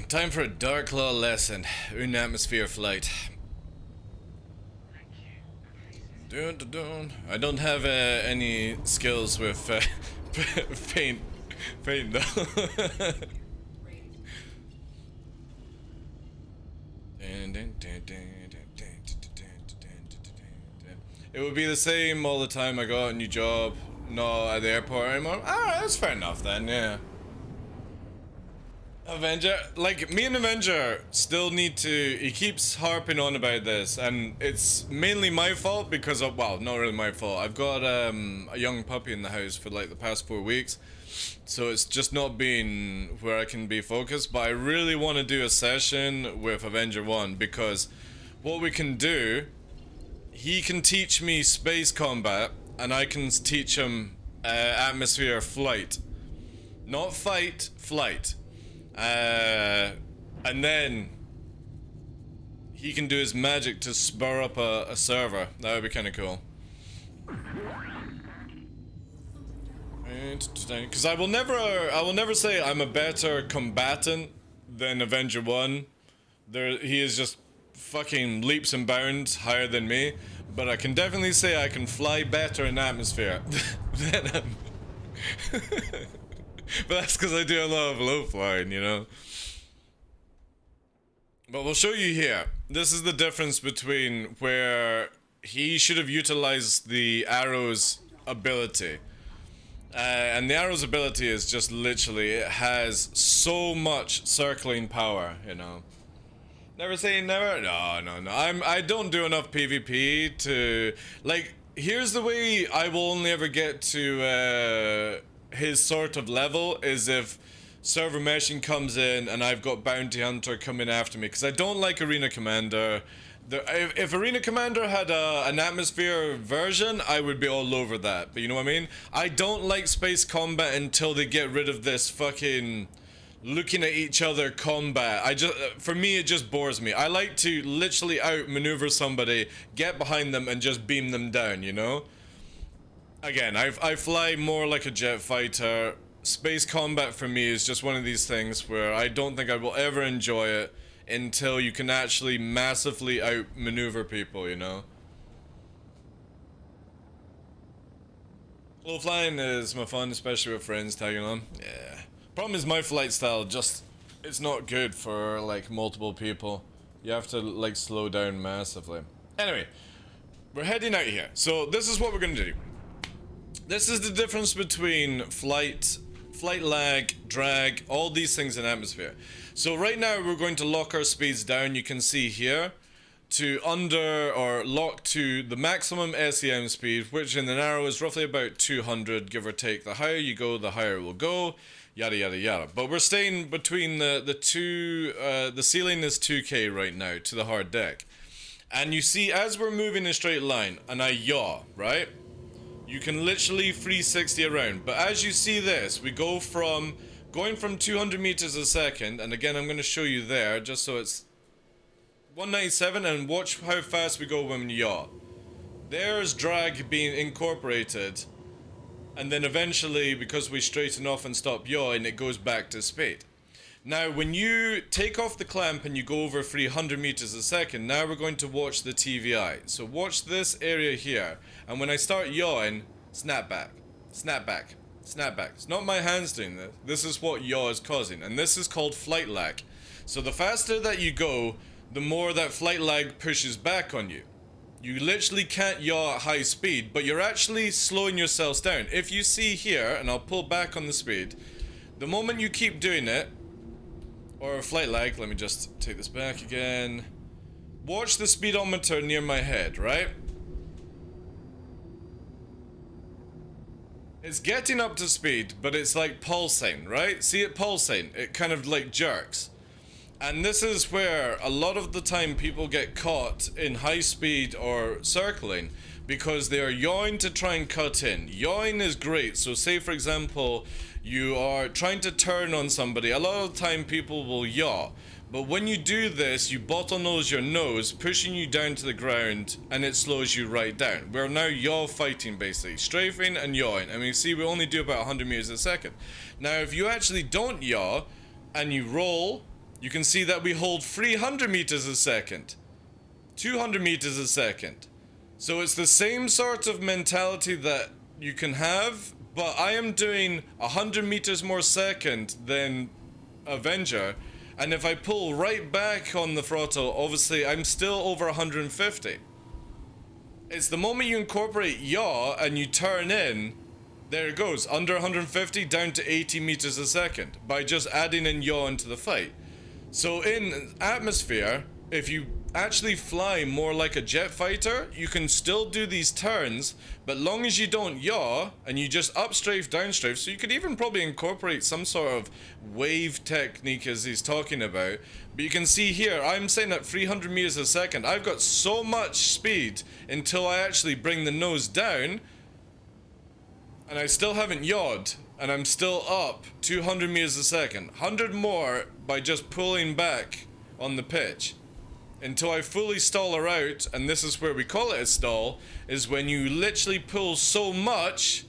[SPEAKER 1] Time for a TheDarkLaw lesson. In atmosphere flight. I don't have any skills with paint though. It would be the same all the time. I got a new job, not at the airport anymore. Alright, that's fair enough then, yeah. Avenger, like, me and Avenger still need to, he keeps harping on about this, and it's mainly my fault because of, well, not really my fault. I've got a young puppy in the house for like the past 4 weeks, so it's just not been where I can be focused, but I really want to do a session with Avenger 1, because what we can do, he can teach me space combat, and I can teach him atmosphere flight. Not fight, flight. And then he can do his magic to spur up a server. That would be kind of cool. Because I will never say I'm a better combatant than Avenger 1. He is just fucking leaps and bounds higher than me, but I can definitely say I can fly better in atmosphere than him. But that's because I do a lot of low flying, you know. But we'll show you here. This is the difference between where he should have utilized the arrow's ability. And the arrow's ability is just literally, it has so much circling power, you know. Never say never. No. I don't do enough PvP to, like, here's the way I will only ever get to his sort of level is if server meshing comes in and I've got Bounty Hunter coming after me, because I don't like Arena Commander. If Arena Commander had an atmosphere version, I would be all over that. But you know what I mean? I don't like space combat until they get rid of this fucking looking at each other combat. For me, it just bores me. I like to literally outmaneuver somebody, get behind them, and just beam them down, you know? Again, I fly more like a jet fighter. Space combat for me is just one of these things where I don't think I will ever enjoy it until you can actually massively outmaneuver people, you know? Low flying is my fun, especially with friends tagging on. Yeah. Problem is my flight style just, it's not good for like multiple people. You have to like slow down massively. Anyway, we're heading out here. So this is what we're gonna do. This is the difference between flight lag, drag, all these things in atmosphere. So right now we're going to lock our speeds down, you can see here, to lock to the maximum SEM speed, which in an arrow is roughly about 200, give or take. The higher you go, the higher it will go, yada yada yada. But we're staying between the ceiling is 2k right now to the hard deck. And you see as we're moving in a straight line, and I yaw, right? You can literally 360 around, but as you see this, we go from going from 200 meters a second, and again I'm going to show you there, just so it's 197, and watch how fast we go when we yaw. There's drag being incorporated, and then eventually, because we straighten off and stop yawing, it goes back to speed. Now when you take off the clamp and you go over 300 meters a second, now we're going to watch the TVI. So watch this area here, and when I start yawing, snap back, snap back, snap back. It's not my hands doing this. This is what yaw is causing, and this is called flight lag. So the faster that you go, the more that flight lag pushes back on you. You literally can't yaw at high speed, but you're actually slowing yourselves down. If you see here, and I'll pull back on the speed, the moment you keep doing it, or flight lag, let me just take this back again. Watch the speedometer near my head, right? It's getting up to speed, but it's like pulsing, right? See it pulsing? It kind of like jerks. And this is where a lot of the time people get caught in high speed or circling because they are yawing to try and cut in. Yawing is great. So say for example, you are trying to turn on somebody. A lot of the time people will yaw. But when you do this, you bottlenose your nose, pushing you down to the ground, and it slows you right down. We're now yaw fighting basically, strafing and yawing. And we see we only do about 100 meters a second. Now if you actually don't yaw and you roll, you can see that we hold 300 meters a second, 200 meters a second. So it's the same sort of mentality that you can have, but I am doing 100 meters more second than Avenger, and if I pull right back on the throttle, obviously I'm still over 150. It's the moment you incorporate yaw and you turn in, there it goes, under 150 down to 80 meters a second by just adding in yaw into the fight. So in atmosphere, if you actually fly more like a jet fighter, you can still do these turns, but long as you don't yaw and you just upstrafe, downstrafe, so you could even probably incorporate some sort of wave technique as he's talking about. But you can see here, I'm saying at 300 meters a second, I've got so much speed until I actually bring the nose down, and I still haven't yawed. And I'm still up 200 meters a second, 100 more by just pulling back on the pitch until I fully stall her out. And this is where we call it a stall, is when you literally pull so much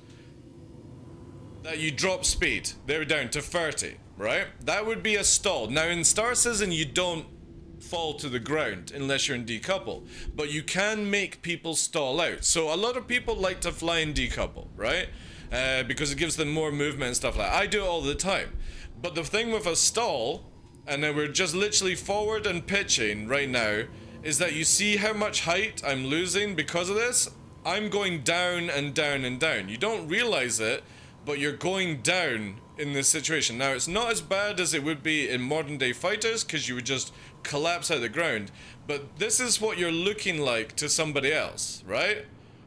[SPEAKER 1] that you drop speed. They're down to 30, right? That would be a stall. Now in Star Citizen you don't fall to the ground unless you're in decouple. But you can make people stall out. So a lot of people like to fly in decouple, right? Because it gives them more movement and stuff like that. I do it all the time. But the thing with a stall, and then we're just literally forward and pitching right now, is that you see how much height I'm losing because of this? I'm going down and down and down. You don't realize it, but you're going down in this situation. Now, it's not as bad as it would be in modern day fighters, because you would just collapse out of the ground. But this is what you're looking like to somebody else, right?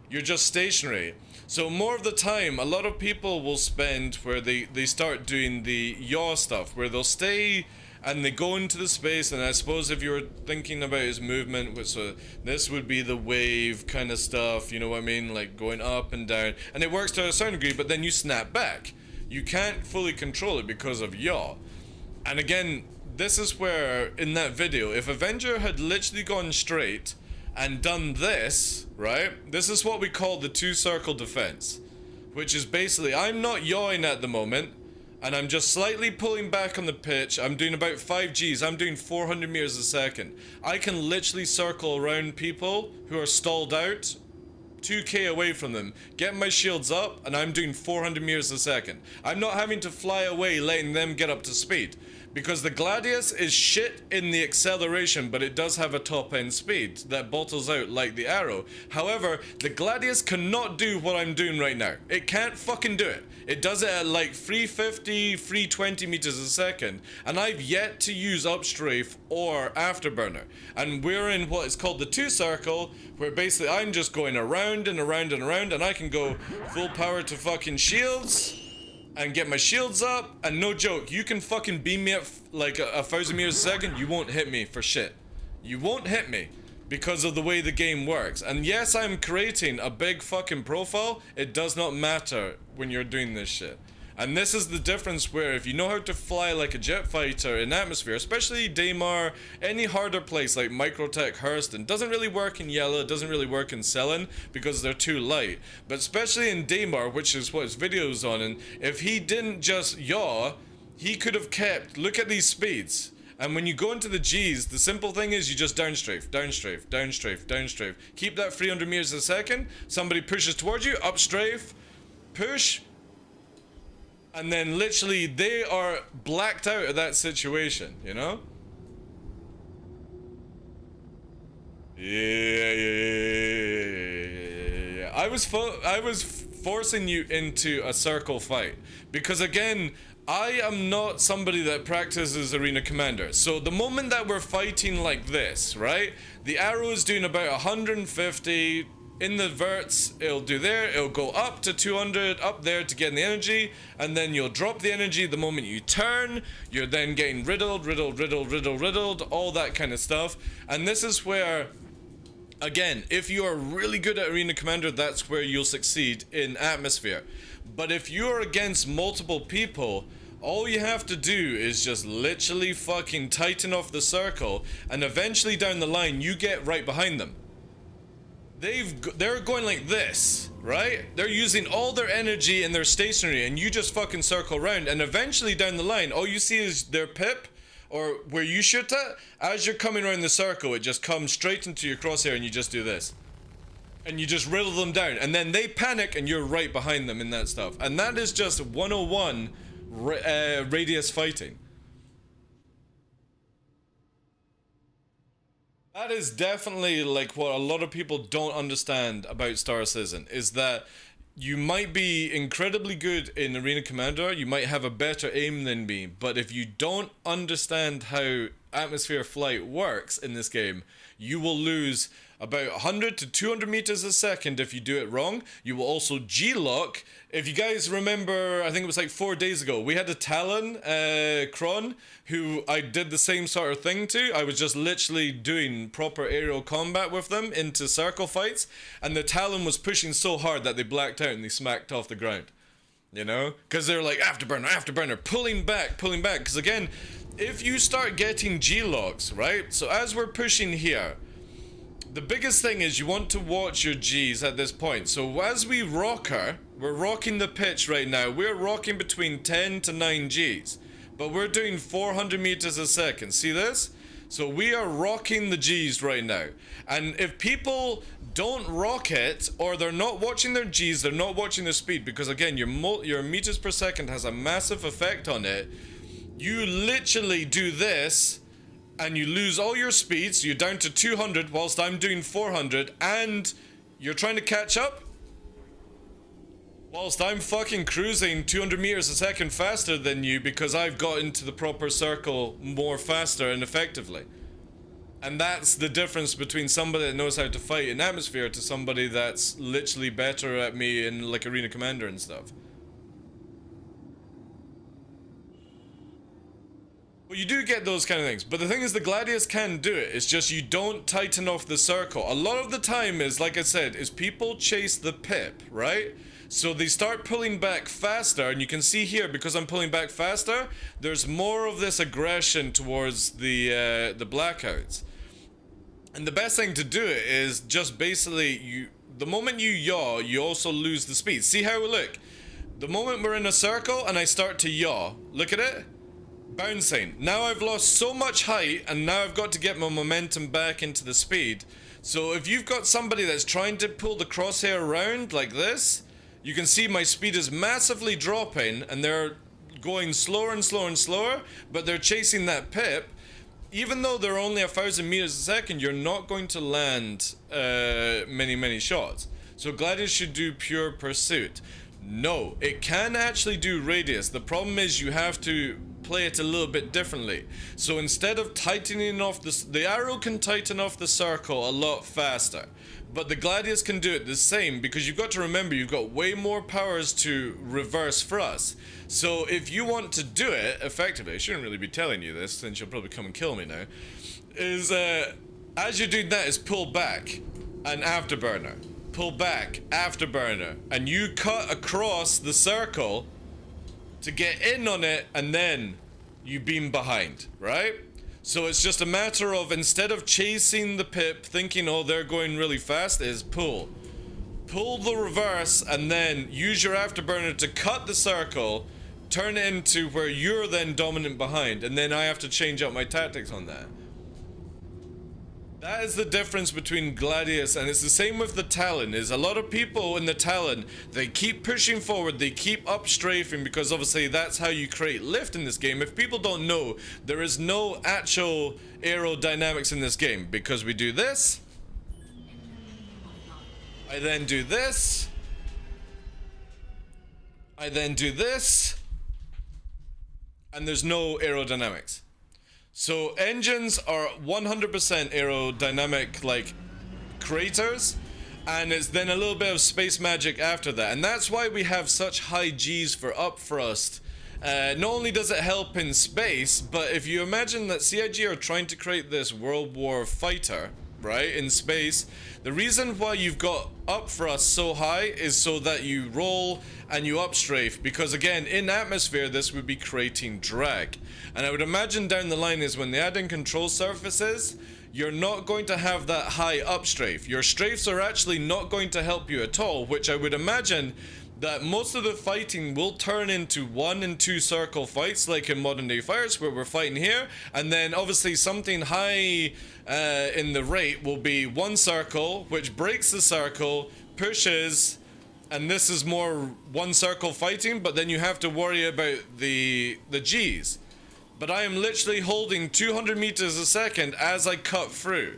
[SPEAKER 1] You're just stationary. So more of the time, a lot of people will spend where they start doing the yaw stuff, where they'll stay and they go into the space, and I suppose if you were thinking about his movement, which this would be the wave kind of stuff, you know what I mean? Like going up and down, and it works to a certain degree, but then you snap back. You can't fully control it because of yaw. And again, this is where, in that video, if Avenger had literally gone straight and done this, right? This is what we call the two-circle defense, which is basically, I'm not yawing at the moment, and I'm just slightly pulling back on the pitch. I'm doing about 5 Gs. I'm doing 400 meters a second. I can literally circle around people who are stalled out, 2k away from them, get my shields up, and I'm doing 400 meters a second. I'm not having to fly away letting them get up to speed, because the Gladius is shit in the acceleration, but it does have a top end speed that bottles out like the Arrow. However, the Gladius cannot do what I'm doing right now. It can't fucking do it. It does it at like 350, 320 meters a second, and I've yet to use upstrafe or afterburner. And we're in what is called the two circle, where basically I'm just going around and around and around, and I can go full power to fucking shields and get my shields up, and no joke, you can fucking beam me up like 1,000 meters a second, you won't hit me for shit. You won't hit me because of the way the game works. And yes, I'm creating a big fucking profile. It does not matter when you're doing this shit. And this is the difference, where if you know how to fly like a jet fighter in atmosphere, especially Daymar, any harder place like Microtech, Hurston, doesn't really work in Yellow, it doesn't really work in Cellen because they're too light. But especially in Daymar, which is what his video's on, and if he didn't just yaw, he could have kept, look at these speeds. And when you go into the Gs, the simple thing is you just downstrafe, downstrafe, downstrafe, downstrafe. Keep that 300 meters a second, somebody pushes towards you, upstrafe, push, and then literally they are blacked out of that situation, you know? Yeah. I was forcing you into a circle fight because, again, I am not somebody that practices Arena Commander. So the moment that we're fighting like this, right? The Arrow is doing about 150. In the verts, it'll do there, it'll go up to 200, up there to get in the energy, and then you'll drop the energy the moment you turn. You're then getting riddled, all that kind of stuff. And this is where, again, if you are really good at Arena Commander, that's where you'll succeed in Atmosphere. But if you're against multiple people, all you have to do is just literally fucking tighten off the circle, and eventually down the line, you get right behind them. They're going like this, right? They're using all their energy and they're stationary, and you just fucking circle around, and eventually down the line, all you see is their pip, or where you shoot at. As you're coming around the circle, it just comes straight into your crosshair, and you just do this. And you just riddle them down, and then they panic, and you're right behind them in that stuff. And that is just 101 radius fighting. That is definitely like what a lot of people don't understand about Star Citizen, is that you might be incredibly good in Arena Commander, you might have a better aim than me, but if you don't understand how atmosphere flight works in this game, you will lose about 100 to 200 meters a second if you do it wrong. You will also G-lock. If you guys remember, I think it was like 4 days ago, we had a Talon, Kron, who I did the same sort of thing to. I was just literally doing proper aerial combat with them into circle fights, and the Talon was pushing so hard that they blacked out and they smacked off the ground. You know? Because they're like, afterburner, afterburner, pulling back. Because again, if you start getting G-locks, right? So as we're pushing here, the biggest thing is you want to watch your Gs at this point. So as we rock her, we're rocking the pitch right now. We're rocking between 10 to 9 Gs. But we're doing 400 meters a second. See this? So we are rocking the G's right now. And if people don't rock it, or they're not watching their G's, they're not watching their speed, because again, your meters per second has a massive effect on it. You literally do this, and you lose all your speed, so you're down to 200 whilst I'm doing 400, and you're trying to catch up? Whilst I'm fucking cruising 200 meters a second faster than you because I've got into the proper circle more faster and effectively. And that's the difference between somebody that knows how to fight in atmosphere to somebody that's literally better at me in like Arena Commander and stuff. Well, you do get those kind of things, but the thing is the Gladius can do it. It's just you don't tighten off the circle. A lot of the time is, like I said, is people chase the pip, right? So they start pulling back faster, and you can see here, because I'm pulling back faster, there's more of this aggression towards the blackouts. And the best thing to do it is just basically, the moment you yaw, you also lose the speed. See how we look? The moment we're in a circle and I start to yaw, look at it? Bouncing. Now I've lost so much height, and now I've got to get my momentum back into the speed. So if you've got somebody that's trying to pull the crosshair around like this, you can see my speed is massively dropping, and they're going slower and slower and slower, but they're chasing that pip. Even though they're only 1,000 meters a second, you're not going to land many shots. So Gladius should do pure pursuit. No, it can actually do radius. The problem is you have to play it a little bit differently. So instead of tightening off the arrow can tighten off the circle a lot faster. But the Gladius can do it the same, because you've got to remember you've got way more powers to reverse thrust. So if you want to do it effectively, I shouldn't really be telling you this since you'll probably come and kill me now, is as you're doing that is pull back and afterburner. Pull back, afterburner, and you cut across the circle to get in on it, and then you beam behind, right? So it's just a matter of, instead of chasing the pip, thinking, oh, they're going really fast, is pull. Pull the reverse, and then use your afterburner to cut the circle, turn it into where you're then dominant behind, and then I have to change up my tactics on that. That is the difference between Gladius, and it's the same with the Talon. Is a lot of people in the Talon, they keep pushing forward, they keep up strafing, because obviously that's how you create lift in this game. If people don't know, there is no actual aerodynamics in this game, because we do this, I then do this, I then do this, and there's no aerodynamics. So engines are 100% aerodynamic, like, creators, and it's then a little bit of space magic after that, and that's why we have such high G's for up thrust. Not only does it help in space, but if you imagine that CIG are trying to create this World War fighter, right, in space, the reason why you've got up thrust so high is so that you roll and you upstrafe, because again, in atmosphere this would be creating drag. And I would imagine down the line is when they add in control surfaces, you're not going to have that high upstrafe. Your strafes are actually not going to help you at all, which I would imagine that most of the fighting will turn into 1 and 2 circle fights, like in modern day fighters where we're fighting here, and then obviously something high in the rate will be 1 circle, which breaks the circle, pushes, and this is more 1 circle fighting, but then you have to worry about the G's. But I am literally holding 200 meters a second as I cut through.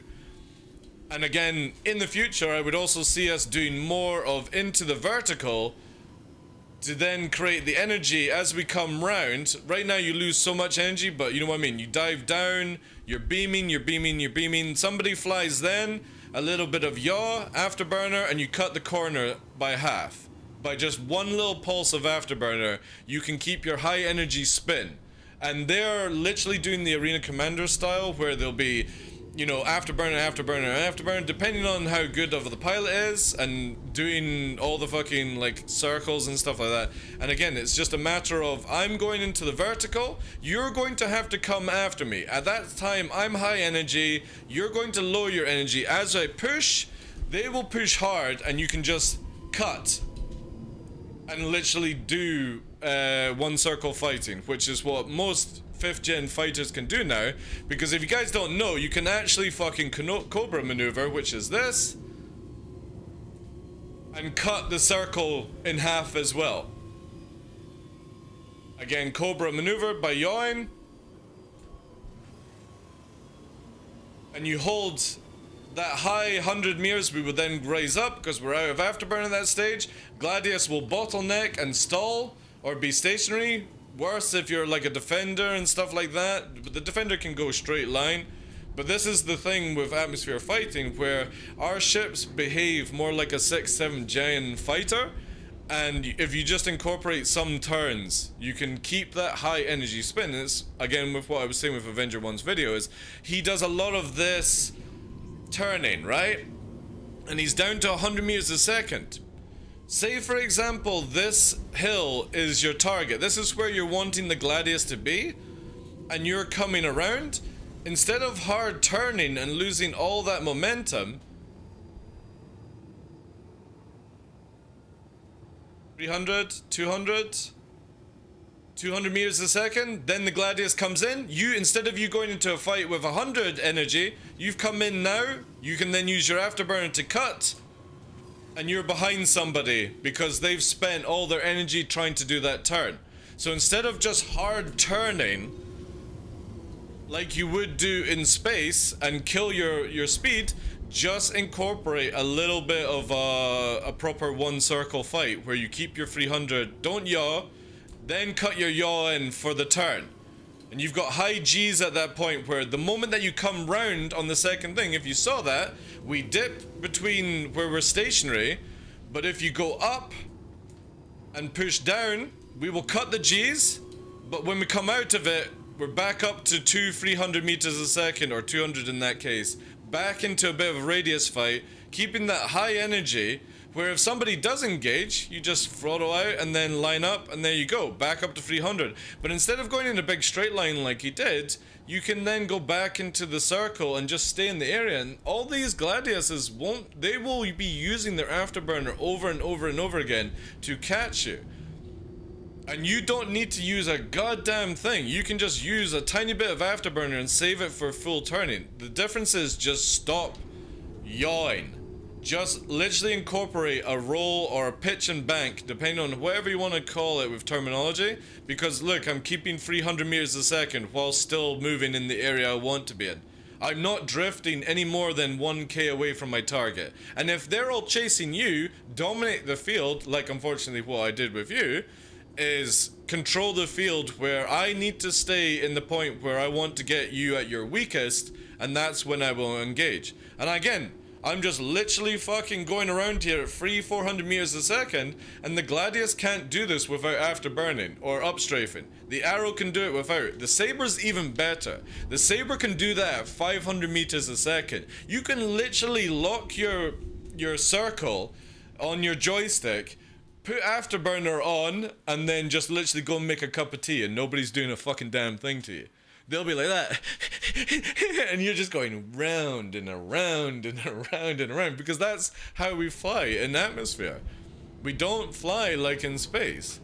[SPEAKER 1] And again, in the future, I would also see us doing more of into the vertical to then create the energy as we come round. Right now you lose so much energy, but you know what I mean, you dive down, you're beaming, you're beaming, you're beaming, somebody flies then, a little bit of yaw, afterburner, and you cut the corner by half. By just 1 little pulse of afterburner, you can keep your high energy spin. And they're literally doing the Arena Commander style, where they'll be, you know, afterburner, afterburner, afterburner, depending on how good of the pilot is, and doing all the fucking, like, circles and stuff like that. And again, it's just a matter of, I'm going into the vertical, you're going to have to come after me. At that time, I'm high energy, you're going to lower your energy. As I push, they will push hard, and you can just cut. And literally do 1 circle fighting, which is what most 5th gen fighters can do now. Because if you guys don't know, you can actually fucking Cobra maneuver, which is this, and cut the circle in half as well. Again, Cobra maneuver by yawing, and you hold that high 100 meters. We will then raise up because we're out of afterburn at that stage. Gladius will bottleneck and stall or be stationary. Worse if you're like a defender and stuff like that, but the defender can go straight line. But this is the thing with atmosphere fighting, where our ships behave more like a 6-7 gen fighter, and if you just incorporate some turns, you can keep that high energy spin. It's again with what I was saying with Avenger 1's video, is he does a lot of this turning, right? And he's down to 100 meters a second. Say for example this hill is your target, this is where you're wanting the Gladius to be, and you're coming around. Instead of hard turning and losing all that momentum, 300, 200 meters a second, then the Gladius comes in. You, instead of you going into a fight with 100 energy, you've come in now. You can then use your afterburner to cut, and you're behind somebody because they've spent all their energy trying to do that turn. So instead of just hard turning like you would do in space and kill your speed, just incorporate a little bit of a proper one circle fight where you keep your 300, don't yaw, then cut your yaw in for the turn. And you've got high G's at that point, where the moment that you come round on the second thing, if you saw that, we dip between where we're stationary, but if you go up and push down, we will cut the G's, but when we come out of it, we're back up to 300 meters a second, or 200 in that case, back into a bit of a radius fight, keeping that high energy, where if somebody does engage, you just throttle out and then line up, and there you go, back up to 300. But instead of going in a big straight line like he did, you can then go back into the circle and just stay in the area. And all these Gladiuses they will be using their afterburner over and over and over again to catch you. And you don't need to use a goddamn thing. You can just use a tiny bit of afterburner and save it for full turning. The difference is just stop yawing. Just literally incorporate a roll or a pitch and bank, depending on whatever you want to call it with terminology. Because look, I'm keeping 300 meters a second while still moving in the area I want to be in. I'm not drifting any more than 1k away from my target. And if they're all chasing you, dominate the field, like unfortunately what I did with you, is control the field where I need to stay in the point where I want to get you at your weakest, and that's when I will engage. And again, I'm just literally fucking going around here at 400 meters a second, and the Gladius can't do this without afterburning or upstrafing. The arrow can do it without. The Saber's even better. The Saber can do that at 500 meters a second. You can literally lock your circle on your joystick, put afterburner on, and then just literally go and make a cup of tea, and nobody's doing a fucking damn thing to you. They'll be like that, and you're just going round and around and around and around, because that's how we fly in atmosphere. We don't fly like in space.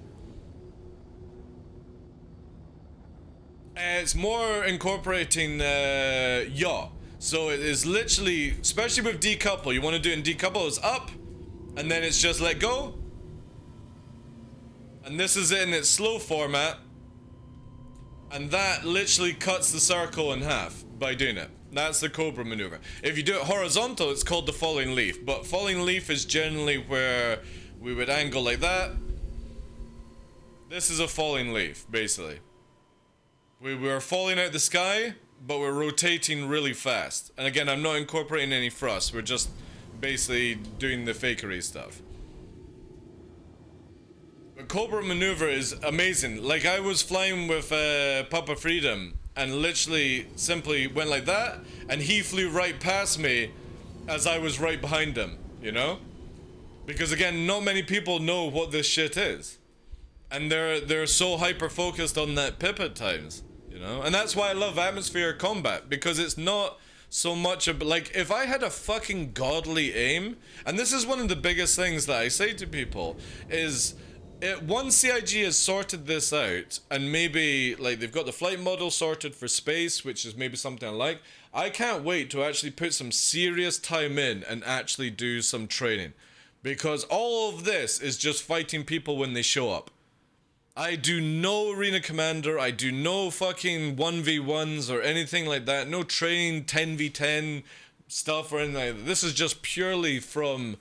[SPEAKER 1] It's more incorporating yaw. So it is literally, especially with decouple, you want to do it in decouple, it's up, and then it's just let go. And this is in its slow format. And that literally cuts the circle in half by doing it. That's the Cobra maneuver. If you do it horizontal, it's called the falling leaf. But falling leaf is generally where we would angle like that. This is a falling leaf, basically. We're falling out the sky, but we're rotating really fast. And again, I'm not incorporating any thrust. We're just basically doing the fakery stuff. The Cobra maneuver is amazing. Like, I was flying with Papa Freedom and literally simply went like that, and he flew right past me as I was right behind him, you know? Because again, not many people know what this shit is. And they're so hyper focused on that pip at times, you know? And that's why I love atmosphere combat, because it's not so much of, like, if I had a fucking godly aim, and this is one of the biggest things that I say to people, is once CIG has sorted this out, and maybe like they've got the flight model sorted for space, which is maybe something I like, I can't wait to actually put some serious time in and actually do some training, because all of this is just fighting people when they show up. I do no arena commander, I do no fucking 1v1s or anything like that, no training 10v10 stuff or anything like that. This is just purely from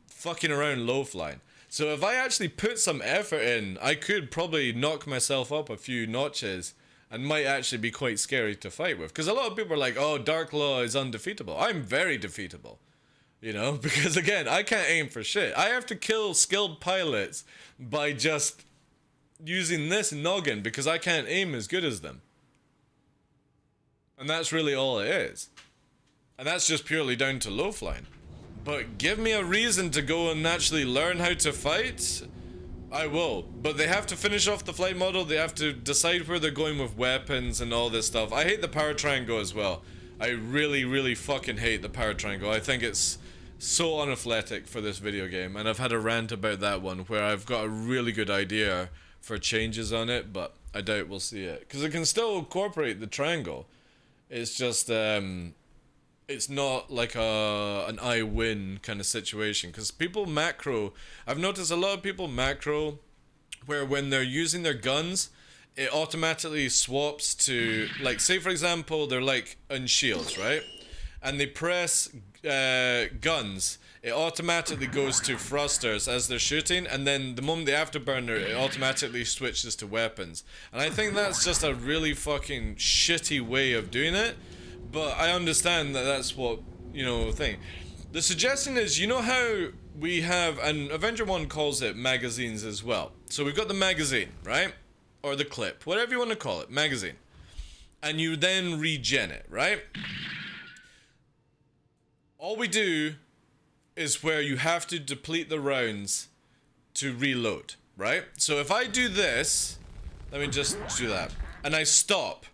[SPEAKER 1] fucking around low flying. So if I actually put some effort in, I could probably knock myself up a few notches and might actually be quite scary to fight with. Because a lot of people are like, oh, DarkLaw is undefeatable. I'm very defeatable. You know, because again, I can't aim for shit. I have to kill skilled pilots by just using this noggin because I can't aim as good as them. And that's really all it is. And that's just purely down to low flying. But give me a reason to go and actually learn how to fight, I will. But they have to finish off the flight model, they have to decide where they're going with weapons and all this stuff. I hate the power triangle as well. I really, really fucking hate the power triangle. I think it's so unathletic for this video game, and I've had a rant about that one where I've got a really good idea for changes on it, but I doubt we'll see it. Because it can still incorporate the triangle. It's just, it's not like an I win kind of situation, because people macro, I've noticed a lot of people macro where when they're using their guns, it automatically swaps to, like, say for example they're like on shields, right, and they press guns, it automatically goes to thrusters as they're shooting, and then the moment the afterburner, it automatically switches to weapons. And I think that's just a really fucking shitty way of doing it. But I understand that that's what, you know, thing. The suggestion is, you know how we have, and Avenger 1 calls it magazines as well. So we've got the magazine, right? Or the clip, whatever you want to call it, magazine. And you then regen it, right? All we do is where you have to deplete the rounds to reload, right? So if I do this, let me just do that, and I stop,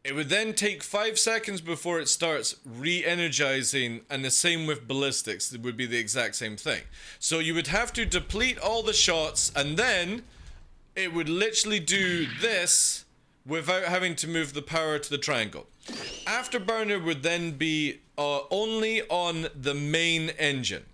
[SPEAKER 1] it would then take 5 seconds before it starts re-energizing, and the same with ballistics, it would be the exact same thing. So you would have to deplete all the shots, and then it would literally do this without having to move the power to the triangle. Afterburner would then be only on the main engine.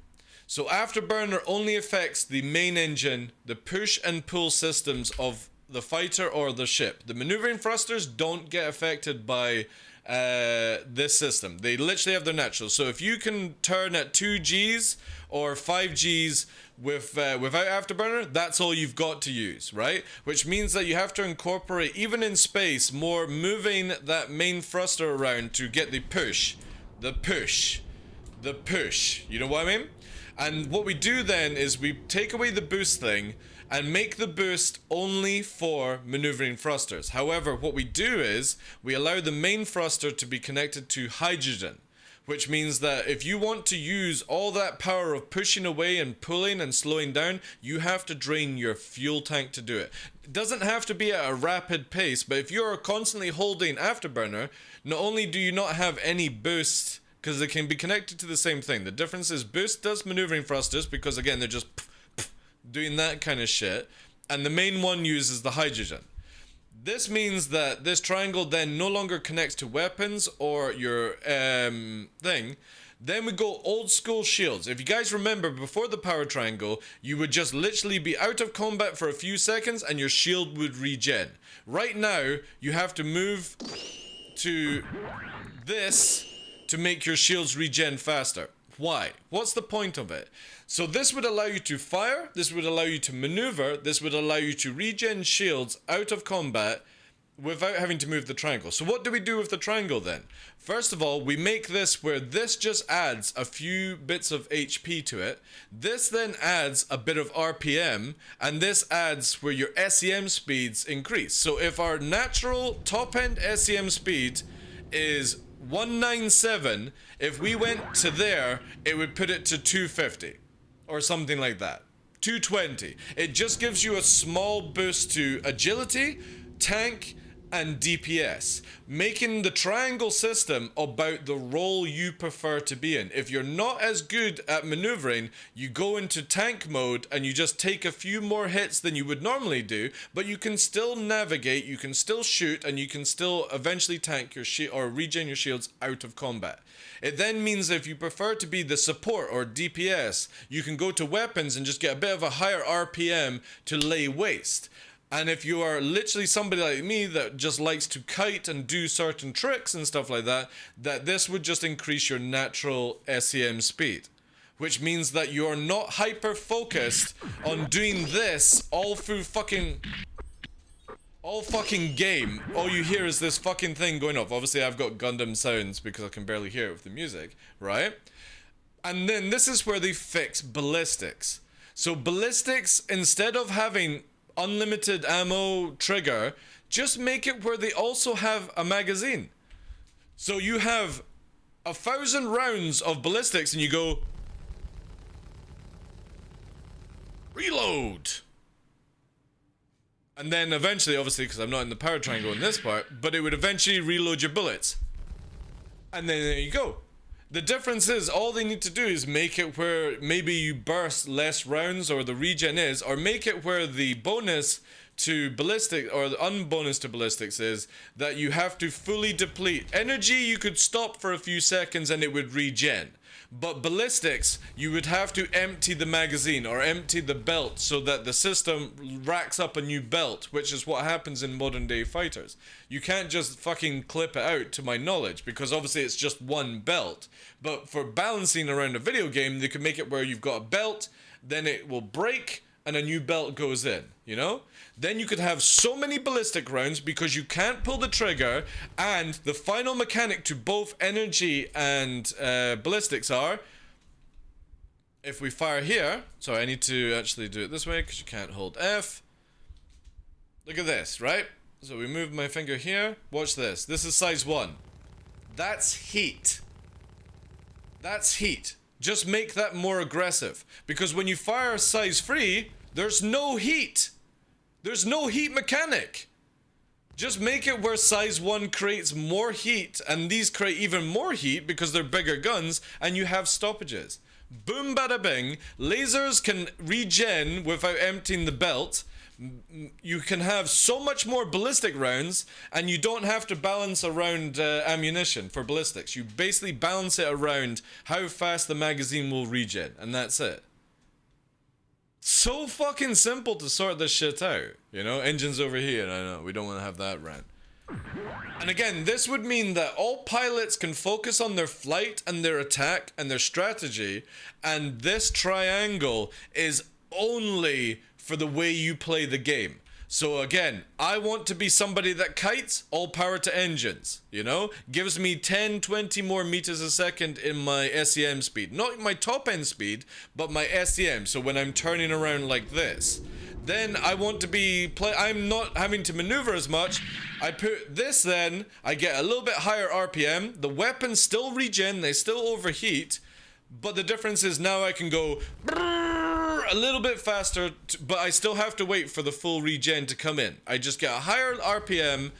[SPEAKER 1] So Afterburner only affects the main engine, the push and pull systems of the fighter or the ship. The maneuvering thrusters don't get affected by this system. They literally have their natural. So if you can turn at 2 Gs or 5 Gs without Afterburner, that's all you've got to use, right? Which means that you have to incorporate, even in space, more moving that main thruster around to get the push. The push. The push. You know what I mean? And what we do then is we take away the boost thing and make the boost only for maneuvering thrusters. However, what we do is we allow the main thruster to be connected to hydrogen, which means that if you want to use all that power of pushing away and pulling and slowing down, you have to drain your fuel tank to do it. It doesn't have to be at a rapid pace, but if you're constantly holding Afterburner, not only do you not have any boost, because they can be connected to the same thing. The difference is boost does maneuvering thrusters, because again, they're just doing that kind of shit, and the main one uses the hydrogen. This means that this triangle then no longer connects to weapons or your thing. Then we go old school shields. If you guys remember, before the power triangle, you would just literally be out of combat for a few seconds and your shield would regen. Right now, you have to move to this to make your shields regen faster. Why? What's the point of it? So this would allow you to fire, this would allow you to maneuver, this would allow you to regen shields out of combat without having to move the triangle. So what do we do with the triangle then? First of all, we make this where this just adds a few bits of HP to it. This then adds a bit of RPM, and this adds where your SEM speeds increase. So if our natural top-end SEM speed is 197, if we went to there, it would put it to 250 or something like that. 220. It just gives you a small boost to agility, tank, and DPS, making the triangle system about the role you prefer to be in. If you're not as good at maneuvering, you go into tank mode and you just take a few more hits than you would normally do, but you can still navigate, you can still shoot, and you can still eventually tank your shield or regen your shields out of combat. It then means if you prefer to be the support or DPS, you can go to weapons and just get a bit of a higher RPM to lay waste. And if you are literally somebody like me that just likes to kite and do certain tricks and stuff like that, that this would just increase your natural SEM speed. Which means that you're not hyper focused on doing this all fucking game. All you hear is this fucking thing going off. Obviously I've got Gundam sounds because I can barely hear it with the music, right? And then this is where they fix ballistics. So ballistics, instead of having unlimited ammo trigger, just make it where they also have a magazine. So you have 1,000 rounds of ballistics and you go reload, and then eventually, obviously because I'm not in the power triangle in this part, but it would eventually reload your bullets, and then there you go. The difference is all they need to do is make it where maybe you burst less rounds or the regen is, or make it where the bonus to ballistic or the unbonus to ballistics is that you have to fully deplete energy. You could stop for a few seconds and it would regen, but ballistics you would have to empty the magazine or empty the belt so that the system racks up a new belt, which is what happens in modern day fighters. You can't just fucking clip it out, to my knowledge, because obviously it's just one belt. But for balancing around a video game, they can make it where you've got a belt, then it will break and a new belt goes in, you know? Then you could have so many ballistic rounds because you can't pull the trigger, and the final mechanic to both energy and ballistics are, if we fire here, so I need to actually do it this way because you can't hold F. Look at this, right? So we move my finger here, watch this. This is size 1. That's heat. That's heat. Just make that more aggressive, because when you fire size 3, there's no heat. There's no heat mechanic. Just make it where size 1 creates more heat, and these create even more heat because they're bigger guns, and you have stoppages. Boom bada bing. Lasers can regen without emptying the belt. You can have so much more ballistic rounds, and you don't have to balance around ammunition for ballistics. You basically balance it around how fast the magazine will regen, and that's it. So fucking simple to sort this shit out, you know? Engines over here, I know, we don't want to have that rant. And again, this would mean that all pilots can focus on their flight and their attack and their strategy, and this triangle is only for the way you play the game. So again, I want to be somebody that kites, all power to engines, you know? Gives me 10, 20 more meters a second in my SEM speed. Not my top end speed, but my SEM, so when I'm turning around like this. Then I want to be, I'm not having to maneuver as much. I put this then, I get a little bit higher RPM, the weapons still regen, they still overheat, but the difference is now I can go a little bit faster, but I still have to wait for the full regen to come in. I just get a higher RPM,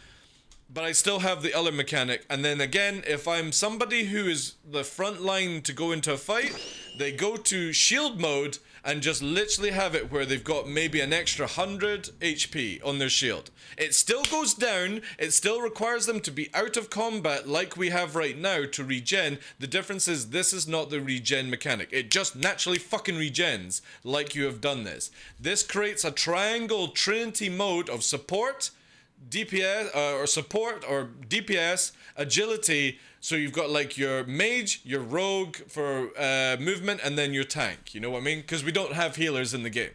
[SPEAKER 1] but I still have the other mechanic. And then again, if I'm somebody who is the front line to go into a fight, they go to shield mode and just literally have it where they've got maybe an extra 100 HP on their shield. It still goes down, it still requires them to be out of combat like we have right now to regen. The difference is this is not the regen mechanic. It just naturally fucking regens like you have done this. This creates a triangle trinity mode of support, DPS, or support or DPS, agility. So you've got like your mage, your rogue for movement, and then your tank. You know what I mean? Because we don't have healers in the game.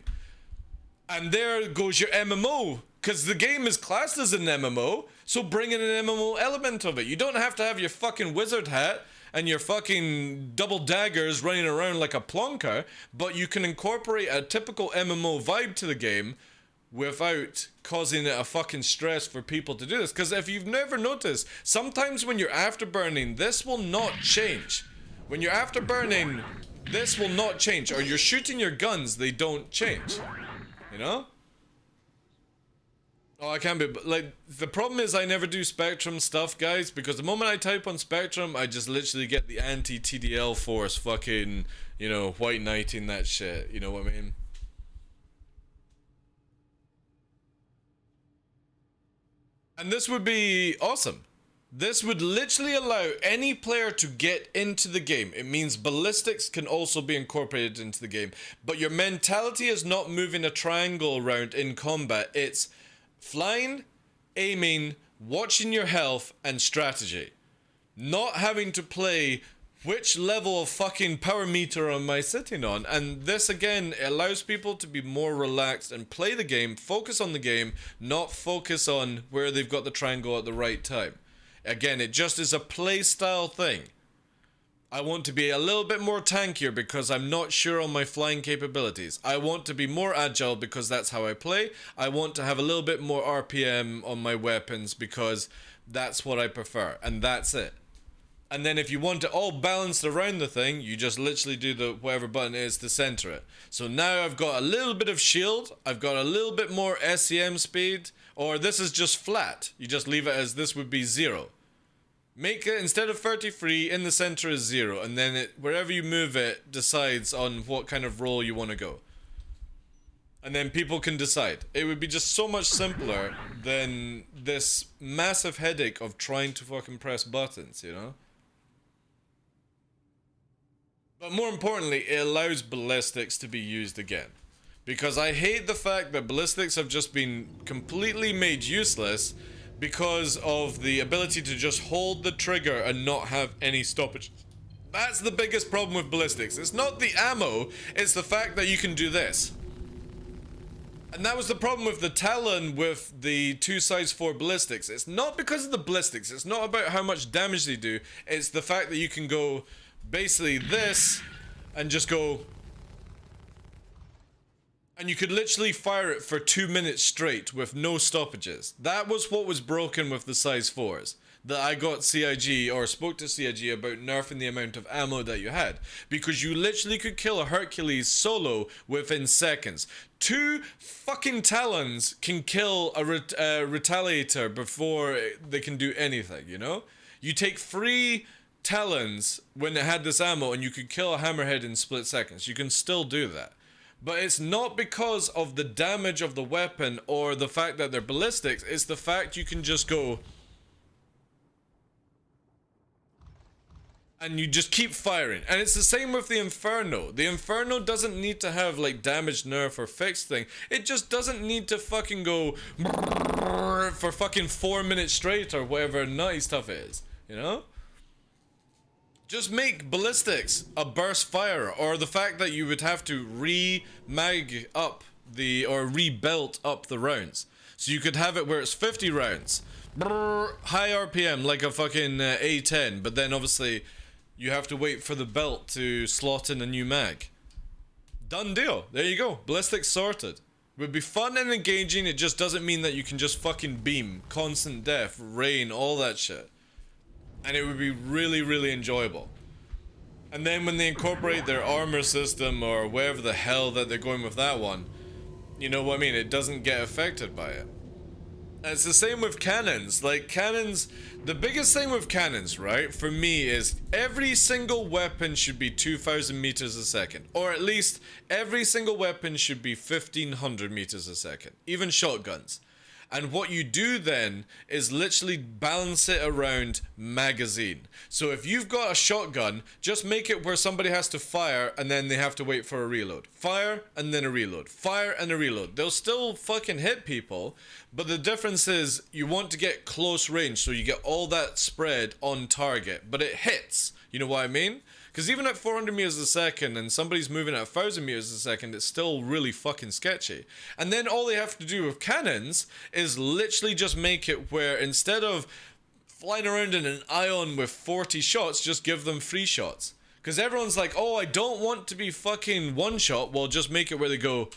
[SPEAKER 1] And there goes your MMO. Because the game is classed as an MMO. So bring in an MMO element of it. You don't have to have your fucking wizard hat and your fucking double daggers running around like a plonker. But you can incorporate a typical MMO vibe to the game without causing it a fucking stress for people to do this. Because if you've never noticed, sometimes when you're afterburning, this will not change. When you're afterburning, this will not change. Or you're shooting your guns, they don't change. You know? Oh, I can't be, but like, the problem is I never do Spectrum stuff, guys, because the moment I type on Spectrum, I just literally get the anti-TDL force fucking, you know, white knighting that shit, you know what I mean? And this would be awesome. This would literally allow any player to get into the game. It means ballistics can also be incorporated into the game, but your mentality is not moving a triangle around in combat, it's flying, aiming, watching your health, and strategy. Not having to play which level of fucking power meter am I sitting on. And this again allows people to be more relaxed and play the game, focus on the game, not focus on where they've got the triangle at the right time. Again, it just is a play style thing. I want to be a little bit more tankier because I'm not sure on my flying capabilities. I want to be more agile because that's how I play. I want to have a little bit more RPM on my weapons because that's what I prefer. And that's it. And then if you want it all balanced around the thing, you just literally do the whatever button it is to center it. So now I've got a little bit of shield. I've got a little bit more SEM speed. Or this is just flat. You just leave it as this would be 0. Make it, instead of 33, in the center is 0, and then it, wherever you move it decides on what kind of roll you want to go. And then people can decide. It would be just so much simpler than this massive headache of trying to fucking press buttons, you know? But more importantly, it allows ballistics to be used again. Because I hate the fact that ballistics have just been completely made useless because of the ability to just hold the trigger and not have any stoppage. That's the biggest problem with ballistics. It's not the ammo, it's the fact that you can do this. And that was the problem with the Talon with the 2 size 4 ballistics. It's not because of the ballistics, it's not about how much damage they do, it's the fact that you can go basically this and just go. And you could literally fire it for 2 minutes straight with no stoppages. That was what was broken with the size 4s. That I got CIG or spoke to CIG about nerfing the amount of ammo that you had. Because you literally could kill a Hercules solo within seconds. 2 fucking Talons can kill a Retaliator before they can do anything, you know? You take 3 Talons when it had this ammo and you could kill a Hammerhead in split seconds. You can still do that. But it's not because of the damage of the weapon or the fact that they're ballistics, it's the fact you can just go and you just keep firing. And it's the same with the Inferno. The Inferno doesn't need to have like damage, nerf, or fixed thing. It just doesn't need to fucking go for fucking 4 minutes straight or whatever nutty stuff is, you know? Just make ballistics a burst fire, or the fact that you would have to re-mag up the, or re-belt up the rounds. So you could have it where it's 50 rounds. High RPM, like a fucking A10, but then obviously you have to wait for the belt to slot in a new mag. Done deal. There you go. Ballistics sorted. Would be fun and engaging, it just doesn't mean that you can just fucking beam, constant death, rain, all that shit. And it would be really, really enjoyable. And then when they incorporate their armor system or wherever the hell that they're going with that one, you know what I mean? It doesn't get affected by it. And it's the same with cannons. Like cannons, the biggest thing with cannons, right, for me is every single weapon should be 2,000 meters a second. Or at least every single weapon should be 1,500 meters a second. Even shotguns. And what you do then is literally balance it around magazine. So if you've got a shotgun, just make it where somebody has to fire and then they have to wait for a reload. Fire and then a reload. Fire and a reload. They'll still fucking hit people, but the difference is you want to get close range so you get all that spread on target, but it hits. You know what I mean? Because even at 400 meters a second and somebody's moving at 1,000 meters a second, it's still really fucking sketchy. And then all they have to do with cannons is literally just make it where instead of flying around in an ion with 40 shots, just give them 3 shots. Because everyone's like, oh, I don't want to be fucking one shot. Well, just make it where they go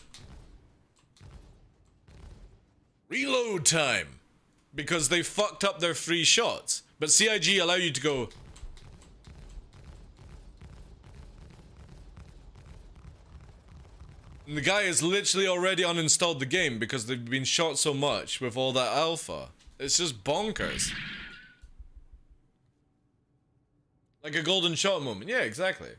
[SPEAKER 1] reload time. Because they fucked up their 3 shots. But CIG allow you to go And the guy has literally already uninstalled the game because they've been shot so much with all that alpha. It's just bonkers. Like a golden shot moment. Yeah, exactly.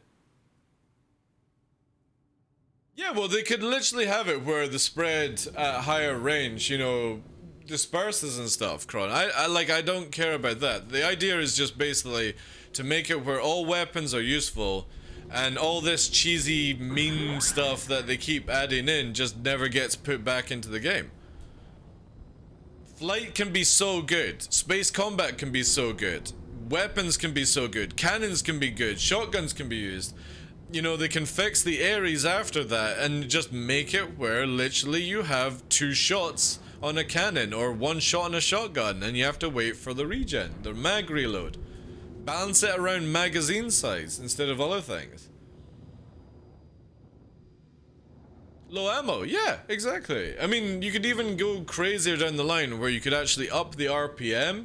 [SPEAKER 1] Yeah, well, they could literally have it where the spread at higher range, you know, disperses and stuff, Kron. I don't care about that. The idea is just basically to make it where all weapons are useful and all this cheesy meme stuff that they keep adding in just never gets put back into the game. Flight can be so good. Space combat can be so good. Weapons can be so good. Cannons can be good. Shotguns can be used. You know, they can fix the Ares after that and just make it where literally you have 2 shots on a cannon or 1 shot on a shotgun and you have to wait for the regen, the mag reload. Balance it around magazine size instead of other things. Low ammo, yeah, exactly. I mean, you could even go crazier down the line where you could actually up the RPM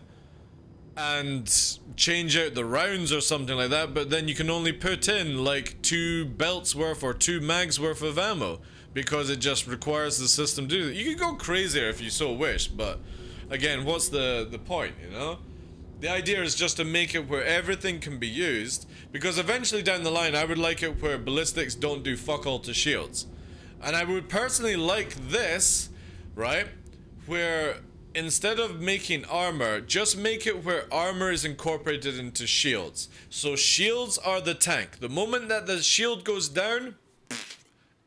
[SPEAKER 1] and change out the rounds or something like that, but then you can only put in like 2 belts worth or 2 mags worth of ammo because it just requires the system to do that. You could go crazier if you so wish, but again, what's the point, you know? The idea is just to make it where everything can be used, because eventually down the line I would like it where ballistics don't do fuck all to shields. And I would personally like this, right, where instead of making armor, just make it where armor is incorporated into shields. So shields are the tank. The moment that the shield goes down,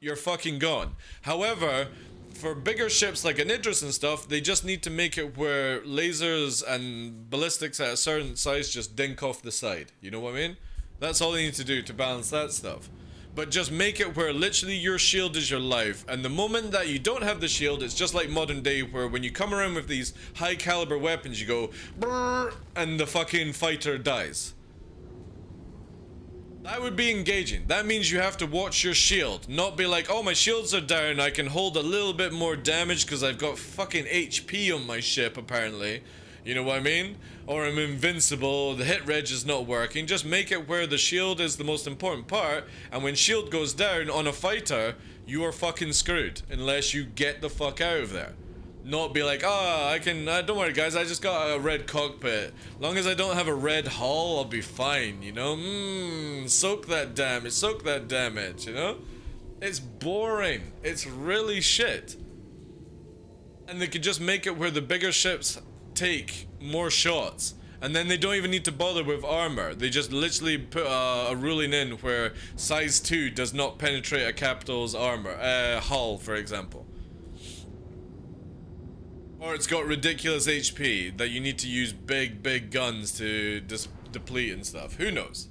[SPEAKER 1] you're fucking gone. However, for bigger ships like an Idris and stuff, they just need to make it where lasers and ballistics at a certain size just dink off the side. You know what I mean? That's all they need to do to balance that stuff. But just make it where literally your shield is your life, and the moment that you don't have the shield, it's just like modern day where when you come around with these high caliber weapons you go brrr, and the fucking fighter dies. That would be engaging. That means you have to watch your shield, not be like, oh, my shields are down, I can hold a little bit more damage because I've got fucking HP on my ship apparently. You know what I mean? Or I'm invincible, the hit reg is not working. Just make it where the shield is the most important part, and when shield goes down on a fighter, you are fucking screwed unless you get the fuck out of there. Not be like, don't worry guys, I just got a red cockpit. Long as I don't have a red hull, I'll be fine, you know? Soak that damage, you know? It's boring. It's really shit. And they could just make it where the bigger ships take more shots, and then they don't even need to bother with armor. They just literally put a ruling in where size 2 does not penetrate a capital's armor, hull for example. Or it's got ridiculous HP that you need to use big guns to deplete and stuff. Who knows?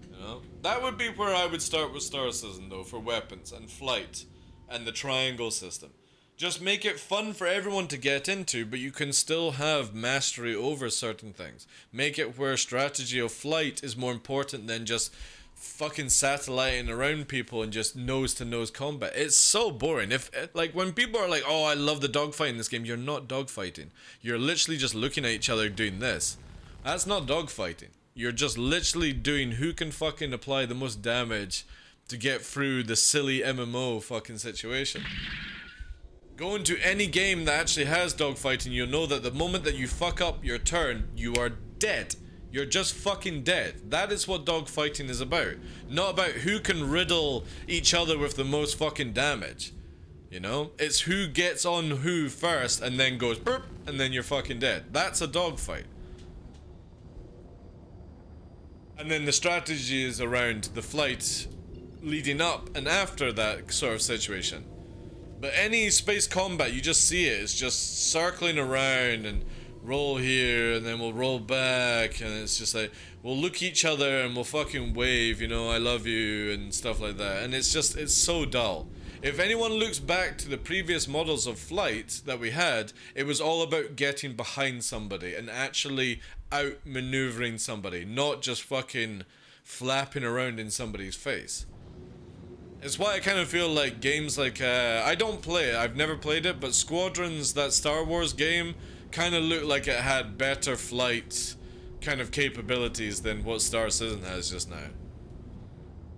[SPEAKER 1] You know? That would be where I would start with Star Citizen though, for weapons and flight and the triangle system. Just make it fun for everyone to get into, but you can still have mastery over certain things. Make it where strategy of flight is more important than just fucking satelliting around people and just nose-to-nose combat. It's so boring. Like, when people are like, oh, I love the dogfight in this game, you're not dogfighting. You're literally just looking at each other doing this. That's not dogfighting. You're just literally doing who can fucking apply the most damage to get through the silly MMO fucking situation. Go into any game that actually has dogfighting, you'll know that the moment that you fuck up your turn, you are dead. You're just fucking dead. That is what dogfighting is about. Not about who can riddle each other with the most fucking damage. You know? It's who gets on who first and then goes burp, and then you're fucking dead. That's a dogfight. And then the strategy is around the flight leading up and after that sort of situation. But any space combat, you just see it. It's just circling around and roll here and then we'll roll back, and it's just like we'll look each other and we'll fucking wave, you know, I love you and stuff like that. And it's just, it's so dull. If anyone looks back to the previous models of flight that we had, it was all about getting behind somebody and actually outmaneuvering somebody, not just fucking flapping around in somebody's face. It's why I kind of feel like games like, I don't play it, I've never played it, but Squadron's, that Star Wars game, kind of looked like it had better flight kind of capabilities than what Star Citizen has just now.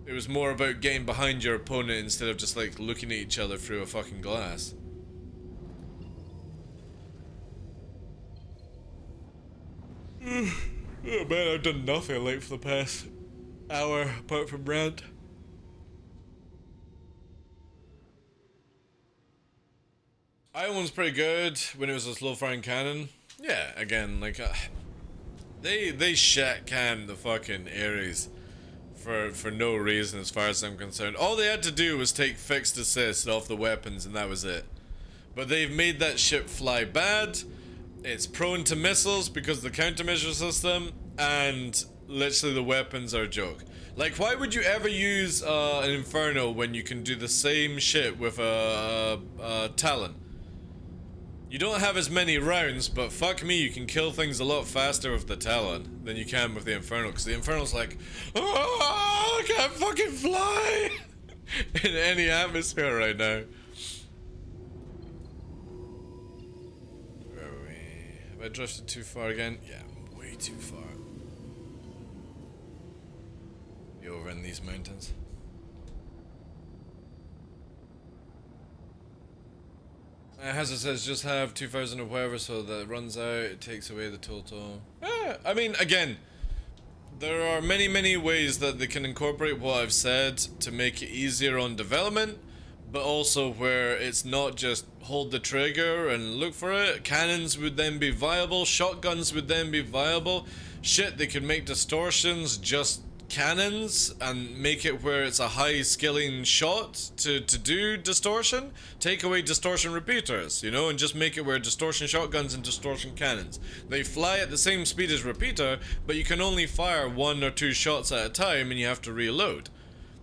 [SPEAKER 1] It was more about getting behind your opponent instead of just like looking at each other through a fucking glass. Oh man, I've done nothing like for the past hour apart from rant. Iron one's pretty good when it was a slow firing cannon. Yeah, again, like they shit canned the fucking Ares for no reason as far as I'm concerned. All they had to do was take fixed assist off the weapons and that was it. But they've made that ship fly bad. It's prone to missiles because of the countermeasure system, and literally the weapons are a joke. Like, why would you ever use an Inferno when you can do the same shit with a Talon? You don't have as many rounds, but fuck me, you can kill things a lot faster with the Talon than you can with the Inferno, because the Inferno's like, oh, I can't fucking fly in any atmosphere right now. Where are we? Have I drifted too far again? Yeah, I'm way too far. Be over in these mountains. Hazard says just have 2,000 or whatever, so that it runs out, it takes away the total. I mean, again, there are many ways that they can incorporate what I've said to make it easier on development, but also where it's not just hold the trigger and look for it. Cannons would then be viable, shotguns would then be viable. Shit, they could make distortions just cannons and make it where it's a high skilling shot to do distortion. Take away distortion repeaters, you know, and just make it where distortion shotguns and distortion cannons, they fly at the same speed as repeater, but you can only fire 1 or 2 shots at a time and you have to reload.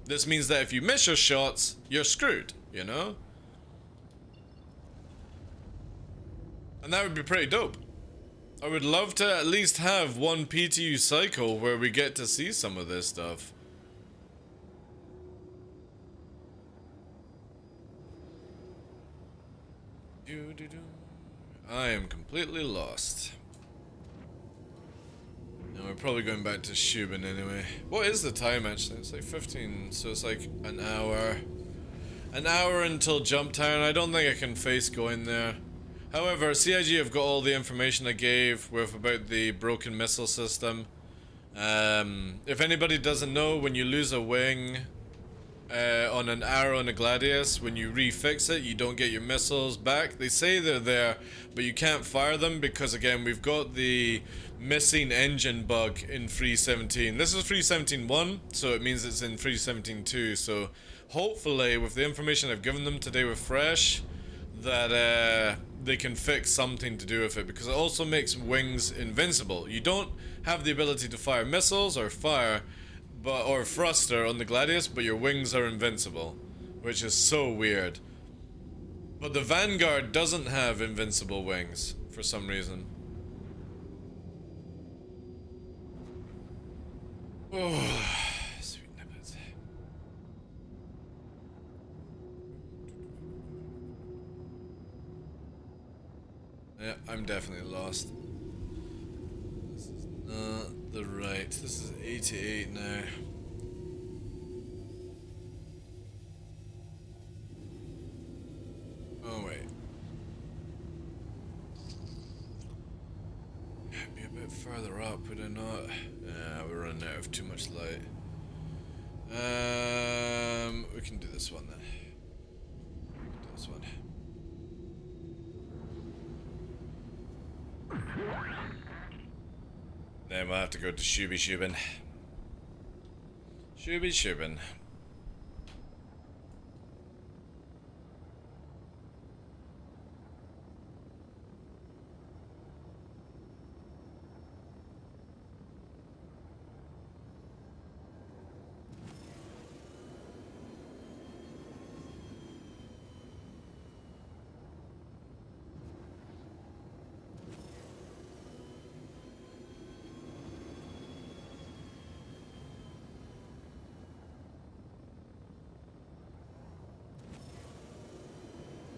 [SPEAKER 1] This means that if you miss your shots, you're screwed, you know? And that would be pretty dope. I would love to at least have one PTU cycle where we get to see some of this stuff. I am completely lost. And we're probably going back to Shubin anyway. What is the time actually? It's like 15, so it's like an hour. An hour until Jump Town. I don't think I can face going there. However, CIG have got all the information I gave with about the broken missile system. If anybody doesn't know, when you lose a wing on an arrow and a gladius, when you refix it, you don't get your missiles back. They say they're there, but you can't fire them because, again, we've got the missing engine bug in 3.17. This is 3.17.1, so it means it's in 3.17.2. So hopefully, with the information I've given them today with Fresh, that they can fix something to do with it, because it also makes wings invincible. You don't have the ability to fire missiles or fire or thruster on the Gladius, but your wings are invincible, which is so weird. But the Vanguard doesn't have invincible wings for some reason. Oh, sweet nippets. Yeah, I'm definitely lost. This is not the right. This is 88 now. Oh wait. Be a bit further up, would I not? Yeah, we're running out of too much light. We can do this one then. We can do this one. Then we'll have to go to Shubin. Shubin.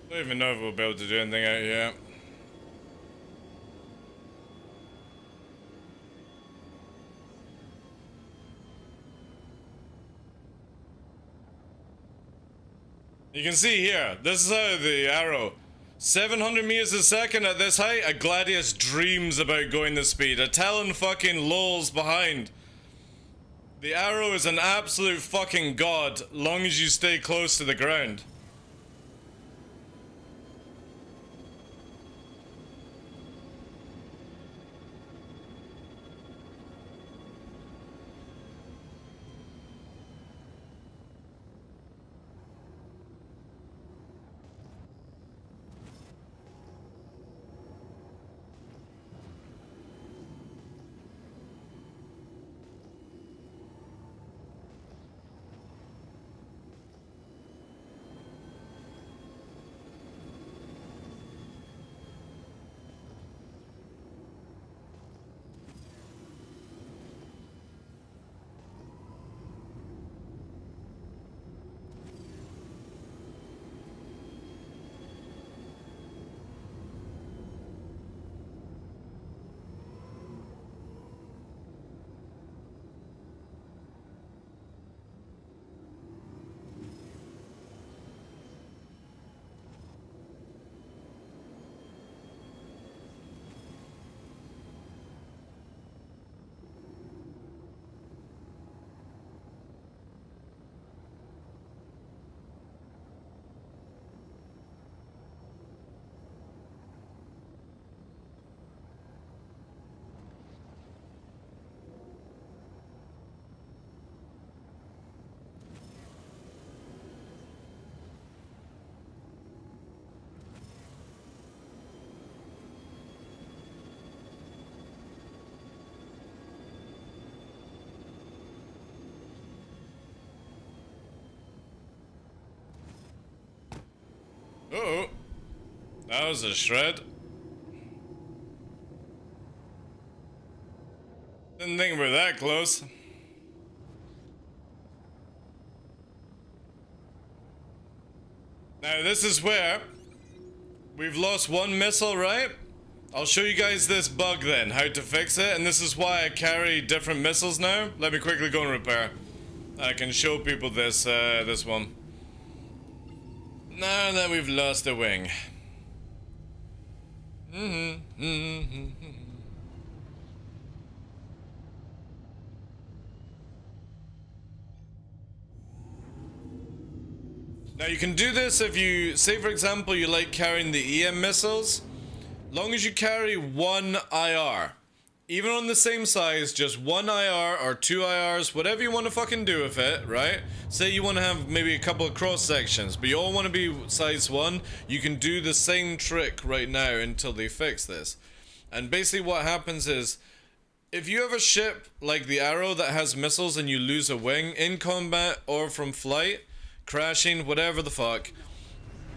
[SPEAKER 1] I don't even know if we'll be able to do anything out here. You can see here, this is how the arrow. 700 meters a second at this height, a Gladius dreams about going this speed. A Talon fucking lolls behind. The arrow is an absolute fucking god, long as you stay close to the ground. Uh-oh. That was a shred. Didn't think we were that close. Now this is where we've lost one missile, right? I'll show you guys this bug then, how to fix it, and this is why I carry different missiles now. Let me quickly go and repair. I can show people this, this one. Now that we've lost a wing. Now you can do this if you, say for example, you like carrying the EM missiles. Long as you carry one IR. Even on the same size, just one IR or two IRs, whatever you want to fucking do with it, right? Say you want to have maybe a couple of cross sections, but you all want to be size 1, you can do the same trick right now until they fix this. And basically what happens is, if you have a ship like the Arrow that has missiles and you lose a wing in combat or from flight, crashing, whatever the fuck,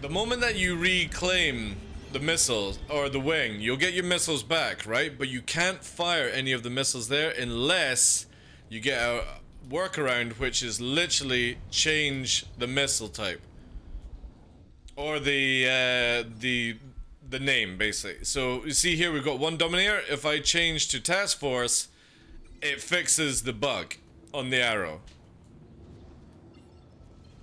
[SPEAKER 1] the moment that you reclaim the missiles or the wing, you'll get your missiles back, right? But you can't fire any of the missiles there unless you get a workaround, which is literally change the missile type or the name, basically. So you see here we've got one Dominator. If I change to Task Force, it fixes the bug on the Arrow.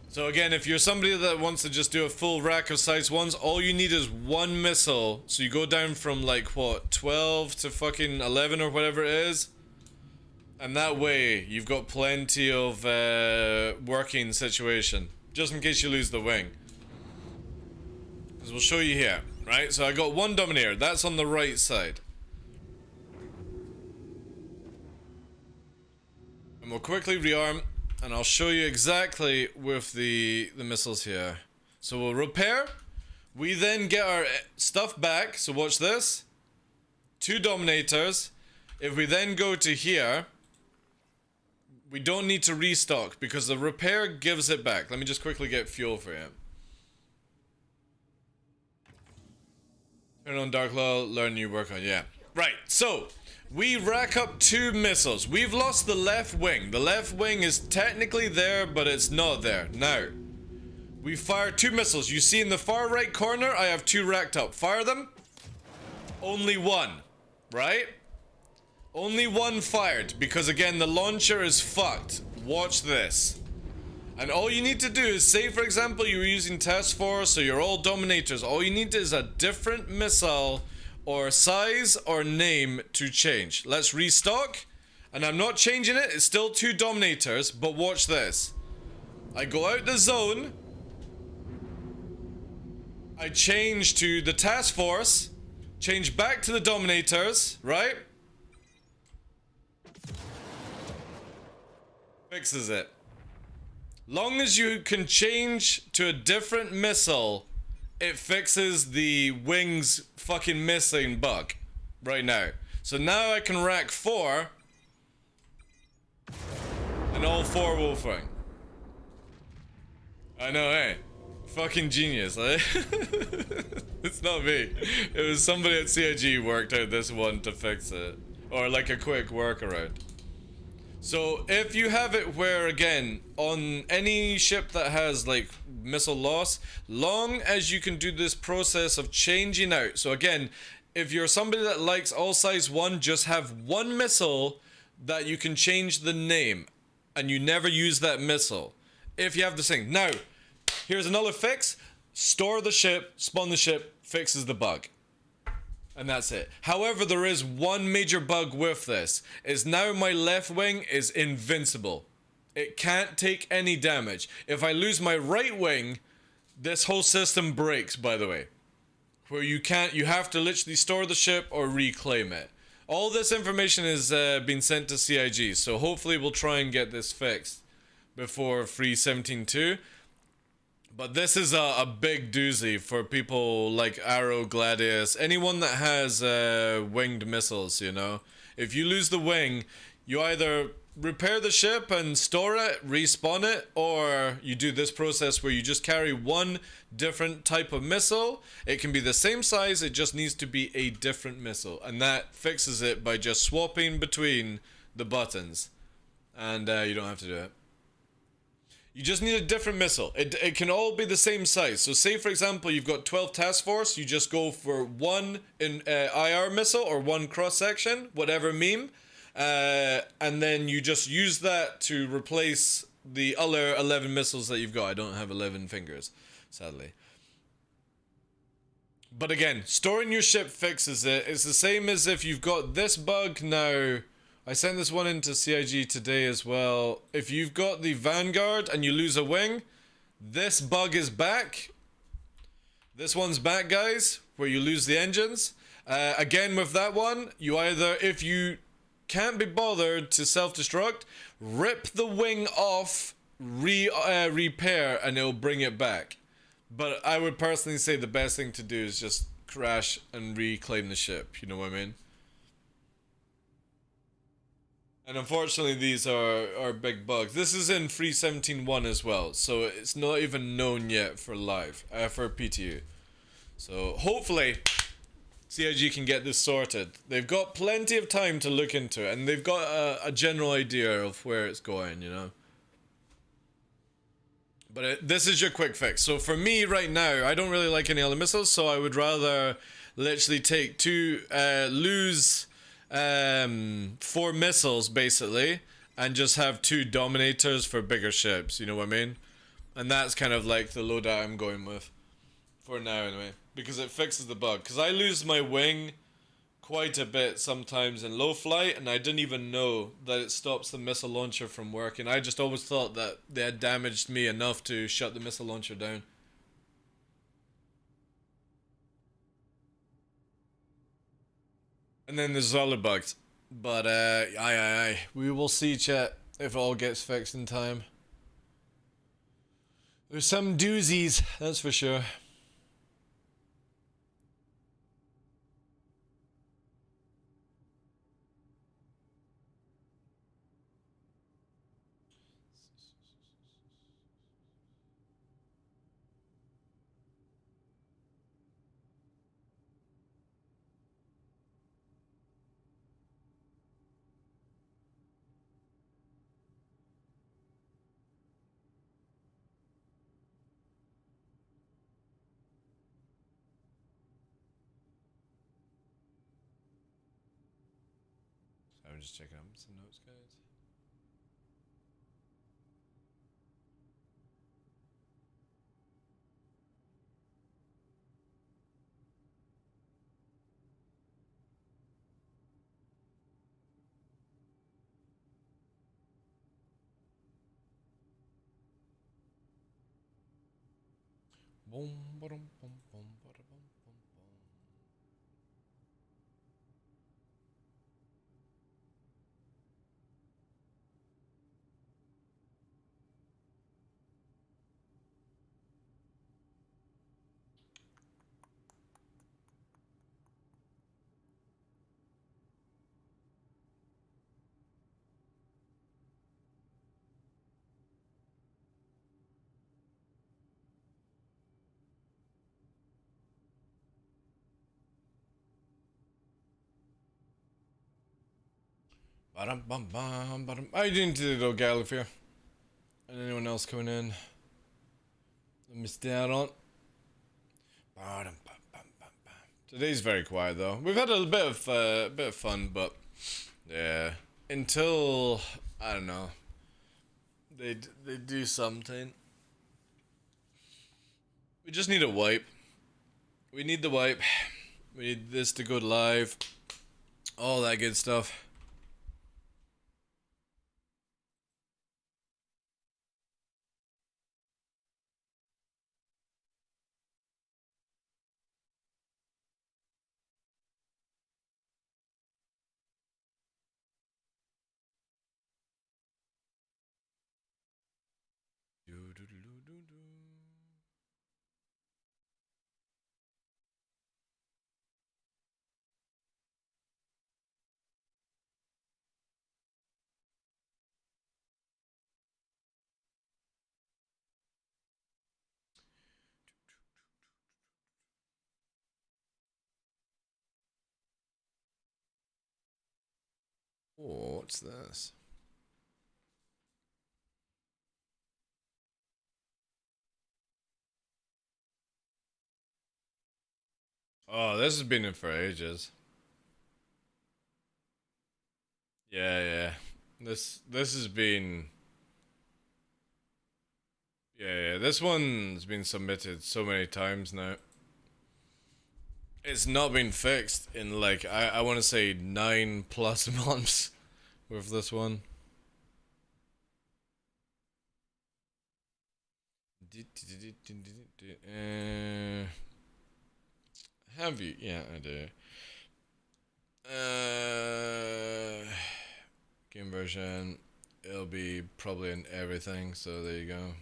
[SPEAKER 1] So again, if you're somebody that wants to just do a full rack of size 1s, all you need is one missile. So you go down from like, what, 12 to fucking 11 or whatever it is. And that way, you've got plenty of working situation. Just in case you lose the wing. Because we'll show you here, right? So I got one Dominator, that's on the right side. And we'll quickly rearm. And I'll show you exactly with the missiles here. So we'll repair. We then get our stuff back. So watch this. 2 Dominators. If we then go to here, we don't need to restock because the repair gives it back. Let me just quickly get fuel for you. Turn on TheDarkLaw, learn new work on, yeah. Right, so we rack up 2 missiles. We've lost the left wing. The left wing is technically there, but it's not there. Now, we fire 2 missiles. You see in the far right corner, I have 2 racked up. Fire them. Only 1, right? Only 1 fired, because again, the launcher is fucked. Watch this. And all you need to do is, say for example you were using Task Force or you're all Dominators, all you need is a different missile or size or name to change. Let's restock. And I'm not changing it, it's still 2 Dominators, but watch this. I go out the zone. I change to the Task Force. Change back to the Dominators, right? Fixes it. Long as you can change to a different missile, it fixes the wings fucking missing bug right now. So now I can rack 4 and all 4 Wolfwing. I know, hey. Fucking genius, eh? It's not me. It was somebody at CIG who worked out this one to fix it. Or like a quick workaround. So if you have it where, again, on any ship that has like missile loss, long as you can do this process of changing out. So again, if you're somebody that likes all size 1, just have 1 missile that you can change the name. And you never use that missile. If you have the thing. Now, here's another fix. Store the ship, spawn the ship, fixes the bug. And that's it. However, there is one major bug with this. Is now my left wing is invincible. It can't take any damage. If I lose my right wing, this whole system breaks, by the way. Where you have to literally store the ship or reclaim it. All this information is being sent to CIG, so hopefully we'll try and get this fixed before 3.17.2. But this is a big doozy for people like Arrow, Gladius, anyone that has winged missiles, you know. If you lose the wing, you either repair the ship and store it, respawn it, or you do this process where you just carry 1 different type of missile. It can be the same size, it just needs to be a different missile. And that fixes it by just swapping between the buttons. And you don't have to do it. You just need a different missile. It can all be the same size. So say for example you've got 12 task force, you just go for 1 in IR missile or 1 cross section, whatever meme, and then you just use that to replace the other 11 missiles that you've got. I don't have 11 fingers, sadly. But again, storing your ship fixes it. It's the same as if you've got this bug now. I sent this one into CIG today as well. If you've got the Vanguard and you lose a wing, this bug is back. This one's back, guys, where you lose the engines. Again, with that one, you either, if you can't be bothered to self-destruct, rip the wing off, repair, and it'll bring it back. But I would personally say the best thing to do is just crash and reclaim the ship, you know what I mean? And unfortunately, these are big bugs. This is in 3.17.1 as well, so it's not even known yet for live, for PTU. So hopefully, CIG can get this sorted. They've got plenty of time to look into it, and they've got a general idea of where it's going, you know. But this is your quick fix. So for me right now, I don't really like any other missiles, so I would rather literally take lose 4 missiles basically, and just have 2 Dominators for bigger ships, you know what I mean? And that's kind of like the loadout I'm going with for now anyway, because it fixes the bug. Because I lose my wing quite a bit sometimes in low flight, and I didn't even know that it stops the missile launcher from working. I just always thought that they had damaged me enough to shut the missile launcher down. And then there's other bugs. But, we will see, chat, if it all gets fixed in time. There's some doozies, that's for sure. I'm just checking up some notes, guys. Boom, ba-dum, bum, bum, ba-da-bum, bum, bum. Ba-dum, bum, bum, ba-dum. I didn't do the Gallifrey. And anyone else coming in? I missed out on. Ba-dum, bum, bum, bum, bum. Today's very quiet though. We've had a bit of fun, but yeah, until I don't know, they do something. We just need a wipe. We need the wipe. We need this to go live. All that good stuff. Oh, what's this? Oh, this has been in for ages. Yeah, yeah. This has been. Yeah, this one's been submitted so many times now. It's not been fixed in like I want to say 9+ months with this one. Have you? Yeah, I do. Game version. It'll be probably in everything. So there you go.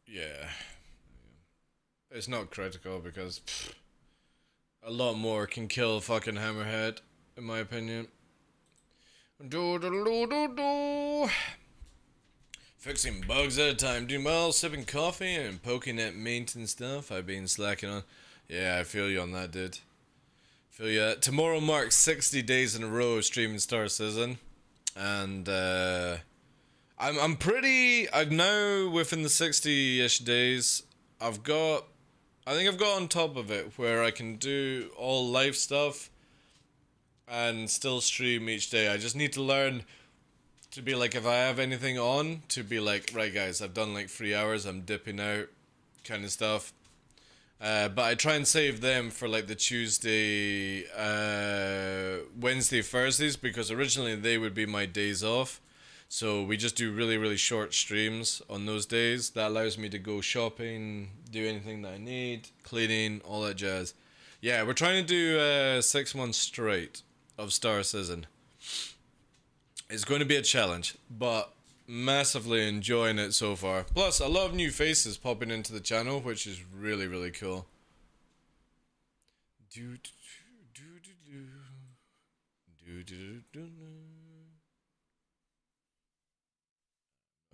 [SPEAKER 1] Yeah. It's not critical because a lot more can kill fucking Hammerhead, in my opinion. Fixing bugs at a time, doing well, sipping coffee and poking at maintenance stuff I've been slacking on. Yeah, I feel you on that, dude. Feel you. Tomorrow marks 60 days in a row of streaming Star Citizen, and I'm now within the 60-ish days. I think I've got on top of it where I can do all live stuff and still stream each day. I just need to learn to be like, if I have anything on, to be like, right guys, I've done like 3 hours, I'm dipping out, kind of stuff. But I try and save them for like the Tuesday, Wednesday, Thursdays, because originally they would be my days off. So we just do really, really short streams on those days. That allows me to go shopping, do anything that I need, cleaning, all that jazz. Yeah, we're trying to do 6 months straight of Star Citizen. It's going to be a challenge, but massively enjoying it so far. Plus, a lot of new faces popping into the channel, which is really, really cool. I'm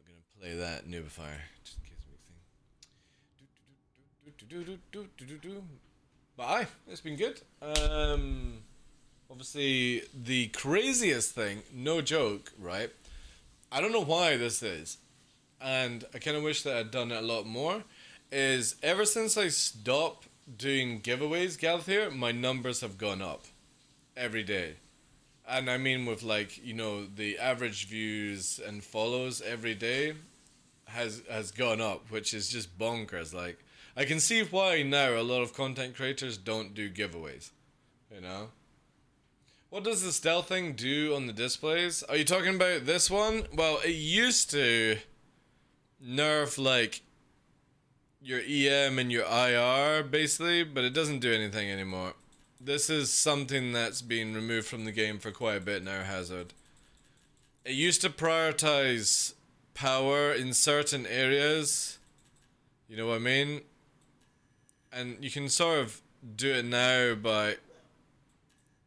[SPEAKER 1] gonna play that Nubifier, just in case we think. But aye, it's been good. Obviously, the craziest thing, no joke, right? I don't know why this is, and I kind of wish that I'd done it a lot more, is ever since I stopped doing giveaways, Galthier, my numbers have gone up every day. And I mean with like, you know, the average views and follows every day has gone up, which is just bonkers. Like, I can see why now a lot of content creators don't do giveaways, you know? What does the stealth thing do on the displays? Are you talking about this one? Well, it used to nerf like your EM and your IR basically, but it doesn't do anything anymore. This is something that's been removed from the game for quite a bit now, Hazard. It used to prioritize power in certain areas, you know what I mean? And you can sort of do it now by,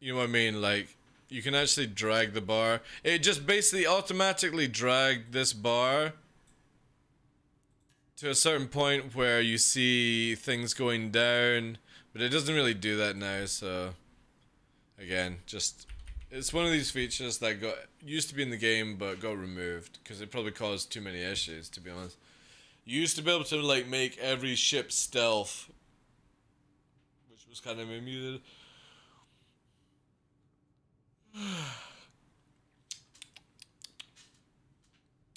[SPEAKER 1] you know what I mean, like, you can actually drag the bar. It just basically automatically dragged this bar to a certain point where you see things going down, but it doesn't really do that now, so again, just, it's one of these features that used to be in the game but got removed because it probably caused too many issues, to be honest. You used to be able to like make every ship stealth, which was kind of muted.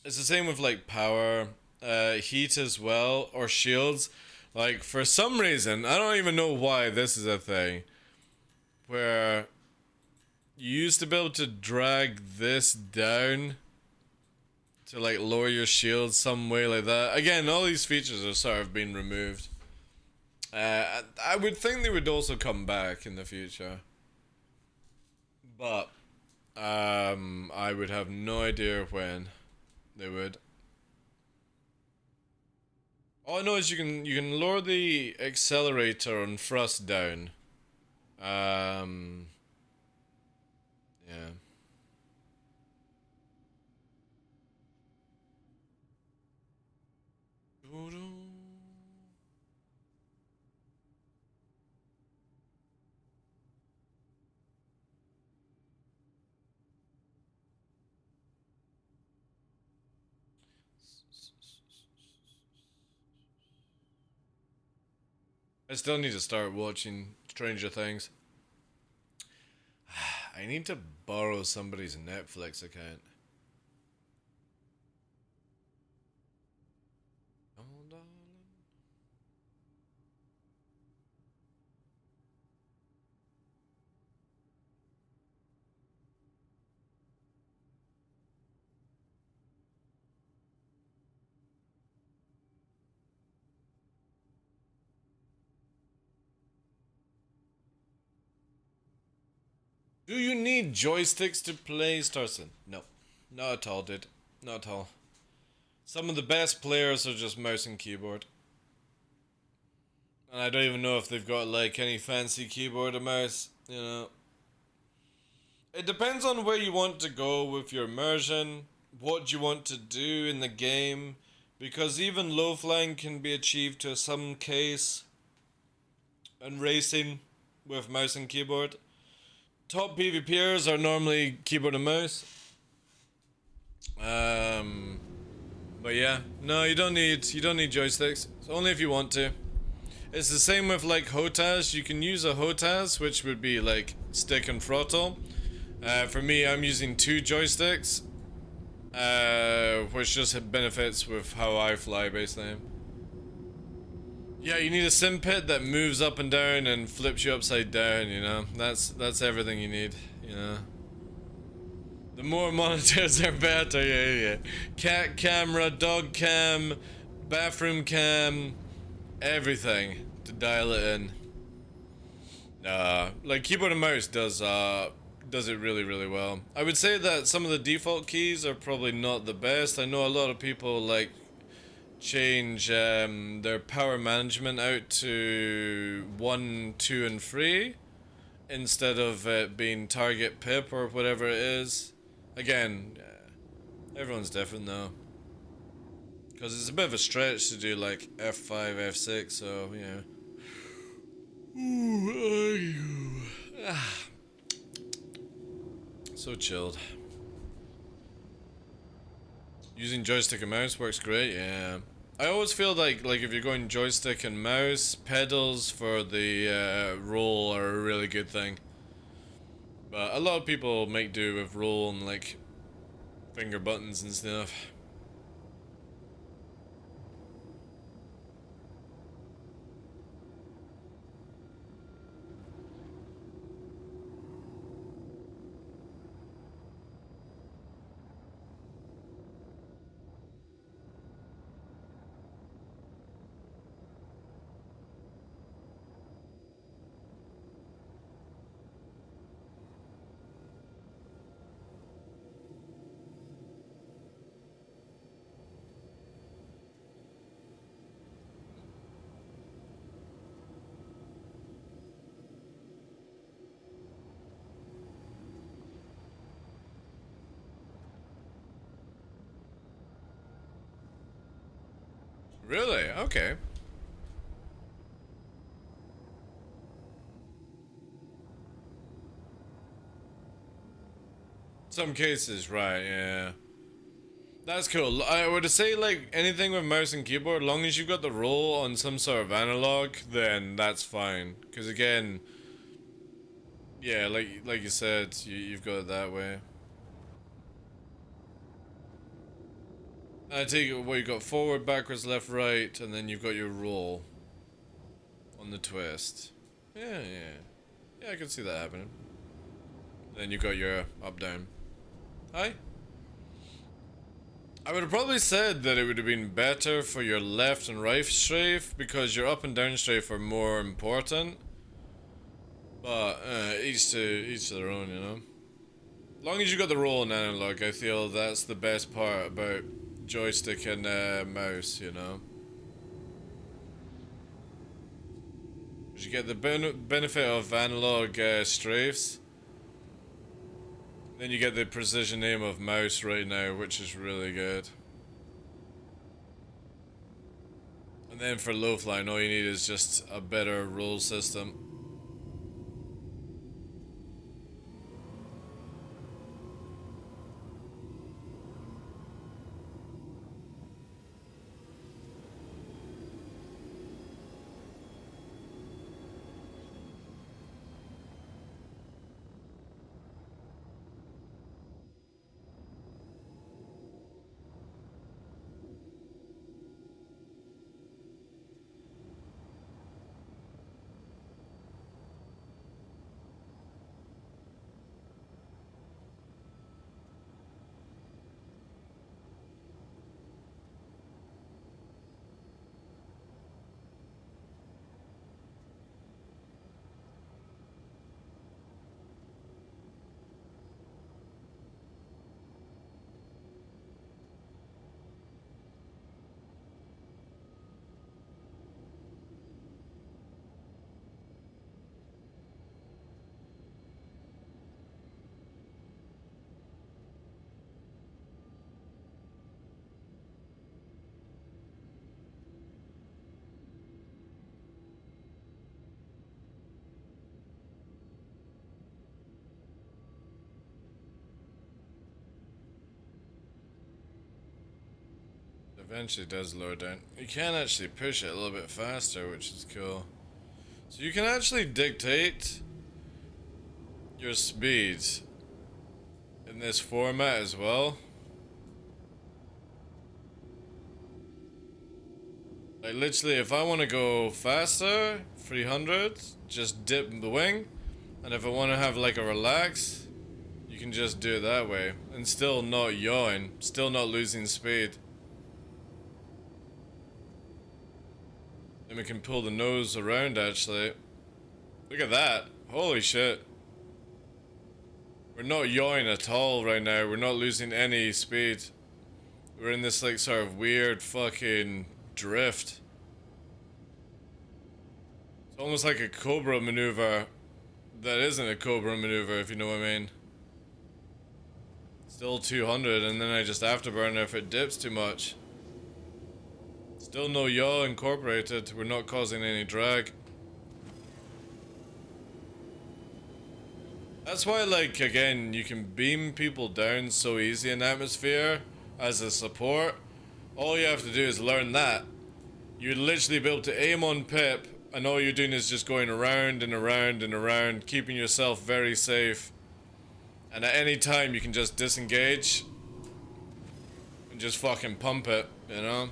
[SPEAKER 1] It's the same with like power, heat as well, or shields. Like for some reason, I don't even know why this is a thing, where you used to be able to drag this down to like lower your shield some way like that. Again, all these features are sort of being removed. I would think they would also come back in the future, but I would have no idea when they would. All I know is you can lower the accelerator and thrust down. Yeah. I still need to start watching Stranger Things. I need to borrow somebody's Netflix account. Oh, darling. Do you need joysticks to play Starson? No. Not at all, dude. Not at all. Some of the best players are just mouse and keyboard. And I don't even know if they've got like any fancy keyboard or mouse, you know. It depends on where you want to go with your immersion, what you want to do in the game, because even low flying can be achieved to some case, and racing with mouse and keyboard. Top PvPers are normally keyboard and mouse. But yeah, no, you don't need joysticks. It's only if you want to. It's the same with like HOTAS. You can use a HOTAS, which would be like stick and throttle. For me, I'm using 2 joysticks, which just benefits with how I fly basically. Yeah, you need a sim pit that moves up and down and flips you upside down, you know. That's everything you need, you know. The more monitors are better, yeah. Cat camera, dog cam, bathroom cam, everything to dial it in. Like keyboard and mouse does it really, really well. I would say that some of the default keys are probably not the best. I know a lot of people like change their power management out to 1, 2, and 3 instead of it being target pip or whatever it is. Again, everyone's different though, because it's a bit of a stretch to do like F5, F6, so you know. So chilled. Using joystick and mouse works great, yeah. I always feel like if you're going joystick and mouse, pedals for the roll are a really good thing. But a lot of people make do with roll and like finger buttons and stuff. Really? Okay. Some cases, right, yeah. That's cool. I would say, like, anything with mouse and keyboard, long as you've got the roll on some sort of analog, then that's fine. Because again, yeah, like you said, you've got it that way. I take it, well, you've got forward, backwards, left, right, and then you've got your roll on the twist. Yeah, yeah. Yeah, I can see that happening. Then you've got your up, down. Hi. I would have probably said that it would have been better for your left and right strafe because your up and down strafe are more important. But each to their own, you know. As long as you got the roll and analog, I feel that's the best part about joystick and mouse, you know. You get the benefit of analog strafes. Then you get the precision aim of mouse right now, which is really good. And then for low flying, all you need is just a better roll system. Eventually does lower down. You can actually push it a little bit faster, which is cool. So you can actually dictate your speed in this format as well. Like literally, if I want to go faster, 300, just dip the wing. And if I want to have like a relax, you can just do it that way. And still not yawing, still not losing speed. And we can pull the nose around actually. Look at that. Holy shit. We're not yawing at all right now. We're not losing any speed. We're in this like sort of weird fucking drift. It's almost like a Cobra maneuver that isn't a Cobra maneuver, if you know what I mean. Still 200 and then I just afterburn if it dips too much. Still no yaw incorporated. We're not causing any drag. That's why, like, again, you can beam people down so easy in atmosphere as a support. All you have to do is learn that. You'd literally be able to aim on Pip, and all you're doing is just going around and around and around, keeping yourself very safe. And at any time, you can just disengage and just fucking pump it, you know?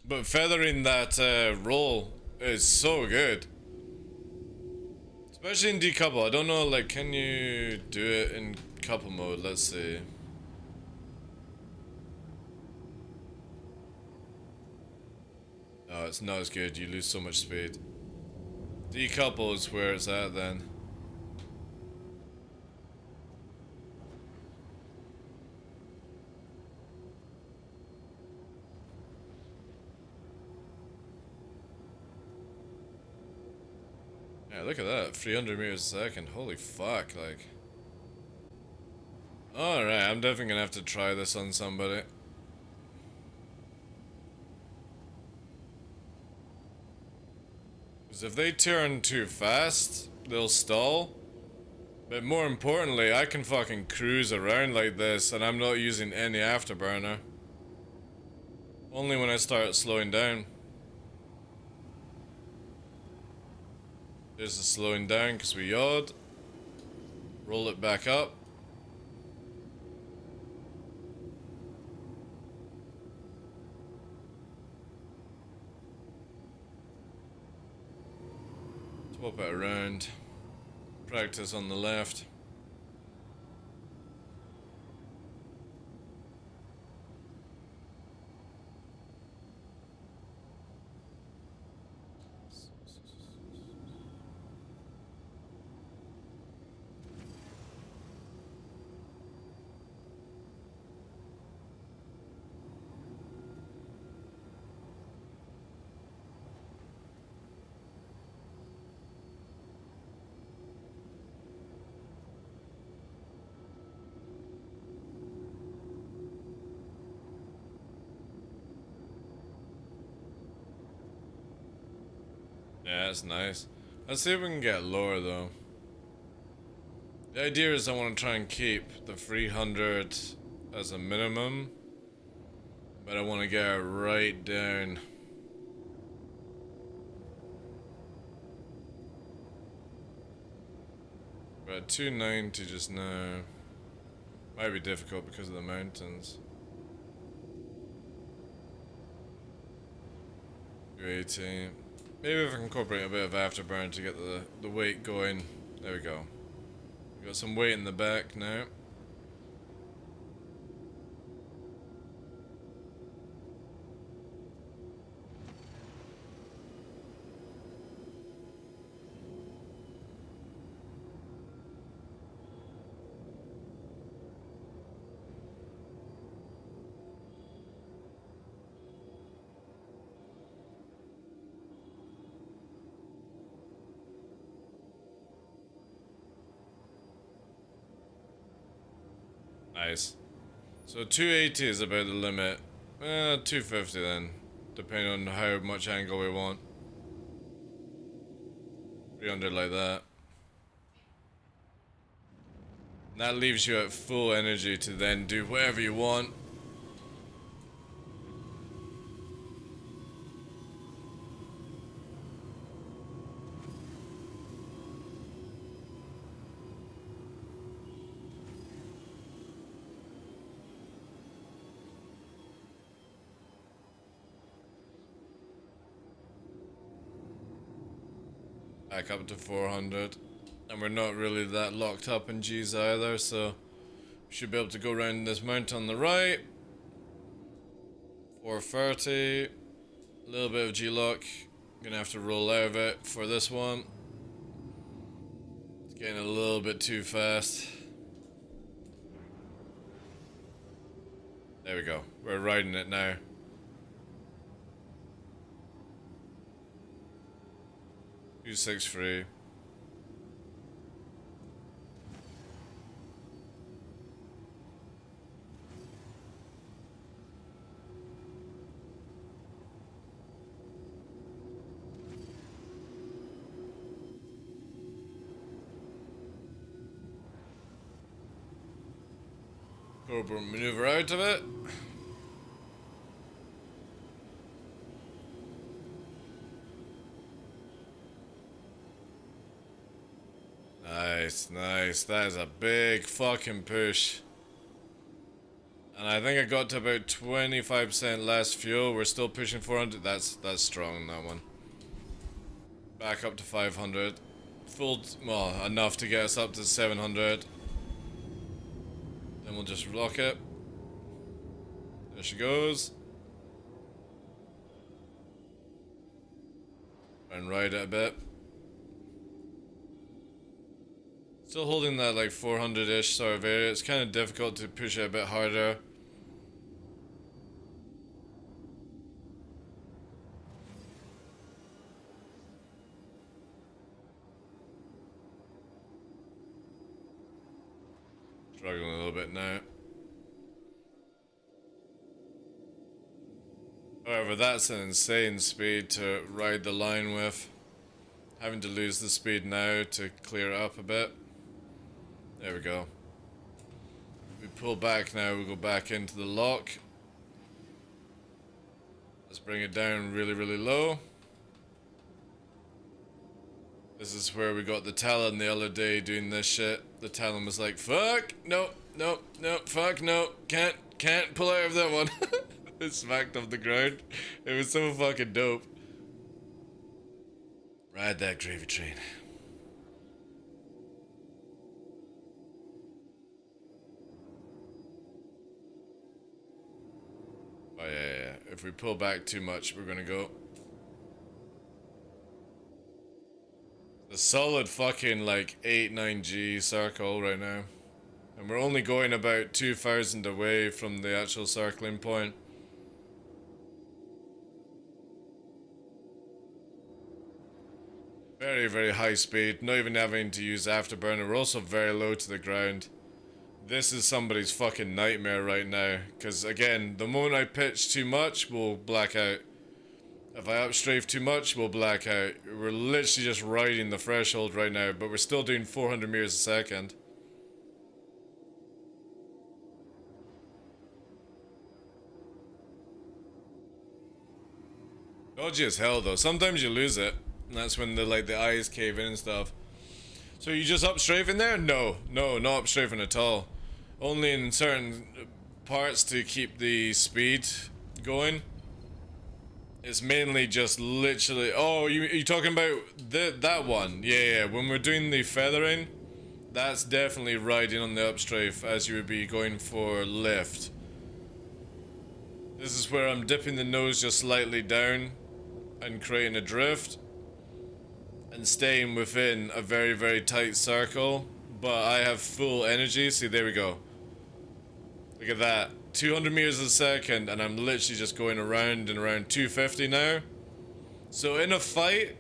[SPEAKER 1] But feathering that roll is so good. Especially in decouple. I don't know, like, can you do it in couple mode? Let's see. Oh, it's not as good. You lose so much speed. Decouple is where it's at then. Yeah, look at that. 300 meters a second. Holy fuck, like. Alright, I'm definitely gonna have to try this on somebody. Because if they turn too fast, they'll stall. But more importantly, I can fucking cruise around like this and I'm not using any afterburner. Only when I start slowing down. There's the slowing down because we yawed. Roll it back up. Swap it around. Practice on the left. Yeah, that's nice. Let's see if we can get lower though. The idea is I want to try and keep the 300 as a minimum, but I want to get it right down. We're at 290 just now. Might be difficult because of the mountains. 280. Maybe if I can incorporate a bit of afterburn to get the weight going. There we go. We got some weight in the back now. Nice. So 280 is about the limit. 250 then, depending on how much angle we want. 300 like that. And that leaves you at full energy to then do whatever you want. Back up to 400. And we're not really that locked up in G's either, so we should be able to go around this mountain on the right. 430. A little bit of G-lock. Gonna have to roll out of it for this one. It's getting a little bit too fast. There we go. We're riding it now. 263. Cobra maneuver out of it. Nice, nice. That is a big fucking push. And I think I got to about 25% less fuel. We're still pushing 400. That's strong, that one. Back up to 500. Full, well, enough to get us up to 700. Then we'll just rock it. There she goes. And ride it a bit. Still holding that like 400-ish sort of area. It's kind of difficult to push it a bit harder. Struggling a little bit now. However, that's an insane speed to ride the line with. Having to lose the speed now to clear it up a bit. There we go. We pull back now, we go back into the lock. Let's bring it down really, really low. This is where we got the Talon the other day doing this shit. The Talon was like, fuck, no, no, no, fuck, no, can't pull out of that one. It smacked off the ground. It was so fucking dope. Ride that gravy train. Oh yeah. If we pull back too much, we're gonna go. A solid fucking like 8-9G circle right now. And we're only going about 2,000 away from the actual circling point. Very, very high speed, not even having to use afterburner. We're also very low to the ground. This is somebody's fucking nightmare right now. Because again, the moment I pitch too much, we'll black out. If I upstrafe too much, we'll black out. We're literally just riding the threshold right now, but we're still doing 400 meters a second. Dodgy as hell though. Sometimes you lose it. And that's when the eyes cave in and stuff. So you just upstrafing there? No, not upstrafing at all. Only in certain parts to keep the speed going. It's mainly just literally. Oh, you talking about that one? Yeah. When we're doing the feathering, that's definitely riding on the upstrafe as you would be going for lift. This is where I'm dipping the nose just slightly down and creating a drift. And staying within a very, very tight circle, but I have full energy. See, there we go. Look at that. 200 meters a second, and I'm literally just going around and around 250 now. So in a fight,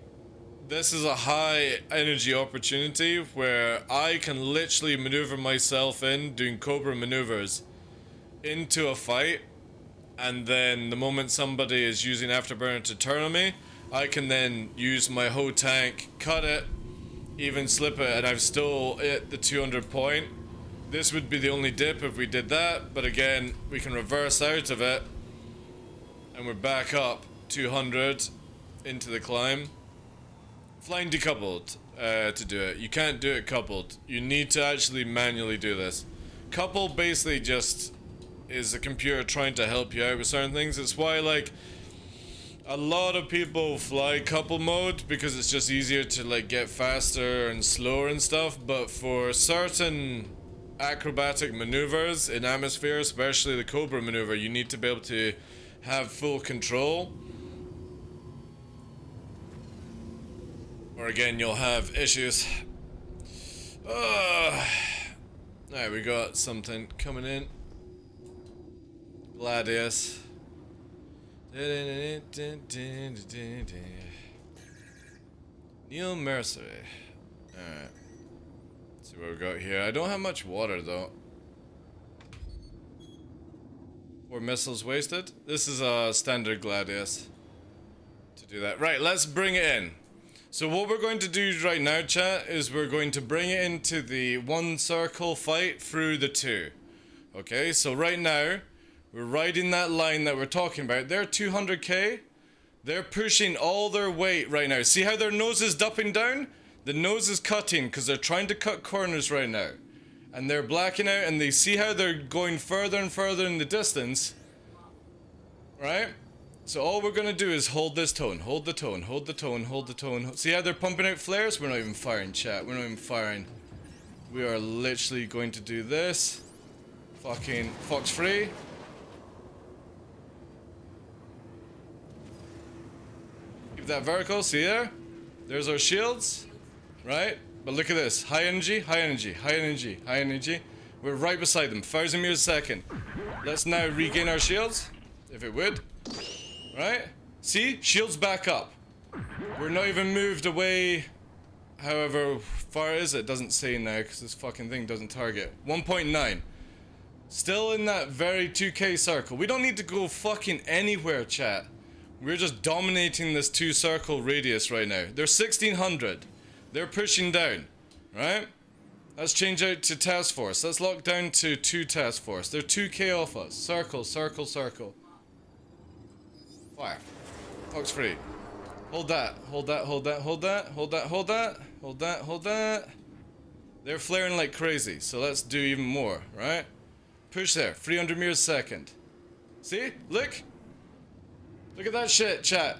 [SPEAKER 1] this is a high energy opportunity where I can literally maneuver myself in, doing Cobra maneuvers, into a fight, and then the moment somebody is using afterburner to turn on me, I can then use my whole tank, cut it, even slip it, and I've still hit the 200 point. This would be the only dip if we did that, but again, we can reverse out of it, and we're back up 200 into the climb. Flying decoupled to do it. You can't do it coupled. You need to actually manually do this. Coupled basically just is a computer trying to help you out with certain things. It's why like a lot of people fly couple mode because it's just easier to like get faster and slower and stuff, but for certain acrobatic maneuvers in atmosphere, especially the Cobra maneuver, you need to be able to have full control, or again you'll have issues. Alright, we got something coming in. Gladius. Neil Mercury. Alright. Let's see what we got here. I don't have much water though. 4 missiles wasted. This is a standard Gladius to do that. Right, let's bring it in. So what we're going to do right now, chat, is we're going to bring it into the 1 circle fight through the 2. Okay, so right now we're riding that line that we're talking about. They're 200k. They're pushing all their weight right now. See how their nose is dumping down? The nose is cutting because they're trying to cut corners right now. And they're blacking out, and they see how they're going further and further in the distance. Right? So all we're going to do is hold this tone. Hold the tone. Hold the tone. Hold the tone. See how they're pumping out flares? We're not even firing, chat. We're not even firing. We are literally going to do this. Fucking Fox free. That vertical, see there? There's our shields, right? But look at this, high energy, high energy, high energy, high energy. We're right beside them, 1,000 meters a second. Let's now regain our shields, if it would, right? See, shields back up. We're not even moved away. However far is it? Doesn't say now because this fucking thing doesn't target. 1.9. Still in that very 2k circle. We don't need to go fucking anywhere, chat. We're just dominating this 2 circle radius right now. They're 1600. They're pushing down, right? Let's change out to task force. Let's lock down to 2 task force. They're 2k off us. Circle, circle, circle. Fire. Fox free. Hold that, hold that, hold that, hold that, hold that, hold that, hold that, hold that. They're flaring like crazy, so let's do even more, right? Push there, 300 meters a second. See? Look! Look at that shit, chat.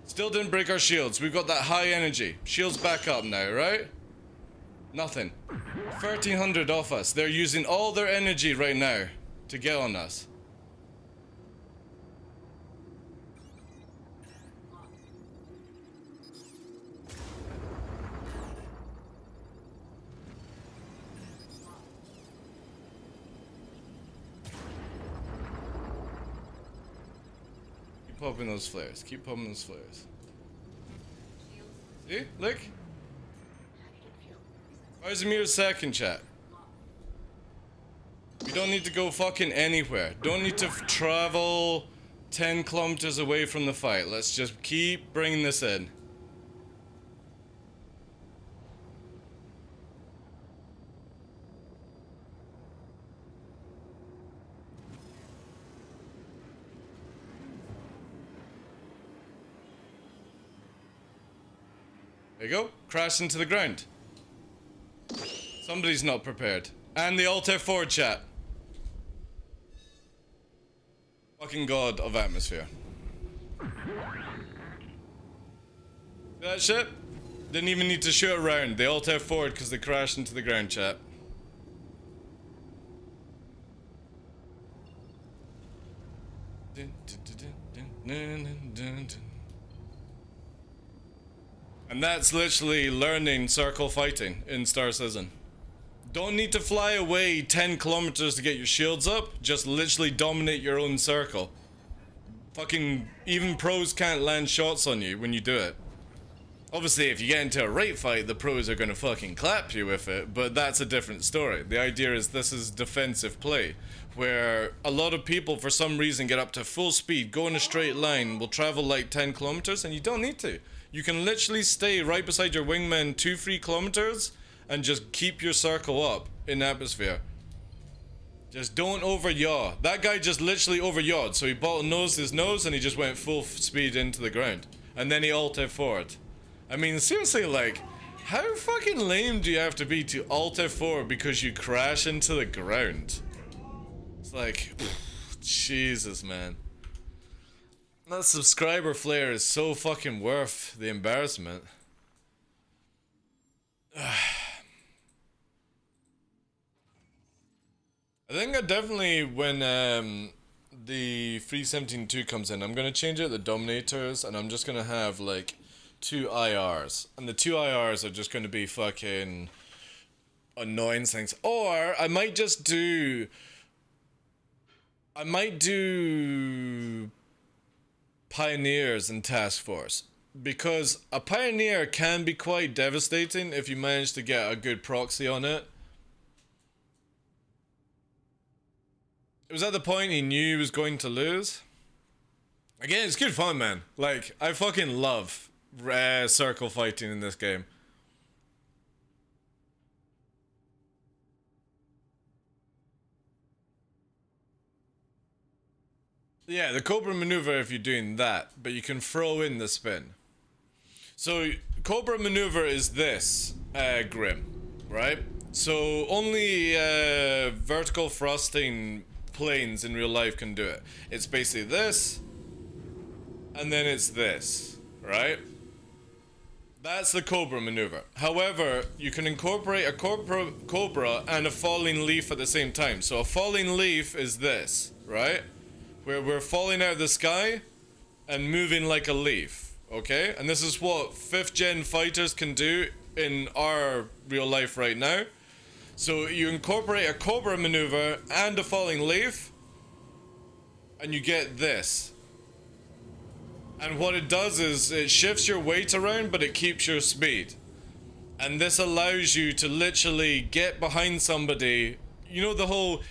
[SPEAKER 1] Still didn't break our shields. We've got that high energy. Shields back up now, right? Nothing. 1300 off us. They're using all their energy right now to get on us. Keep popping those flares. Keep popping those flares. See? Look. How's a mere second, chat? We don't need to go fucking anywhere. Don't need to travel 10 kilometers away from the fight. Let's just keep bringing this in. There you go. Crash into the ground. Somebody's not prepared. And the Alt F4 chat. Fucking god of atmosphere. See that shit? Didn't even need to shoot around. They Alt F4 because they crashed into the ground, chat. And that's literally learning circle fighting in Star Citizen. Don't need to fly away 10 kilometers to get your shields up. Just literally dominate your own circle. Fucking even pros can't land shots on you when you do it. Obviously, if you get into a raid fight, the pros are gonna fucking clap you with it, but that's a different story. The idea is this is defensive play, where a lot of people for some reason get up to full speed, go in a straight line, will travel like 10 kilometers, and you don't need to. You can literally stay right beside your wingman 2-3 kilometers and just keep your circle up in atmosphere. Just don't over yaw. That guy just literally over yawed, so he bottlenosed his nose and he just went full speed into the ground. And then he Alt F4'd. I mean, seriously, like, how fucking lame do you have to be to Alt F4 because you crash into the ground? It's like, Jesus, man. That subscriber flare is so fucking worth the embarrassment. I think I definitely, when the 317.2 comes in, I'm going to change out the Dominators, and I'm just going to have, like, 2 IRs. And the 2 IRs are just going to be fucking annoying things. Or, I might just do... I might do... Pioneers and Task Force. Because a Pioneer can be quite devastating if you manage to get a good proxy on it. It was at the point he knew he was going to lose. Again, it's good fun, man. Like, I fucking love circle fighting in this game. Yeah, the Cobra maneuver if you're doing that, but you can throw in the spin. So, Cobra maneuver is this, Grim, right? So, only vertical thrusting planes in real life can do it. It's basically this, and then it's this, right? That's the Cobra maneuver. However, you can incorporate a Cobra and a falling leaf at the same time. So a falling leaf is this, right? Where we're falling out of the sky and moving like a leaf, okay? And this is what 5th gen fighters can do in our real life right now. So you incorporate a Cobra maneuver and a falling leaf, and you get this. And what it does is it shifts your weight around, but it keeps your speed. And this allows you to literally get behind somebody. You know the whole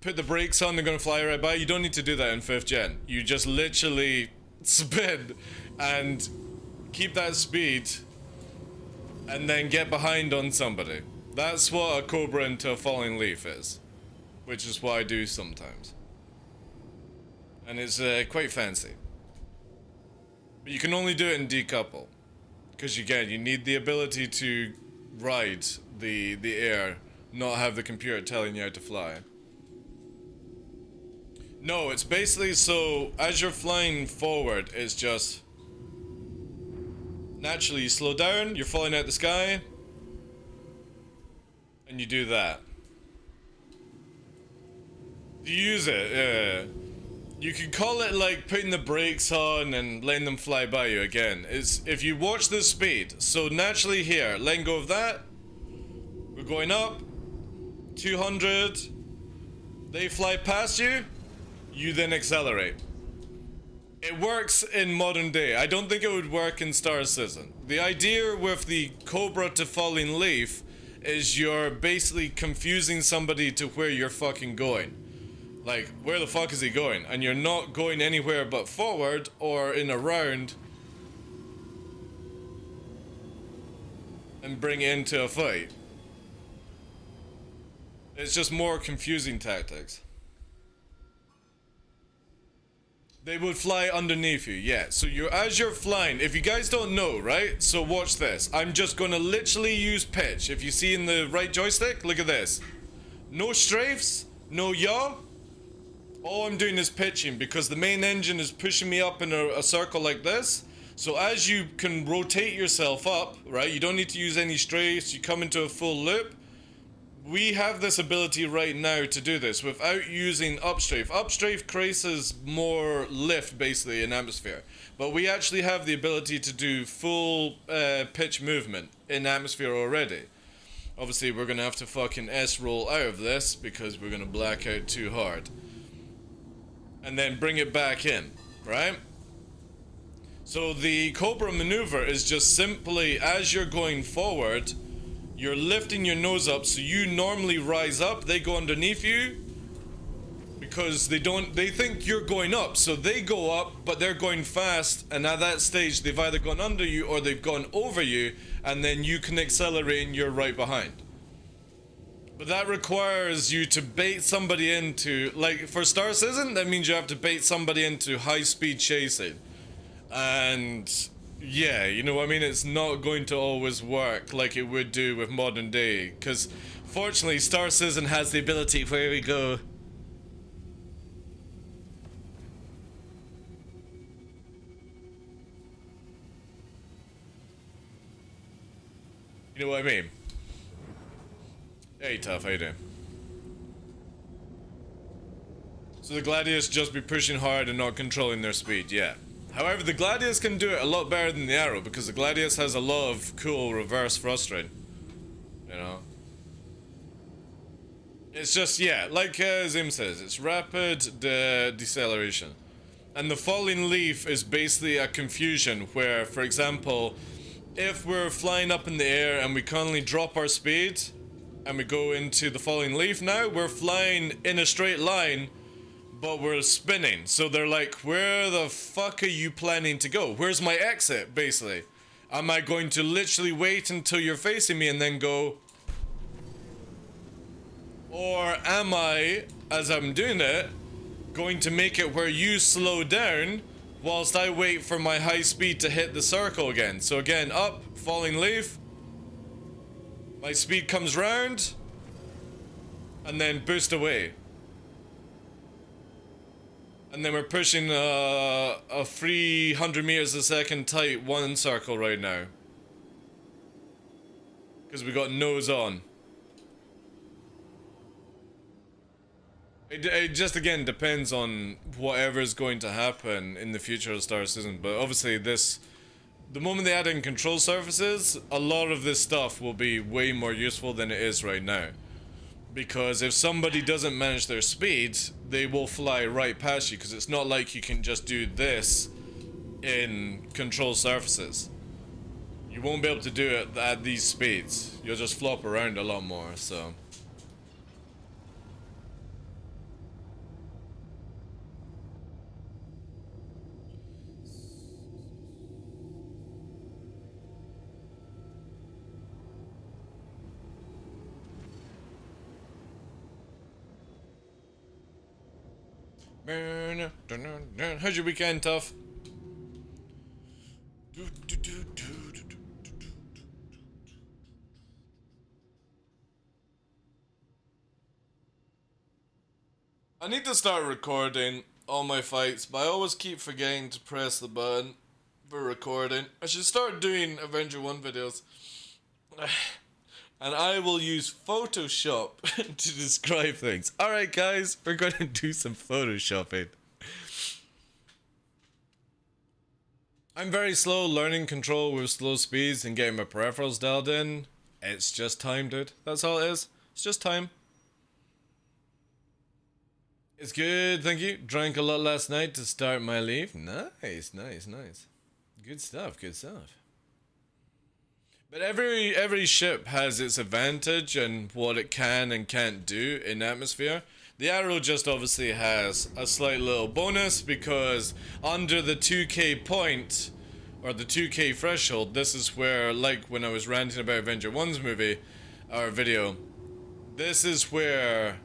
[SPEAKER 1] put the brakes on, they're gonna fly right by? You don't need to do that in 5th gen. You just literally spin and keep that speed and then get behind on somebody. That's what a Cobra into a falling leaf is. Which is what I do sometimes. And it's quite fancy. But you can only do it in decouple. Because again, you need the ability to ride the air, not have the computer telling you how to fly. No, it's basically so as you're flying forward, it's just naturally you slow down, you're falling out the sky, and you do that. You use it, yeah. You could call it like putting the brakes on and letting them fly by you again. It's if you watch the speed. So naturally here, letting go of that. We're going up. 200. They fly past you. You then accelerate. It works in modern day. I don't think it would work in Star Citizen. The idea with the Cobra to falling leaf is you're basically confusing somebody to where you're fucking going. Like, where the fuck is he going? And you're not going anywhere but forward or in a round and bring it into a fight. It's just more confusing tactics. They would fly underneath you, yeah. So as you're flying, if you guys don't know, right? So watch this. I'm just gonna literally use pitch. If you see in the right joystick, look at this. No strafes, no yaw. All I'm doing is pitching because the main engine is pushing me up in a circle like this. So as you can rotate yourself up, right? You don't need to use any strafes. You come into a full loop. We have this ability right now to do this without using upstrafe. Upstrafe creates more lift basically in atmosphere. But we actually have the ability to do full pitch movement in atmosphere already. Obviously we're going to have to fucking S-roll out of this because we're going to black out too hard. And then bring it back in, right? So the Cobra maneuver is just simply as you're going forward, you're lifting your nose up, so you normally rise up, they go underneath you because they think you're going up, so they go up, but they're going fast, and at that stage they've either gone under you or they've gone over you, and then you can accelerate and you're right behind. But that requires you to bait somebody into, like for Star Citizen, that means you have to bait somebody into high-speed chasing. And yeah, you know what I mean? It's not going to always work like it would do with modern day. Because fortunately, Star Citizen has the ability, where we go. You know what I mean? Hey, Tough, how you doing? So the Gladius just be pushing hard and not controlling their speed, yeah. However, the Gladius can do it a lot better than the Arrow because the Gladius has a lot of cool reverse thrusting. You know? It's just, yeah, like Zim says, it's rapid deceleration. And the falling leaf is basically a confusion where, for example, if we're flying up in the air and we currently drop our speed, and we go into the falling leaf now, we're flying in a straight line, but we're spinning. So they're like, where the fuck are you planning to go? Where's my exit, basically? Am I going to literally wait until you're facing me and then go? Or am I, as I'm doing it, going to make it where you slow down whilst I wait for my high speed to hit the circle again? So again, up, falling leaf. My speed comes round, and then boost away. And then we're pushing a 300 meters a second tight one circle right now. Because we got nose on. It just again depends on whatever is going to happen in the future of Star Citizen. But obviously the moment they add in control surfaces, a lot of this stuff will be way more useful than it is right now. Because if somebody doesn't manage their speed, they will fly right past you, because it's not like you can just do this in control surfaces. You won't be able to do it at these speeds. You'll just flop around a lot more, so. How's your weekend, Tough? I need to start recording all my fights, but I always keep forgetting to press the button for recording. I should start doing Avenger 1 videos. And I will use Photoshop to describe things. Alright guys, we're going to do some Photoshopping. I'm very slow learning control with slow speeds and getting my peripherals dialed in. It's just time, dude. That's all it is. It's just time. It's good, thank you. Drank a lot last night to start my leave. Nice, nice, nice. Good stuff, good stuff. But every ship has its advantage and what it can and can't do in atmosphere. The Arrow just obviously has a slight little bonus because under the 2k point, or the 2k threshold, this is where, like when I was ranting about Avenger 1's movie, or video, this is where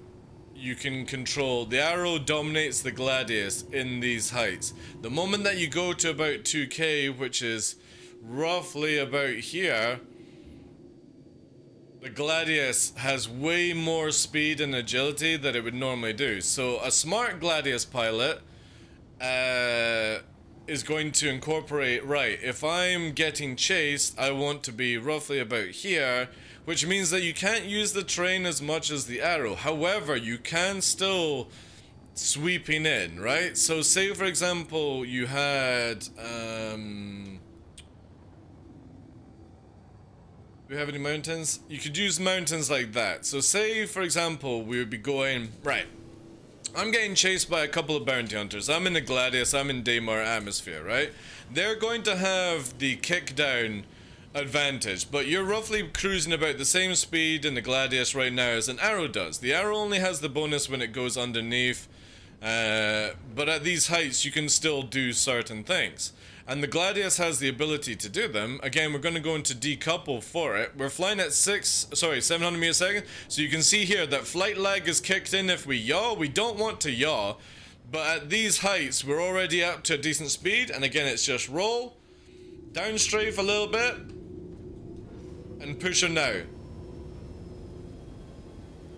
[SPEAKER 1] you can control. The Arrow dominates the Gladius in these heights. The moment that you go to about 2k, which is roughly about here, the Gladius has way more speed and agility than it would normally do. So a smart Gladius pilot is going to incorporate, right, if I'm getting chased, I want to be roughly about here, which means that you can't use the terrain as much as the Arrow. However, you can still sweeping in, right? So say for example you had do we have any mountains? You could use mountains like that. So say for example we would be going, right, I'm getting chased by a couple of bounty hunters. I'm in the Gladius, I'm in Daymar atmosphere, right? They're going to have the kickdown advantage, but you're roughly cruising about the same speed in the Gladius right now as an Arrow does. The Arrow only has the bonus when it goes underneath, but at these heights you can still do certain things. And the Gladius has the ability to do them. Again, we're going to go into decouple for it. We're flying at 700 meters a second. So you can see here that flight lag is kicked in if we yaw. We don't want to yaw. But at these heights, we're already up to a decent speed. And again, it's just roll, down strafe a little bit, and push her now.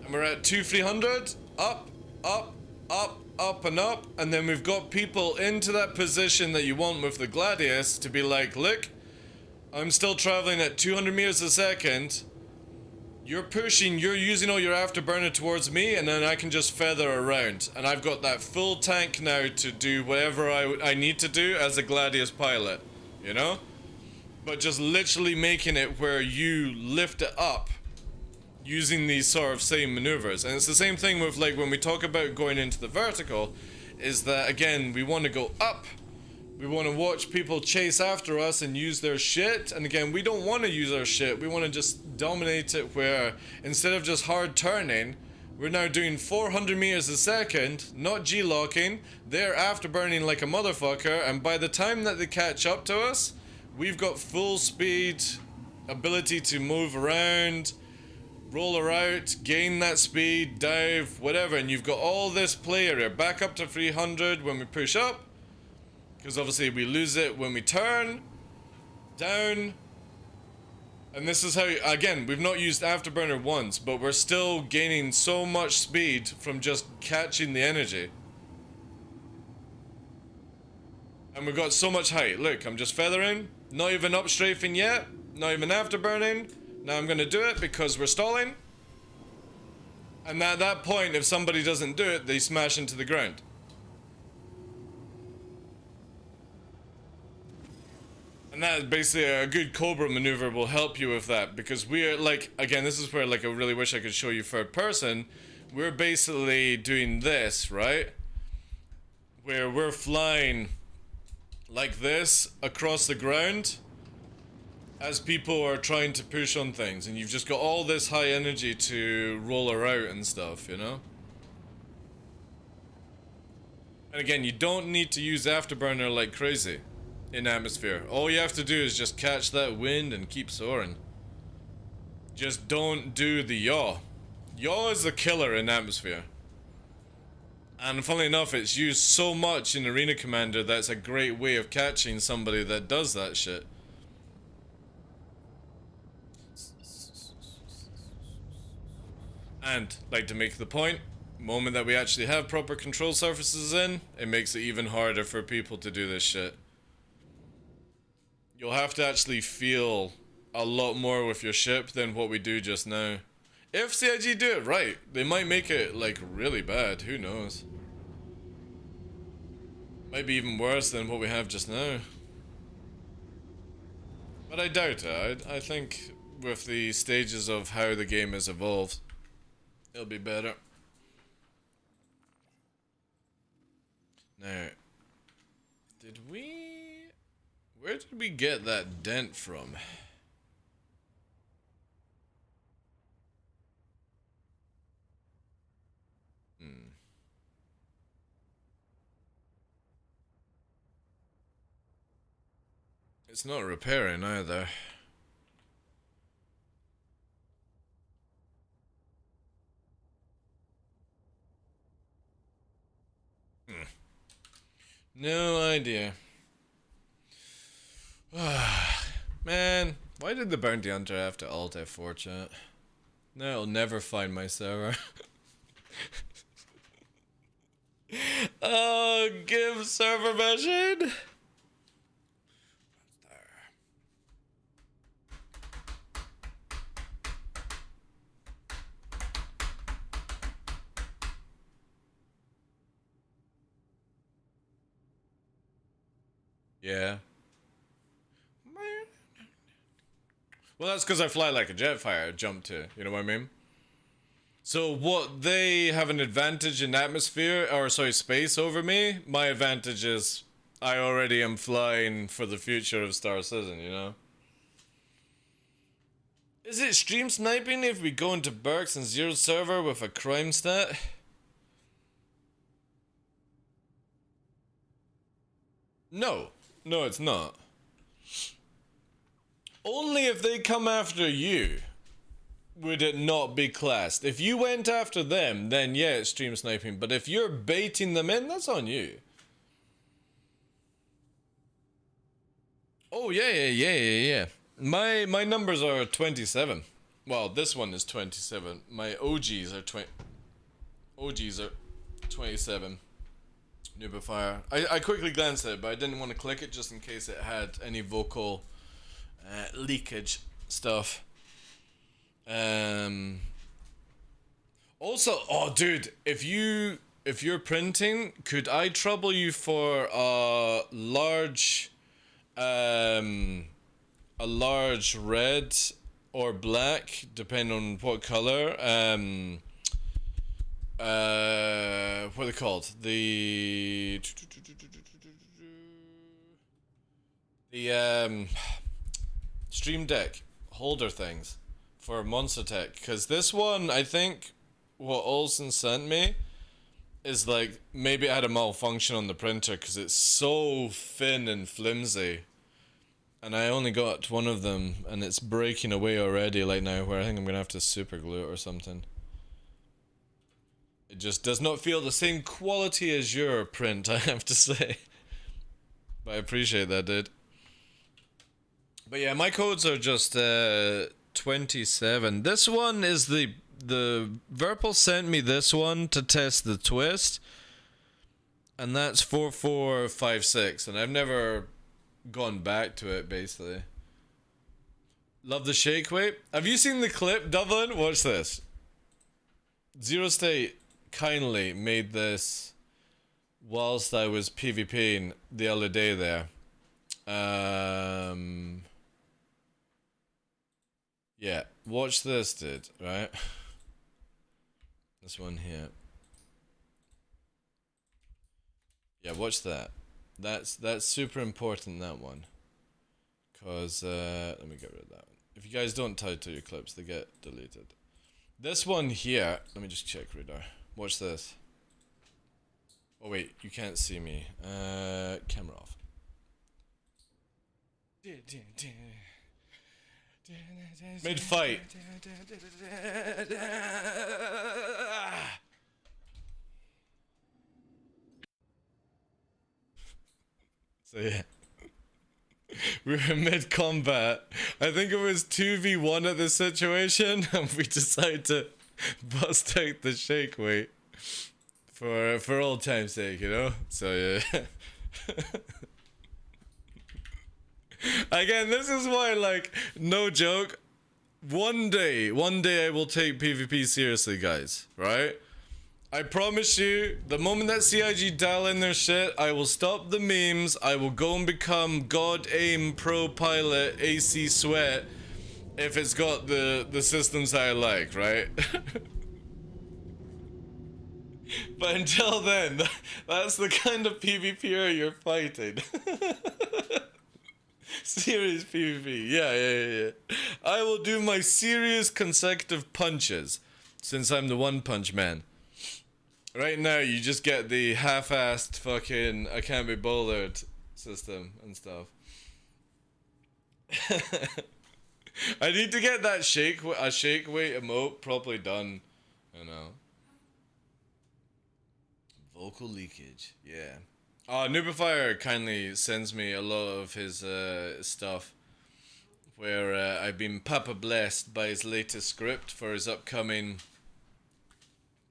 [SPEAKER 1] And we're at 300, up, up, up, up and up, and then we've got people into that position that you want with the Gladius to be like, look, I'm still traveling at 200 meters a second, you're pushing, you're using all your afterburner towards me, and then I can just feather around, and I've got that full tank now to do whatever I need to do as a Gladius pilot, you know? But just literally making it where you lift it up using these sort of same maneuvers. And it's the same thing with, like, when we talk about going into the vertical, is that again we want to go up, we want to watch people chase after us and use their shit, and again we don't want to use our shit, we want to just dominate it where instead of just hard turning, we're now doing 400 meters a second, not G-locking, they're afterburning like a motherfucker, and by the time that they catch up to us, we've got full speed, ability to move around, roll her out, gain that speed, dive, whatever, and you've got all this play area back up to 300 when we push up, because obviously we lose it when we turn down. And this is how, again, we've not used afterburner once, but we're still gaining so much speed from just catching the energy. And we've got so much height. Look, I'm just feathering, not even up strafing yet, not even afterburning. Now I'm going to do it because we're stalling. And at that point, if somebody doesn't do it, they smash into the ground. And that is basically a good Cobra maneuver will help you with that. Because we are like, again, this is where like I really wish I could show you third person. We're basically doing this, right? Where we're flying like this across the ground as people are trying to push on things, and you've just got all this high energy to roll her out and stuff, you know? And again, you don't need to use Afterburner like crazy in atmosphere. All you have to do is just catch that wind and keep soaring. Just don't do the yaw. Yaw is the killer in atmosphere. And funnily enough, it's used so much in Arena Commander that it's a great way of catching somebody that does that shit. And, like to make the point, moment that we actually have proper control surfaces in, it makes it even harder for people to do this shit. You'll have to actually feel a lot more with your ship than what we do just now. If CIG do it right, they might make it, like, really bad, who knows. Might be even worse than what we have just now. But I doubt it. I think with the stages of how the game has evolved, it'll be better. Now, where did we get that dent from? It's not repairing either. No idea. Man, why did the bounty hunter have to alt F4 chat? No, it'll never find my server. Oh, give server machine. Yeah. Well, that's because I fly like a Jetfire, jump to, you know what I mean? So what, they have an advantage in atmosphere, or sorry, space over me? My advantage is I already am flying for the future of Star Citizen, you know? Is it stream sniping if we go into Burks and Zero server with a crime stat? No. No, it's not. Only if they come after you would it not be classed. If you went after them, then yeah, it's stream sniping. But if you're baiting them in, that's on you. Oh, yeah. My numbers are 27. Well, this one is 27. My OGs are 27. Nubifier. I quickly glanced at it, but I didn't want to click it just in case it had any vocal leakage stuff. Also, oh dude, if you're printing, could I trouble you for a large red or black, depending on what color, what are they called? The Stream Deck holder things for Monster Tech, because this one, I think what Olsen sent me is like, maybe it had a malfunction on the printer because it's so thin and flimsy, and I only got one of them and it's breaking away already like now, where I think I'm gonna have to super glue it or something. It just does not feel the same quality as your print, I have to say. But I appreciate that, dude. But yeah, my codes are just 27. This one is the Verpal sent me this one to test the twist, and that's 4456, and I've never gone back to it basically. Love the shake weight. Have you seen the clip, Dublin? Watch this. Zero State kindly made this whilst I was PvPing the other day there. Yeah, watch this, dude, right? This one here. Yeah, watch that. That's super important, that one. Cause let me get rid of that one. If you guys don't title your clips, they get deleted. This one here, let me just check radar. Watch this. Oh wait, you can't see me. Camera off. Mid-fight. So yeah. We were mid-combat. I think it was 2v1 at this situation, and we decided to bust out the shake weight. For old time's sake, you know? So yeah. Again, this is why, like, no joke, one day I will take PvP seriously, guys, right? I promise you, the moment that CIG dial in their shit, I will stop the memes, I will go and become God Aim Pro Pilot AC Sweat if it's got the systems that I like, right? But until then, that's the kind of PvPer you're fighting. Serious PvP, yeah. I will do my serious consecutive punches, since I'm the one punch man. Right now, you just get the half-assed fucking I can't be bothered system and stuff. I need to get that shake weight emote properly done, you know. Vocal leakage, yeah. Noobifier kindly sends me a lot of his stuff, where I've been papa blessed by his latest script for his upcoming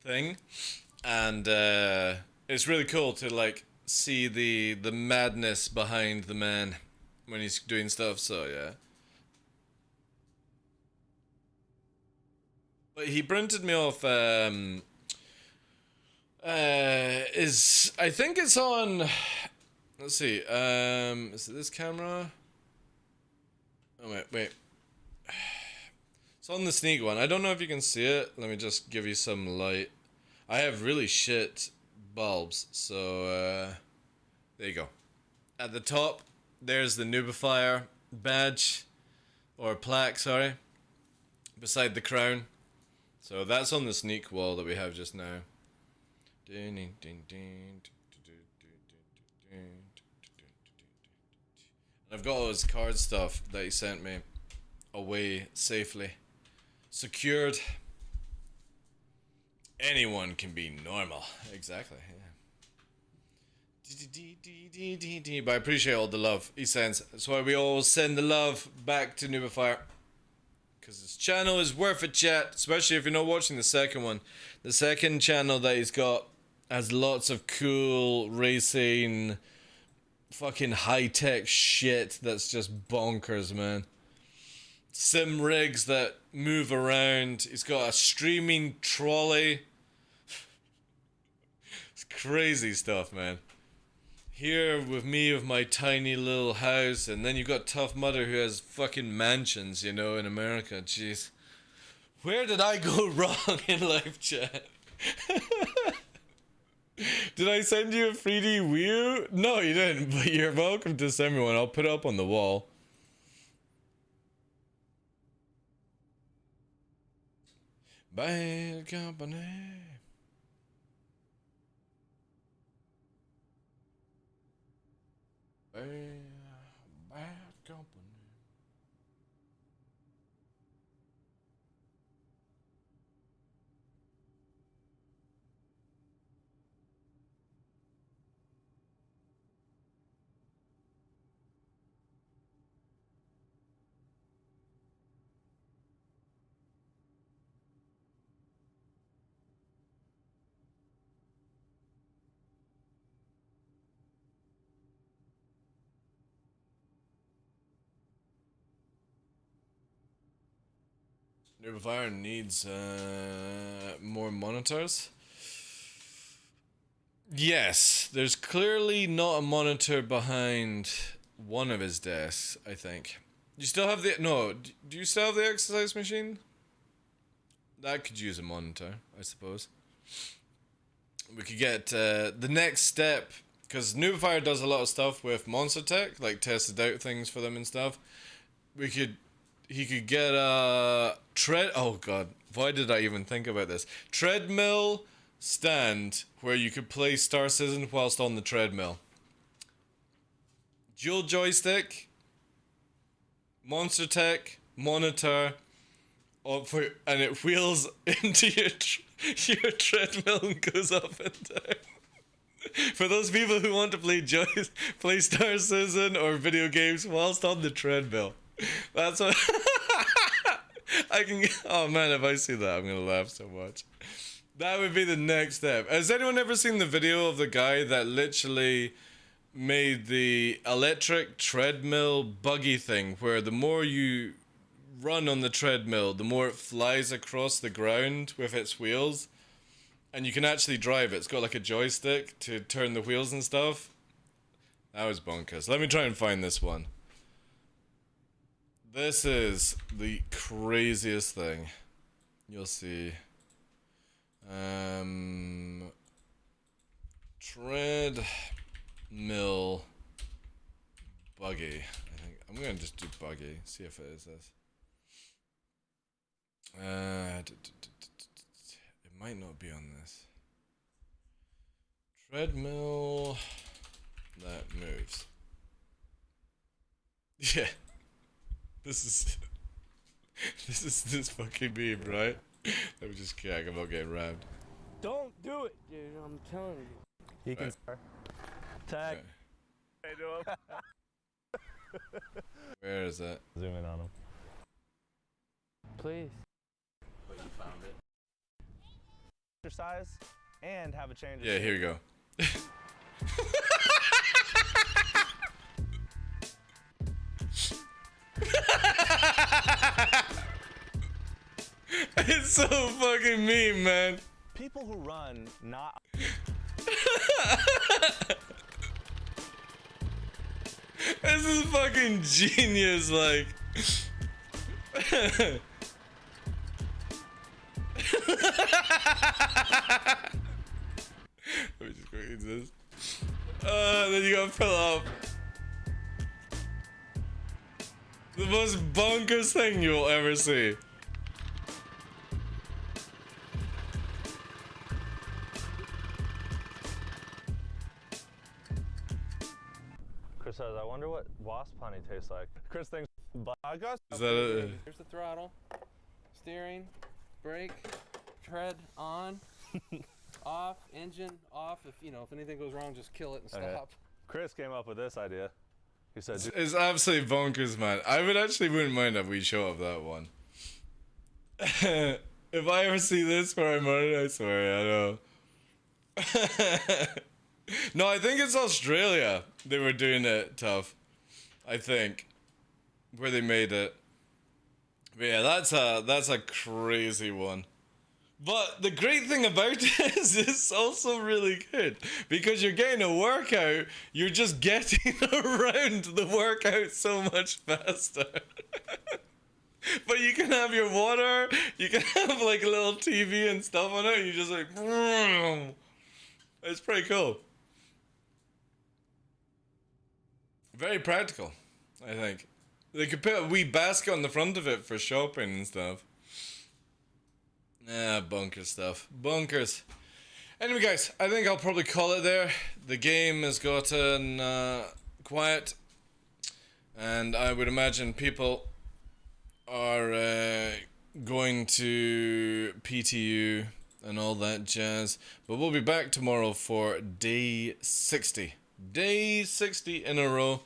[SPEAKER 1] thing, and it's really cool to like see the madness behind the man when he's doing stuff. So yeah. But he printed me off. I think it's on. Let's see. Is it this camera? Oh wait. It's on the sneak one. I don't know if you can see it. Let me just give you some light. I have really shit bulbs, so there you go. At the top, there's the Noobifier badge, or plaque, sorry, beside the crown. So that's on the sneak wall that we have just now. I've got all his card stuff that he sent me away safely. Secured. Anyone can be normal. Exactly, yeah. But I appreciate all the love he sends. That's why we always send the love back to Noobifier. Because his channel is worth it, chat. Especially if you're not watching the second one. The second channel that he's got has lots of cool racing, fucking high-tech shit that's just bonkers, man. Sim rigs that move around. He's got a streaming trolley. It's crazy stuff, man. Here with me with my tiny little house, and then you've got Tough Mudder who has fucking mansions, you know, in America. Jeez. Where did I go wrong in life, chat? Did I send you a 3D Wii? No, you didn't, but you're welcome to send me one. I'll put it up on the wall. Bad company. Bad company. Noobifier needs more monitors. Yes, there's clearly not a monitor behind one of his desks, I think. You still have the... No, do you still have the exercise machine? That could use a monitor, I suppose. We could get... the next step because Noobfire does a lot of stuff with Monster Tech, like tested out things for them and stuff. He could get a oh god, why did I even think about this? Treadmill stand where you could play Star Citizen whilst on the treadmill. Dual joystick, Monster Tech, monitor, and it wheels into your treadmill and goes up and down. For those people who want to play Star Citizen or video games whilst on the treadmill. That's what I can. Oh man, if I see that, I'm gonna laugh so much. That would be the next step. Has anyone ever seen the video of the guy that literally made the electric treadmill buggy thing, where the more you run on the treadmill, the more it flies across the ground with its wheels, and you can actually drive it. It's got like a joystick to turn the wheels and stuff. That was bonkers. Let me try and find this one. This is the craziest thing. You'll see. Treadmill buggy. I think I'm gonna just do buggy. See if it is this. It might not be on this. Treadmill that moves. Yeah. This is this fucking meme, right? Let me just kick. I'm not getting rammed.
[SPEAKER 10] Don't do it, dude. I'm telling you.
[SPEAKER 11] He can start. Tag.
[SPEAKER 1] Okay.
[SPEAKER 11] Hey, do him.
[SPEAKER 1] Where is that?
[SPEAKER 11] Zoom in on him.
[SPEAKER 10] Please.
[SPEAKER 11] But you found it. Exercise and have a change.
[SPEAKER 1] Yeah, here we go. It's so fucking mean, man.
[SPEAKER 11] People who run not.
[SPEAKER 1] This is fucking genius, like. Let me just quickly do this. Then you gotta fill up. The most bonkers thing you'll ever see.
[SPEAKER 11] Chris says, I wonder what wasp honey tastes like. Chris thinks,
[SPEAKER 1] Is that it?
[SPEAKER 10] Here's the throttle, steering, brake, tread on, off, engine off. If anything goes wrong, just kill it and stop.
[SPEAKER 11] Okay. Chris came up with this idea. He said,
[SPEAKER 1] It's absolutely bonkers, man. I wouldn't mind if we show up that one. If I ever see this where I'm on it, I swear, I know. No, I think it's Australia. They were doing it tough. I think. Where they made it. But yeah, that's a crazy one. But the great thing about it is it's also really good. Because you're getting a workout, you're just getting around the workout so much faster. But you can have your water, you can have like a little TV and stuff on it, and you just like... It's pretty cool. Very practical, I think. They could put a wee basket on the front of it for shopping and stuff. Bunkers stuff. Bunkers. Anyway, guys, I think I'll probably call it there. The game has gotten quiet. And I would imagine people are going to PTU and all that jazz. But we'll be back tomorrow for day 60. Day 60 in a row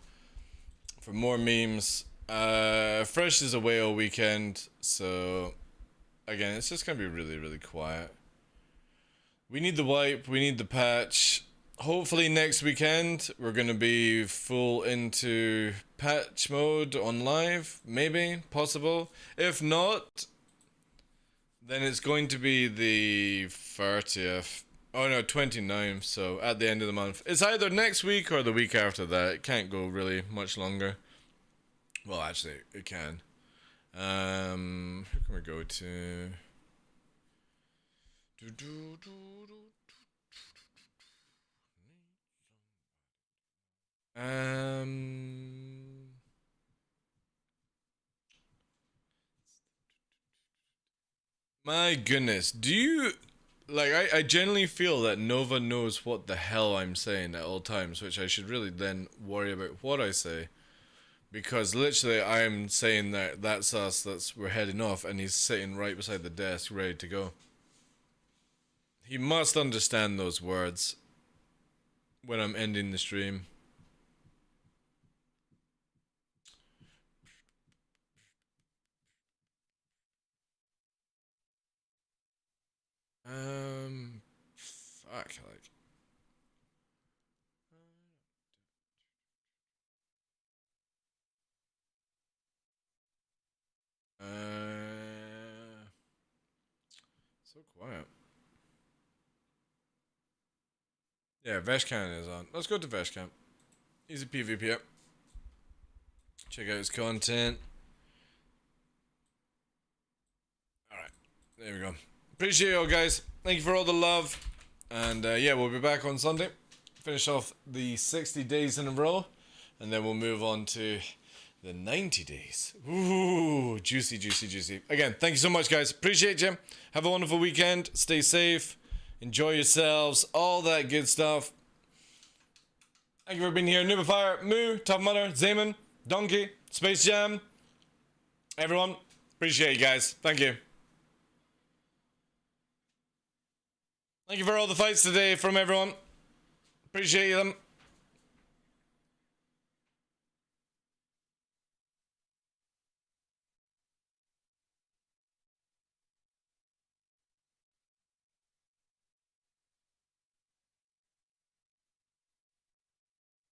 [SPEAKER 1] for more memes. Fresh is away all weekend, so again, it's just gonna be really, really quiet. We need the wipe, we need the patch. Hopefully next weekend we're gonna be full into patch mode on live, maybe, possible. If not, then it's going to be the 30th. Oh no, 29th, so at the end of the month. It's either next week or the week after that. It can't go really much longer. Well, actually, it can. Who can we go to? My goodness, do you... Like, I genuinely feel that Nova knows what the hell I'm saying at all times, which I should really then worry about what I say. Because literally, I'm saying that that's us, we're heading off, and he's sitting right beside the desk, ready to go. He must understand those words when I'm ending the stream. Fuck, like... So quiet. Yeah, Veshkan is on. Let's go to Veshkan. He's a PvP up. Check out his content. Alright, there we go. Appreciate you all, guys. Thank you for all the love. And yeah, we'll be back on Sunday. Finish off the 60 days in a row. And then we'll move on to the 90 days. Ooh, juicy, juicy, juicy. Again, thank you so much, guys. Appreciate you. Have a wonderful weekend. Stay safe. Enjoy yourselves. All that good stuff. Thank you for being here. Nubifier, Moo, Top Mudder, Zayman, Donkey, Space Jam. Everyone, appreciate you guys. Thank you. Thank you for all the fights today from everyone. Appreciate them.